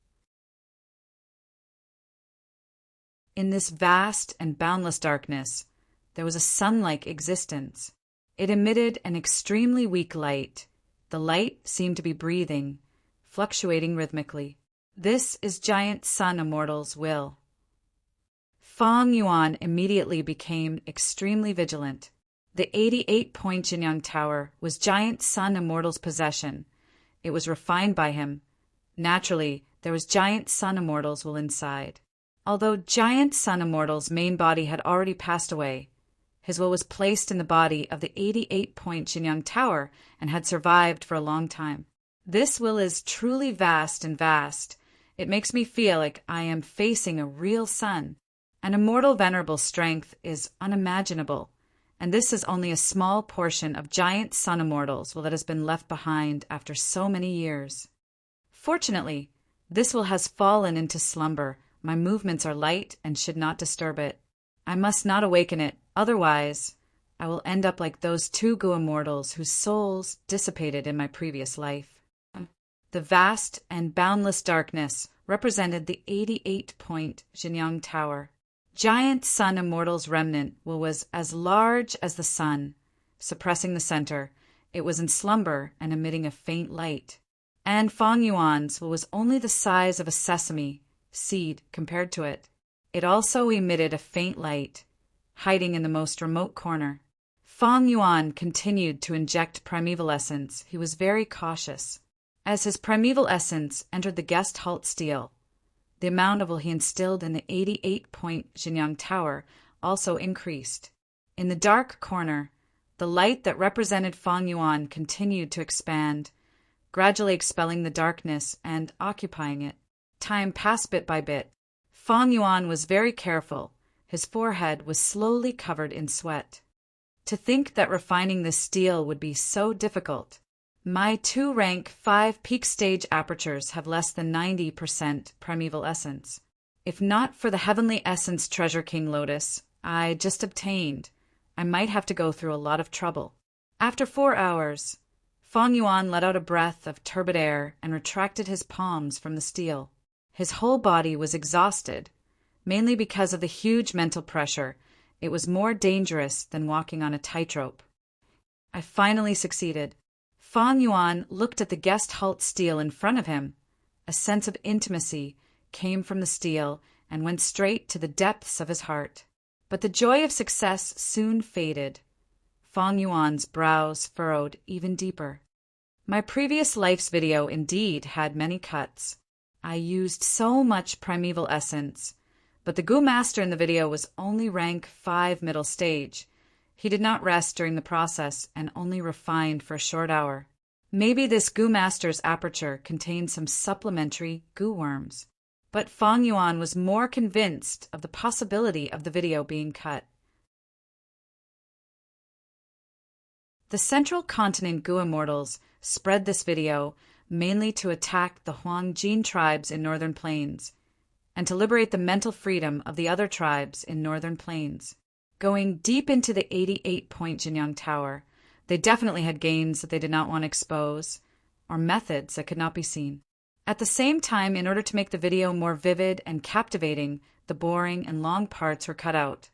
In this vast and boundless darkness, there was a sun-like existence. It emitted an extremely weak light. The light seemed to be breathing, fluctuating rhythmically. This is Giant Sun Immortal's will. Fang Yuan immediately became extremely vigilant. The 88 Point Jinyang Tower was Giant Sun Immortal's possession. It was refined by him. Naturally, there was Giant Sun Immortal's will inside. Although Giant Sun Immortal's main body had already passed away, his will was placed in the body of the 88 Point Jinyang Tower and had survived for a long time. This will is truly vast and vast. It makes me feel like I am facing a real sun. An immortal Venerable strength is unimaginable, and this is only a small portion of Giant Sun Immortal's will that has been left behind after so many years. Fortunately, this will has fallen into slumber. My movements are light and should not disturb it. I must not awaken it, otherwise I will end up like those two Gu immortals whose souls dissipated in my previous life. The vast and boundless darkness represented the 88 Point Jinyang Tower. Giant Sun Immortal's remnant was as large as the sun, suppressing the center. It was in slumber and emitting a faint light. And Fang Yuan's was only the size of a sesame seed compared to it. It also emitted a faint light, hiding in the most remote corner. Fang Yuan continued to inject primeval essence. He was very cautious. As his primeval essence entered the guest halt steel, the amount of will he instilled in the 88-point Jinyang Tower also increased. In the dark corner, the light that represented Fang Yuan continued to expand, gradually expelling the darkness and occupying it. Time passed bit by bit. Fang Yuan was very careful. His forehead was slowly covered in sweat. To think that refining this steel would be so difficult. My 2 rank 5 peak stage apertures have less than 90% primeval essence. If not for the heavenly essence Treasure King Lotus I just obtained, I might have to go through a lot of trouble. After 4 hours, Fang Yuan let out a breath of turbid air and retracted his palms from the steel. His whole body was exhausted, mainly because of the huge mental pressure. It was more dangerous than walking on a tightrope. I finally succeeded. Fang Yuan looked at the guest halt steel in front of him. A sense of intimacy came from the steel and went straight to the depths of his heart. But the joy of success soon faded. Fang Yuan's brows furrowed even deeper. My previous life's video indeed had many cuts. I used so much primeval essence, but the Gu Master in the video was only rank 5 middle stage. He did not rest during the process and only refined for a short hour. Maybe this Gu Master's aperture contained some supplementary Gu worms. But Fang Yuan was more convinced of the possibility of the video being cut. The Central Continent Gu Immortals spread this video mainly to attack the Huangjin tribes in Northern Plains and to liberate the mental freedom of the other tribes in Northern Plains. Going deep into the 88-point Jinyang Tower, they definitely had gains that they did not want to expose, or methods that could not be seen. At the same time, in order to make the video more vivid and captivating, the boring and long parts were cut out,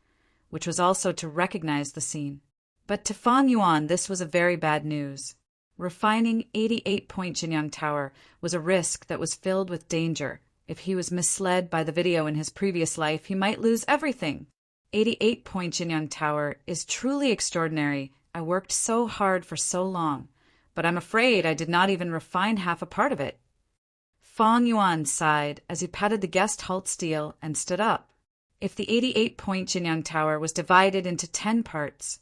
which was also to recognize the scene. But to Fang Yuan, this was a very bad news. Refining 88-point Jinyang Tower was a risk that was filled with danger. If he was misled by the video in his previous life, he might lose everything. 88-point Jinyang Tower is truly extraordinary. I worked so hard for so long, but I'm afraid I did not even refine half a part of it. Fang Yuan sighed as he patted the guest halt steel and stood up. If the 88-point Jinyang Tower was divided into 10 parts,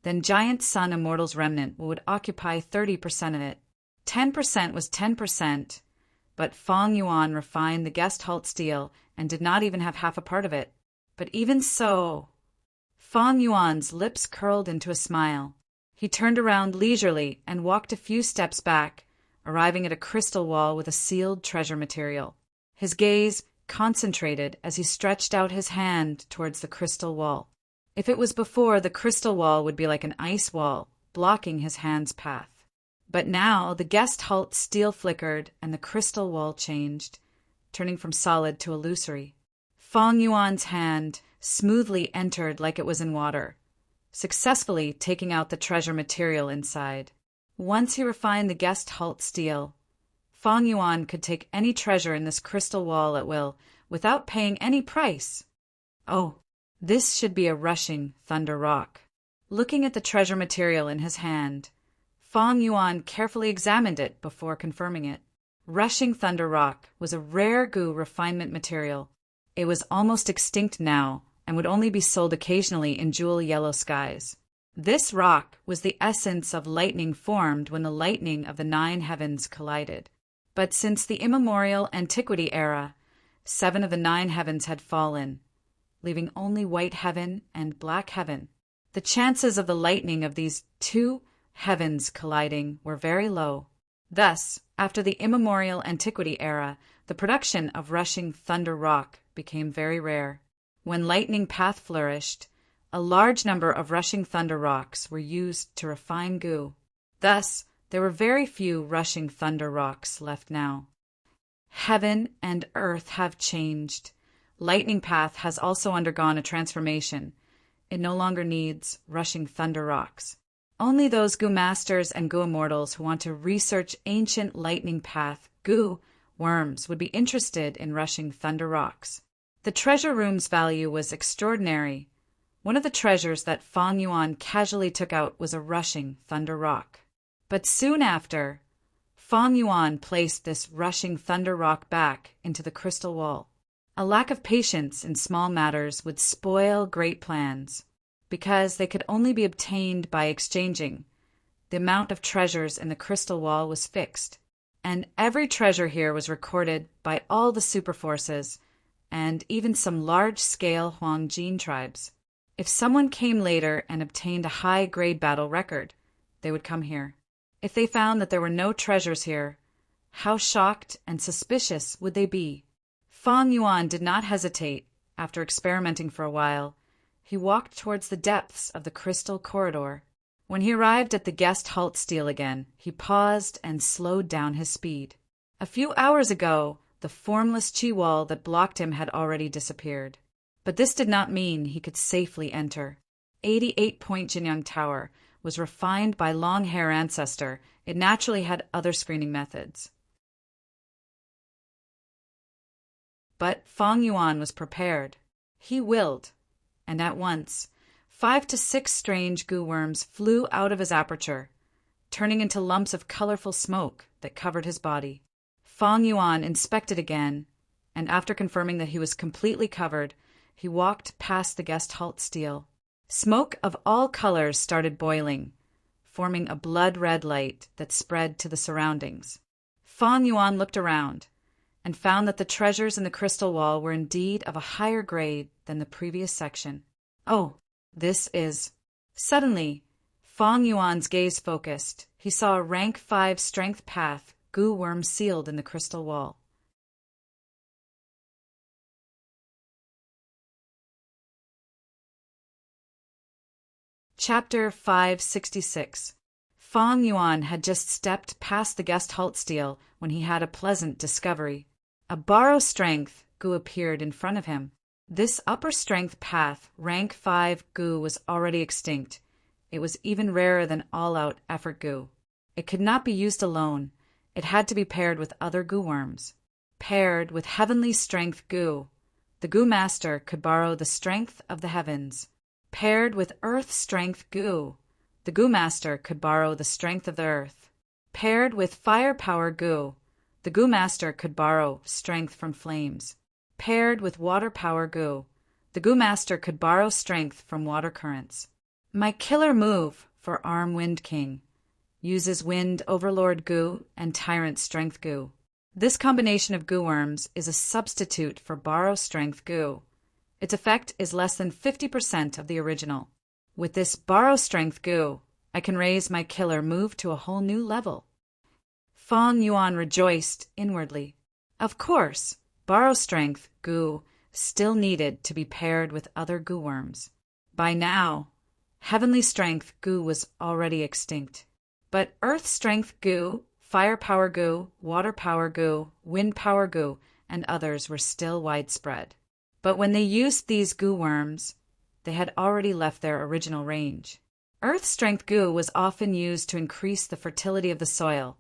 then Giant Sun Immortal's remnant would occupy 30% of it. 10% was 10%, but Fang Yuan refined the guest halt steel and did not even have half a part of it. But even so, Fang Yuan's lips curled into a smile. He turned around leisurely and walked a few steps back, arriving at a crystal wall with a sealed treasure material. His gaze concentrated as he stretched out his hand towards the crystal wall. If it was before, the crystal wall would be like an ice wall, blocking his hand's path. But now the guest halt steel flickered and the crystal wall changed, turning from solid to illusory. Fang Yuan's hand smoothly entered like it was in water, successfully taking out the treasure material inside. Once he refined the guest halt steel, Fang Yuan could take any treasure in this crystal wall at will without paying any price. Oh, this should be a rushing thunder rock. Looking at the treasure material in his hand, Fang Yuan carefully examined it before confirming it. Rushing thunder rock was a rare Gu refinement material. It was almost extinct now and would only be sold occasionally in jewel yellow skies. This rock was the essence of lightning formed when the lightning of the 9 heavens collided. But since the immemorial antiquity era, 7 of the 9 heavens had fallen, leaving only white heaven and black heaven. The chances of the lightning of these 2 heavens colliding were very low. Thus, after the immemorial antiquity era, the production of rushing thunder rock became very rare. When lightning path flourished, a large number of rushing thunder rocks were used to refine Gu. Thus, there were very few rushing thunder rocks left now. Heaven and earth have changed. Lightning path has also undergone a transformation. It no longer needs rushing thunder rocks. Only those Gu Masters and Gu Immortals who want to research ancient lightning path Gu worms would be interested in rushing thunder rocks. The treasure room's value was extraordinary. One of the treasures that Fang Yuan casually took out was a rushing thunder rock. But soon after, Fang Yuan placed this rushing thunder rock back into the crystal wall. A lack of patience in small matters would spoil great plans, because they could only be obtained by exchanging. The amount of treasures in the crystal wall was fixed, and every treasure here was recorded by all the superforces and even some large-scale Huangjin tribes. If someone came later and obtained a high-grade battle record, they would come here. If they found that there were no treasures here, how shocked and suspicious would they be? Fang Yuan did not hesitate. After experimenting for a while, he walked towards the depths of the crystal corridor. When he arrived at the guest halt stele again, he paused and slowed down his speed. A few hours ago, the formless qi wall that blocked him had already disappeared. But this did not mean he could safely enter. 88-point Jinyang Tower was refined by long-hair ancestor. It naturally had other screening methods. But Fang Yuan was prepared. He willed, and at once 5 to 6 strange goo worms flew out of his aperture, turning into lumps of colorful smoke that covered his body. Fang Yuan inspected again, and after confirming that he was completely covered, he walked past the guest halt stele. Smoke of all colors started boiling, forming a blood-red light that spread to the surroundings. Fang Yuan looked around and found that the treasures in the crystal wall were indeed of a higher grade than the previous section. Oh, this is... Suddenly, Fang Yuan's gaze focused. He saw a rank 5 strength path goo worm sealed in the crystal wall. Chapter 566. Fang Yuan had just stepped past the guest halt stele when he had a pleasant discovery. A borrow strength goo appeared in front of him. This upper strength path, rank 5 goo, was already extinct. It was even rarer than all-out effort goo. It could not be used alone. It had to be paired with other goo worms. Paired with heavenly strength goo, the goo master could borrow the strength of the heavens. Paired with earth strength goo, the goo master could borrow the strength of the earth. Paired with fire power goo, the goo master could borrow strength from flames. Paired with water power goo, the goo master could borrow strength from water currents. My killer move for Arm Wind King uses Wind Overlord goo and Tyrant Strength goo. This combination of goo worms is a substitute for borrow strength goo. Its effect is less than 50% of the original. With this borrow strength goo, I can raise my killer move to a whole new level. Fang Yuan rejoiced inwardly. Of course, borrow strength goo still needed to be paired with other goo worms. By now, heavenly strength goo was already extinct. But earth strength goo, fire power goo, water power goo, wind power goo, and others were still widespread. But when they used these goo worms, they had already left their original range. Earth strength goo was often used to increase the fertility of the soil,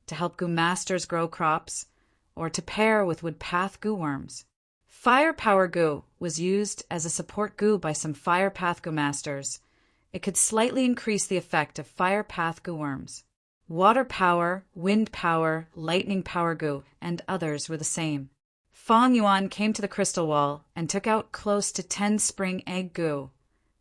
to help goo masters grow crops, or to pair with wood path goo worms. Fire power goo was used as a support goo by some fire path goo masters. It could slightly increase the effect of fire path goo worms. Water power, wind power, lightning power goo, and others were the same. Fang Yuan came to the crystal wall and took out close to 10 spring egg goo,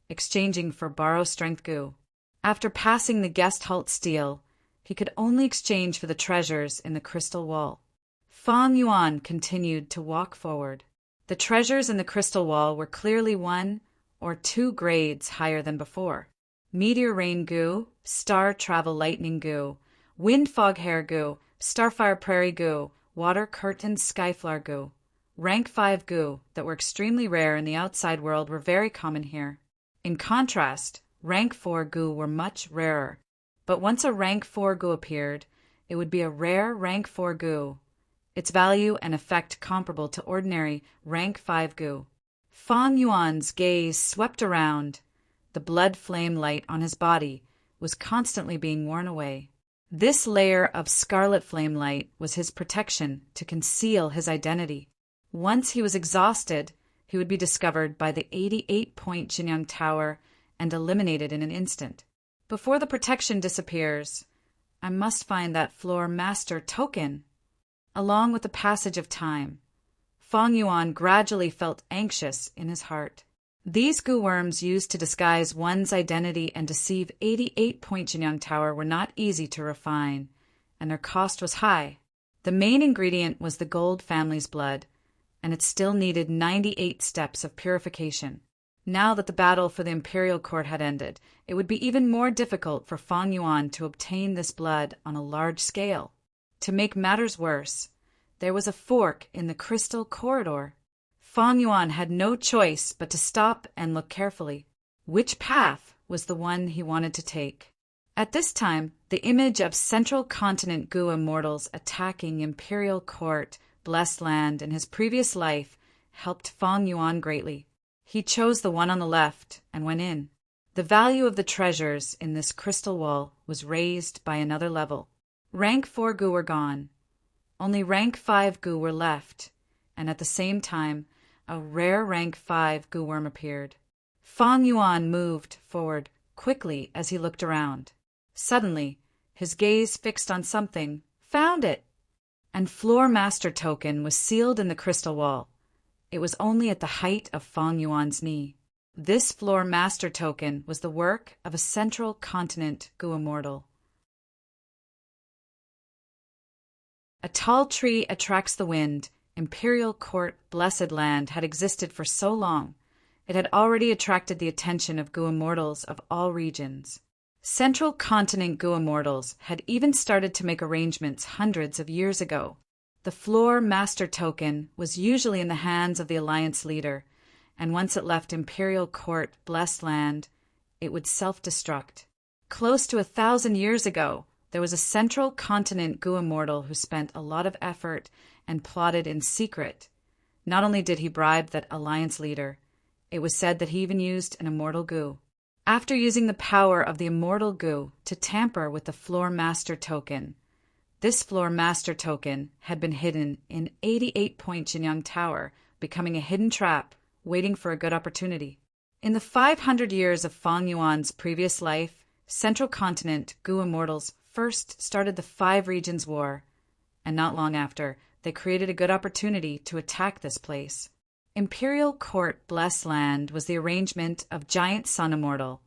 exchanging for borrow strength goo. After passing the guest halt stele, he could only exchange for the treasures in the crystal wall. Fang Yuan continued to walk forward. The treasures in the crystal wall were clearly 1 or 2 grades higher than before. Meteor rain goo, star travel lightning goo, wind fog hair goo, starfire prairie goo, water curtain skyflower goo. Rank 5 goo that were extremely rare in the outside world were very common here. In contrast, rank 4 goo were much rarer. But once a rank 4 goo appeared, it would be a rare rank 4 goo. Its value and effect comparable to ordinary rank 5 goo. Fang Yuan's gaze swept around. The blood flame light on his body was constantly being worn away. This layer of scarlet flame light was his protection to conceal his identity. Once he was exhausted, he would be discovered by the 88-point Jinyang Tower and eliminated in an instant. Before the protection disappears, I must find that floor master token. Along with the passage of time, Fong Yuan gradually felt anxious in his heart. These goo worms used to disguise one's identity and deceive 88-point Jinyang Tower were not easy to refine, and their cost was high. The main ingredient was the gold family's blood, and it still needed 98 steps of purification. Now that the battle for the imperial court had ended, it would be even more difficult for Fong Yuan to obtain this blood on a large scale. To make matters worse, there was a fork in the crystal corridor. Fong Yuan had no choice but to stop and look carefully. Which path was the one he wanted to take? At this time, the image of Central Continent Goo immortals attacking Imperial Court, Blessed Land in his previous life helped Fong Yuan greatly. He chose the one on the left and went in. The value of the treasures in this crystal wall was raised by another level. Rank 4 Goo were gone. Only rank 5 Goo were left, and at the same time, a rare rank 5 Goo worm appeared. Fong Yuan moved forward quickly as he looked around. Suddenly, his gaze fixed on something. Found it! And Floor Master token was sealed in the crystal wall. It was only at the height of Fong Yuan's knee. This Floor Master token was the work of a Central Continent Goo immortal. A tall tree attracts the wind. Imperial Court, Blessed Land had existed for so long. It had already attracted the attention of Goo immortals of all regions. Central Continent Goo immortals had even started to make arrangements hundreds of years ago. The Floor Master token was usually in the hands of the Alliance leader, and once it left Imperial Court, Blessed Land, it would self-destruct. Close to 1,000 years ago, there was a Central Continent Goo immortal who spent a lot of effort and plotted in secret. Not only did he bribe that Alliance leader, it was said that he even used an immortal Goo. After using the power of the immortal Goo to tamper with the Floor Master token, this Floor Master token had been hidden in 88-point Jinyang Tower, becoming a hidden trap, waiting for a good opportunity. In the 500 years of Fong Yuan's previous life, Central Continent Goo immortals first started the 5 Regions War, and not long after, they created a good opportunity to attack this place. Imperial Court Blessed Land was the arrangement of Giant Sun Immortal.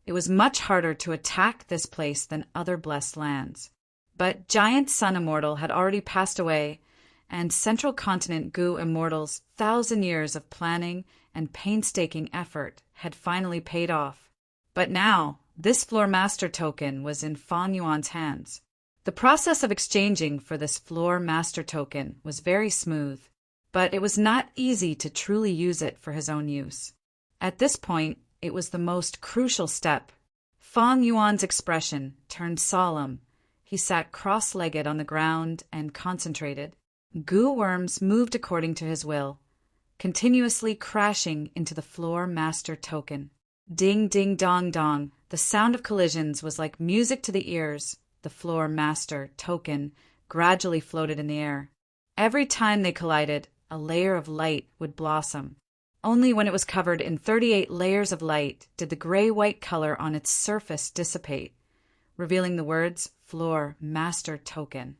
It was much harder to attack this place than other Blessed Lands. But Giant Sun Immortal had already passed away, and Central Continent Goo Immortal's 1,000 years of planning and painstaking effort had finally paid off. But now, this Floor Master token was in Fong Yuan's hands. The process of exchanging for this Floor Master token was very smooth, but it was not easy to truly use it for his own use. At this point, it was the most crucial step. Fong Yuan's expression turned solemn. He sat cross-legged on the ground and concentrated. Goo worms moved according to his will, continuously crashing into the Floor Master token. Ding, ding, dong, dong. The sound of collisions was like music to the ears. The Floor Master token gradually floated in the air. Every time they collided, a layer of light would blossom. Only when it was covered in 38 layers of light did the gray-white color on its surface dissipate, revealing the words Floor Master token.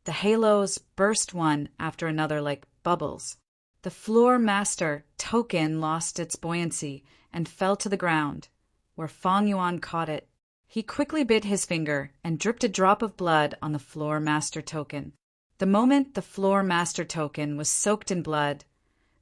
The halos burst one after another like bubbles. The Floor Master token lost its buoyancy and fell to the ground, where Fong Yuan caught it. He quickly bit his finger and dripped a drop of blood on the Floor Master token. The moment the Floor Master token was soaked in blood,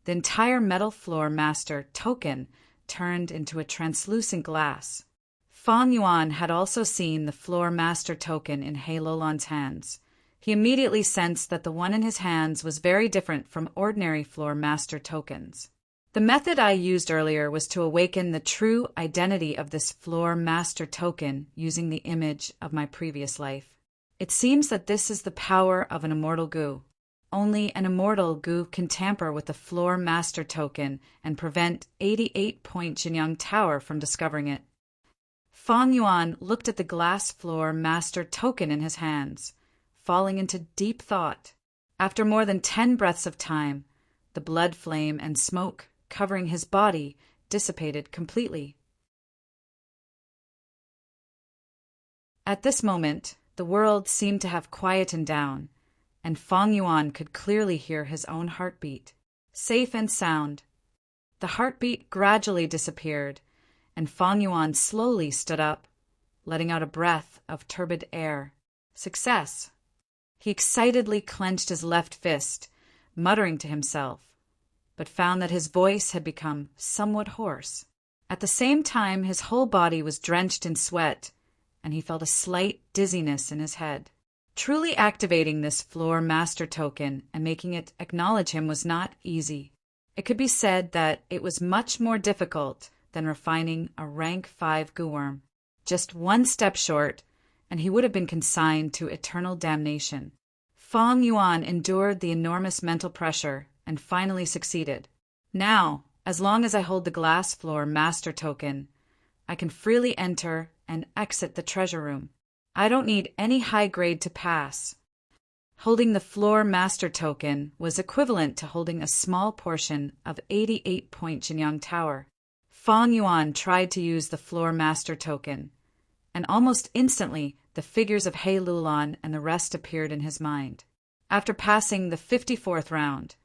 the entire metal Floor Master token turned into a translucent glass. Fong Yuan had also seen the Floor Master token in He Lolan's hands. He immediately sensed that the one in his hands was very different from ordinary Floor Master tokens. The method I used earlier was to awaken the true identity of this Floor Master token using the image of my previous life. It seems that this is the power of an immortal Goo. Only an immortal Goo can tamper with the Floor Master token and prevent 88-point Jinyang Tower from discovering it. Fong Yuan looked at the glass Floor Master token in his hands, falling into deep thought. After more than 10 breaths of time, the blood flame and smoke covering his body dissipated completely. At this moment, The world seemed to have quietened down, and Feng Yuan could clearly hear his own heartbeat. Safe and sound. The heartbeat gradually disappeared, and Feng Yuan slowly stood up, letting out a breath of turbid air. Success! He excitedly clenched his left fist, muttering to himself, but found that his voice had become somewhat hoarse. At the same time, his whole body was drenched in sweat, and he felt a slight dizziness in his head. Truly activating this floor master token and making it acknowledge him was not easy. It could be said that it was much more difficult than refining a rank 5 gooworm. Just one step short, and he would have been consigned to eternal damnation. Feng Yuan endured the enormous mental pressure and finally succeeded. Now, as long as I hold the glass floor master token, I can freely enter and exit the treasure room. I don't need any high grade to pass. Holding the floor master token was equivalent to holding a small portion of 88-point Jinyang Tower. Feng Yuan tried to use the floor master token, and almost instantly the figures of He Lulan and the rest appeared in his mind. After passing the 54th round,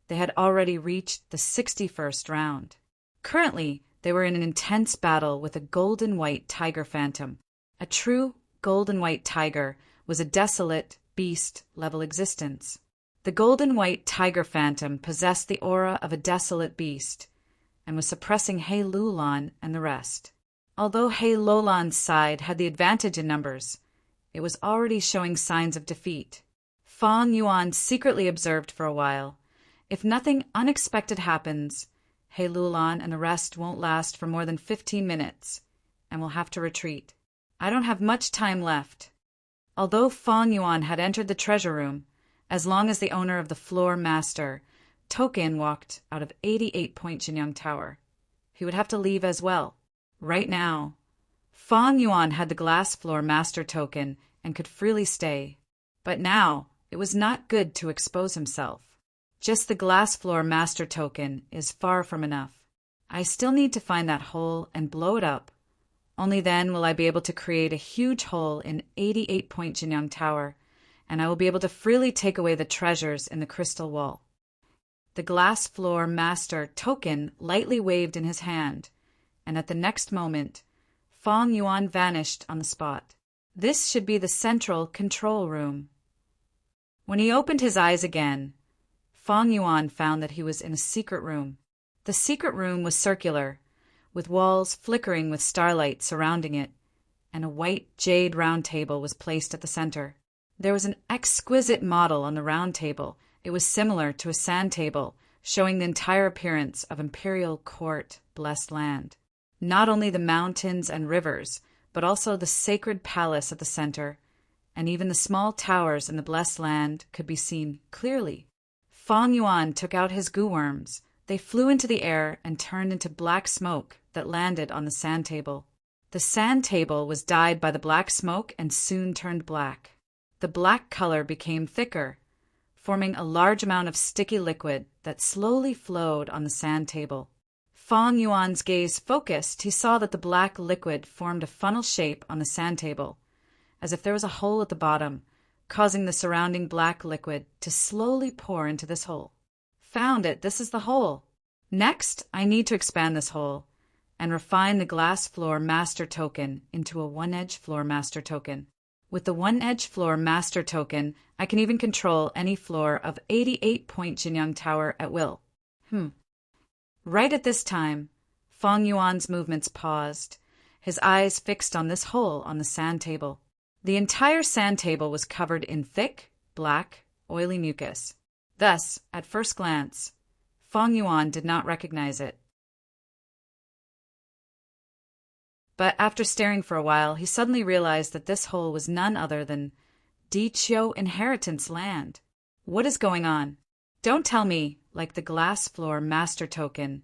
they had already reached the 61st round. Currently, they were in an intense battle with a golden-white tiger phantom. A true golden-white tiger was a desolate, beast-level existence. The golden-white tiger phantom possessed the aura of a desolate beast and was suppressing He Lulan and the rest. Although He Lulan's side had the advantage in numbers, it was already showing signs of defeat. Feng Yuan secretly observed for a while. If nothing unexpected happens, He Lulan and the rest won't last for more than 15 minutes, and will have to retreat. I don't have much time left. Although Feng Yuan had entered the treasure room, as long as the owner of the floor master token walked out of 88-point Jinyang Tower, he would have to leave as well. Right now, Feng Yuan had the glass floor master token and could freely stay. But now, it was not good to expose himself. Just the glass floor master token is far from enough. I still need to find that hole and blow it up. Only then will I be able to create a huge hole in 88-point Jinyang Tower, and I will be able to freely take away the treasures in the crystal wall. The glass floor master token lightly waved in his hand, and at the next moment, Feng Yuan vanished on the spot. This should be the central control room. When he opened his eyes again, Feng Yuan found that he was in a secret room. The secret room was circular, with walls flickering with starlight surrounding it, and a white jade round table was placed at the center. There was an exquisite model on the round table. It was similar to a sand table, showing the entire appearance of imperial court blessed land. Not only the mountains and rivers, but also the sacred palace at the center, and even the small towers in the blessed land could be seen clearly. Feng Yuan took out his gooworms. They flew into the air and turned into black smoke that landed on the sand table. The sand table was dyed by the black smoke and soon turned black. The black color became thicker, forming a large amount of sticky liquid that slowly flowed on the sand table. Feng Yuan's gaze focused. He saw that the black liquid formed a funnel shape on the sand table, as if there was a hole at the bottom, causing the surrounding black liquid to slowly pour into this hole. Found it. This is the hole. Next, I need to expand this hole and refine the glass floor master token into a one-edge floor master token. With the one-edge floor master token, I can even control any floor of 88-point Jinyang Tower at will. Right at this time, Feng Yuan's movements paused, his eyes fixed on this hole on the sand table. The entire sand table was covered in thick, black, oily mucus. Thus, at first glance, Feng Yuan did not recognize it. But after staring for a while, he suddenly realized that this hole was none other than Diqiu inheritance land. What is going on? Don't tell me, like the glass floor master token,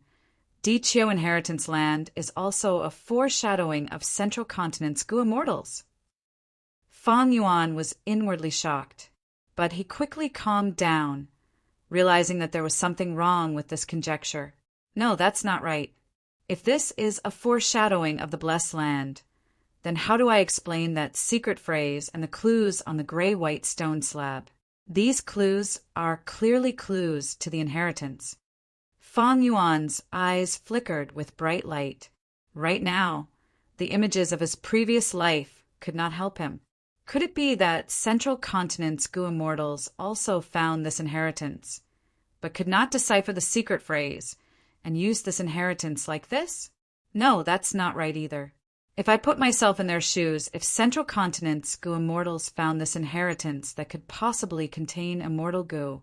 Diqiu inheritance land is also a foreshadowing of Central Continent's Gu Immortals. Feng Yuan was inwardly shocked, but he quickly calmed down, realizing that there was something wrong with this conjecture. No, that's not right. If this is a foreshadowing of the blessed land, then how do I explain that secret phrase and the clues on the gray-white stone slab? These clues are clearly clues to the inheritance. Fang Yuan's eyes flickered with bright light. Right now, the images of his previous life could not help him. Could it be that Central Continent's Gu immortals also found this inheritance, but could not decipher the secret phrase and use this inheritance like this? No, that's not right either. If I put myself in their shoes, if Central Continent's Gu immortals found this inheritance that could possibly contain immortal Gu,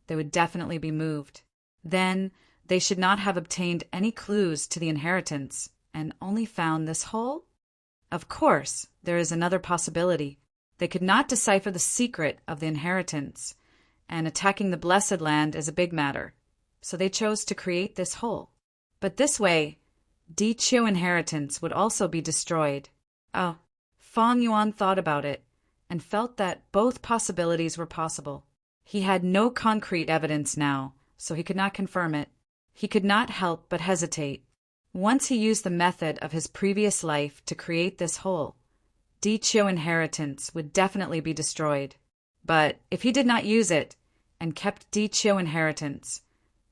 they would definitely be moved. Then they should not have obtained any clues to the inheritance and only found this hole? Of course, there is another possibility. They could not decipher the secret of the inheritance, and attacking the Blessed Land is a big matter, so they chose to create this hole. But this way, Di Chiu inheritance would also be destroyed. Oh, Fang Yuan thought about it and felt that both possibilities were possible. He had no concrete evidence now, so he could not confirm it. He could not help but hesitate. Once he used the method of his previous life to create this hole, Di Chiu inheritance would definitely be destroyed. But if he did not use it and kept Di Chiu inheritance,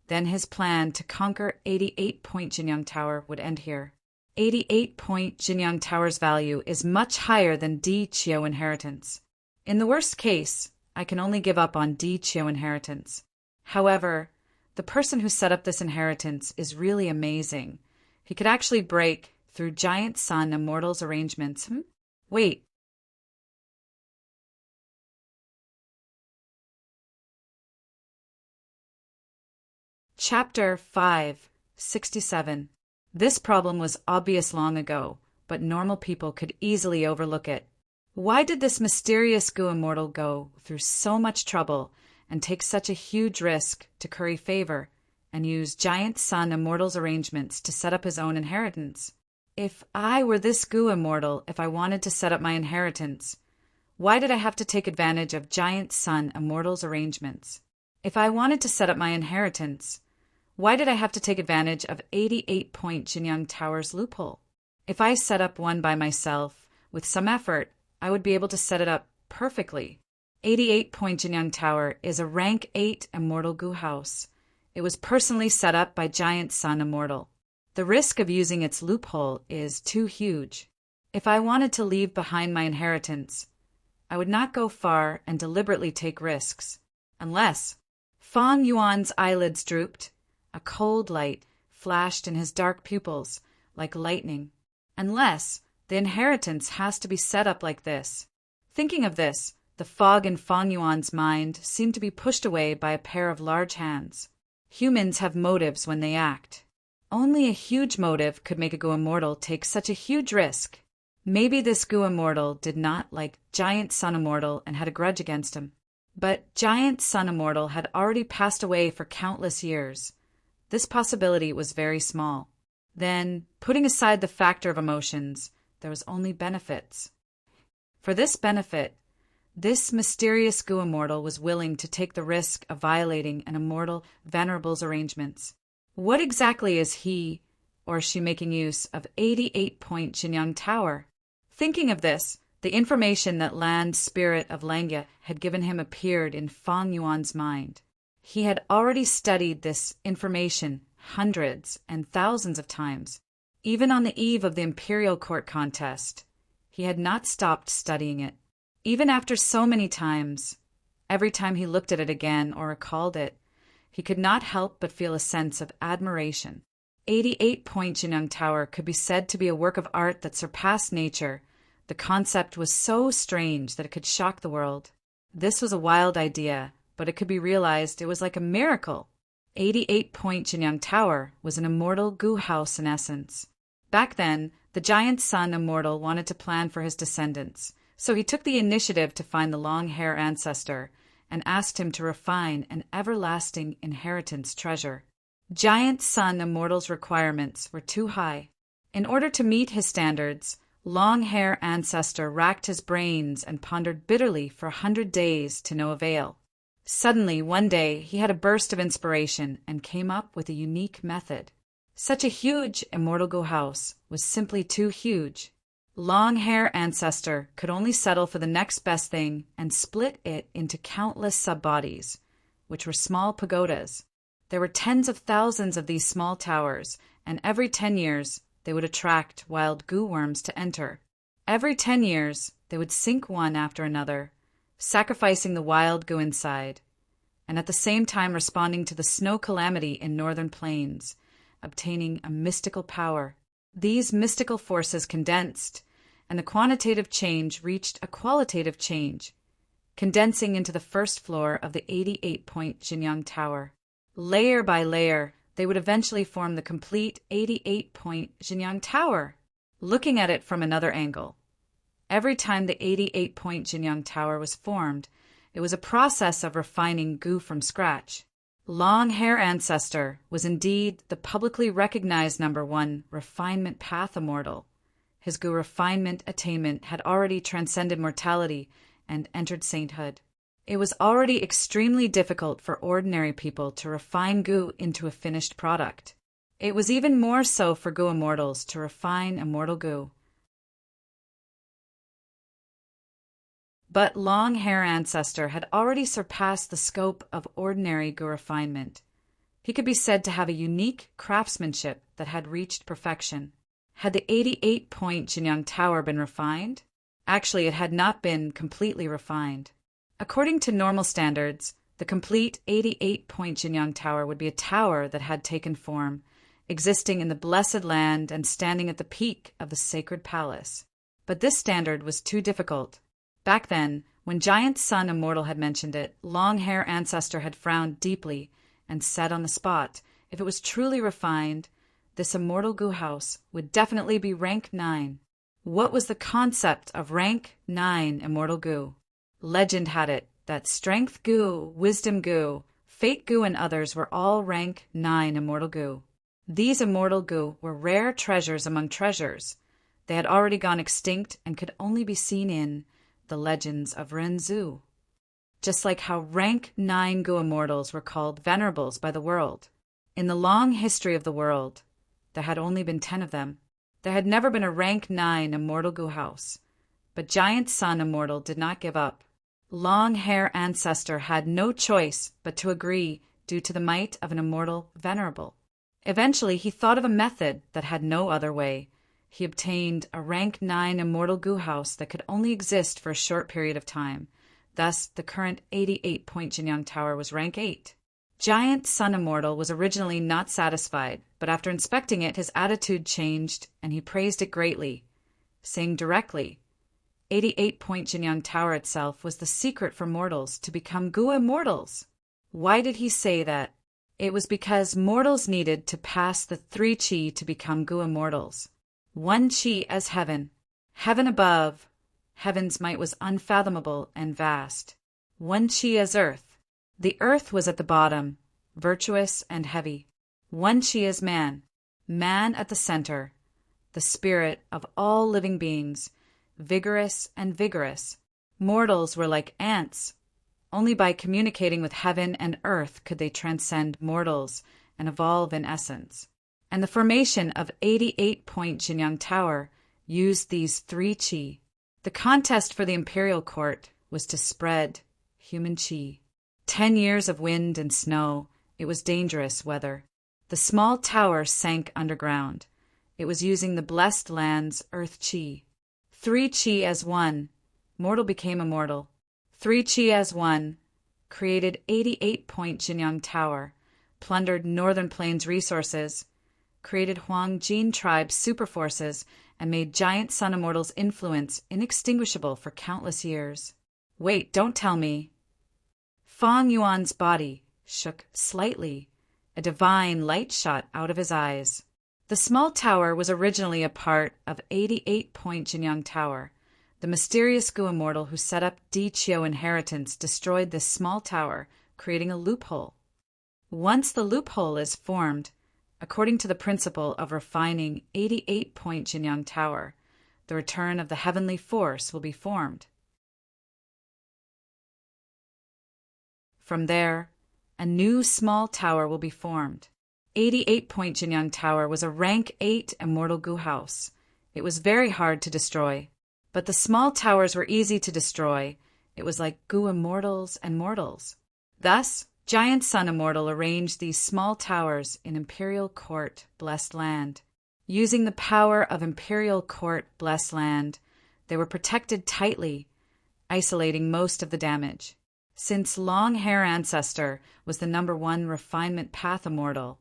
then his plan to conquer 88-point Jinyang Tower would end here. 88-point Jinyang Tower's value is much higher than Di Chiu inheritance. In the worst case, I can only give up on Di Chiu inheritance. However, the person who set up this inheritance is really amazing. He could actually break through Giant Sun Immortal's arrangements. Wait. Chapter 5, 67. This problem was obvious long ago, but normal people could easily overlook it. Why did this mysterious Gu immortal go through so much trouble and take such a huge risk to curry favor and use Giant Sun Immortal's arrangements to set up his own inheritance? If I were this Gu immortal, if I wanted to set up my inheritance, why did I have to take advantage of Giant Sun Immortal's arrangements? If I wanted to set up my inheritance, why did I have to take advantage of 88-point Jinyang Tower's loophole? If I set up one by myself, with some effort, I would be able to set it up perfectly. 88-point Jinyang Tower is a rank 8 immortal Gu house. It was personally set up by Giant Sun Immortal. The risk of using its loophole is too huge. If I wanted to leave behind my inheritance, I would not go far and deliberately take risks. Unless Fang Yuan's eyelids drooped, a cold light flashed in his dark pupils like lightning. Unless the inheritance has to be set up like this. Thinking of this, the fog in Fang Yuan's mind seemed to be pushed away by a pair of large hands. Humans have motives when they act. Only a huge motive could make a Gu immortal take such a huge risk. Maybe this Gu immortal did not like Giant Sun Immortal and had a grudge against him. But Giant Sun Immortal had already passed away for countless years. This possibility was very small. Then, putting aside the factor of emotions, there was only benefits. For this benefit, this mysterious Gu immortal was willing to take the risk of violating an immortal Venerable's arrangements. What exactly is he or she making use of 88-point Jinyang Tower? Thinking of this, the information that Land Spirit of Langya had given him appeared in Fang Yuan's mind. He had already studied this information hundreds and thousands of times. Even on the eve of the Imperial Court contest, he had not stopped studying it. Even after so many times, every time he looked at it again or recalled it, he could not help but feel a sense of admiration. 88-point Jinyang Tower could be said to be a work of art that surpassed nature. The concept was so strange that it could shock the world. This was a wild idea, but it could be realized. It was like a miracle. 88-point Jinyang Tower was an immortal Gu house in essence. Back then, the Giant Sun Immortal wanted to plan for his descendants, so he took the initiative to find the long-hair ancestor and asked him to refine an everlasting inheritance treasure. Giant Sun Immortal's requirements were too high. In order to meet his standards, long-hair ancestor racked his brains and pondered bitterly for 100 days to no avail. Suddenly, one day, he had a burst of inspiration and came up with a unique method. Such a huge immortal Gu house was simply too huge. Long-hair ancestor could only settle for the next best thing and split it into countless sub-bodies, which were small pagodas. There were tens of thousands of these small towers, and every 10 years they would attract wild goo worms to enter. Every 10 years they would sink one after another, sacrificing the wild goo inside, and at the same time responding to the snow calamity in northern plains, obtaining a mystical power. These mystical forces condensed, and the quantitative change reached a qualitative change, condensing into the first floor of the 88-point Jinyang Tower. Layer by layer, they would eventually form the complete 88-point Jinyang Tower. Looking at it from another angle, every time the 88-point Jinyang Tower was formed, it was a process of refining goo from scratch. Long-hair ancestor was indeed the publicly recognized #1 refinement path immortal. His goo refinement attainment had already transcended mortality and entered sainthood. It was already extremely difficult for ordinary people to refine goo into a finished product. It was even more so for goo immortals to refine immortal goo. But long-hair ancestor had already surpassed the scope of ordinary goo refinement. He could be said to have a unique craftsmanship that had reached perfection. Had the 88-point Jinyang Tower been refined? Actually, it had not been completely refined. According to normal standards, the complete 88-point Jinyang Tower would be a tower that had taken form, existing in the blessed land and standing at the peak of the sacred palace. But this standard was too difficult. Back then, when Giant Sun Immortal had mentioned it, long-hair ancestor had frowned deeply and said on the spot, if it was truly refined, this immortal goo house would definitely be rank 9. What was the concept of rank 9 immortal goo? Legend had it that strength goo, wisdom goo, fate goo, and others were all rank 9 immortal goo. These immortal goo were rare treasures among treasures. They had already gone extinct and could only be seen in the legends of Renzu. Just like how rank 9 goo immortals were called venerables by the world. In the long history of the world, there had only been 10 of them. There had never been a rank 9 immortal goo house. But Giant Sun Immortal did not give up. Long-hair ancestor had no choice but to agree due to the might of an immortal Venerable. Eventually, he thought of a method that had no other way. He obtained a rank 9 immortal goo house that could only exist for a short period of time. Thus, the current 88-point Jinyang Tower was rank 8. Giant Sun Immortal was originally not satisfied, but after inspecting it, his attitude changed and he praised it greatly, saying directly, 88-point Jinyang Tower itself was the secret for mortals to become goo immortals. Why did he say that? It was because mortals needed to pass the 3 chi to become goo immortals. 1 chi as heaven. Heaven above. Heaven's might was unfathomable and vast. 1 chi as earth. The earth was at the bottom, virtuous and heavy. 1 chi as man. Man at the center. The spirit of all living beings, vigorous and vigorous. Mortals were like ants. Only by communicating with heaven and earth could they transcend mortals and evolve in essence. And the formation of 88-point Jinyang Tower used these 3 chi. The contest for the imperial court was to spread human chi. 10 years of wind and snow. It was dangerous weather. The small tower sank underground. It was using the blessed land's earth chi. 3 chi as 1. Mortal became immortal. 3 chi as 1. Created 88-point Jinyang Tower. Plundered Northern Plains resources. Created Huang Jin tribe super forces and made Giant Sun Immortal's influence inextinguishable for countless years. Wait, don't tell me. Fang Yuan's body shook slightly. A divine light shot out of his eyes. The small tower was originally a part of 88-point Jinyang Tower. The mysterious goo immortal who set up Di Chio inheritance destroyed this small tower, creating a loophole. Once the loophole is formed, according to the principle of refining 88-point Jinyang Tower, the return of the heavenly force will be formed. From there, a new small tower will be formed. 88-point Jinyang Tower was a rank 8 immortal goo house. It was very hard to destroy. But the small towers were easy to destroy. It was like Gu immortals and mortals. Thus, Giant Sun Immortal arranged these small towers in Imperial Court, Blessed Land. Using the power of Imperial Court, Blessed Land, they were protected tightly, isolating most of the damage. Since Long Hair Ancestor was the #1 refinement path immortal,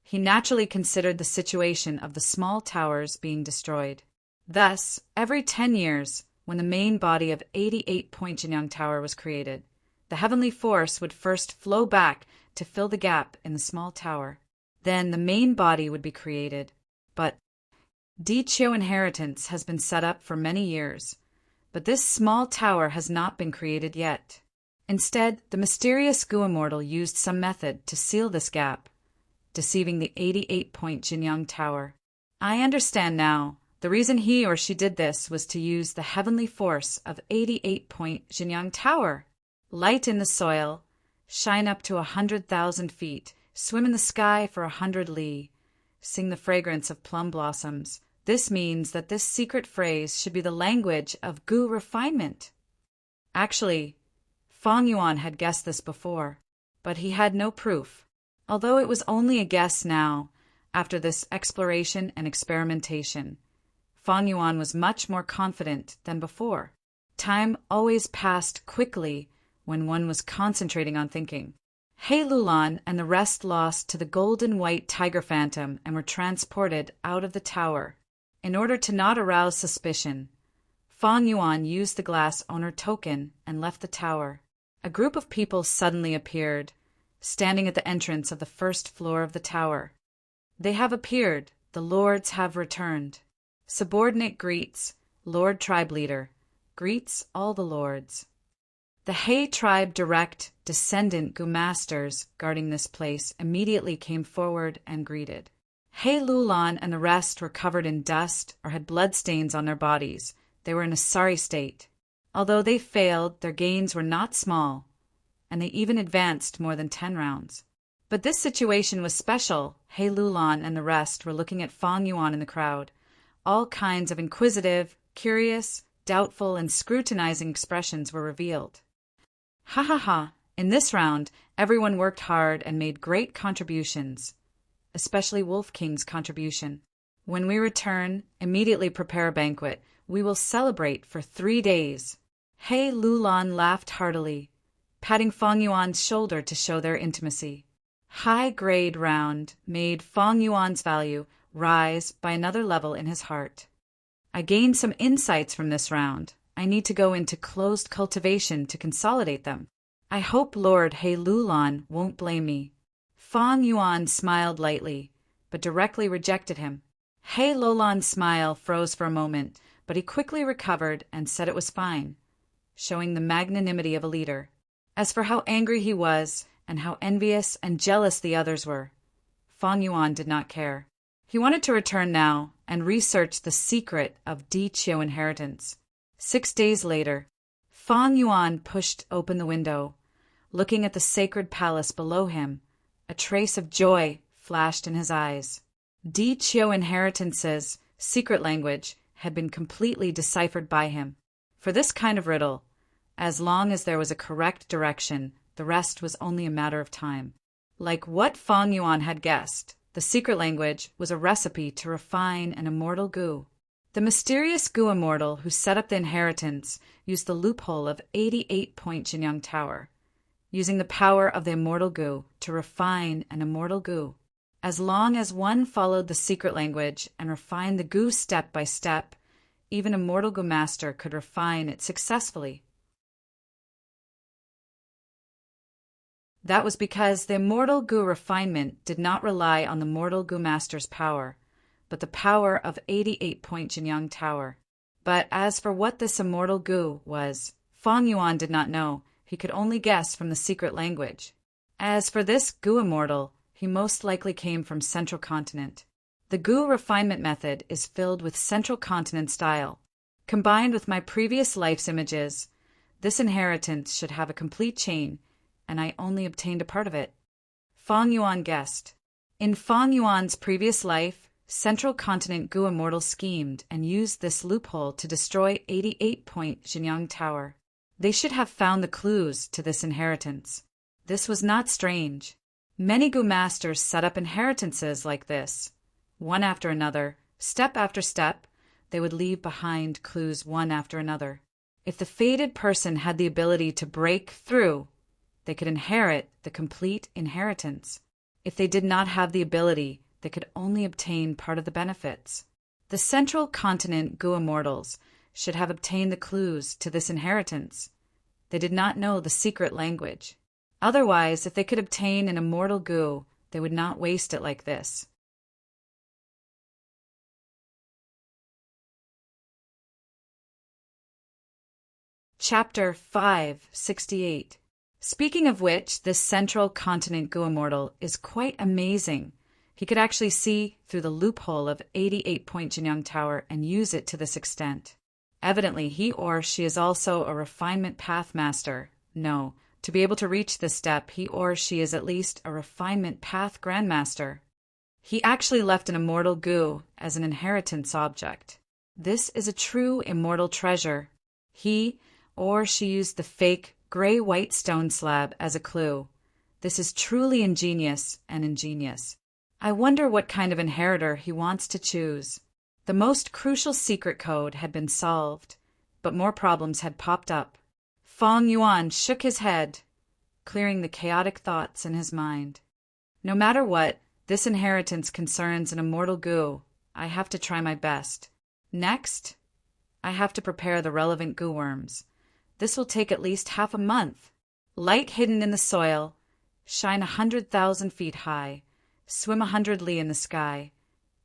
he naturally considered the situation of the small towers being destroyed. Thus, every 10 years, when the main body of 88-point Jinyang Tower was created, the heavenly force would first flow back to fill the gap in the small tower. Then the main body would be created. But Di Chio Inheritance has been set up for many years, but this small tower has not been created yet. Instead, the mysterious Gu Immortal used some method to seal this gap, deceiving the 88-point Jinyang Tower. I understand now. The reason he or she did this was to use the heavenly force of 88-point Jinyang Tower. Light in the soil, shine up to 100,000 feet, swim in the sky for 100 li, sing the fragrance of plum blossoms. This means that this secret phrase should be the language of Gu refinement. Actually, Fang Yuan had guessed this before, but he had no proof. Although it was only a guess now, after this exploration and experimentation, Fang Yuan was much more confident than before. Time always passed quickly when one was concentrating on thinking. He Lulan and the rest lost to the golden white tiger phantom and were transported out of the tower. In order to not arouse suspicion, Fang Yuan used the glass owner token and left the tower. A group of people suddenly appeared, standing at the entrance of the first floor of the tower. They have appeared. The lords have returned. Subordinate greets, Lord Tribe Leader, greets all the lords. The He tribe direct descendant Gu masters guarding this place immediately came forward and greeted. He Lulan and the rest were covered in dust or had bloodstains on their bodies. They were in a sorry state. Although they failed, their gains were not small, and they even advanced more than 10 rounds. But this situation was special. He Lulan and the rest were looking at Fang Yuan in the crowd. All kinds of inquisitive, curious, doubtful, and scrutinizing expressions were revealed. Ha ha ha! In this round, everyone worked hard and made great contributions, especially Wolf King's contribution. When we return, immediately prepare a banquet. We will celebrate for 3 days. He Lulan laughed heartily, patting Fang Yuan's shoulder to show their intimacy. High-grade round made Fang Yuan's value rise by another level in his heart. I gained some insights from this round. I need to go into closed cultivation to consolidate them. I hope Lord He Lulan won't blame me. Fang Yuan smiled lightly, but directly rejected him. He Lulan's smile froze for a moment, but he quickly recovered and said it was fine, showing the magnanimity of a leader. As for how angry he was, and how envious and jealous the others were, Fang Yuan did not care. He wanted to return now and research the secret of Di Chio inheritance. 6 days later, Fang Yuan pushed open the window. Looking at the sacred palace below him, a trace of joy flashed in his eyes. Di Chio inheritance's secret language had been completely deciphered by him. For this kind of riddle, as long as there was a correct direction, the rest was only a matter of time. Like what Fang Yuan had guessed, the secret language was a recipe to refine an immortal Gu. The mysterious Gu immortal who set up the inheritance used the loophole of 88-point Jinyang Tower, using the power of the immortal Gu to refine an immortal Gu. As long as one followed the secret language and refined the Gu step by step, even a mortal Gu master could refine it successfully. That was because the immortal Gu refinement did not rely on the mortal Gu master's power, but the power of 88-point Jinyang Tower. But as for what this immortal Gu was, Fang Yuan did not know. He could only guess from the secret language. As for this Gu immortal, he most likely came from Central Continent. The Gu refinement method is filled with Central Continent style. Combined with my previous life's images, this inheritance should have a complete chain, and I only obtained a part of it. Fang Yuan guessed. In Fang Yuan's previous life, Central Continent Gu Immortal schemed and used this loophole to destroy 88-point Jinyang Tower. They should have found the clues to this inheritance. This was not strange. Many Gu masters set up inheritances like this. One after another, step after step, they would leave behind clues one after another. If the fated person had the ability to break through, they could inherit the complete inheritance. If they did not have the ability, they could only obtain part of the benefits. The Central Continent Gu Immortals should have obtained the clues to this inheritance. They did not know the secret language. Otherwise, if they could obtain an immortal Gu, they would not waste it like this. Chapter 568. Speaking of which, this Central Continent Gu Immortal is quite amazing. He could actually see through the loophole of 88-point Jinyang Tower and use it to this extent. Evidently, he or she is also a refinement path master. No, to be able to reach this step, he or she is at least a refinement path grandmaster. He actually left an immortal Gu as an inheritance object. This is a true immortal treasure. He or she used the fake gray-white stone slab as a clue. This is truly ingenious. I wonder what kind of inheritor he wants to choose. The most crucial secret code had been solved, but more problems had popped up. Feng Yuan shook his head, clearing the chaotic thoughts in his mind. No matter what, this inheritance concerns an immortal Gu. I have to try my best. Next, I have to prepare the relevant Gu worms. This will take at least half a month. Light hidden in the soil, shine 100,000 feet high, swim 100 li in the sky,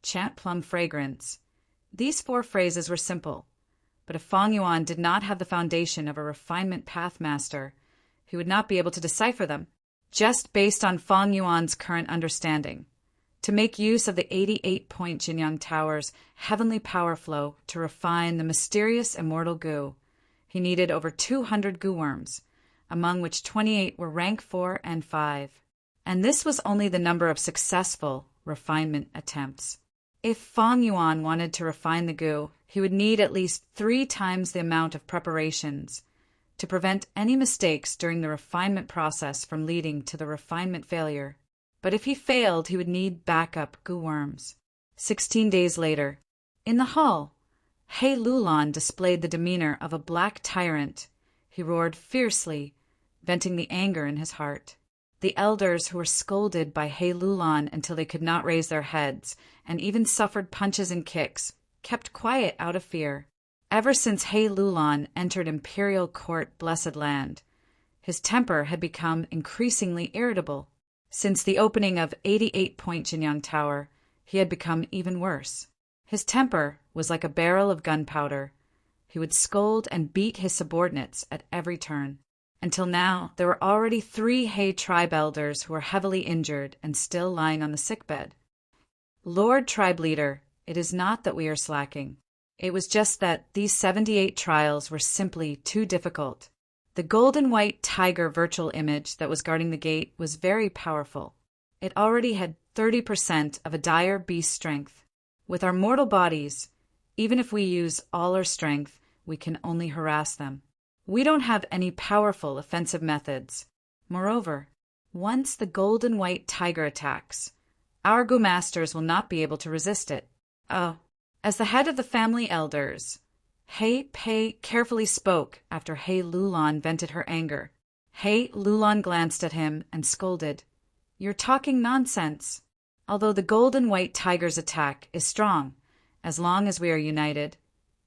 chant plum fragrance. These 4 phrases were simple, but if Feng Yuan did not have the foundation of a refinement path master, he would not be able to decipher them, just based on Feng Yuan's current understanding. To make use of the 88-point Jinyang Tower's heavenly power flow to refine the mysterious immortal Gu, he needed over 200 Gu worms, among which 28 were rank 4 and 5. And this was only the number of successful refinement attempts. If Feng Yuan wanted to refine the Gu, he would need at least 3 times the amount of preparations to prevent any mistakes during the refinement process from leading to the refinement failure. But if he failed, he would need backup Gu worms. 16 days later, in the hall, He Lulan displayed the demeanor of a black tyrant. He roared fiercely, venting the anger in his heart. The elders, who were scolded by He Lulan until they could not raise their heads, and even suffered punches and kicks, kept quiet out of fear. Ever since He Lulan entered imperial court Blessed Land, his temper had become increasingly irritable. Since the opening of 88-point Jinyang Tower, he had become even worse. His temper was like a barrel of gunpowder. He would scold and beat his subordinates at every turn. Until now, there were already 3 He tribe elders who were heavily injured and still lying on the sickbed. Lord Tribe Leader, it is not that we are slacking. It was just that these 78 trials were simply too difficult. The golden white tiger virtual image that was guarding the gate was very powerful. It already had 30% of a dire beast strength. With our mortal bodies, even if we use all our strength, we can only harass them. We don't have any powerful offensive methods. Moreover, once the golden white tiger attacks, our Gu masters will not be able to resist it. Oh, as the head of the family elders, He Pei carefully spoke after He Lulan vented her anger. He Lulan glanced at him and scolded, "You're talking nonsense. Although the golden white tiger's attack is strong, as long as we are united,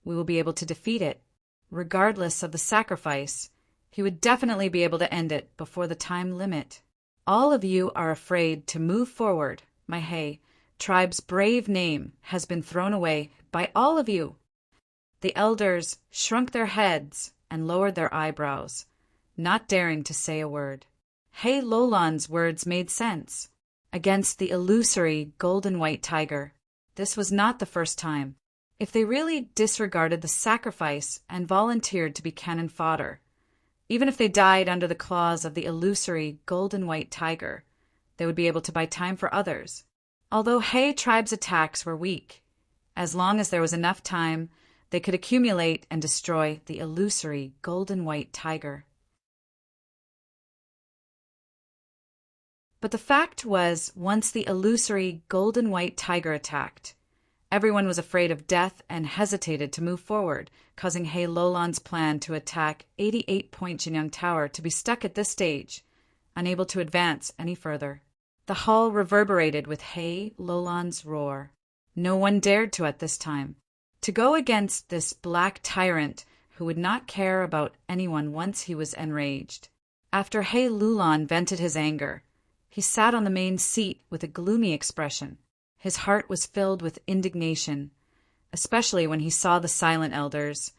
we will be able to defeat it. Regardless of the sacrifice, he would definitely be able to end it before the time limit. All of you are afraid to move forward. My He tribe's brave name has been thrown away by all of you." The elders shrunk their heads and lowered their eyebrows, not daring to say a word. He Lulan's words made sense. Against the illusory golden white tiger, this was not the first time. If they really disregarded the sacrifice and volunteered to be cannon fodder, even if they died under the claws of the illusory golden white tiger, they would be able to buy time for others. Although He tribe's attacks were weak, as long as there was enough time, they could accumulate and destroy the illusory golden white tiger. But the fact was, once the illusory golden white tiger attacked, everyone was afraid of death and hesitated to move forward, causing He Lolan's plan to attack 88 Point Jinyang Tower to be stuck at this stage, unable to advance any further. The hall reverberated with He Lolan's roar. No one dared to at this time. To go against this black tyrant who would not care about anyone once he was enraged. After He Lolan vented his anger, he sat on the main seat with a gloomy expression. His heart was filled with indignation, especially when he saw the silent elders.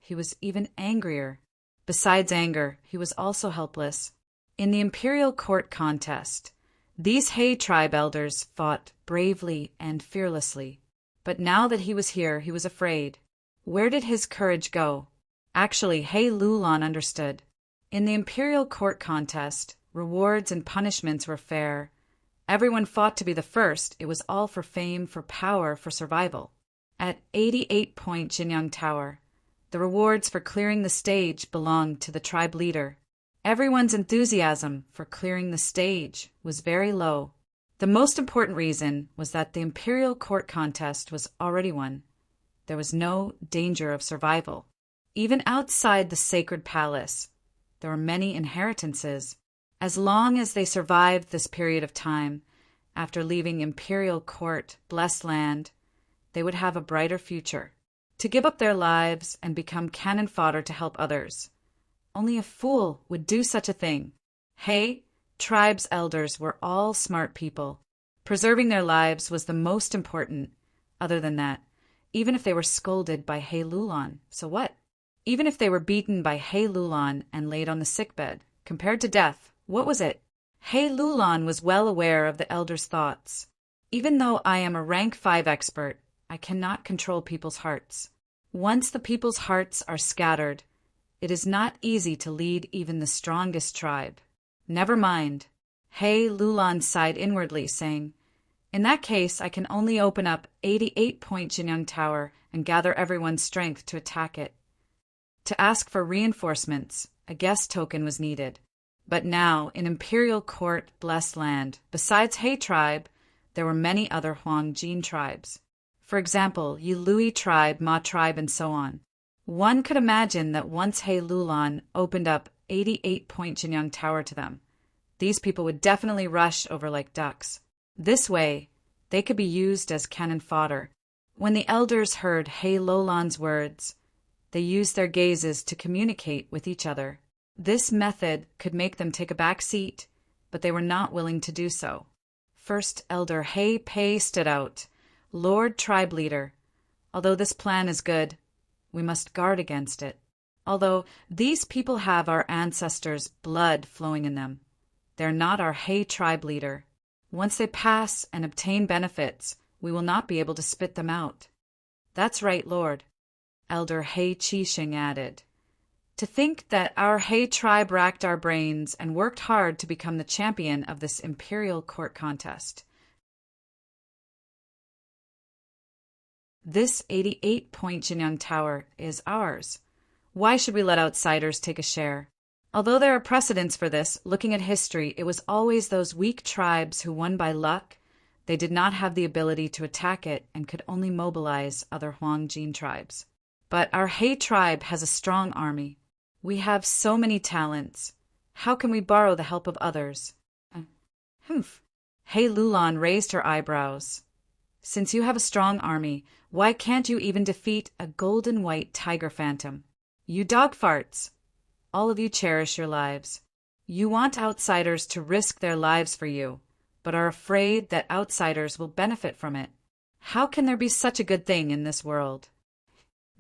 He was even angrier. Besides anger, he was also helpless. In the imperial court contest, these He tribe elders fought bravely and fearlessly. But now that he was here, he was afraid. Where did his courage go? Actually, He Lolan understood. In the imperial court contest, rewards and punishments were fair. Everyone fought to be the first. It was all for fame, for power, for survival. At 88 Point Jinyang Tower, the rewards for clearing the stage belonged to the tribe leader. Everyone's enthusiasm for clearing the stage was very low. The most important reason was that the imperial court contest was already won. There was no danger of survival. Even outside the sacred palace, there were many inheritances. As long as they survived this period of time, after leaving imperial court, blessed land, they would have a brighter future. To give up their lives and become cannon fodder to help others. Only a fool would do such a thing. He tribe's elders were all smart people. Preserving their lives was the most important. Other than that, even if they were scolded by He Lolan, so what? Even if they were beaten by He Lolan and laid on the sickbed, compared to death, what was it? He Lolan was well aware of the elders' thoughts. Even though I am a rank 5 expert, I cannot control people's hearts. Once the people's hearts are scattered, it is not easy to lead even the strongest tribe. Never mind. He Lolan sighed inwardly, saying, in that case, I can only open up 88 Point Jinyang Tower and gather everyone's strength to attack it. To ask for reinforcements, a guest token was needed. But now, in imperial court blessed land, besides He tribe, there were many other Huang Jin tribes. For example, Yului tribe, Ma tribe, and so on. One could imagine that once He Lolan opened up 88 Point Jinyang Tower to them, these people would definitely rush over like ducks. This way, they could be used as cannon fodder. When the elders heard He Lolan's words, they used their gazes to communicate with each other. This method could make them take a back seat, but they were not willing to do so. First Elder He Pei stood out. Lord Tribe Leader, although this plan is good, we must guard against it. Although these people have our ancestors' blood flowing in them, they're not our He Tribe Leader. Once they pass and obtain benefits, we will not be able to spit them out. That's right, Lord. Elder He Qixing added. To think that our He tribe racked our brains and worked hard to become the champion of this imperial court contest. This 88 Point Jinyang Tower is ours. Why should we let outsiders take a share? Although there are precedents for this, looking at history, it was always those weak tribes who won by luck. They did not have the ability to attack it and could only mobilize other Huang Jin tribes. But our He tribe has a strong army. We have so many talents. How can we borrow the help of others? Humph. He Lolan raised her eyebrows. Since you have a strong army, why can't you even defeat a golden white tiger phantom? You dog farts! All of you cherish your lives. You want outsiders to risk their lives for you, but are afraid that outsiders will benefit from it. How can there be such a good thing in this world?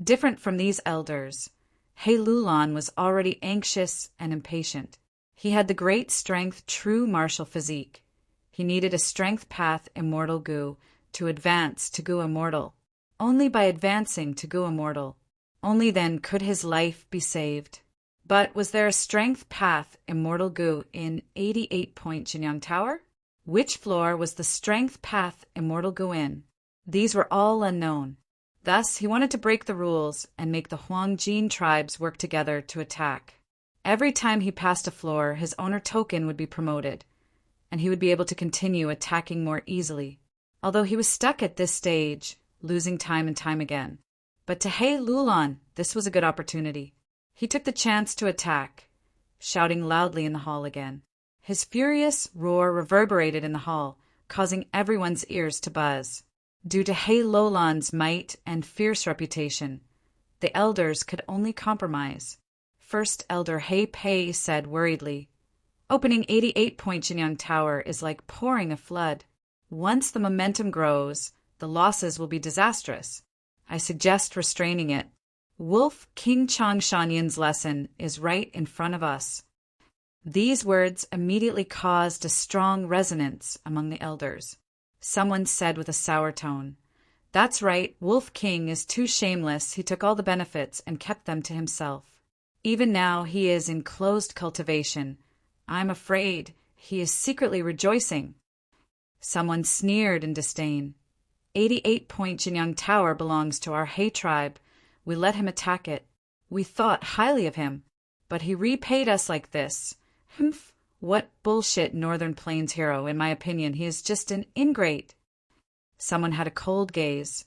Different from these elders, He Lolan was already anxious and impatient. He had the great strength, true martial physique. He needed a strength path immortal Gu to advance to Gu immortal. Only by advancing to Gu immortal, only then could his life be saved. But was there a strength path immortal Gu in 88 Point Jinyang Tower? Which floor was the strength path Immortal go in? These were all unknown. Thus, he wanted to break the rules and make the Huangjin tribes work together to attack. Every time he passed a floor, his owner token would be promoted, and he would be able to continue attacking more easily. Although he was stuck at this stage, losing time and time again. But to He Lulan, this was a good opportunity. He took the chance to attack, shouting loudly in the hall again. His furious roar reverberated in the hall, causing everyone's ears to buzz. Due to He Lulan's might and fierce reputation, the elders could only compromise. First Elder He Pei said worriedly, "Opening 88-point Jinyang Tower is like pouring a flood. Once the momentum grows, the losses will be disastrous. I suggest restraining it. Wolf King Chang Shanyin's lesson is right in front of us." These words immediately caused a strong resonance among the elders. Someone said with a sour tone, "That's right, Wolf King is too shameless. He took all the benefits and kept them to himself. Even now he is in closed cultivation. I'm afraid he is secretly rejoicing." Someone sneered in disdain. 88-point Jinyang Tower belongs to our He tribe. We let him attack it. We thought highly of him, but he repaid us like this. Humph, what bullshit Northern Plains hero, in my opinion. He is just an ingrate. Someone had a cold gaze.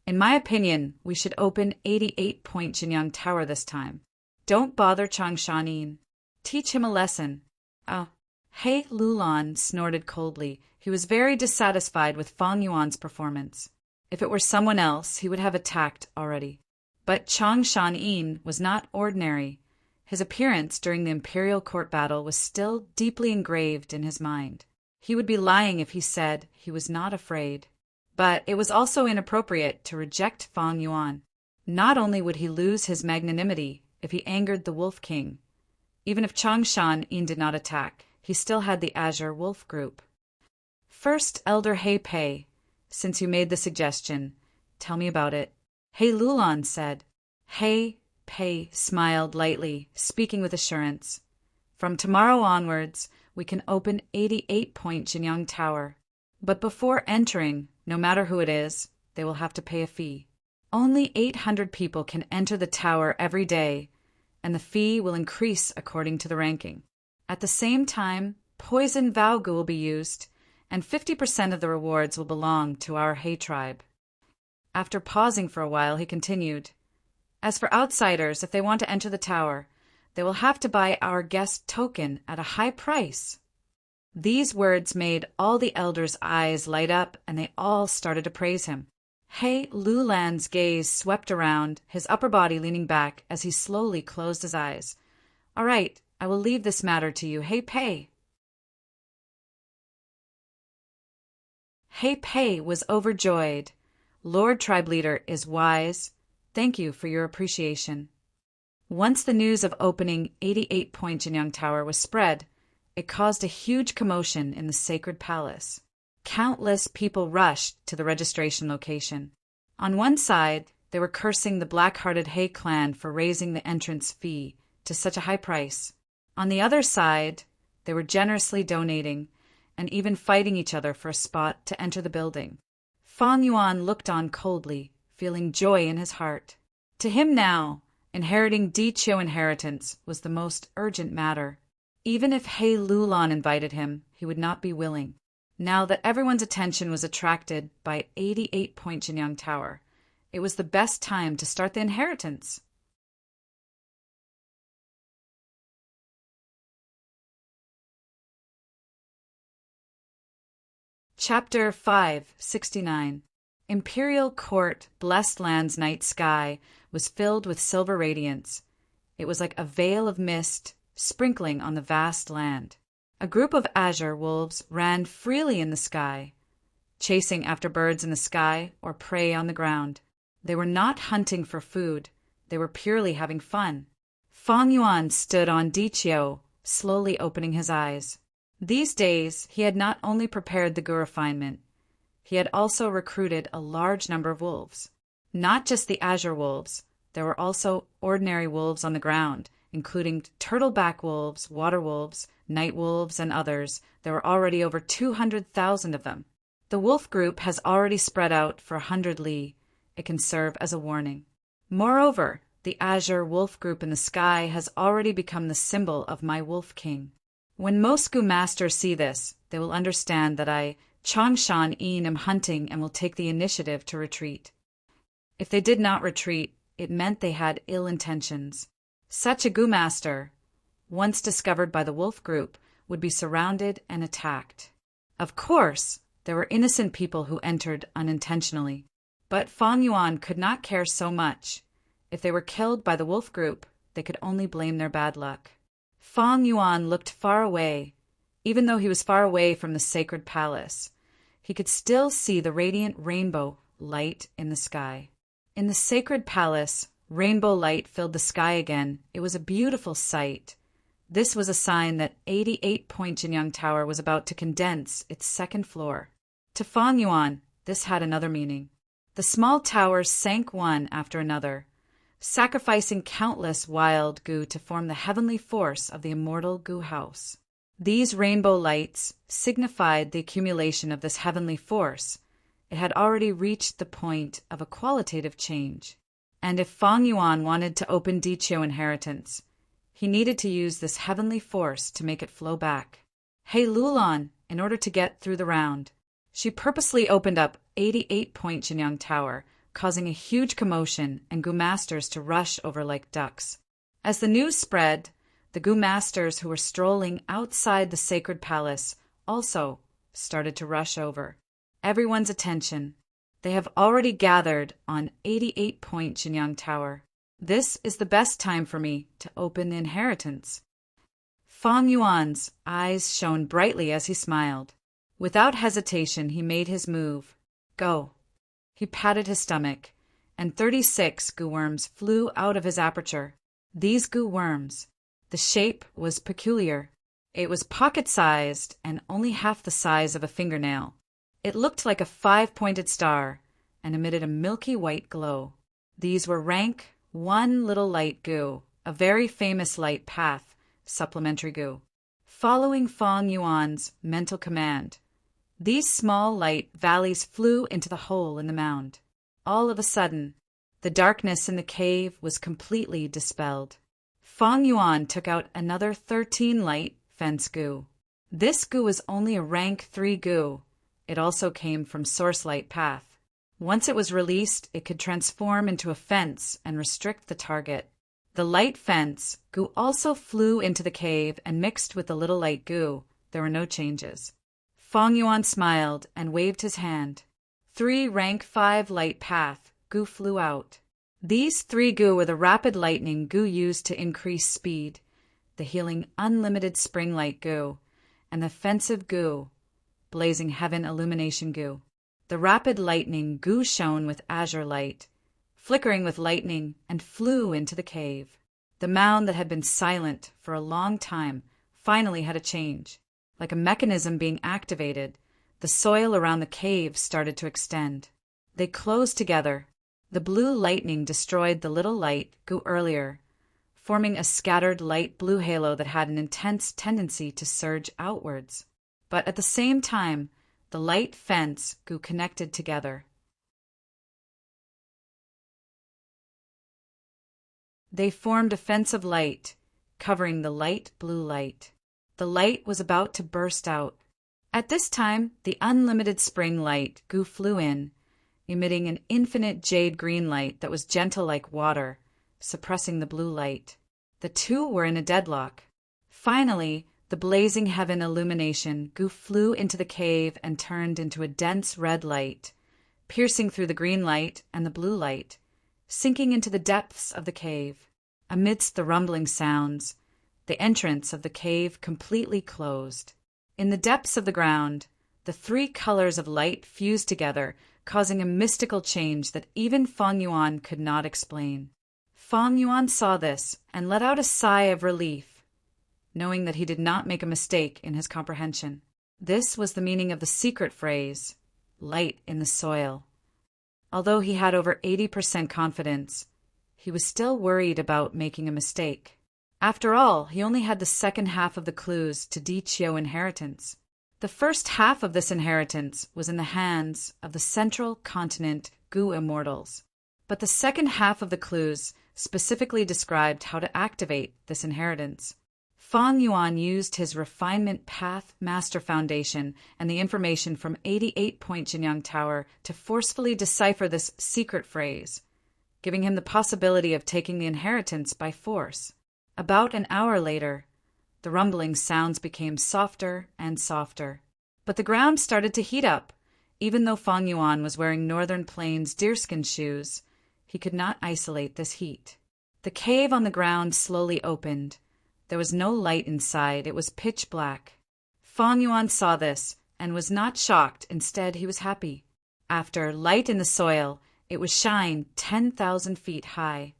In my opinion, we should open 88-point Jinyang Tower this time. Don't bother Chang Shanin. Teach him a lesson. He Lulan snorted coldly. He was very dissatisfied with Fang Yuan's performance. If it were someone else, he would have attacked already. But Chang Shanin was not ordinary. His appearance during the imperial court battle was still deeply engraved in his mind. He would be lying if he said he was not afraid. But it was also inappropriate to reject Fang Yuan. Not only would he lose his magnanimity if he angered the Wolf King. Even if Chang Shanin did not attack, he still had the Azure Wolf group. First, Elder He Pei, since you made the suggestion, tell me about it. He Lulan said. He Pei smiled lightly, speaking with assurance. From tomorrow onwards, we can open 88-point Jinyang Tower. But before entering, no matter who it is, they will have to pay a fee. Only 800 people can enter the tower every day, and the fee will increase according to the ranking. At the same time, poison Vaugu will be used, and 50% of the rewards will belong to our He tribe. After pausing for a while, he continued, As for outsiders, if they want to enter the tower, they will have to buy our guest token at a high price. These words made all the elders' eyes light up, and they all started to praise him. He Lulan's gaze swept around, his upper body leaning back as he slowly closed his eyes. All right, I will leave this matter to you, He Pei. He Pei was overjoyed. Lord Tribe Leader is wise. Thank you for your appreciation. Once the news of opening 88-point Jinyang Tower was spread, it caused a huge commotion in the sacred palace. Countless people rushed to the registration location. On one side, they were cursing the black-hearted He clan for raising the entrance fee to such a high price. On the other side, they were generously donating and even fighting each other for a spot to enter the building. Fang Yuan looked on coldly, feeling joy in his heart. To him now, inheriting Di Chiu inheritance was the most urgent matter. Even if He Lulan invited him, he would not be willing. Now that everyone's attention was attracted by 88-point Jinyang Tower, it was the best time to start the inheritance. Chapter 569. Imperial Court, Blessed Land's night sky was filled with silver radiance. It was like a veil of mist sprinkling on the vast land. A group of azure wolves ran freely in the sky, chasing after birds in the sky or prey on the ground. They were not hunting for food. They were purely having fun. Fang Yuan stood on Di Chiu, slowly opening his eyes. These days, he had not only prepared the gu refinement, he had also recruited a large number of wolves. Not just the azure wolves, there were also ordinary wolves on the ground, including turtleback wolves, water wolves, night wolves, and others. There were already over 200,000 of them. The wolf group has already spread out for 100 li. It can serve as a warning. Moreover, the azure wolf group in the sky has already become the symbol of my wolf king. When most Gu masters see this, they will understand that I, Changshan Een, am hunting and will take the initiative to retreat. If they did not retreat, it meant they had ill intentions. Such a Gu master, once discovered by the wolf group, would be surrounded and attacked. Of course, there were innocent people who entered unintentionally, but Fang Yuan could not care so much. If they were killed by the wolf group, they could only blame their bad luck. Fang Yuan looked far away. Even though he was far away from the sacred palace, he could still see the radiant rainbow light in the sky. In the sacred palace, rainbow light filled the sky again. It was a beautiful sight. This was a sign that 88-point Jinyang Tower was about to condense its second floor. To Fang Yuan, this had another meaning. The small towers sank one after another, sacrificing countless wild Gu to form the heavenly force of the immortal Gu house. These rainbow lights signified the accumulation of this heavenly force. It had already reached the point of a qualitative change. And if Fang Yuan wanted to open Diqiu inheritance, he needed to use this heavenly force to make it flow back. Hey Lulan, in order to get through the round, she purposely opened up 88-point Jinyang Tower, causing a huge commotion and Gu masters to rush over like ducks. As the news spread, the Gu masters who were strolling outside the sacred palace also started to rush over. Everyone's attention. They have already gathered on 88-point Jinyang Tower. This is the best time for me to open the inheritance. Fang Yuan's eyes shone brightly as he smiled. Without hesitation, he made his move. Go. He patted his stomach, and 36 Gu worms flew out of his aperture. These Gu worms, the shape was peculiar. It was pocket-sized and only half the size of a fingernail. It looked like a 5-pointed star and emitted a milky white glow. These were rank 1 little light Gu, a very famous light path, supplementary Gu. Following Fang Yuan's mental command, these small light valleys flew into the hole in the mound. All of a sudden, the darkness in the cave was completely dispelled. Fang Yuan took out another 13 light fence Gu. This Gu was only a rank 3 Gu. It also came from Source Light Path. Once it was released, it could transform into a fence and restrict the target. The light fence Gu also flew into the cave and mixed with the little light Gu. There were no changes. Fang Yuan smiled and waved his hand. 3 rank 5 light path Gu flew out. These 3 Gu were the rapid lightning Gu used to increase speed, the healing unlimited spring light Gu, and the offensive Gu, blazing heaven illumination Gu. The rapid lightning Gu shone with azure light, flickering with lightning, and flew into the cave. The mound that had been silent for a long time finally had a change. Like a mechanism being activated, the soil around the cave started to extend. They closed together. The blue lightning destroyed the little light Gu earlier, forming a scattered light blue halo that had an intense tendency to surge outwards. But at the same time, the light fence Gu connected together. They formed a fence of light, covering the light blue light. The light was about to burst out. At this time, the unlimited spring light Gu flew in, emitting an infinite jade green light that was gentle like water, suppressing the blue light. The two were in a deadlock. Finally, the blazing heaven illumination Gu flew into the cave and turned into a dense red light, piercing through the green light and the blue light, sinking into the depths of the cave. Amidst the rumbling sounds, the entrance of the cave completely closed. In the depths of the ground, the 3 colors of light fused together, causing a mystical change that even Fang Yuan could not explain. Fang Yuan saw this and let out a sigh of relief, knowing that he did not make a mistake in his comprehension. This was the meaning of the secret phrase, light in the soil. Although he had over 80% confidence, he was still worried about making a mistake. After all, he only had the second half of the clues to Dichio inheritance. The first half of this inheritance was in the hands of the Central Continent Gu Immortals, but the second half of the clues specifically described how to activate this inheritance. Fang Yuan used his Refinement Path Master Foundation and the information from 88-point Jinyang Tower to forcefully decipher this secret phrase, giving him the possibility of taking the inheritance by force. About an hour later, the rumbling sounds became softer and softer, but the ground started to heat up. Even though Fang Yuan was wearing Northern Plains deerskin shoes, he could not isolate this heat. The cave on the ground slowly opened. There was no light inside. It was pitch black. Fang Yuan saw this and was not shocked. Instead, he was happy. After light in the soil, it was shine 10,000 feet high.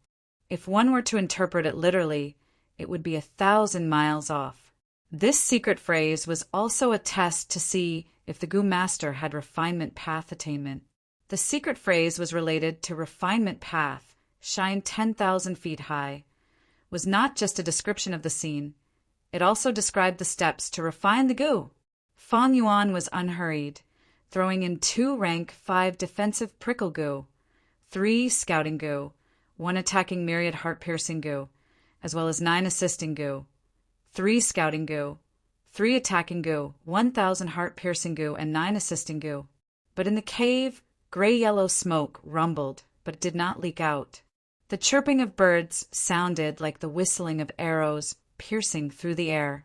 If one were to interpret it literally, it would be 1,000 miles off. This secret phrase was also a test to see if the Gu Master had Refinement Path attainment. The secret phrase was related to Refinement Path, shine 10,000 feet high, was not just a description of the scene. It also described the steps to refine the Gu. Fang Yuan was unhurried, throwing in 2 rank 5 defensive prickle Gu, 3 scouting Gu, 1 attacking myriad heart-piercing Gu, as well as 9 assisting Gu, 3 scouting Gu, 3 attacking Gu, 1,000 heart-piercing Gu, and 9 assisting Gu. But in the cave, gray-yellow smoke rumbled, but it did not leak out. The chirping of birds sounded like the whistling of arrows piercing through the air,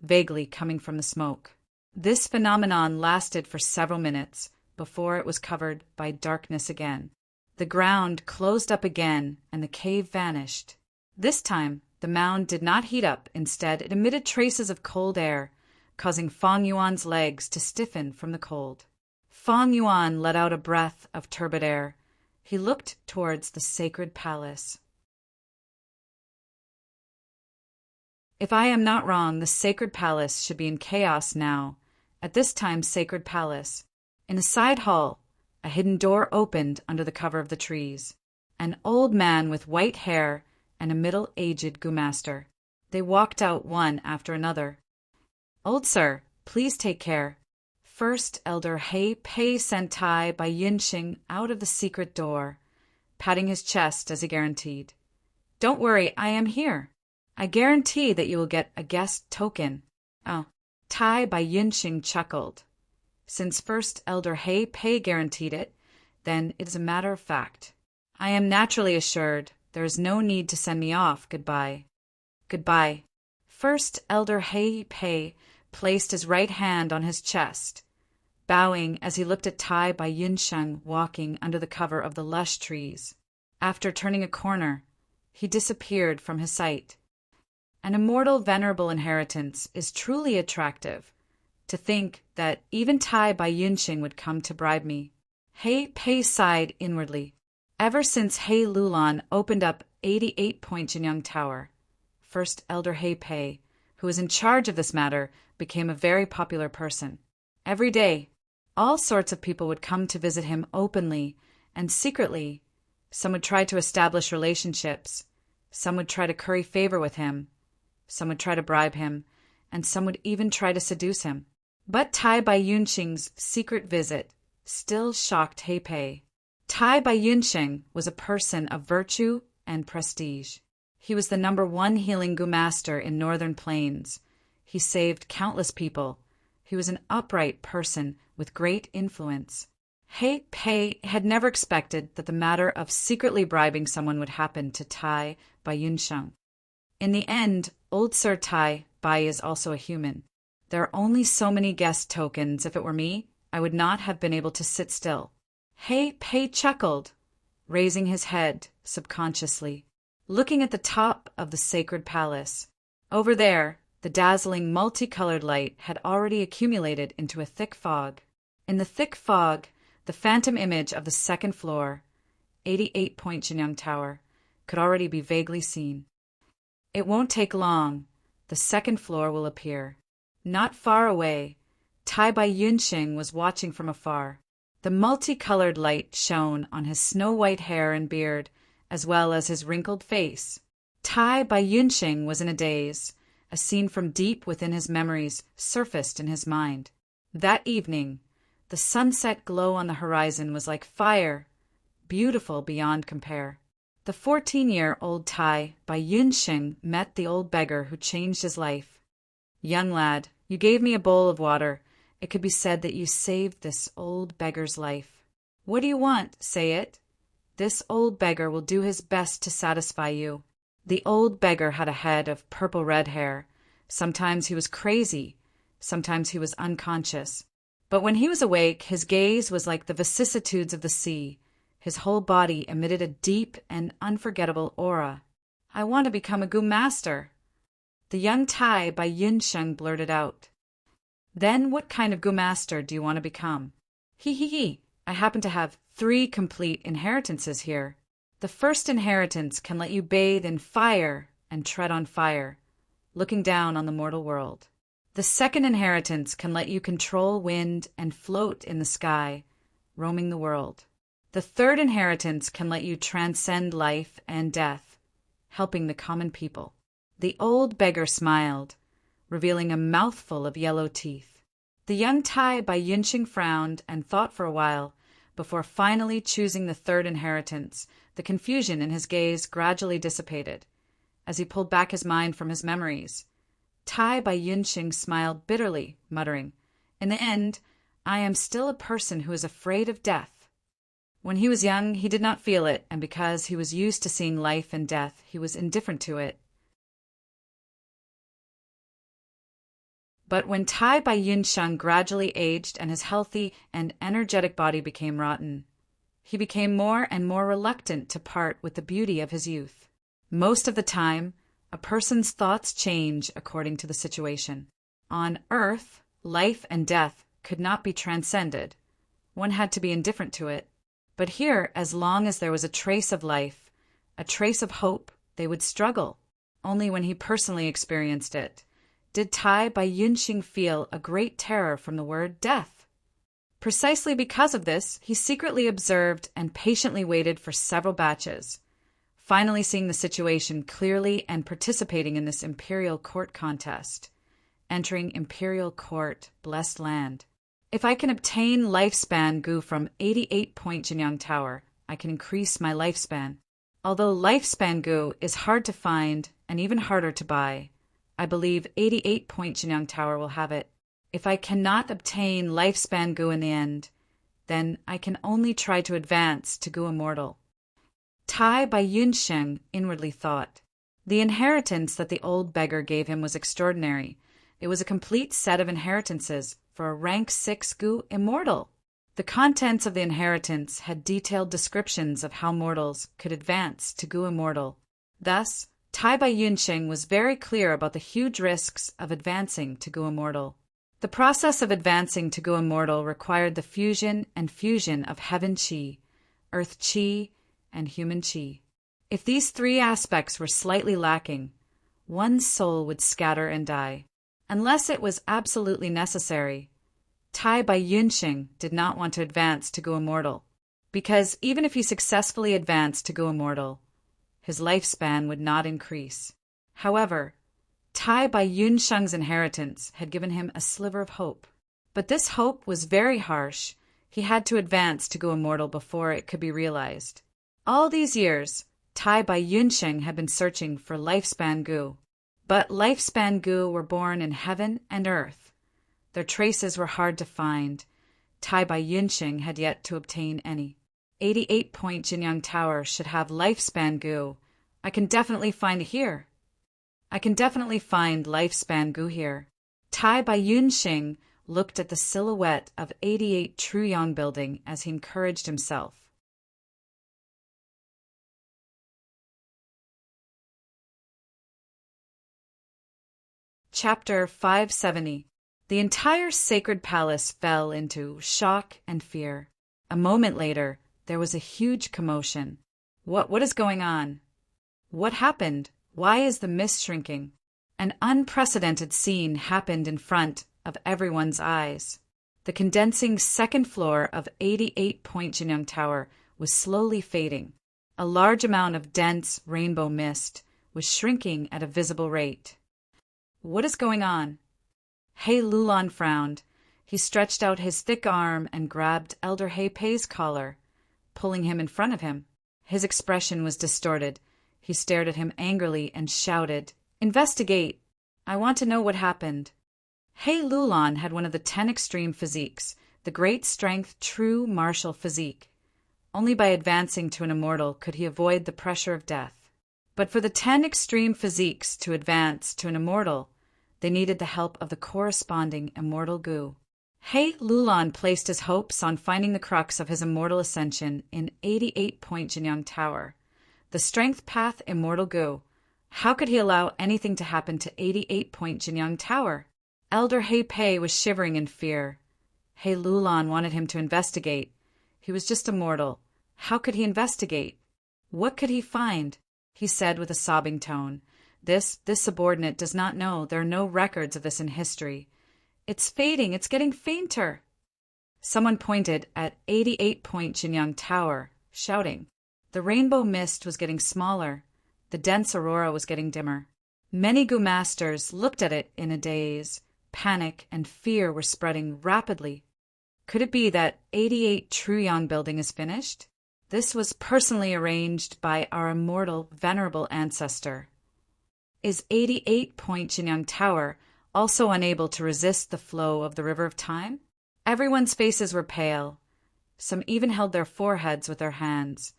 vaguely coming from the smoke. This phenomenon lasted for several minutes before it was covered by darkness again. The ground closed up again, and the cave vanished. This time, the mound did not heat up. Instead, it emitted traces of cold air, causing Fang Yuan's legs to stiffen from the cold. Fang Yuan let out a breath of turbid air. He looked towards the sacred palace. If I am not wrong, the sacred palace should be in chaos now. At this time, sacred palace. In a side hall, a hidden door opened under the cover of the trees. An old man with white hair and a middle-aged Gu Master. They walked out one after another. Old sir, please take care. First Elder Hei Pei sent Tai by Yinxing out of the secret door, patting his chest as he guaranteed. Don't worry, I am here. I guarantee that you will get a guest token. Oh, Tai by Yinxing chuckled. Since First Elder Hei Pei guaranteed it, then it is a matter of fact. I am naturally assured there is no need to send me off. Goodbye. Goodbye. First Elder Hei Pei placed his right hand on his chest, bowing as he looked at Tai by Yinsheng walking under the cover of the lush trees. After turning a corner, he disappeared from his sight. An immortal venerable inheritance is truly attractive. To think that even Tai by Yinxing would come to bribe me. Hei Pei sighed inwardly. Ever since Hei Lulan opened up 88-point Jinyang Tower, First Elder Hei Pei, who was in charge of this matter, became a very popular person. Every day, all sorts of people would come to visit him openly and secretly. Some would try to establish relationships. Some would try to curry favor with him. Some would try to bribe him, and some would even try to seduce him. But Tai by Yunxing's secret visit still shocked Hei Pei. Tai by Yunxing was a person of virtue and prestige. He was the #1 healing Gu Master in Northern Plains. He saved countless people. He was an upright person with great influence. Hei Pei had never expected that the matter of secretly bribing someone would happen to Tai by Yunsheng. In the end, old Sir Tai Bai is also a human. There are only so many guest tokens. If it were me, I would not have been able to sit still. Hei Pei chuckled, raising his head subconsciously, looking at the top of the sacred palace. Over there, the dazzling multicolored light had already accumulated into a thick fog. In the thick fog, the phantom image of the second floor, 88-point Jinyang Tower, could already be vaguely seen. It won't take long. The second floor will appear. Not far away, Tai by Yunxing was watching from afar. The multicolored light shone on his snow-white hair and beard, as well as his wrinkled face. Tai by Yunxing was in a daze. A scene from deep within his memories surfaced in his mind. That evening, the sunset glow on the horizon was like fire, beautiful beyond compare. The 14-year-old Tai by Yunxing met the old beggar who changed his life. "Young lad, you gave me a bowl of water. It could be said that you saved this old beggar's life. What do you want? Say it. This old beggar will do his best to satisfy you." The old beggar had a head of purple-red hair. Sometimes he was crazy, sometimes he was unconscious. But when he was awake, his gaze was like the vicissitudes of the sea. His whole body emitted a deep and unforgettable aura. "I want to become a Gu master." The young Tai by Yunsheng blurted out. "Then what kind of Gu master do you want to become?" He. I happen to have 3 complete inheritances here. The first inheritance can let you bathe in fire and tread on fire, looking down on the mortal world. The second inheritance can let you control wind and float in the sky, roaming the world. The third inheritance can let you transcend life and death, helping the common people. The old beggar smiled, revealing a mouthful of yellow teeth. The young Tai by Yunxing frowned and thought for a while, before finally choosing the third inheritance. The confusion in his gaze gradually dissipated, as he pulled back his mind from his memories. Tai by Yunxing smiled bitterly, muttering, "In the end, I am still a person who is afraid of death." When he was young, he did not feel it, and because he was used to seeing life and death, he was indifferent to it. But when Tai by Yunsheng gradually aged and his healthy and energetic body became rotten, he became more and more reluctant to part with the beauty of his youth. Most of the time, a person's thoughts change according to the situation. On Earth, life and death could not be transcended. One had to be indifferent to it. But here, as long as there was a trace of life, a trace of hope, they would struggle. Only when he personally experienced it did Tai by Yunxing feel a great terror from the word death. Precisely because of this, he secretly observed and patiently waited for several batches, finally seeing the situation clearly and participating in this imperial court contest. Entering imperial court, blessed land. If I can obtain lifespan Gu from 88 Point Jinyang Tower, I can increase my lifespan. Although lifespan Gu is hard to find and even harder to buy, I believe 88 Point Jinyang Tower will have it. If I cannot obtain lifespan Gu in the end, then I can only try to advance to Gu Immortal. Tai by Yunsheng inwardly thought. The inheritance that the old beggar gave him was extraordinary. It was a complete set of inheritances for a rank 6 Gu Immortal. The contents of the inheritance had detailed descriptions of how mortals could advance to Gu Immortal. Thus, Tai by Yunsheng was very clear about the huge risks of advancing to Gu Immortal. The process of advancing to Gu Immortal required the fusion and fusion of heaven Qi, earth Qi, and human Qi. If these 3 aspects were slightly lacking, one's soul would scatter and die. Unless it was absolutely necessary, Tai by Yunxing did not want to advance to Gu Immortal, because even if he successfully advanced to Gu Immortal, his lifespan would not increase. However, Tai by Yunsheng's inheritance had given him a sliver of hope. But this hope was very harsh. He had to advance to Gu Immortal before it could be realized. All these years, Tai by Yunsheng had been searching for lifespan Gu. But lifespan Gu were born in heaven and earth. Their traces were hard to find. Tai by Yunsheng had yet to obtain any. 88 Point Jinyang Tower should have lifespan Gu. I can definitely find it here. I can definitely find lifespan Gu here. Tai by Yunxing looked at the silhouette of 88 Truyong Building as he encouraged himself. Chapter 570. The entire sacred palace fell into shock and fear. A moment later, there was a huge commotion. What is going on? What happened? Why is the mist shrinking? An unprecedented scene happened in front of everyone's eyes. The condensing second floor of 88 Point Jinyang Tower was slowly fading. A large amount of dense rainbow mist was shrinking at a visible rate. What is going on? He Lulan frowned. He stretched out his thick arm and grabbed Elder He Pei's collar, pulling him in front of him. His expression was distorted. He stared at him angrily and shouted, "Investigate! I want to know what happened." He Lulan had one of the 10 extreme physiques, the great strength, true martial physique. Only by advancing to an immortal could he avoid the pressure of death. But for the 10 extreme physiques to advance to an immortal, they needed the help of the corresponding immortal goo. He Lulan placed his hopes on finding the crux of his immortal ascension in 88-point Jinyang Tower, the strength path immortal goo. How could he allow anything to happen to 88-point Jinyang Tower? Elder He Pei was shivering in fear. He Lulan wanted him to investigate. He was just a mortal. How could he investigate? What could he find? He said with a sobbing tone. This subordinate does not know. There are no records of this in history. It's fading. It's getting fainter. Someone pointed at 88-point Jinyang Tower, shouting. The rainbow mist was getting smaller. The dense aurora was getting dimmer. Many Gu masters looked at it in a daze. Panic and fear were spreading rapidly. Could it be that 88 Truyang building is finished? This was personally arranged by our immortal, venerable ancestor. Is 88-point Jinyang Tower also unable to resist the flow of the river of time? Everyone's faces were pale. Some even held their foreheads with their hands.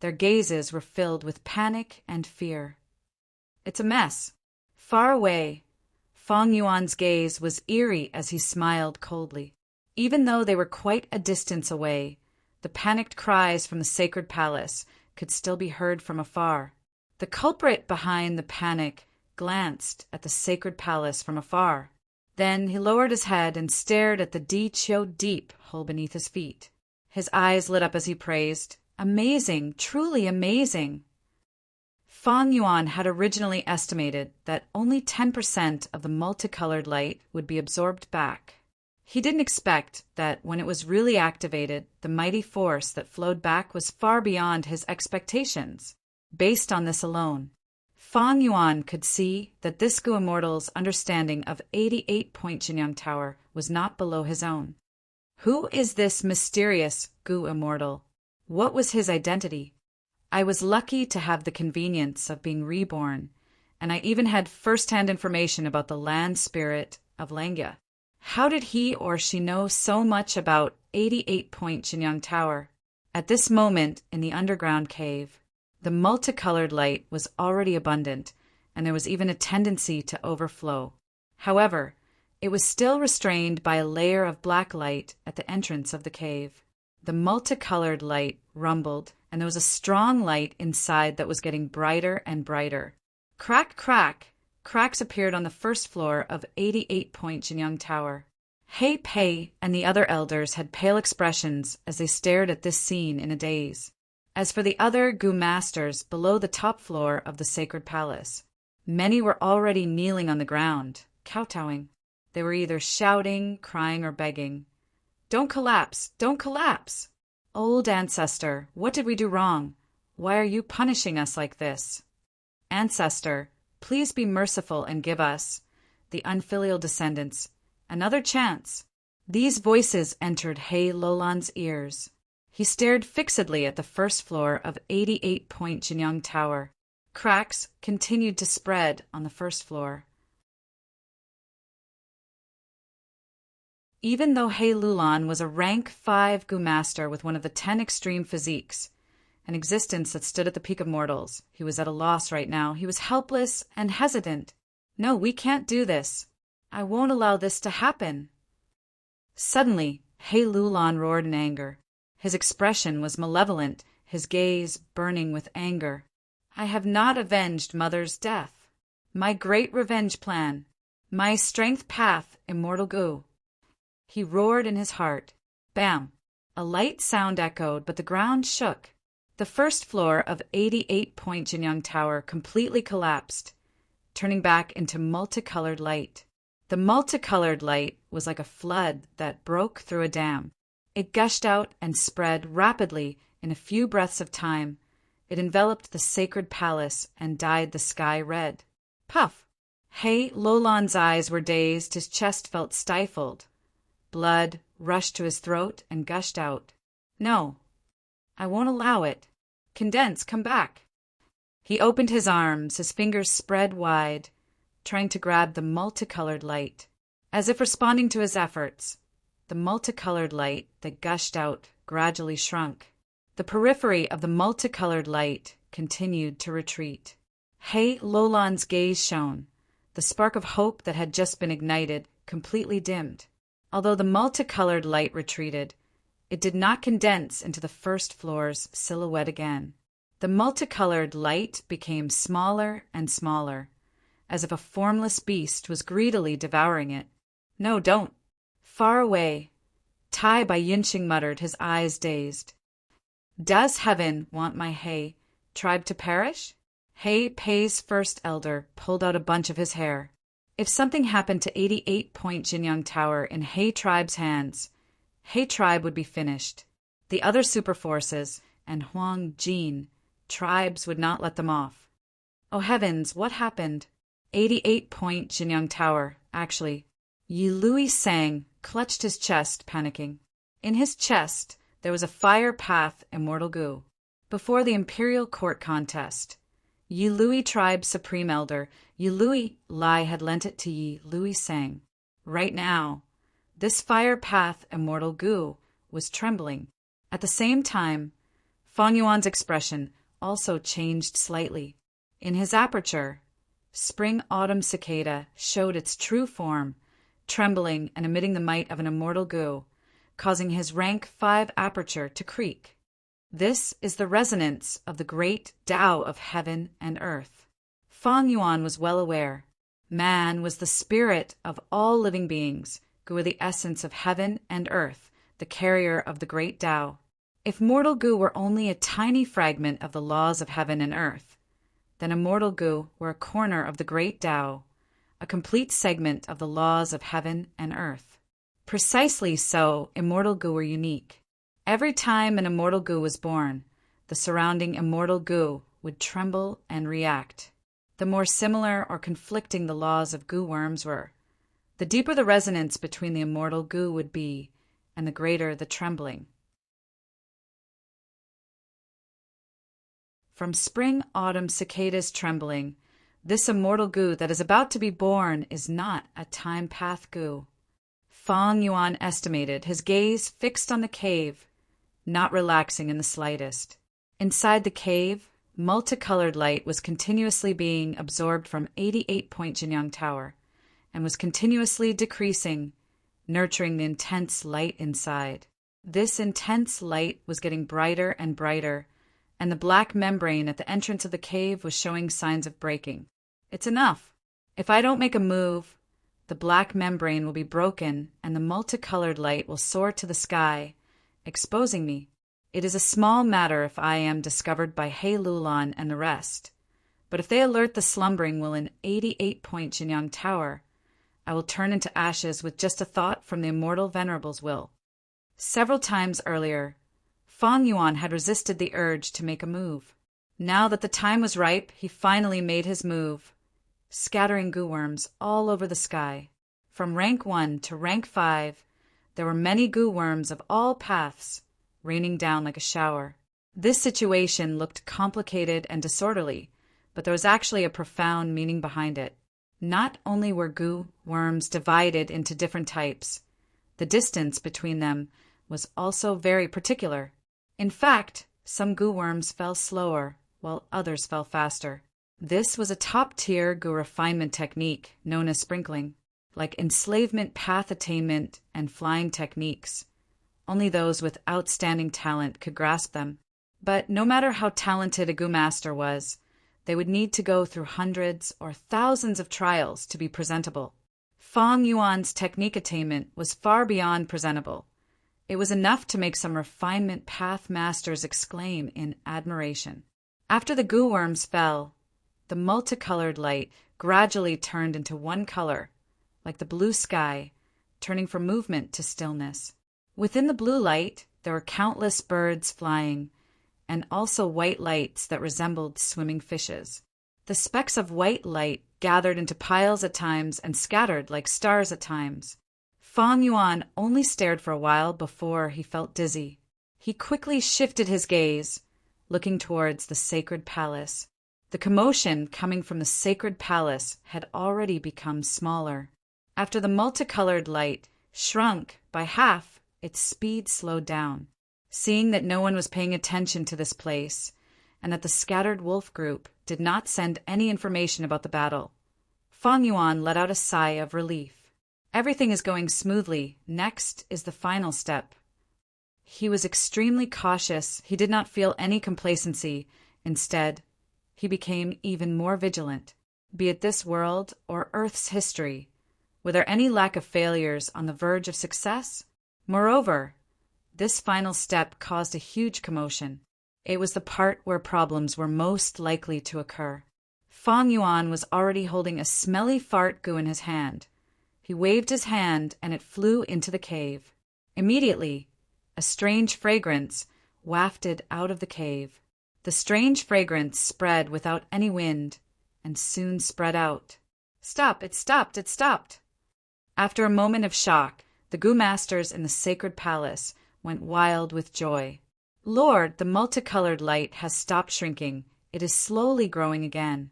Their gazes were filled with panic and fear. It's a mess. Far away, Fang Yuan's gaze was eerie as he smiled coldly. Even though they were quite a distance away, the panicked cries from the sacred palace could still be heard from afar. The culprit behind the panic glanced at the sacred palace from afar. Then he lowered his head and stared at the Di Chio deep hole beneath his feet. His eyes lit up as he praised, "Amazing, truly amazing." Fang Yuan had originally estimated that only 10% of the multicolored light would be absorbed back. He didn't expect that when it was really activated, the mighty force that flowed back was far beyond his expectations. Based on this alone, Fang Yuan could see that this Gu Immortal's understanding of 88-point Jinyang Tower was not below his own. Who is this mysterious Gu Immortal? What was his identity? I was lucky to have the convenience of being reborn, and I even had first-hand information about the land spirit of Langya. How did he or she know so much about 88-point Jinyang Tower? At this moment in the underground cave, the multicolored light was already abundant, and there was even a tendency to overflow. However, it was still restrained by a layer of black light at the entrance of the cave. The multicolored light rumbled, and there was a strong light inside that was getting brighter and brighter. Crack, crack! Cracks appeared on the first floor of 88-point Jinyang Tower. He Pei and the other elders had pale expressions as they stared at this scene in a daze. As for the other Gu masters below the top floor of the sacred palace, many were already kneeling on the ground, kowtowing. They were either shouting, crying, or begging. "Don't collapse! Don't collapse! Old ancestor, what did we do wrong? Why are you punishing us like this? Ancestor, please be merciful and give us, the unfilial descendants, another chance." These voices entered He Lulan's ears. He stared fixedly at the first floor of 88-point Jinyang Tower. Cracks continued to spread on the first floor. Even though He Lulan was a rank 5 Gu master with one of the 10 extreme physiques, an existence that stood at the peak of mortals, he was at a loss right now. He was helpless and hesitant. "No, we can't do this. I won't allow this to happen." Suddenly, He Lulan roared in anger. His expression was malevolent, his gaze burning with anger. "I have not avenged Mother's death. My great revenge plan. My strength path, immortal Gu." He roared in his heart. Bam! A light sound echoed, but the ground shook. The first floor of 88-point Jinyang Tower completely collapsed, turning back into multicolored light. The multicolored light was like a flood that broke through a dam. It gushed out and spread rapidly in a few breaths of time, It enveloped the sacred palace and dyed the sky red. Puff! He Lolan's eyes were dazed, his chest felt stifled. Blood rushed to his throat and gushed out. No, I won't allow it. Condense, come back. He opened his arms, his fingers spread wide, trying to grab the multicolored light. As if responding to his efforts, the multicolored light that gushed out gradually shrunk. The periphery of the multicolored light continued to retreat. He Lolan's gaze shone. The spark of hope that had just been ignited completely dimmed. Although the multicolored light retreated, it did not condense into the first floor's silhouette again. The multicolored light became smaller and smaller, as if a formless beast was greedily devouring it. No, don't. Far away, Tai Bai Yinxing muttered, his eyes dazed. Does heaven want my He tribe to perish? He Pei's first elder pulled out a bunch of his hair. If something happened to 88-point Jinyang Tower in He tribe's hands, He tribe would be finished. The other superforces and Huang Jin tribes would not let them off. Oh heavens, what happened? 88-point Jinyang Tower, actually. Yi Lui Sang clutched his chest, panicking. In his chest, there was a fire path immortal goo. Before the imperial court contest, Yi Lui tribe's supreme elder, Yi Lui Lai, had lent it to Yi Lui Sang. Right now, this fire path immortal goo was trembling. At the same time, Fang Yuan's expression also changed slightly. In his aperture, spring-autumn cicada showed its true form, trembling and emitting the might of an immortal goo, causing his rank 5 aperture to creak. This is the resonance of the great Tao of heaven and earth. Fang Yuan was well aware. Man was the spirit of all living beings, who were the essence of heaven and earth, the carrier of the great Tao. If mortal goo were only a tiny fragment of the laws of heaven and earth, then immortal goo were a corner of the great Tao, a complete segment of the laws of heaven and earth. Precisely so, immortal goo were unique. Every time an immortal goo was born, the surrounding immortal goo would tremble and react. The more similar or conflicting the laws of goo worms were, the deeper the resonance between the immortal goo would be, and the greater the trembling. From spring-autumn cicadas trembling, this immortal goo that is about to be born is not a time path goo. Fang Yuan estimated, his gaze fixed on the cave, not relaxing in the slightest. Inside the cave, multicolored light was continuously being absorbed from 88-point Jinyang Tower, and was continuously decreasing, nurturing the intense light inside. This intense light was getting brighter and brighter, and the black membrane at the entrance of the cave was showing signs of breaking. It's enough. If I don't make a move, the black membrane will be broken and the multicolored light will soar to the sky, exposing me. It is a small matter if I am discovered by He Lulan and the rest, but if they alert the slumbering will in 88-point Jinyang Tower, I will turn into ashes with just a thought from the immortal Venerable's will. Several times earlier, Fang Yuan had resisted the urge to make a move. Now that the time was ripe, he finally made his move, scattering goo worms all over the sky. From rank 1 to rank 5, there were many goo worms of all paths, raining down like a shower. This situation looked complicated and disorderly, but there was actually a profound meaning behind it. Not only were goo worms divided into different types, the distance between them was also very particular. In fact, some goo worms fell slower, while others fell faster. This was a top-tier goo refinement technique known as sprinkling. Like enslavement path attainment and flying techniques, only those with outstanding talent could grasp them. But no matter how talented a goo master was, they would need to go through hundreds or thousands of trials to be presentable. Fang Yuan's technique attainment was far beyond presentable. It was enough to make some refinement path masters exclaim in admiration. After the goo worms fell, the multicolored light gradually turned into one color, like the blue sky, turning from movement to stillness. Within the blue light, there were countless birds flying, and also white lights that resembled swimming fishes. The specks of white light gathered into piles at times and scattered like stars at times. Fang Yuan only stared for a while before he felt dizzy. He quickly shifted his gaze, looking towards the sacred palace. The commotion coming from the sacred palace had already become smaller. After the multicolored light shrunk by half, its speed slowed down. Seeing that no one was paying attention to this place, and that the scattered wolf group did not send any information about the battle, Fang Yuan let out a sigh of relief. Everything is going smoothly. Next is the final step. He was extremely cautious. He did not feel any complacency. Instead, he became even more vigilant. Be it this world or Earth's history, were there any lack of failures on the verge of success? Moreover, this final step caused a huge commotion. It was the part where problems were most likely to occur. Fang Yuan was already holding a smelly fart goo in his hand. He waved his hand and it flew into the cave. Immediately, a strange fragrance wafted out of the cave. The strange fragrance spread without any wind, and soon spread out. Stop! It stopped! It stopped! After a moment of shock, the Gu masters in the sacred palace went wild with joy. Lord, the multicolored light has stopped shrinking. It is slowly growing again.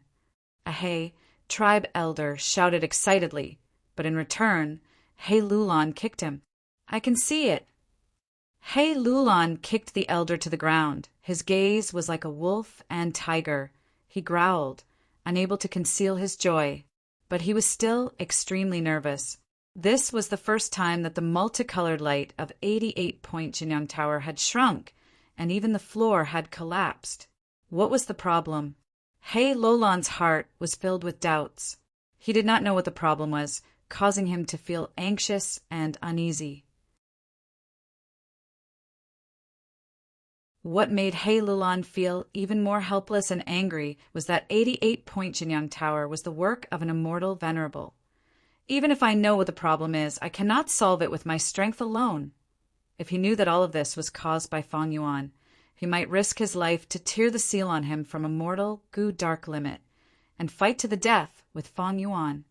A He, tribe elder, shouted excitedly, but in return, He Lulan kicked him. I can see it. He Lulan kicked the elder to the ground. His gaze was like a wolf and tiger. He growled, unable to conceal his joy, but he was still extremely nervous. This was the first time that the multicolored light of 88-point Jinyang Tower had shrunk, and even the floor had collapsed. What was the problem? He Lulan's heart was filled with doubts. He did not know what the problem was, causing him to feel anxious and uneasy. What made He Lulan feel even more helpless and angry was that 88-point Jinyang Tower was the work of an immortal Venerable. Even if I know what the problem is, I cannot solve it with my strength alone. If he knew that all of this was caused by Fang Yuan, he might risk his life to tear the seal on him from a mortal Gu dark limit, and fight to the death with Fang Yuan.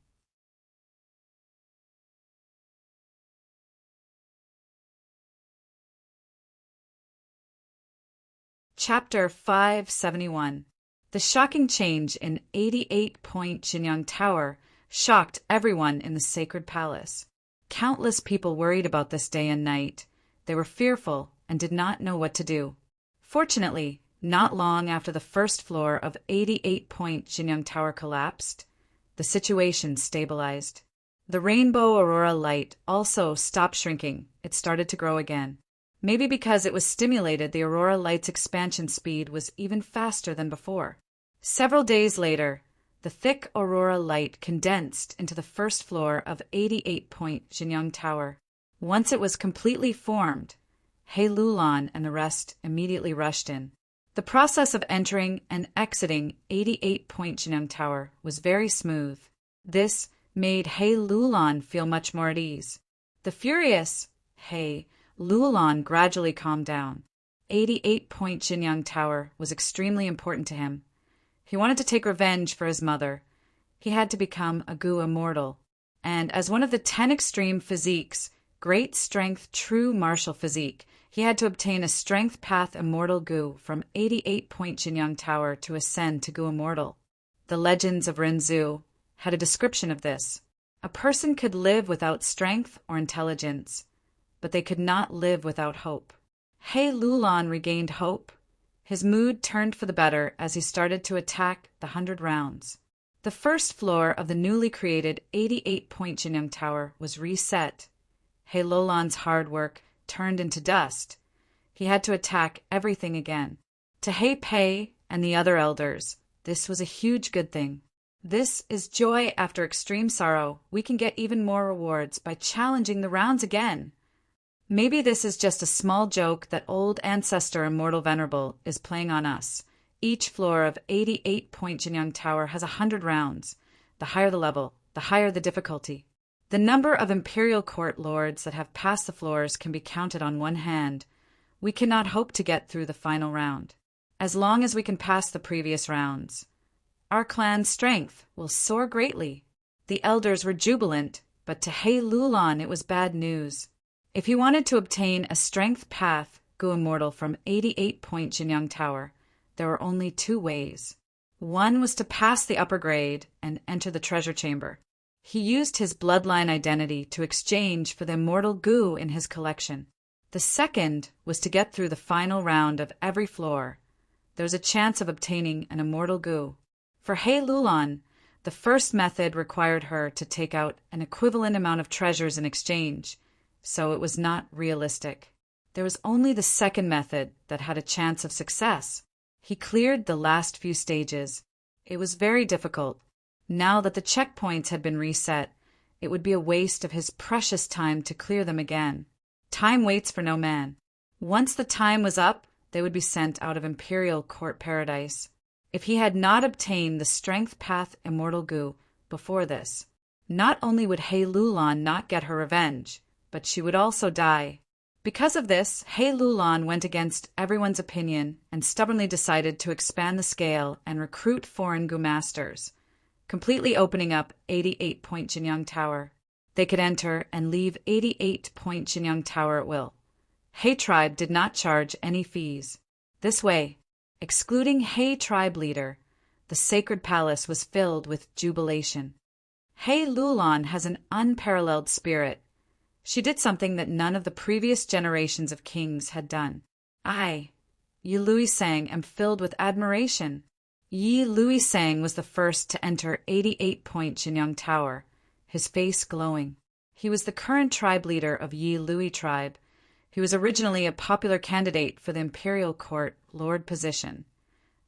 Chapter 571. The shocking change in 88-point Jinyang Tower shocked everyone in the sacred palace. Countless people worried about this day and night. They were fearful and did not know what to do. Fortunately, not long after the first floor of 88-point Jinyang Tower collapsed, the situation stabilized. The rainbow aurora light also stopped shrinking. It started to grow again. Maybe because it was stimulated, the aurora light's expansion speed was even faster than before. Several days later, the thick aurora light condensed into the first floor of 88-point Jinyang Tower. Once it was completely formed, He Lulan and the rest immediately rushed in. The process of entering and exiting 88-point Jinyang Tower was very smooth. This made He Lulan feel much more at ease. The furious He Lulan gradually calmed down. 88-point Jinyang Tower was extremely important to him. He wanted to take revenge for his mother. He had to become a Gu immortal. And as one of the 10 extreme physiques, great strength, true martial physique, he had to obtain a strength path immortal Gu from 88-point Jinyang Tower to ascend to Gu immortal. The legends of Renzu had a description of this. A person could live without strength or intelligence, but they could not live without hope. He Lulan regained hope. His mood turned for the better as he started to attack the 100 rounds. The first floor of the newly created 88-point Jinyang Tower was reset. He Lulan's hard work turned into dust. He had to attack everything again. To He Pei and the other elders, this was a huge good thing. This is joy after extreme sorrow. We can get even more rewards by challenging the rounds again. Maybe this is just a small joke that old ancestor Immortal Venerable is playing on us. Each floor of 88-point Jinyang Tower has 100 rounds. The higher the level, the higher the difficulty. The number of imperial court lords that have passed the floors can be counted on one hand. We cannot hope to get through the final round. as long as we can pass the previous rounds. Our clan's strength will soar greatly." The elders were jubilant, but to He Lulan it was bad news. If he wanted to obtain a strength path Gu Immortal from 88-point Jinyang Tower, there were only two ways. One was to pass the upper grade and enter the treasure chamber. He used his bloodline identity to exchange for the immortal Gu in his collection. The second was to get through the final round of every floor. There was a chance of obtaining an immortal Gu. For He Lulan, the first method required her to take out an equivalent amount of treasures in exchange, so it was not realistic. There was only the second method that had a chance of success. He cleared the last few stages. It was very difficult. Now that the checkpoints had been reset, it would be a waste of his precious time to clear them again. Time waits for no man. Once the time was up, they would be sent out of Imperial Court Paradise. If he had not obtained the Strength Path Immortal Gu before this, not only would He Lulan not get her revenge, but she would also die. Because of this, He Lulan went against everyone's opinion and stubbornly decided to expand the scale and recruit foreign Gu masters, completely opening up 88-point Jinyang Tower. They could enter and leave 88-point Jinyang Tower at will. He tribe did not charge any fees. This way, excluding He tribe leader, the sacred palace was filled with jubilation. He Lulan has an unparalleled spirit. She did something that none of the previous generations of kings had done. I, Yi Luisang, am filled with admiration. Yi Luisang was the first to enter 88-point Jinyang Tower, his face glowing. He was the current tribe leader of Yi Lui tribe. He was originally a popular candidate for the Imperial Court Lord position,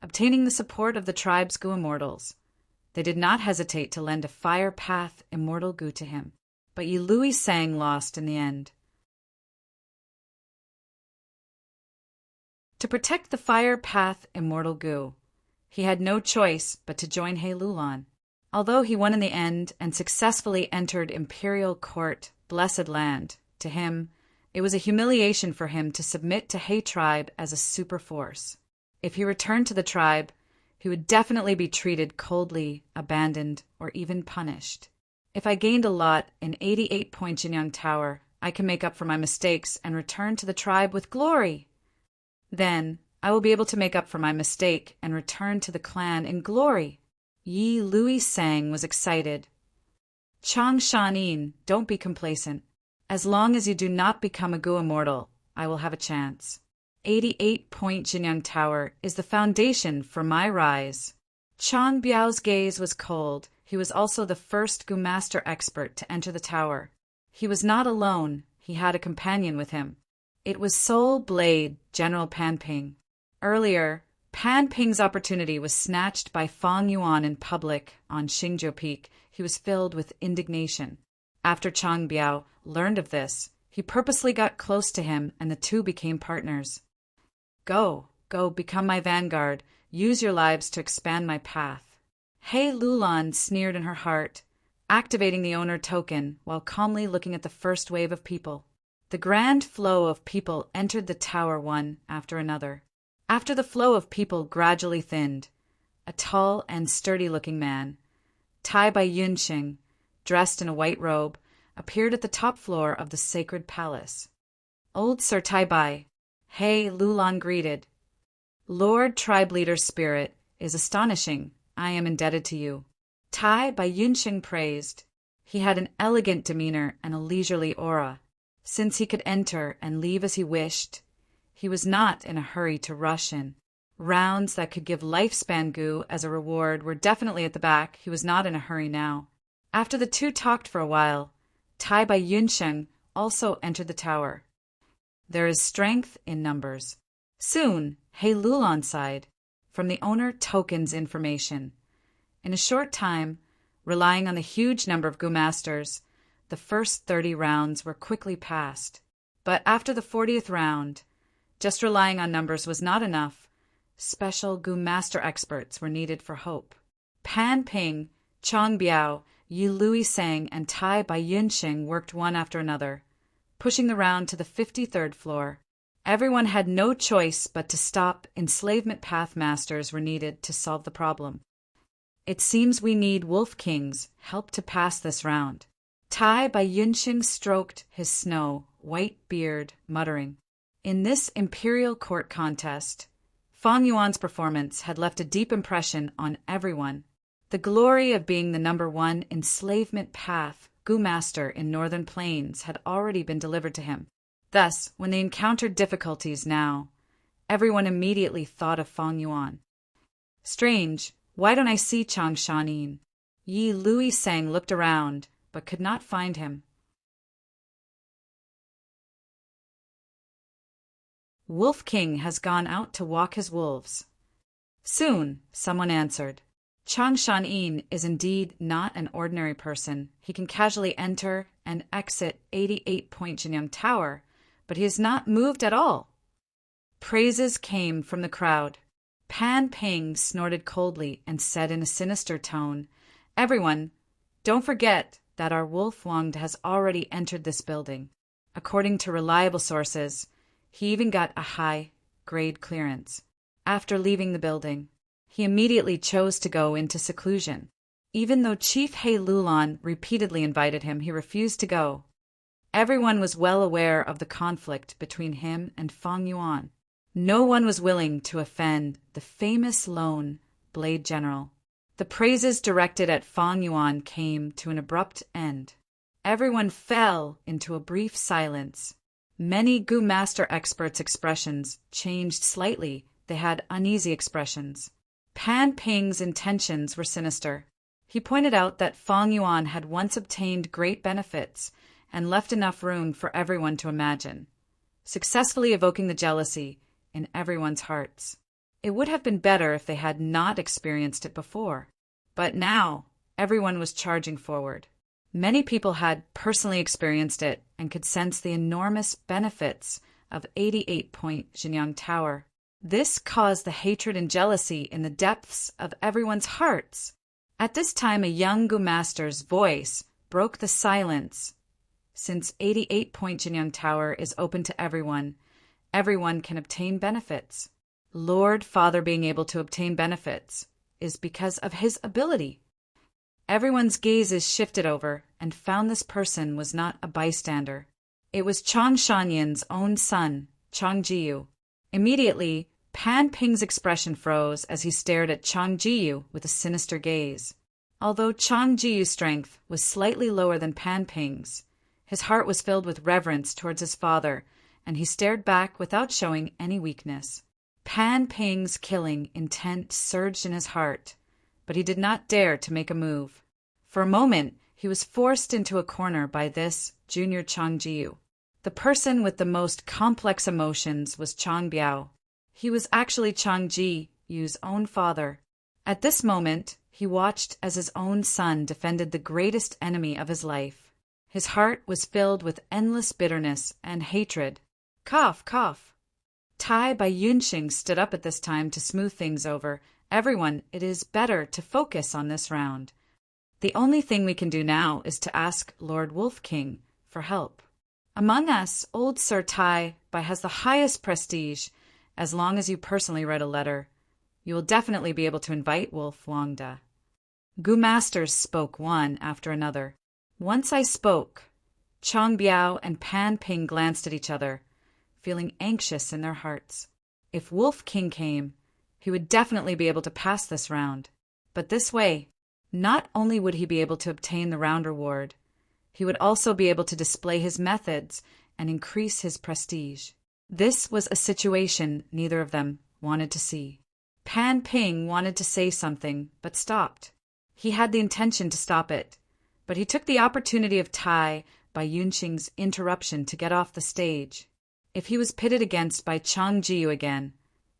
obtaining the support of the tribe's Gu Immortals. They did not hesitate to lend a Fire Path Immortal Gu to him, but Yi Luisang lost in the end. To protect the Fire Path Immortal Gu, he had no choice but to join He Lulan. Although he won in the end and successfully entered Imperial Court Blessed Land, to him, it was a humiliation for him to submit to He tribe as a super force. If he returned to the tribe, he would definitely be treated coldly, abandoned, or even punished. If I gained a lot in 88-point Jinyang Tower, I can make up for my mistakes and return to the tribe with glory. Then, I will be able to make up for my mistake and return to the clan in glory. Yi Luisang was excited. Chang Shanin, don't be complacent. As long as you do not become a Gu Immortal, I will have a chance. 88-point Jinyang Tower is the foundation for my rise. Chang Biao's gaze was cold. He was also the first Gu Master expert to enter the tower. He was not alone. He had a companion with him. It was Soul Blade, General Pan Ping. Earlier, Pan Ping's opportunity was snatched by Fang Yuan in public on Xingzhou Peak. He was filled with indignation. After Chang Biao learned of this, he purposely got close to him and the two became partners. Go, become my vanguard. Use your lives to expand my path. He Lulan sneered in her heart, activating the owner token while calmly looking at the first wave of people. The grand flow of people entered the tower one after another. After the flow of people gradually thinned, a tall and sturdy-looking man, Tai Bai Yunxing, dressed in a white robe, appeared at the top floor of the sacred palace. Old Sir Tai Bai, He Lulan greeted. Lord Tribe Leader's spirit is astonishing. I am indebted to you. Tai Bai Yunxing praised. He had an elegant demeanor and a leisurely aura. Since he could enter and leave as he wished, he was not in a hurry to rush in. Rounds that could give lifespan Gu as a reward were definitely at the back. He was not in a hurry now. After the two talked for a while, Tai Bai Yunxing also entered the tower. There is strength in numbers. Soon, He Lulan sighed. From the owner tokens information. In a short time, relying on the huge number of Gu masters, the first 30 rounds were quickly passed. But after the 40th round, just relying on numbers was not enough. Special Gu master experts were needed for hope. Pan Ping, Chang Biao, Yi Luisang, and Tai Bai Yunxing worked one after another, pushing the round to the 53rd floor. Everyone had no choice but to stop. Enslavement pathmasters were needed to solve the problem. It seems we need Wolf King's help to pass this round. Tai by Yunxing stroked his snow-white beard, muttering. In this imperial court contest, Fang Yuan's performance had left a deep impression on everyone. The glory of being the #1 enslavement path Gu master in Northern Plains had already been delivered to him. Thus, when they encountered difficulties now, everyone immediately thought of Fang Yuan. Strange, why don't I see Chang Shanin? Yi Lui Sang looked around, but could not find him. Wolf King has gone out to walk his wolves. Soon, someone answered. Chang Shanin is indeed not an ordinary person. He can casually enter and exit 88-point Jinyang Tower, but he has not moved at all. Praises came from the crowd. Pan Ping snorted coldly and said in a sinister tone, Everyone, don't forget that our Wolf Wangda has already entered this building. According to reliable sources, he even got a high-grade clearance. After leaving the building, he immediately chose to go into seclusion. Even though Chief He Lulan repeatedly invited him, he refused to go. Everyone was well aware of the conflict between him and Fang Yuan. No one was willing to offend the famous lone blade general. The praises directed at Fang Yuan came to an abrupt end. Everyone fell into a brief silence. Many Gu Master experts' expressions changed slightly. They had uneasy expressions. Pan Ping's intentions were sinister. He pointed out that Fang Yuan had once obtained great benefits and left enough room for everyone to imagine, successfully evoking the jealousy in everyone's hearts. It would have been better if they had not experienced it before. But now, everyone was charging forward. Many people had personally experienced it and could sense the enormous benefits of 88-point Jinyang Tower. This caused the hatred and jealousy in the depths of everyone's hearts. At this time, a young Gu Master's voice broke the silence. Since 88-point Jinyang Tower is open to everyone, everyone can obtain benefits. Lord Father being able to obtain benefits is because of his ability. Everyone's gazes shifted over and found this person was not a bystander. It was Chang Shanyan's own son, Chang Jiyu. Immediately, Pan Ping's expression froze as he stared at Chang Jiyu with a sinister gaze. Although Chang Jiyu's strength was slightly lower than Pan Ping's, his heart was filled with reverence towards his father, and he stared back without showing any weakness. Pan Ping's killing intent surged in his heart, but he did not dare to make a move. For a moment, he was forced into a corner by this junior Chang Jiyu. The person with the most complex emotions was Chang Biao. He was actually Chang Jiyu's own father. At this moment, he watched as his own son defended the greatest enemy of his life. His heart was filled with endless bitterness and hatred. Cough, cough. Tai by Yunxing stood up at this time to smooth things over. Everyone, it is better to focus on this round. The only thing we can do now is to ask Lord Wolf King for help. Among us, old Sir Tai Bai has the highest prestige. As long as you personally write a letter, you will definitely be able to invite Wolf Wangda. Gu Masters spoke one after another. Once I spoke, Chang Biao and Pan Ping glanced at each other, feeling anxious in their hearts. If Wolf King came, he would definitely be able to pass this round. But this way, not only would he be able to obtain the round reward, he would also be able to display his methods and increase his prestige. This was a situation neither of them wanted to see. Pan Ping wanted to say something, but stopped. He had the intention to stop it, but he took the opportunity of Tai by Yunxing's interruption to get off the stage. If he was pitted against by Chang Jiyu again,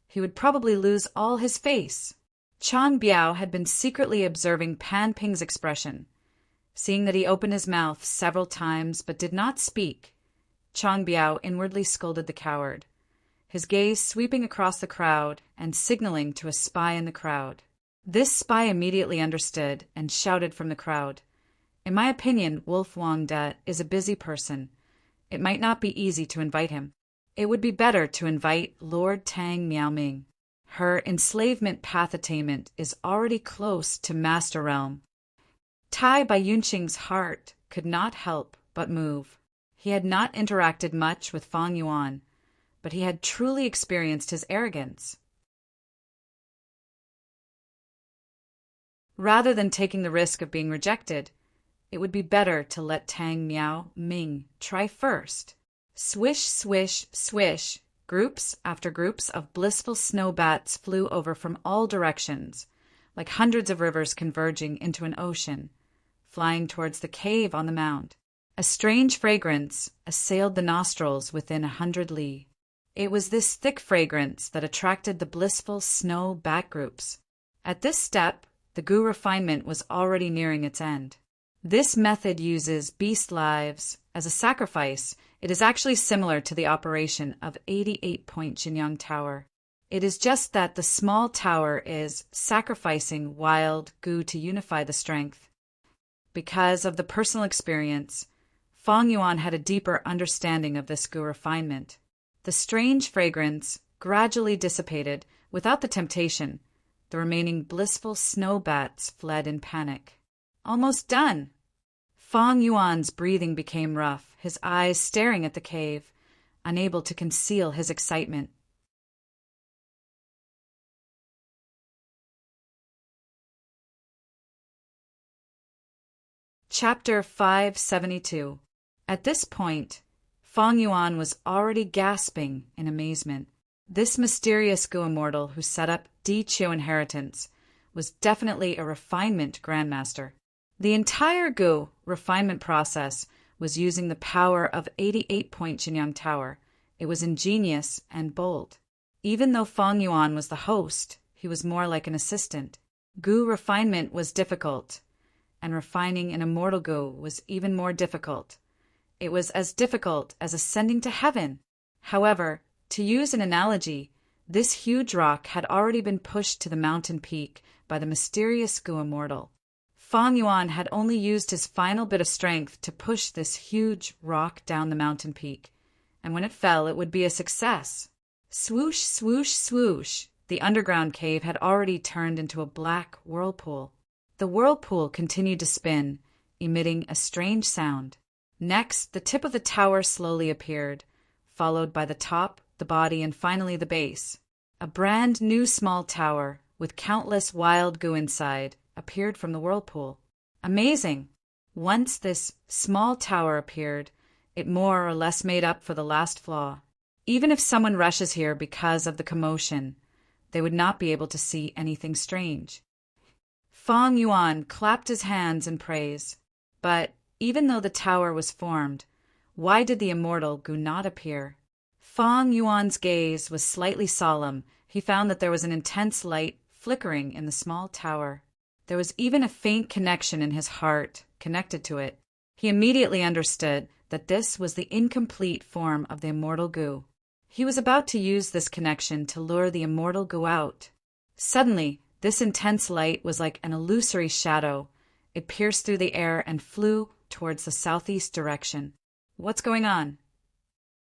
he would probably lose all his face. Chang Biao had been secretly observing Pan Ping's expression. Seeing that he opened his mouth several times but did not speak, Chang Biao inwardly scolded the coward, his gaze sweeping across the crowd and signaling to a spy in the crowd. This spy immediately understood and shouted from the crowd, "In my opinion, Wolf Wangda is a busy person. It might not be easy to invite him." It would be better to invite Lord Tang Miaoming. Her enslavement path attainment is already close to Master Realm. Tai Baiyunqing's heart could not help but move. He had not interacted much with Fang Yuan, but he had truly experienced his arrogance. Rather than taking the risk of being rejected, it would be better to let Tang Miao Ming try first. Swish, swish, swish, groups after groups of blissful snow bats flew over from all directions, like hundreds of rivers converging into an ocean, flying towards the cave on the mound. A strange fragrance assailed the nostrils within 100 li. It was this thick fragrance that attracted the blissful snow bat groups. At this step, the gu refinement was already nearing its end. This method uses beast lives as a sacrifice. It is actually similar to the operation of 88-point Jinyang Tower. It is just that the small tower is sacrificing wild gu to unify the strength. Because of the personal experience, Fang Yuan had a deeper understanding of this gu refinement. The strange fragrance gradually dissipated without the temptation. The remaining blissful snow bats fled in panic. Almost done! Fang Yuan's breathing became rough, his eyes staring at the cave, unable to conceal his excitement. Chapter 572. At this point, Fang Yuan was already gasping in amazement. This mysterious gu immortal who set up Di Qiu inheritance was definitely a refinement grandmaster. The entire gu refinement process was using the power of 88-point Jinyang Tower. It was ingenious and bold. Even though Fang Yuan was the host, he was more like an assistant. Gu refinement was difficult, and refining an immortal gu was even more difficult. It was as difficult as ascending to heaven. However, to use an analogy, this huge rock had already been pushed to the mountain peak by the mysterious gu immortal. Fang Yuan had only used his final bit of strength to push this huge rock down the mountain peak, and when it fell, it would be a success. Swoosh, swoosh, swoosh! The underground cave had already turned into a black whirlpool. The whirlpool continued to spin, emitting a strange sound. Next, the tip of the tower slowly appeared, followed by the top, the body, and finally the base. A brand new small tower, with countless wild gu inside, appeared from the whirlpool. Amazing! Once this small tower appeared, it more or less made up for the last flaw. Even if someone rushes here because of the commotion, they would not be able to see anything strange. Fang Yuan clapped his hands in praise. But even though the tower was formed, why did the immortal gu not appear? Fang Yuan's gaze was slightly solemn. He found that there was an intense light flickering in the small tower. There was even a faint connection in his heart connected to it. He immediately understood that this was the incomplete form of the immortal gu. He was about to use this connection to lure the immortal gu out. Suddenly, this intense light was like an illusory shadow. It pierced through the air and flew towards the southeast direction. What's going on?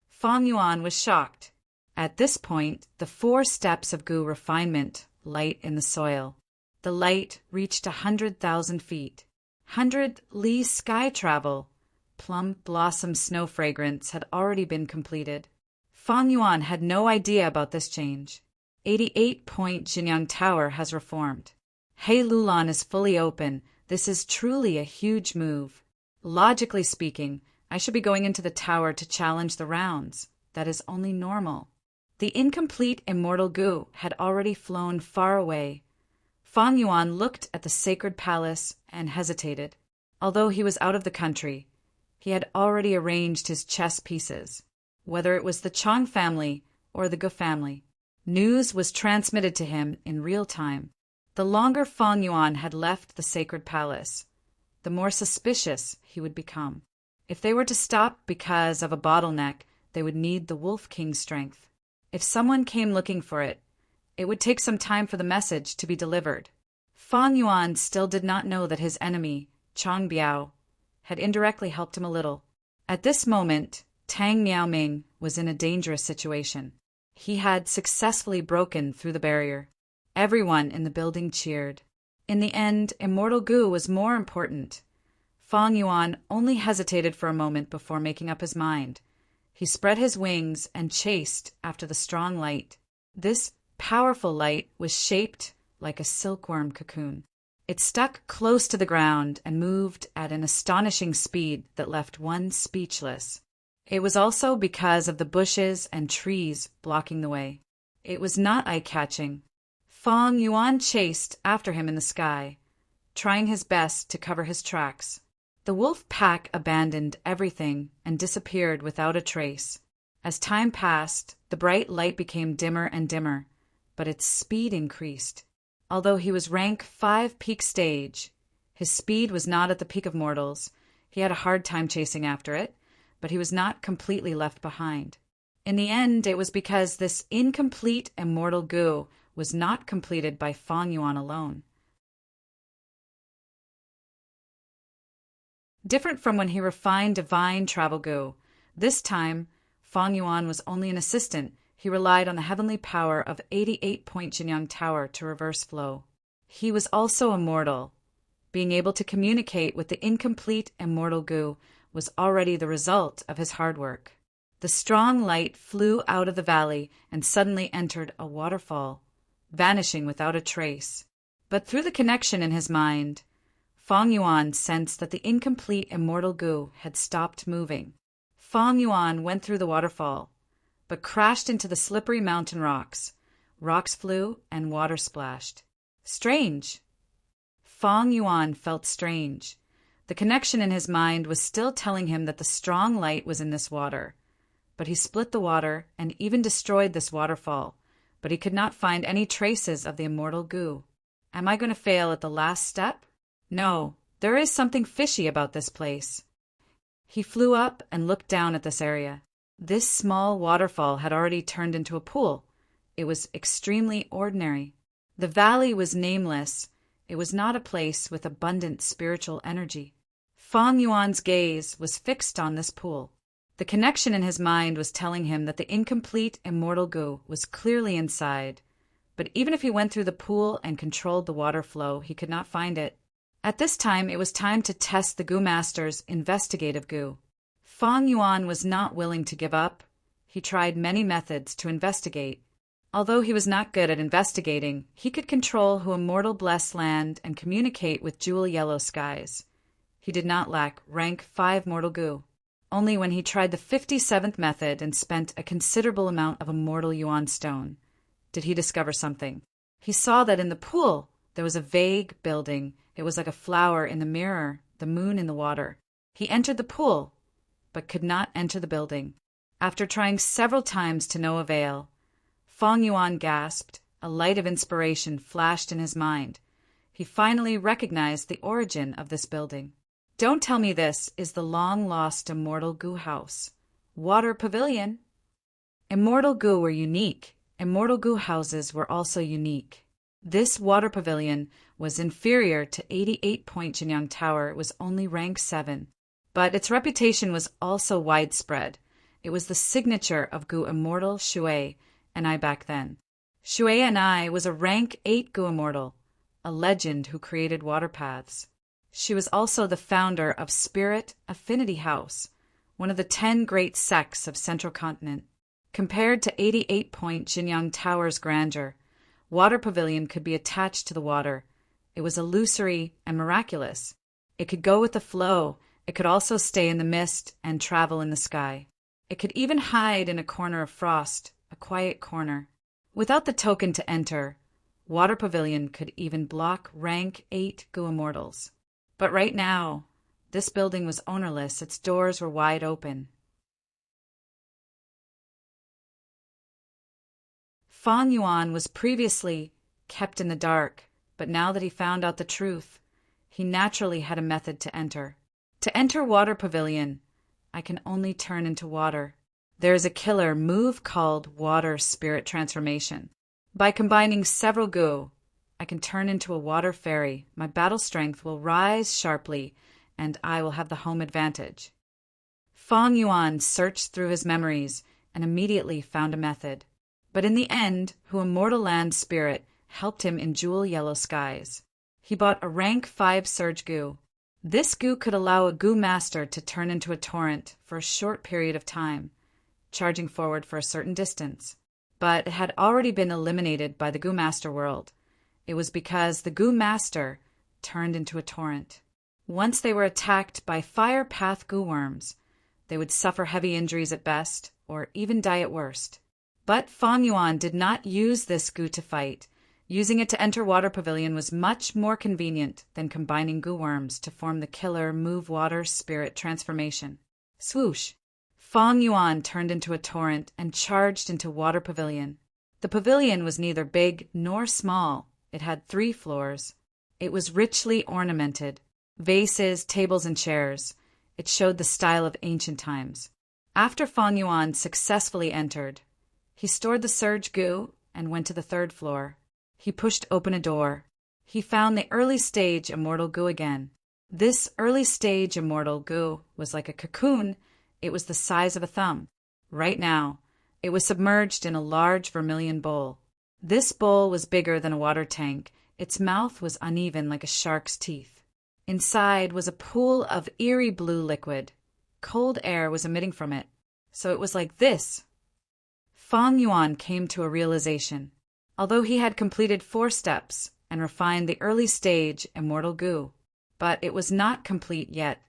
Fang Yuan was shocked. At this point, the 4 steps of gu refinement light in the soil. The light reached 100,000 feet. 100 li sky travel. Plum blossom snow fragrance had already been completed. Fang Yuan had no idea about this change. 88-point Jinyang Tower has reformed. Hei Lulan is fully open. This is truly a huge move. Logically speaking, I should be going into the tower to challenge the rounds. That is only normal. The incomplete immortal gu had already flown far away. Fang Yuan looked at the sacred palace and hesitated. Although he was out of the country, he had already arranged his chess pieces. Whether it was the Chang family or the Gu family, news was transmitted to him in real time. The longer Fang Yuan had left the sacred palace, the more suspicious he would become. If they were to stop because of a bottleneck, they would need the Wolf King's strength. If someone came looking for it, it would take some time for the message to be delivered. Fang Yuan still did not know that his enemy, Chang Biao, had indirectly helped him a little. At this moment, Tang Miaoming was in a dangerous situation. He had successfully broken through the barrier. Everyone in the building cheered. In the end, immortal Gu was more important. Fang Yuan only hesitated for a moment before making up his mind. He spread his wings and chased after the strong light. This powerful light was shaped like a silkworm cocoon. It stuck close to the ground and moved at an astonishing speed that left one speechless. It was also because of the bushes and trees blocking the way. It was not eye-catching. Fang Yuan chased after him in the sky, trying his best to cover his tracks. The wolf pack abandoned everything and disappeared without a trace. As time passed, the bright light became dimmer and dimmer, but its speed increased. Although he was rank 5 peak stage, his speed was not at the peak of mortals. He had a hard time chasing after it, but he was not completely left behind. In the end, it was because this incomplete immortal Gu was not completed by Fang Yuan alone. Different from when he refined divine travel Gu, this time Fang Yuan was only an assistant. He relied on the heavenly power of 88-point Jinyang Tower to reverse flow. He was also immortal. Being able to communicate with the incomplete immortal Gu was already the result of his hard work. The strong light flew out of the valley and suddenly entered a waterfall, vanishing without a trace. But through the connection in his mind, Fang Yuan sensed that the incomplete immortal Gu had stopped moving. Fang Yuan went through the waterfall, but crashed into the slippery mountain rocks. Rocks flew and water splashed. Strange. Fang Yuan felt strange. The connection in his mind was still telling him that the strong light was in this water. But he split the water and even destroyed this waterfall, but he could not find any traces of the immortal Gu. Am I going to fail at the last step? No, there is something fishy about this place. He flew up and looked down at this area. This small waterfall had already turned into a pool. It was extremely ordinary. The valley was nameless. It was not a place with abundant spiritual energy. Fang Yuan's gaze was fixed on this pool. The connection in his mind was telling him that the incomplete immortal Gu was clearly inside. But even if he went through the pool and controlled the water flow, he could not find it. At this time, it was time to test the Gu Master's investigative Gu. Fang Yuan was not willing to give up. He tried many methods to investigate. Although he was not good at investigating, he could control who immortal bless land and communicate with jewel yellow skies. He did not lack rank 5 mortal Gu. Only when he tried the 57th method and spent a considerable amount of immortal Yuan stone did he discover something. He saw that in the pool there was a vague building. It was like a flower in the mirror, the moon in the water. He entered the pool, but could not enter the building. After trying several times to no avail, Fang Yuan gasped. A light of inspiration flashed in his mind. He finally recognized the origin of this building. Don't tell me this is the long-lost immortal Gu house. Water pavilion. Immortal Gu were unique. Immortal Gu houses were also unique. This water pavilion was inferior to 88-point Jinyang Tower. It was only rank 7. But its reputation was also widespread. It was the signature of Gu Immortal Shui and I back then. Shui and I was a rank 8 Gu Immortal, a legend who created water paths. She was also the founder of Spirit Affinity House, one of the 10 great sects of Central Continent. Compared to 88-point Jinyang Tower's grandeur, Water Pavilion could be attached to the water. It was illusory and miraculous. It could go with the flow. It could also stay in the mist and travel in the sky. It could even hide in a corner of frost, a quiet corner. Without the token to enter, Water Pavilion could even block rank 8 Gu Immortals. But right now, this building was ownerless. Its doors were wide open. Fang Yuan was previously kept in the dark, but now that he found out the truth, he naturally had a method to enter. To enter Water Pavilion, I can only turn into water. There is a killer move called Water Spirit Transformation. By combining several Gu, I can turn into a water fairy. My battle strength will rise sharply, and I will have the home advantage. Fong Yuan searched through his memories and immediately found a method. But in the end, Hu Immortal Land Spirit helped him in Jewel Yellow Skies. He bought a rank 5 Surge Goo. This goo could allow a goo master to turn into a torrent for a short period of time, charging forward for a certain distance. But it had already been eliminated by the Goo Master world. It was because the Goo Master turned into a torrent. Once they were attacked by Fire Path Goo Worms, they would suffer heavy injuries at best, or even die at worst. But Fong Yuan did not use this goo to fight. Using it to enter Water Pavilion was much more convenient than combining goo worms to form the killer Move Water Spirit transformation. Swoosh! Fong Yuan turned into a torrent and charged into Water Pavilion. The pavilion was neither big nor small. It had 3 floors. It was richly ornamented. Vases, tables, and chairs. It showed the style of ancient times. After Fong Yuan successfully entered, he stored the Surge Goo and went to the 3rd floor. He pushed open a door. He found the early stage Immortal Goo again. This early stage Immortal Goo was like a cocoon. It was the size of a thumb. Right now, it was submerged in a large vermilion bowl. This bowl was bigger than a water tank. Its mouth was uneven like a shark's teeth. Inside was a pool of eerie blue liquid. Cold air was emitting from it. So it was like this. Fong Yuan came to a realization. Although he had completed 4 steps and refined the early stage Immortal Goo, but it was not complete yet.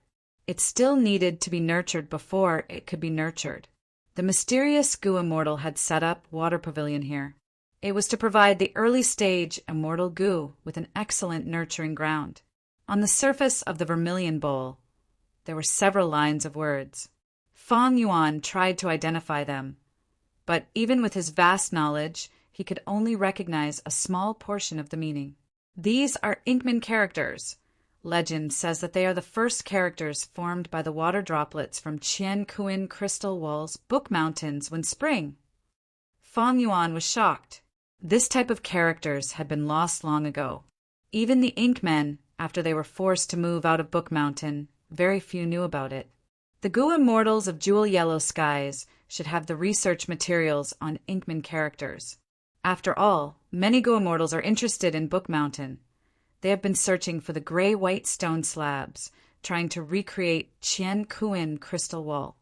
It still needed to be nurtured before it could be nurtured. The mysterious Goo Immortal had set up Water Pavilion here. It was to provide the early stage Immortal Goo with an excellent nurturing ground. On the surface of the vermilion bowl, there were several lines of words. Fong Yuan tried to identify them, but even with his vast knowledge, he could only recognize a small portion of the meaning. These are Inkman characters. Legend says that they are the first characters formed by the water droplets from Qian Kuin Crystal Wall's Book Mountains when spring. Fong Yuan was shocked. This type of characters had been lost long ago. Even the Inkmen, after they were forced to move out of Book Mountain, very few knew about it. The Goo Immortals of Jewel Yellow Skies should have the research materials on Inkman characters. After all, many Goo Immortals are interested in Book Mountain. They have been searching for the gray-white stone slabs, trying to recreate Qian Kuin Crystal Wall.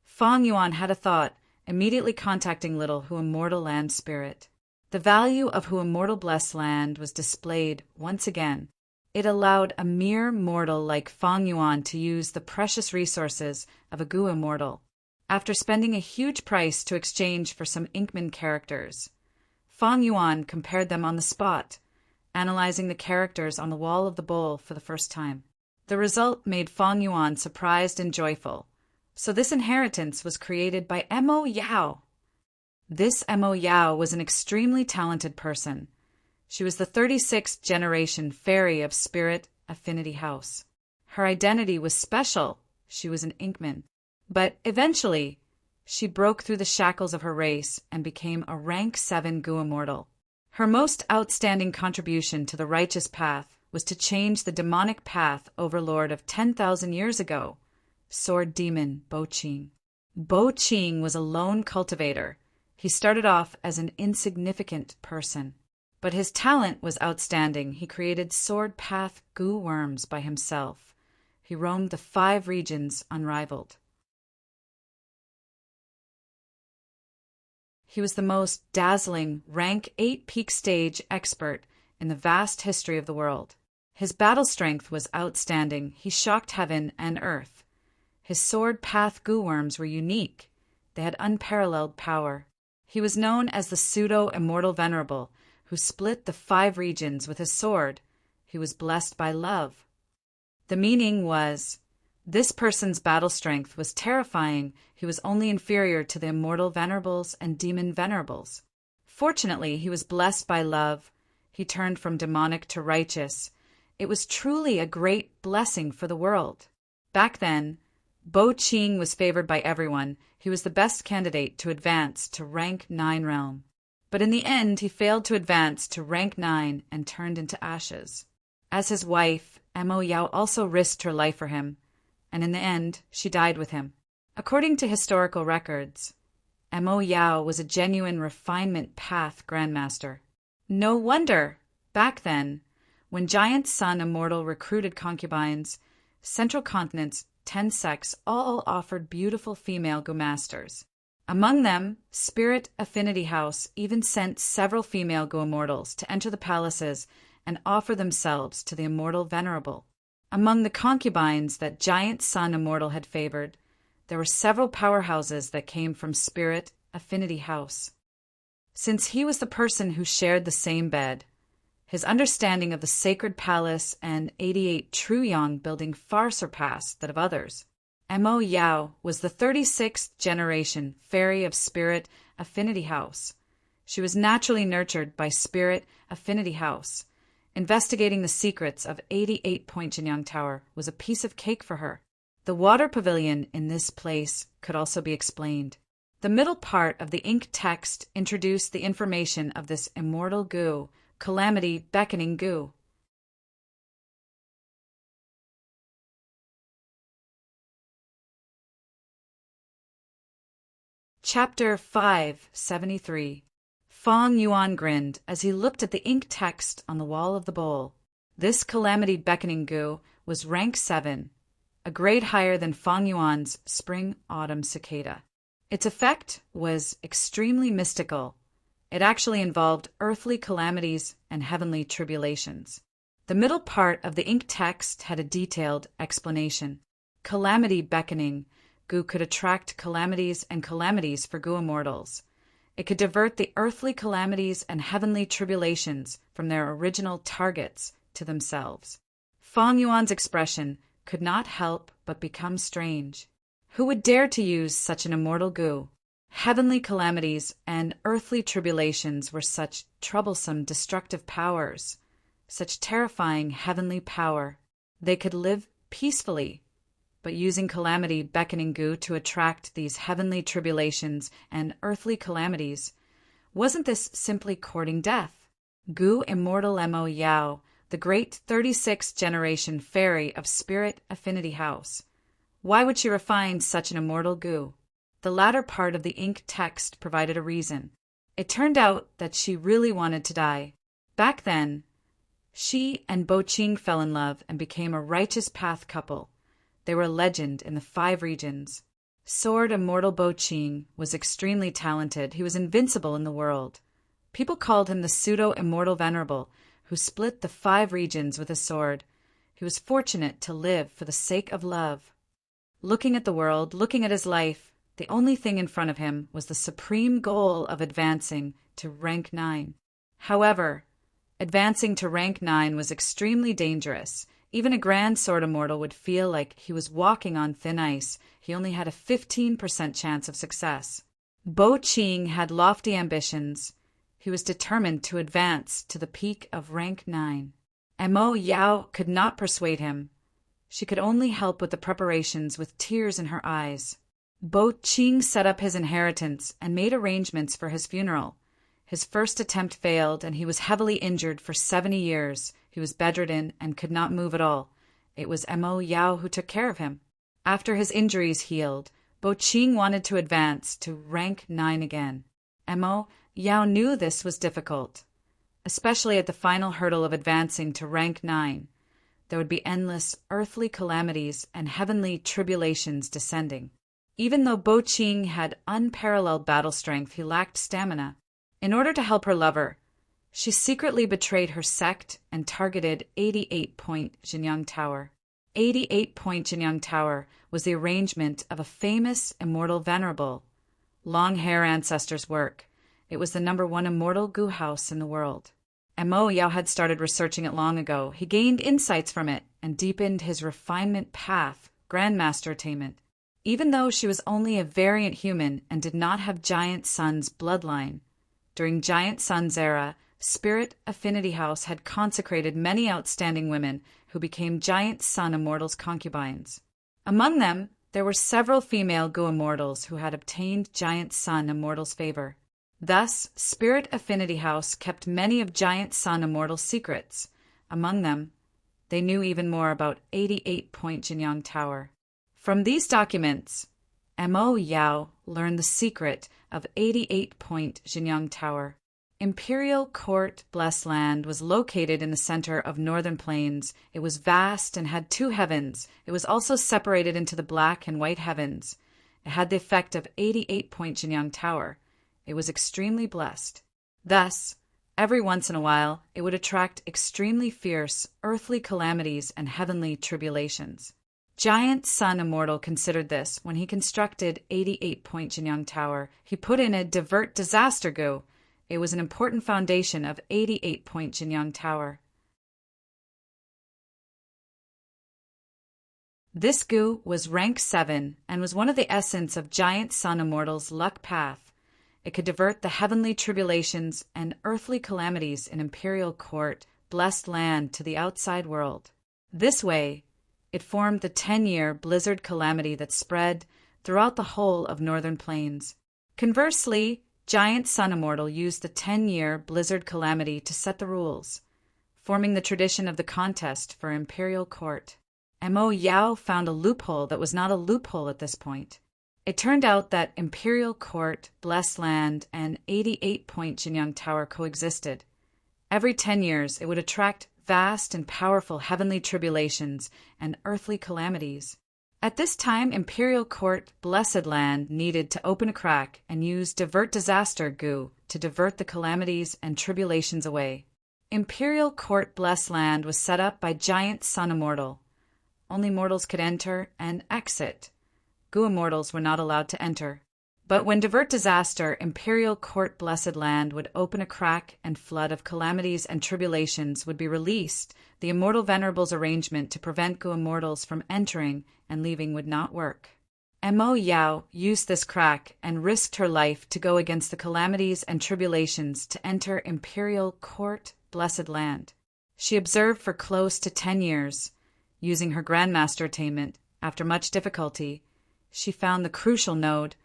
Fong Yuan had a thought, immediately contacting little Hu Immortal Land Spirit. The value of Hu Immortal Blessed Land was displayed once again. It allowed a mere mortal like Fong Yuan to use the precious resources of a Goo Immortal. After spending a huge price to exchange for some Inkman characters, Fong Yuan compared them on the spot, analyzing the characters on the wall of the bowl for the first time. The result made Fong Yuan surprised and joyful. So this inheritance was created by Mo Yao. This Mo Yao was an extremely talented person. She was the 36th generation fairy of Spirit Affinity House. Her identity was special. She was an Inkman. But eventually, she broke through the shackles of her race and became a rank 7 Goo Immortal. Her most outstanding contribution to the righteous path was to change the demonic path overlord of 10,000 years ago, Sword Demon Bo Qing. Bo Qing was a lone cultivator. He started off as an insignificant person, but his talent was outstanding. He created Sword Path Goo Worms by himself. He roamed the 5 regions unrivaled. He was the most dazzling rank 8 peak stage expert in the vast history of the world. His battle strength was outstanding. He shocked heaven and earth. His Sword Path Goo Worms were unique. They had unparalleled power. He was known as the pseudo-immortal Venerable, who split the 5 regions with his sword. He was blessed by love. The meaning was, this person's battle strength was terrifying. He was only inferior to the immortal Venerables and demon Venerables. Fortunately, he was blessed by love. He turned from demonic to righteous. It was truly a great blessing for the world. Back then, Bo Qing was favored by everyone. He was the best candidate to advance to rank 9 realm. But in the end, he failed to advance to rank 9 and turned into ashes. As his wife, Mo Yao also risked her life for him, and in the end, she died with him. According to historical records, Mo Yao was a genuine refinement path grandmaster. No wonder, back then, when Giant Sun Immortal recruited concubines, Central Continent's 10 sects all offered beautiful female Gu masters. Among them, Spirit Affinity House even sent several female Gu immortals to enter the palaces and offer themselves to the immortal Venerable. Among the concubines that Giant Sun Immortal had favored, there were several powerhouses that came from Spirit Affinity House. Since he was the person who shared the same bed, his understanding of the sacred palace and 88 True Yang building far surpassed that of others. Mo Yao was the 36th generation fairy of Spirit Affinity House. She was naturally nurtured by Spirit Affinity House. Investigating the secrets of 88 Point Jinyang Tower was a piece of cake for her. The water pavilion in this place could also be explained. The middle part of the ink text introduced the information of this immortal Gu, Calamity Beckoning Gu. Chapter 573. Fong Yuan grinned as he looked at the ink text on the wall of the bowl. This Calamity Beckoning Gu was rank 7, a grade higher than Fong Yuan's Spring-Autumn Cicada. Its effect was extremely mystical. It actually involved earthly calamities and heavenly tribulations. The middle part of the ink text had a detailed explanation. Calamity Beckoning Gu could attract calamities and calamities for Gu immortals. It could divert the earthly calamities and heavenly tribulations from their original targets to themselves. Fong Yuan's expression could not help but become strange. Who would dare to use such an immortal Gu? Heavenly calamities and earthly tribulations were such troublesome, destructive powers, such terrifying heavenly power. They could live peacefully, but using Calamity Beckoning Gu to attract these heavenly tribulations and earthly calamities, wasn't this simply courting death? Gu Immortal Mo Yao, the great 36th generation fairy of Spirit Affinity House. Why would she refine such an immortal Gu? The latter part of the ink text provided a reason. It turned out that she really wanted to die. Back then, she and Bo Qing fell in love and became a righteous path couple. They were a legend in the 5 regions. Sword Immortal Bo Qing was extremely talented. He was invincible in the world. People called him the pseudo-immortal Venerable, who split the 5 regions with a sword. He was fortunate to live for the sake of love. Looking at the world, looking at his life, the only thing in front of him was the supreme goal of advancing to rank 9. However, advancing to rank 9 was extremely dangerous. Even a Grand Sword Immortal would feel like he was walking on thin ice. He only had a 15% chance of success. Bo Qing had lofty ambitions. He was determined to advance to the peak of rank 9. Mo Yao could not persuade him. She could only help with the preparations with tears in her eyes. Bo Qing set up his inheritance and made arrangements for his funeral. His first attempt failed, and he was heavily injured for 70 years. He was bedridden and could not move at all. It was Mo Yao who took care of him. After his injuries healed, Bo Qing wanted to advance to rank 9 again. Mo Yao knew this was difficult, especially at the final hurdle of advancing to rank 9. There would be endless earthly calamities and heavenly tribulations descending. Even though Bo Qing had unparalleled battle strength, he lacked stamina. In order to help her lover, she secretly betrayed her sect and targeted 88 Point Jinyang Tower. 88 Point Jinyang Tower was the arrangement of a famous immortal Venerable. Long hair ancestors' work. It was the #1 immortal Gu house in the world. Mo Yao had started researching it long ago. He gained insights from it and deepened his refinement path, Grandmaster attainment. Even though she was only a variant human and did not have Giant Sun's bloodline, during Giant Sun's era, Spirit Affinity House had consecrated many outstanding women who became Giant Sun Immortals' concubines. Among them, there were several female Gu Immortals who had obtained Giant Sun Immortals' favor. Thus, Spirit Affinity House kept many of Giant Sun Immortals' secrets. Among them, they knew even more about 88 Point Jinyang Tower. From these documents, Mo Yao learned the secret of 88-point Jinyang Tower. Imperial Court Blessed Land was located in the center of northern plains. It was vast and had 2 heavens. It was also separated into the black and white heavens. It had the effect of 88-point Jinyang Tower. It was extremely blessed. Thus, every once in a while, it would attract extremely fierce earthly calamities and heavenly tribulations. Giant Sun Immortal considered this when he constructed 88-point Jinyang Tower. He put in a divert disaster gu. It was an important foundation of 88-point Jinyang Tower. This gu was rank 7 and was one of the essence of Giant Sun Immortal's luck path. It could divert the heavenly tribulations and earthly calamities in Imperial Court, Blessed Land to the outside world. This way, it formed the 10-year blizzard calamity that spread throughout the whole of northern plains. Conversely, Giant Sun Immortal used the 10-year blizzard calamity to set the rules, forming the tradition of the contest for Imperial Court. Mo Yao found a loophole that was not a loophole at this point. It turned out that Imperial Court, Blessed Land, and 88-point Jinyang Tower coexisted. Every 10 years, it would attract vast and powerful heavenly tribulations and earthly calamities. At this time, Imperial Court, Blessed Land needed to open a crack and use divert disaster gu to divert the calamities and tribulations away. Imperial Court, Blessed Land was set up by Giant Sun Immortal. Only mortals could enter and exit. Gu immortals were not allowed to enter. But when divert disaster, Imperial Court Blessed Land would open a crack and flood of calamities and tribulations would be released, the immortal Venerable's arrangement to prevent Gu immortals from entering and leaving would not work. Mo Yao used this crack and risked her life to go against the calamities and tribulations to enter Imperial Court Blessed Land. She observed for close to 10 years. Using her Grandmaster attainment, after much difficulty, she found the crucial node.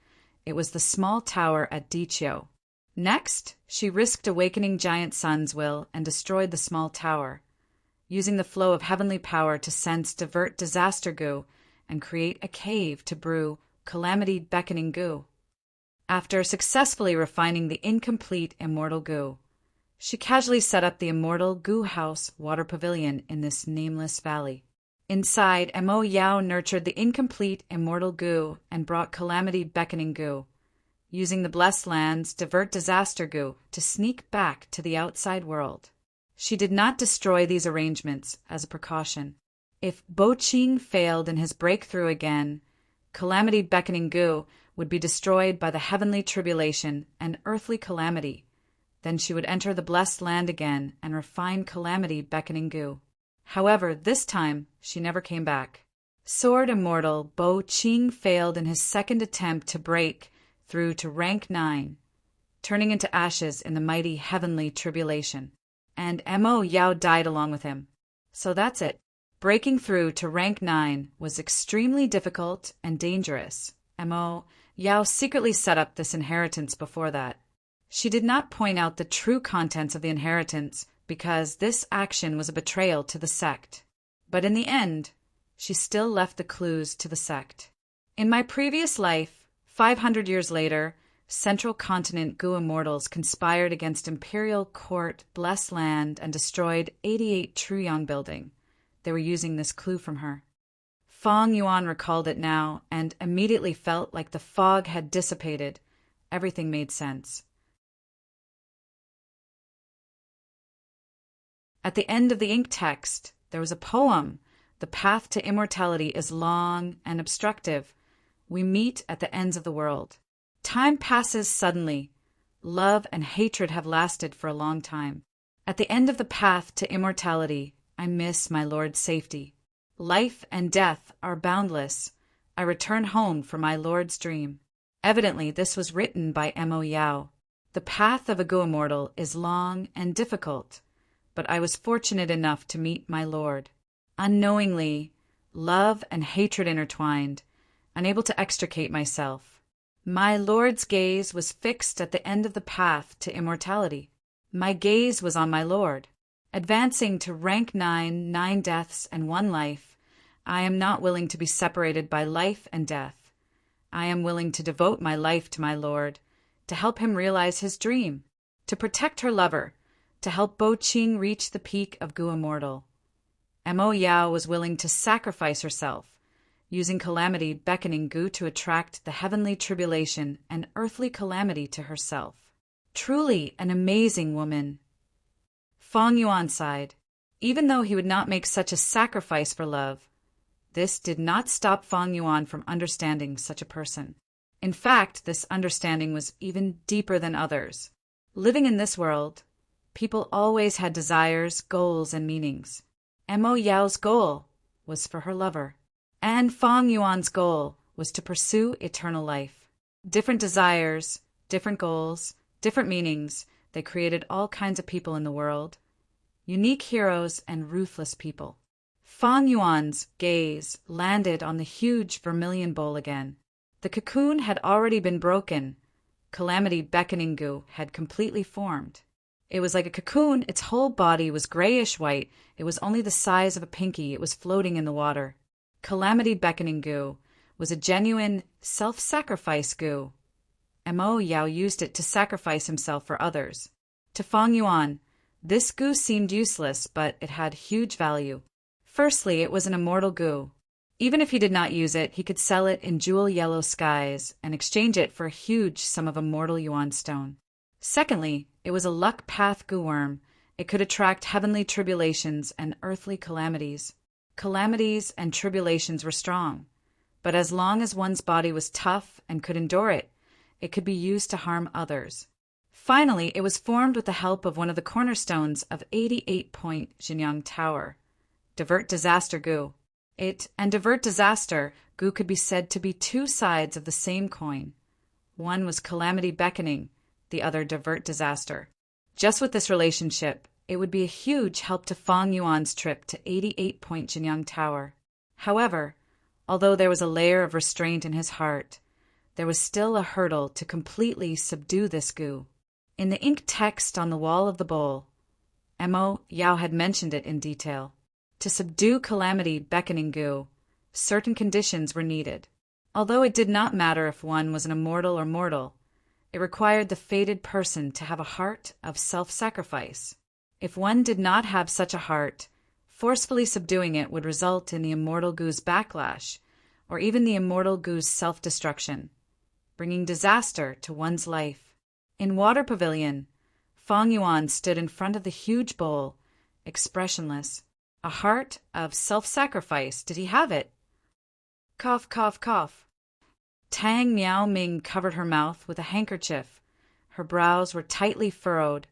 It was the small tower at Dichio. Next, she risked awakening Giant Sun's will and destroyed the small tower, using the flow of heavenly power to sense divert disaster gu and create a cave to brew calamity beckoning gu. After successfully refining the incomplete immortal gu, she casually set up the immortal Gu House Water Pavilion in this nameless valley. Inside, Mo Yao nurtured the incomplete immortal gu and brought calamity beckoning gu, using the Blessed Land's divert disaster gu to sneak back to the outside world. She did not destroy these arrangements as a precaution. If Bo Qing failed in his breakthrough again, calamity beckoning gu would be destroyed by the heavenly tribulation and earthly calamity. Then she would enter the Blessed Land again and refine calamity beckoning gu. However, this time, she never came back. Sword Immortal Bo Qing failed in his second attempt to break through to rank 9, turning into ashes in the mighty heavenly tribulation. And Mo Yao died along with him. So that's it. Breaking through to rank 9 was extremely difficult and dangerous. Mo Yao secretly set up this inheritance before that. She did not point out the true contents of the inheritance, because this action was a betrayal to the sect. But in the end, she still left the clues to the sect. In my previous life, 500 years later, Central Continent Gu immortals conspired against Imperial Court Blessed Land and destroyed 88 Truyang Building. They were using this clue from her. Fong Yuan recalled it now and immediately felt like the fog had dissipated. Everything made sense. At the end of the ink text, there was a poem. The path to immortality is long and obstructive. We meet at the ends of the world. Time passes suddenly. Love and hatred have lasted for a long time. At the end of the path to immortality, I miss my Lord's safety. Life and death are boundless. I return home for my Lord's dream. Evidently, this was written by Mo Yao. The path of a Gu immortal is long and difficult, but I was fortunate enough to meet my Lord. Unknowingly, love and hatred intertwined, unable to extricate myself. My Lord's gaze was fixed at the end of the path to immortality. My gaze was on my Lord. Advancing to rank 9, 9 deaths and 1 life, I am not willing to be separated by life and death. I am willing to devote my life to my lord, to help him realize his dream, to protect her lover, to help Bo Qing reach the peak of Gu Immortal. Mo Yao was willing to sacrifice herself, using calamity beckoning Gu to attract the heavenly tribulation and earthly calamity to herself. Truly an amazing woman. Fong Yuan sighed. Even though he would not make such a sacrifice for love, this did not stop Fong Yuan from understanding such a person. In fact, this understanding was even deeper than others. Living in this world, people always had desires, goals, and meanings. Mo Yao's goal was for her lover, and Fong Yuan's goal was to pursue eternal life. Different desires, different goals, different meanings, they created all kinds of people in the world. Unique heroes and ruthless people. Fong Yuan's gaze landed on the huge vermilion bowl again. The cocoon had already been broken. Calamity beckoning Gu had completely formed. It was like a cocoon. Its whole body was grayish-white. It was only the size of a pinky. It was floating in the water. Calamity beckoning Gu was a genuine self-sacrifice Gu. Mo Yao used it to sacrifice himself for others. To Fong Yuan, this Gu seemed useless, but it had huge value. Firstly, it was an immortal Gu. Even if he did not use it, he could sell it in jewel yellow skies and exchange it for a huge sum of immortal yuan stone. Secondly, it was a luck path Gu worm. It could attract heavenly tribulations and earthly calamities. Calamities and tribulations were strong, but as long as one's body was tough and could endure it, it could be used to harm others. Finally, it was formed with the help of one of the cornerstones of 88-point Jinyang Tower. Divert Disaster Gu. It and Divert Disaster Gu could be said to be two sides of the same coin. One was Calamity Beckoning, the other Divert Disaster. Just with this relationship, it would be a huge help to Fong Yuan's trip to 88-point Jinyang Tower. However, although there was a layer of restraint in his heart, there was still a hurdle to completely subdue this Gu. In the ink text on the wall of the bowl, Mo Yao had mentioned it in detail. To subdue Calamity Beckoning Gu, certain conditions were needed. Although it did not matter if one was an immortal or mortal, it required the fated person to have a heart of self-sacrifice. If one did not have such a heart, forcefully subduing it would result in the immortal Gu's backlash, or even the immortal Gu's self-destruction, bringing disaster to one's life. In Water Pavilion, Fong Yuan stood in front of the huge bowl, expressionless. A heart of self-sacrifice. Did he have it? Cough, cough, cough. Tang Miao Ming covered her mouth with a handkerchief. Her brows were tightly furrowed,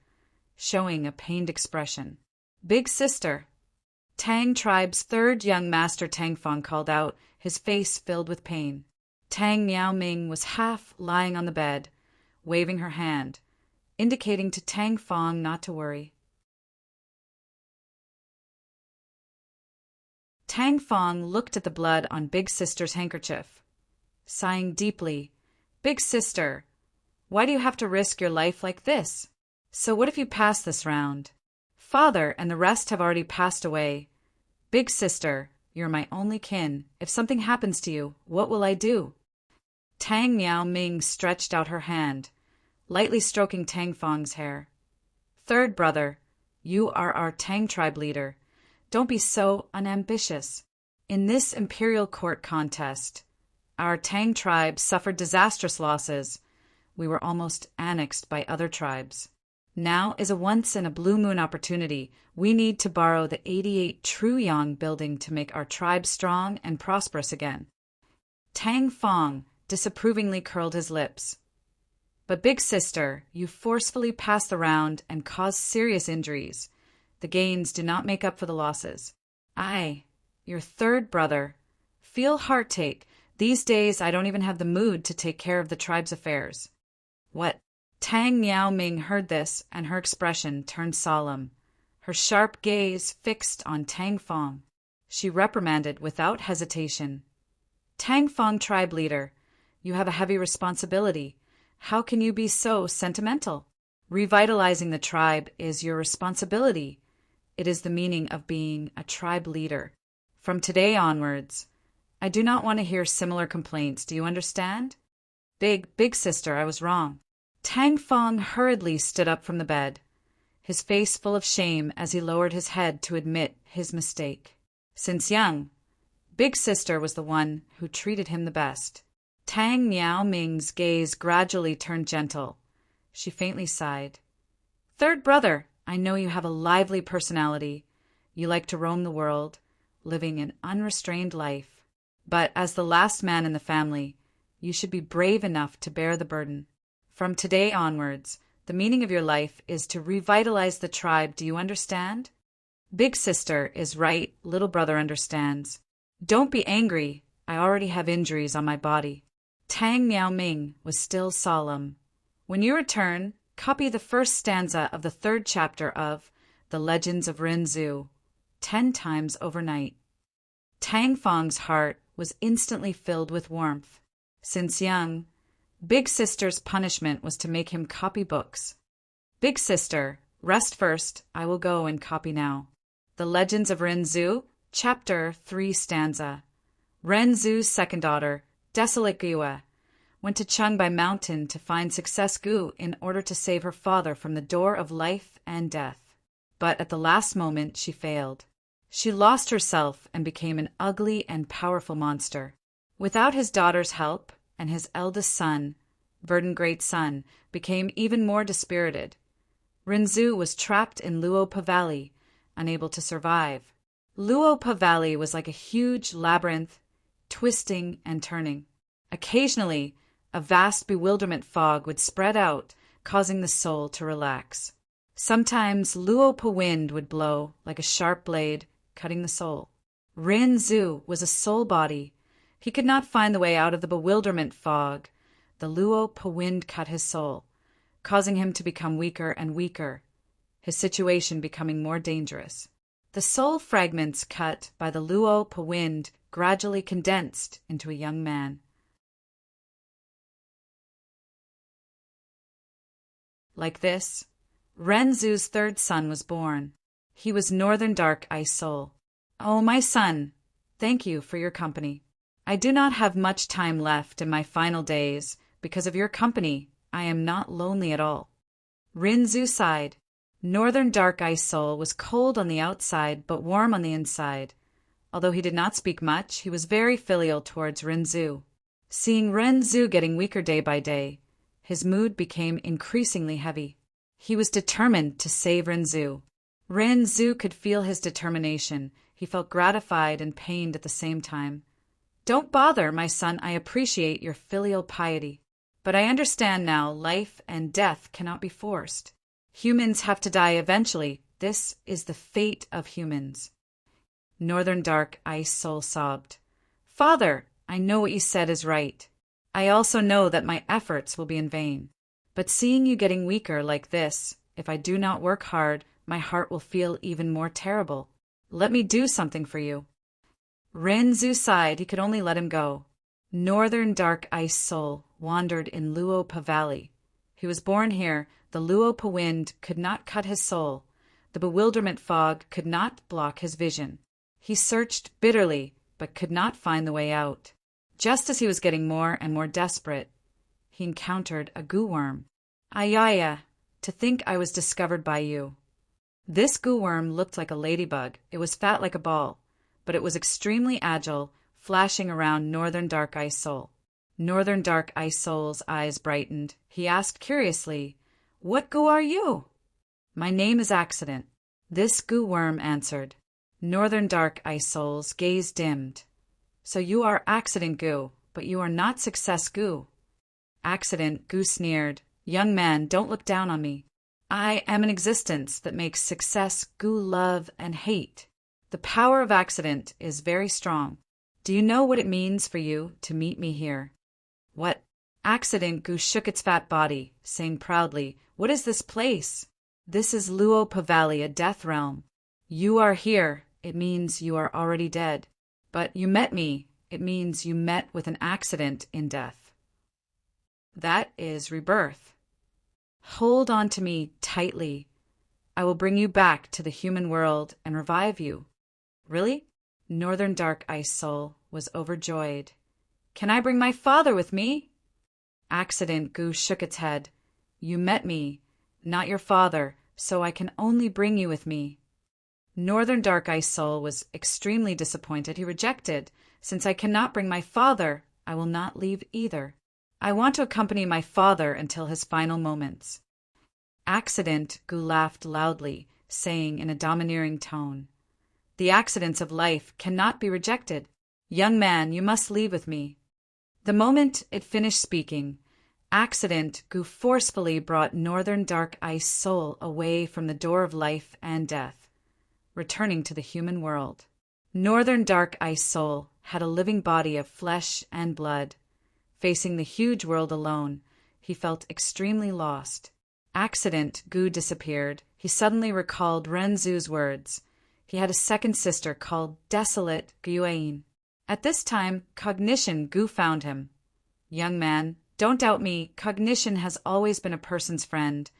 showing a pained expression. Big sister. Tang tribe's third young master Tang Fong called out, his face filled with pain. Tang Miao Ming was half lying on the bed, waving her hand, indicating to Tang Fong not to worry. Tang Fong looked at the blood on Big Sister's handkerchief. Sighing deeply, Big Sister, why do you have to risk your life like this? So what if you pass this round? Father and the rest have already passed away. Big Sister, you're my only kin. If something happens to you, what will I do? Tang Miao Ming stretched out her hand, lightly stroking Tang Fong's hair. Third brother, you are our Tang tribe leader. Don't be so unambitious. In this imperial court contest, our Tang tribe suffered disastrous losses. We were almost annexed by other tribes. Now is a once-in-a-blue-moon opportunity. We need to borrow the 88 True Yang building to make our tribe strong and prosperous again. Tang Fong disapprovingly curled his lips. But Big Sister, you forcefully passed the round and caused serious injuries. The gains do not make up for the losses. I, your third brother, feel heartache. These days I don't even have the mood to take care of the tribe's affairs. What? Tang Miao Ming heard this, and her expression turned solemn, her sharp gaze fixed on Tang Fong. She reprimanded without hesitation. Tang Fong tribe leader, you have a heavy responsibility. How can you be so sentimental? Revitalizing the tribe is your responsibility. It is the meaning of being a tribe leader. From today onwards, I do not want to hear similar complaints. Do you understand? Big sister, I was wrong. Tang Fong hurriedly stood up from the bed, his face full of shame as he lowered his head to admit his mistake. Since young, Big Sister was the one who treated him the best. Tang Miao Ming's gaze gradually turned gentle. She faintly sighed. Third brother, I know you have a lively personality. You like to roam the world, living an unrestrained life. But as the last man in the family, you should be brave enough to bear the burden. From today onwards, the meaning of your life is to revitalize the tribe. Do you understand? Big sister is right. Little brother understands. Don't be angry. I already have injuries on my body. Tang Miao Ming was still solemn. When you return, copy the first stanza of the 3rd chapter of The Legends of Ren Zhu 10 times overnight. Tang Fong's heart was instantly filled with warmth. Since young, Big Sister's punishment was to make him copy books. Big sister, rest first. I will go and copy now. The Legends of Ren Zhu, Chapter 3 stanza. Ren Zhu's second daughter, Desolate Gua, went to Chengbai Mountain to find Success Gu in order to save her father from the door of life and death. But at the last moment she failed. She lost herself and became an ugly and powerful monster. Without his daughter's help, and his eldest son, Verdant Great Sun, became even more dispirited. Ren Zhu was trapped in Luopa Valley, unable to survive. Luopa Valley was like a huge labyrinth, twisting and turning. Occasionally, a vast bewilderment fog would spread out, causing the soul to relax. Sometimes Luopa wind would blow like a sharp blade, cutting the soul. Ren Zhu was a soul body. He could not find the way out of the bewilderment fog. The Luopa wind cut his soul, causing him to become weaker and weaker, his situation becoming more dangerous. The soul fragments cut by the Luopa wind gradually condensed into a young man. Like this, Ren Zhu's 3rd son was born. He was Northern Dark Ice Soul. Oh, my son, thank you for your company. I do not have much time left in my final days. Because of your company, I am not lonely at all. Ren Zhu sighed. Northern Dark Ice Soul was cold on the outside but warm on the inside. Although he did not speak much, he was very filial towards Ren Zhu. Seeing Ren Zhu getting weaker day by day, his mood became increasingly heavy. He was determined to save Ren Zhu. Ren Zhu could feel his determination. He felt gratified and pained at the same time. Don't bother, my son, I appreciate your filial piety. But I understand now life and death cannot be forced. Humans have to die eventually. This is the fate of humans. Northern Dark Ice Soul sobbed. Father, I know what you said is right. I also know that my efforts will be in vain. But seeing you getting weaker like this, if I do not work hard, my heart will feel even more terrible. Let me do something for you. Ren Zhu sighed. He could only let him go. Northern Dark Ice Soul wandered in Luopa Valley. He was born here. The Luopa wind could not cut his soul. The bewilderment fog could not block his vision. He searched bitterly, but could not find the way out. Just as he was getting more and more desperate, he encountered a goo worm. Ayaya, to think I was discovered by you. This goo worm looked like a ladybug. It was fat like a ball, but it was extremely agile, flashing around Northern Dark Ice Soul. Northern Dark Ice Soul's eyes brightened. He asked curiously, What goo are you? My name is Accident. This goo worm answered. Northern Dark Ice Soul's gaze dimmed. So you are Accident Goo, but you are not Success Goo. Accident Goo sneered. Young man, don't look down on me. I am an existence that makes Success Goo love and hate. The power of accident is very strong. Do you know what it means for you to meet me here? What? Accident Goo shook its fat body, saying proudly, What is this place? This is Luopa Valley, a death realm. You are here. It means you are already dead. But you met me. It means you met with an accident in death. That is rebirth. Hold on to me tightly. I will bring you back to the human world and revive you. Really? Northern Dark Ice Soul was overjoyed. Can I bring my father with me? Accident Goo shook its head. You met me, not your father, so I can only bring you with me. Northern Dark Ice Soul was extremely disappointed. He rejected. Since I cannot bring my father, I will not leave either. I want to accompany my father until his final moments. Accident Goo laughed loudly, saying in a domineering tone, The accidents of life cannot be rejected. Young man, you must leave with me. The moment it finished speaking, Accident Goo forcefully brought Northern Dark Ice Soul away from the door of life and death, returning to the human world. Northern Dark Ice Soul had a living body of flesh and blood. Facing the huge world alone, he felt extremely lost. Accident Goo disappeared. He suddenly recalled Renzu's words. He had a second sister called Desolate Guain. At this time, Cognition Goo found him. Young man, don't doubt me. Cognition has always been a person's friend.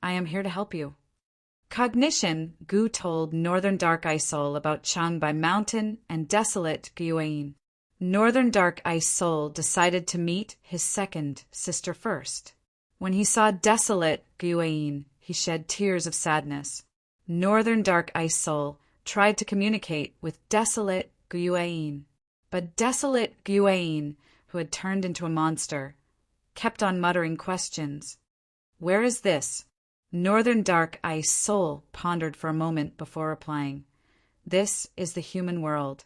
I am here to help you. Cognition Goo told Northern Dark Ice Soul about Changbai Mountain and Desolate Guain. Northern Dark Ice Soul decided to meet his second sister first. When he saw Desolate Guain, he shed tears of sadness. Northern Dark Ice Soul tried to communicate with Desolate Guain, but Desolate Guain, who had turned into a monster, kept on muttering questions. Where is this? Northern Dark Ice Soul pondered for a moment before replying. This is the human world.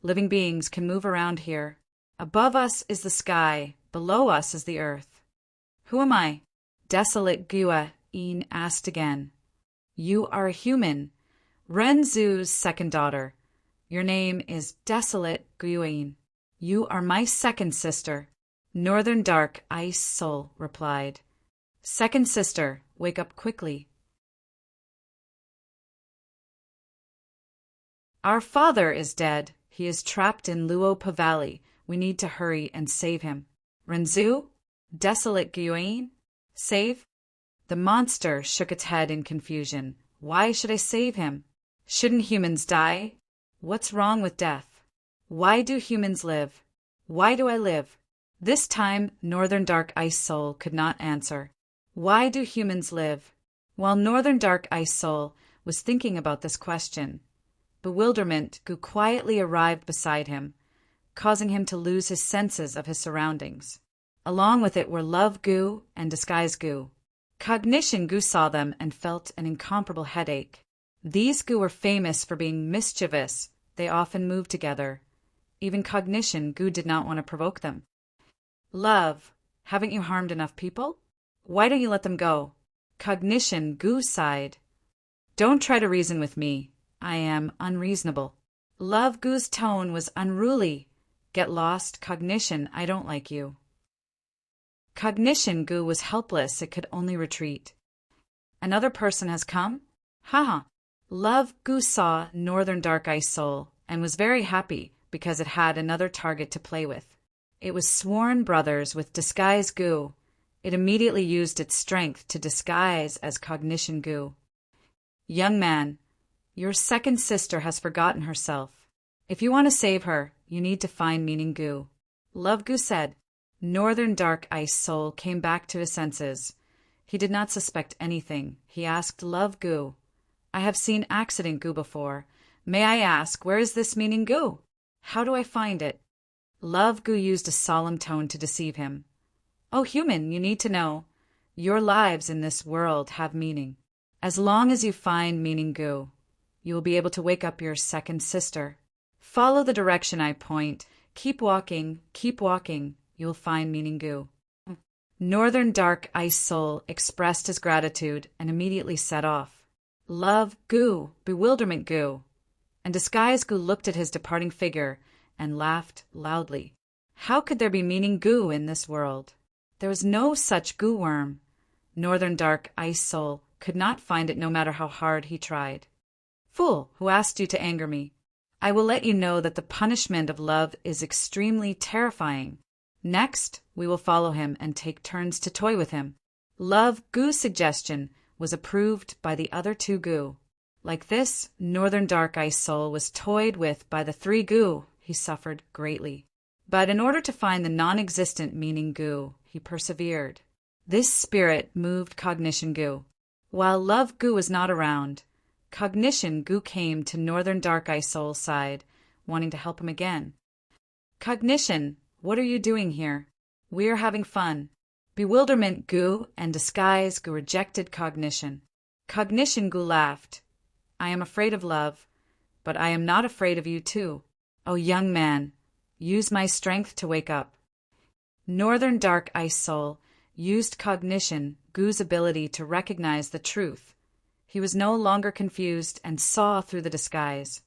Living beings can move around here. Above us is the sky, below us is the earth. Who am I? Desolate Guain asked again. You are a human, Renzu's second daughter. Your name is Desolate Guain. You are my second sister. Northern Dark Ice Soul replied. Second sister, wake up quickly. Our father is dead. He is trapped in Luopa Valley. We need to hurry and save him. Renzu? Desolate Guain? Save? The monster shook its head in confusion. Why should I save him? Shouldn't humans die? What's wrong with death? Why do humans live? Why do I live? This time, Northern Dark Ice Soul could not answer. Why do humans live? While Northern Dark Ice Soul was thinking about this question, bewilderment Goo quietly arrived beside him, causing him to lose his senses of his surroundings. Along with it were Love Goo and Disguise Goo. Cognition Goo saw them and felt an incomparable headache. These Goo were famous for being mischievous. They often moved together. Even Cognition Goo did not want to provoke them. Love, haven't you harmed enough people? Why don't you let them go? Cognition Goo sighed. Don't try to reason with me. I am unreasonable. Love Goo's tone was unruly. Get lost, Cognition, I don't like you. Cognition Goo was helpless. It could only retreat. Another person has come? Haha. Love Goo saw Northern Dark Ice Soul and was very happy because it had another target to play with. It was sworn brothers with Disguise Goo. It immediately used its strength to disguise as Cognition Goo. Young man, your second sister has forgotten herself. If you want to save her, you need to find Meaning Goo. Love Goo said. Northern Dark Ice Soul came back to his senses. He did not suspect anything. He asked Love Goo, I have seen Accident Goo before. May I ask, where is this Meaning Goo? How do I find it? Love Goo used a solemn tone to deceive him. Oh, human, you need to know. Your lives in this world have meaning. As long as you find Meaning Goo, you will be able to wake up your second sister. Follow the direction I point. Keep walking, you will find Meaning Goo. Northern Dark Ice Soul expressed his gratitude and immediately set off. Love Goo, Bewilderment Goo, and Disguise Goo looked at his departing figure and laughed loudly. How could there be Meaning Goo in this world? There was no such goo worm. Northern Dark Ice Soul could not find it no matter how hard he tried. Fool, who asked you to anger me? I will let you know that the punishment of love is extremely terrifying. Next, we will follow him and take turns to toy with him. Love Goo's suggestion was approved by the other two Goo. Like this, Northern Dark Ice Soul was toyed with by the three Gu. He suffered greatly. But in order to find the non-existent meaning Gu, he persevered. This spirit moved Cognition Gu. While Love Gu was not around, Cognition Gu came to Northern Dark Ice Soul's side, wanting to help him again. Cognition, what are you doing here? We're having fun. Bewilderment Gu and Disguise Gu rejected Cognition. Cognition Gu laughed. I am afraid of love, but I am not afraid of you too. Oh, young man, use my strength to wake up. Northern Dark Ice Soul used Cognition Gu's ability to recognize the truth. He was no longer confused and saw through the disguise.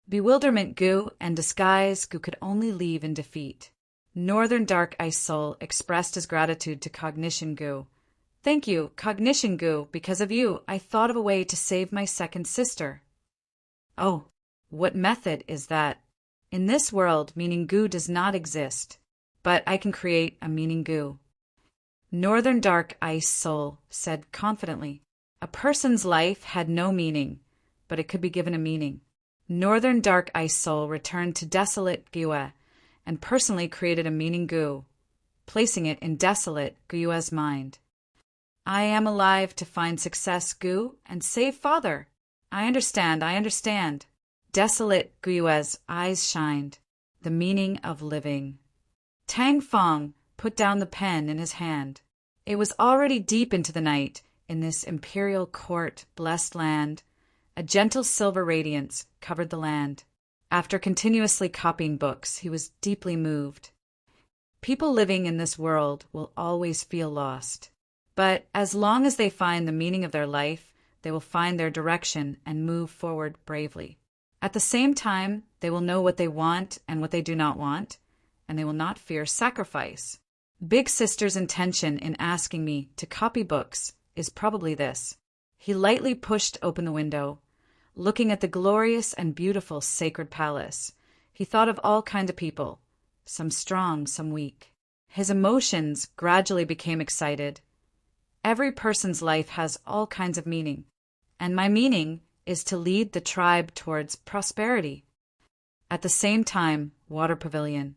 Bewilderment Gu and Disguise Gu could only leave in defeat. Northern Dark Ice Soul expressed his gratitude to Cognition Gu. Thank you, Cognition Gu. Because of you, I thought of a way to save my second sister. Oh, what method is that? In this world, meaning Gu does not exist, but I can create a meaning Gu. Northern Dark Ice Soul said confidently. A person's life had no meaning, but it could be given a meaning. Northern Dark Ice Soul returned to Desolate Gue and personally created a meaning Gu, placing it in Desolate Gue's mind. I am alive to find success, Gu, and save Father. I understand. Desolate Gue's eyes shined. The meaning of living. Tang Fong put down the pen in his hand. It was already deep into the night, in this imperial court, blessed land. A gentle silver radiance covered the land. After continuously copying books, he was deeply moved. People living in this world will always feel lost. But as long as they find the meaning of their life, they will find their direction and move forward bravely. At the same time, they will know what they want and what they do not want, and they will not fear sacrifice. Big Sister's intention in asking me to copy books is probably this. He lightly pushed open the window. Looking at the glorious and beautiful sacred palace, he thought of all kinds of people, some strong, some weak. His emotions gradually became excited. Every person's life has all kinds of meaning, and my meaning is to lead the tribe towards prosperity. At the same time, Water Pavilion.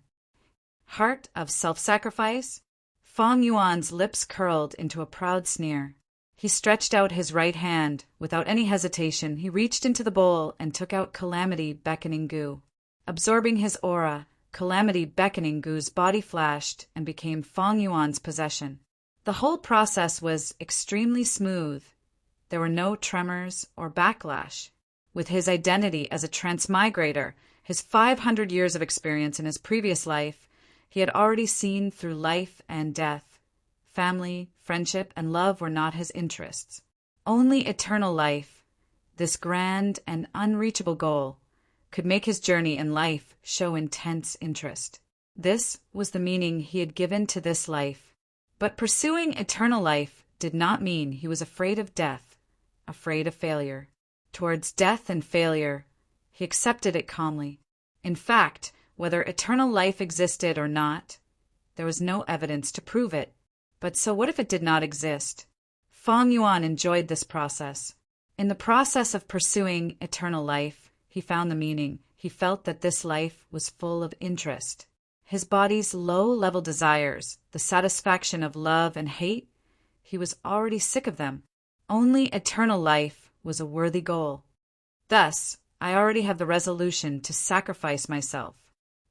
Heart of self-sacrifice? Fong Yuan's lips curled into a proud sneer. He stretched out his right hand. Without any hesitation, he reached into the bowl and took out Calamity Beckoning Gu. Absorbing his aura, Calamity Beckoning Gu's body flashed and became Fong Yuan's possession. The whole process was extremely smooth. There were no tremors or backlash. With his identity as a transmigrator, his 500 years of experience in his previous life, he had already seen through life and death. Family, friendship, and love were not his interests. Only eternal life, this grand and unreachable goal, could make his journey in life show intense interest. This was the meaning he had given to this life. But pursuing eternal life did not mean he was afraid of death, afraid of failure. Towards death and failure, he accepted it calmly. In fact, whether eternal life existed or not, there was no evidence to prove it. But so what if it did not exist? Fong Yuan enjoyed this process. In the process of pursuing eternal life, he found the meaning. He felt that this life was full of interest. His body's low-level desires, the satisfaction of love and hate, he was already sick of them. Only eternal life was a worthy goal. Thus, I already have the resolution to sacrifice myself.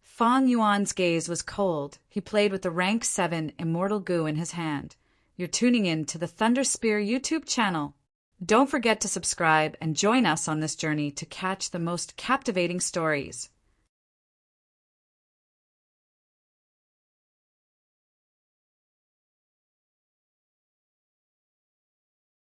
Fong Yuan's gaze was cold. He played with the rank 7 Immortal Gu in his hand. You're tuning in to the Thunder Spear YouTube channel. Don't forget to subscribe and join us on this journey to catch the most captivating stories.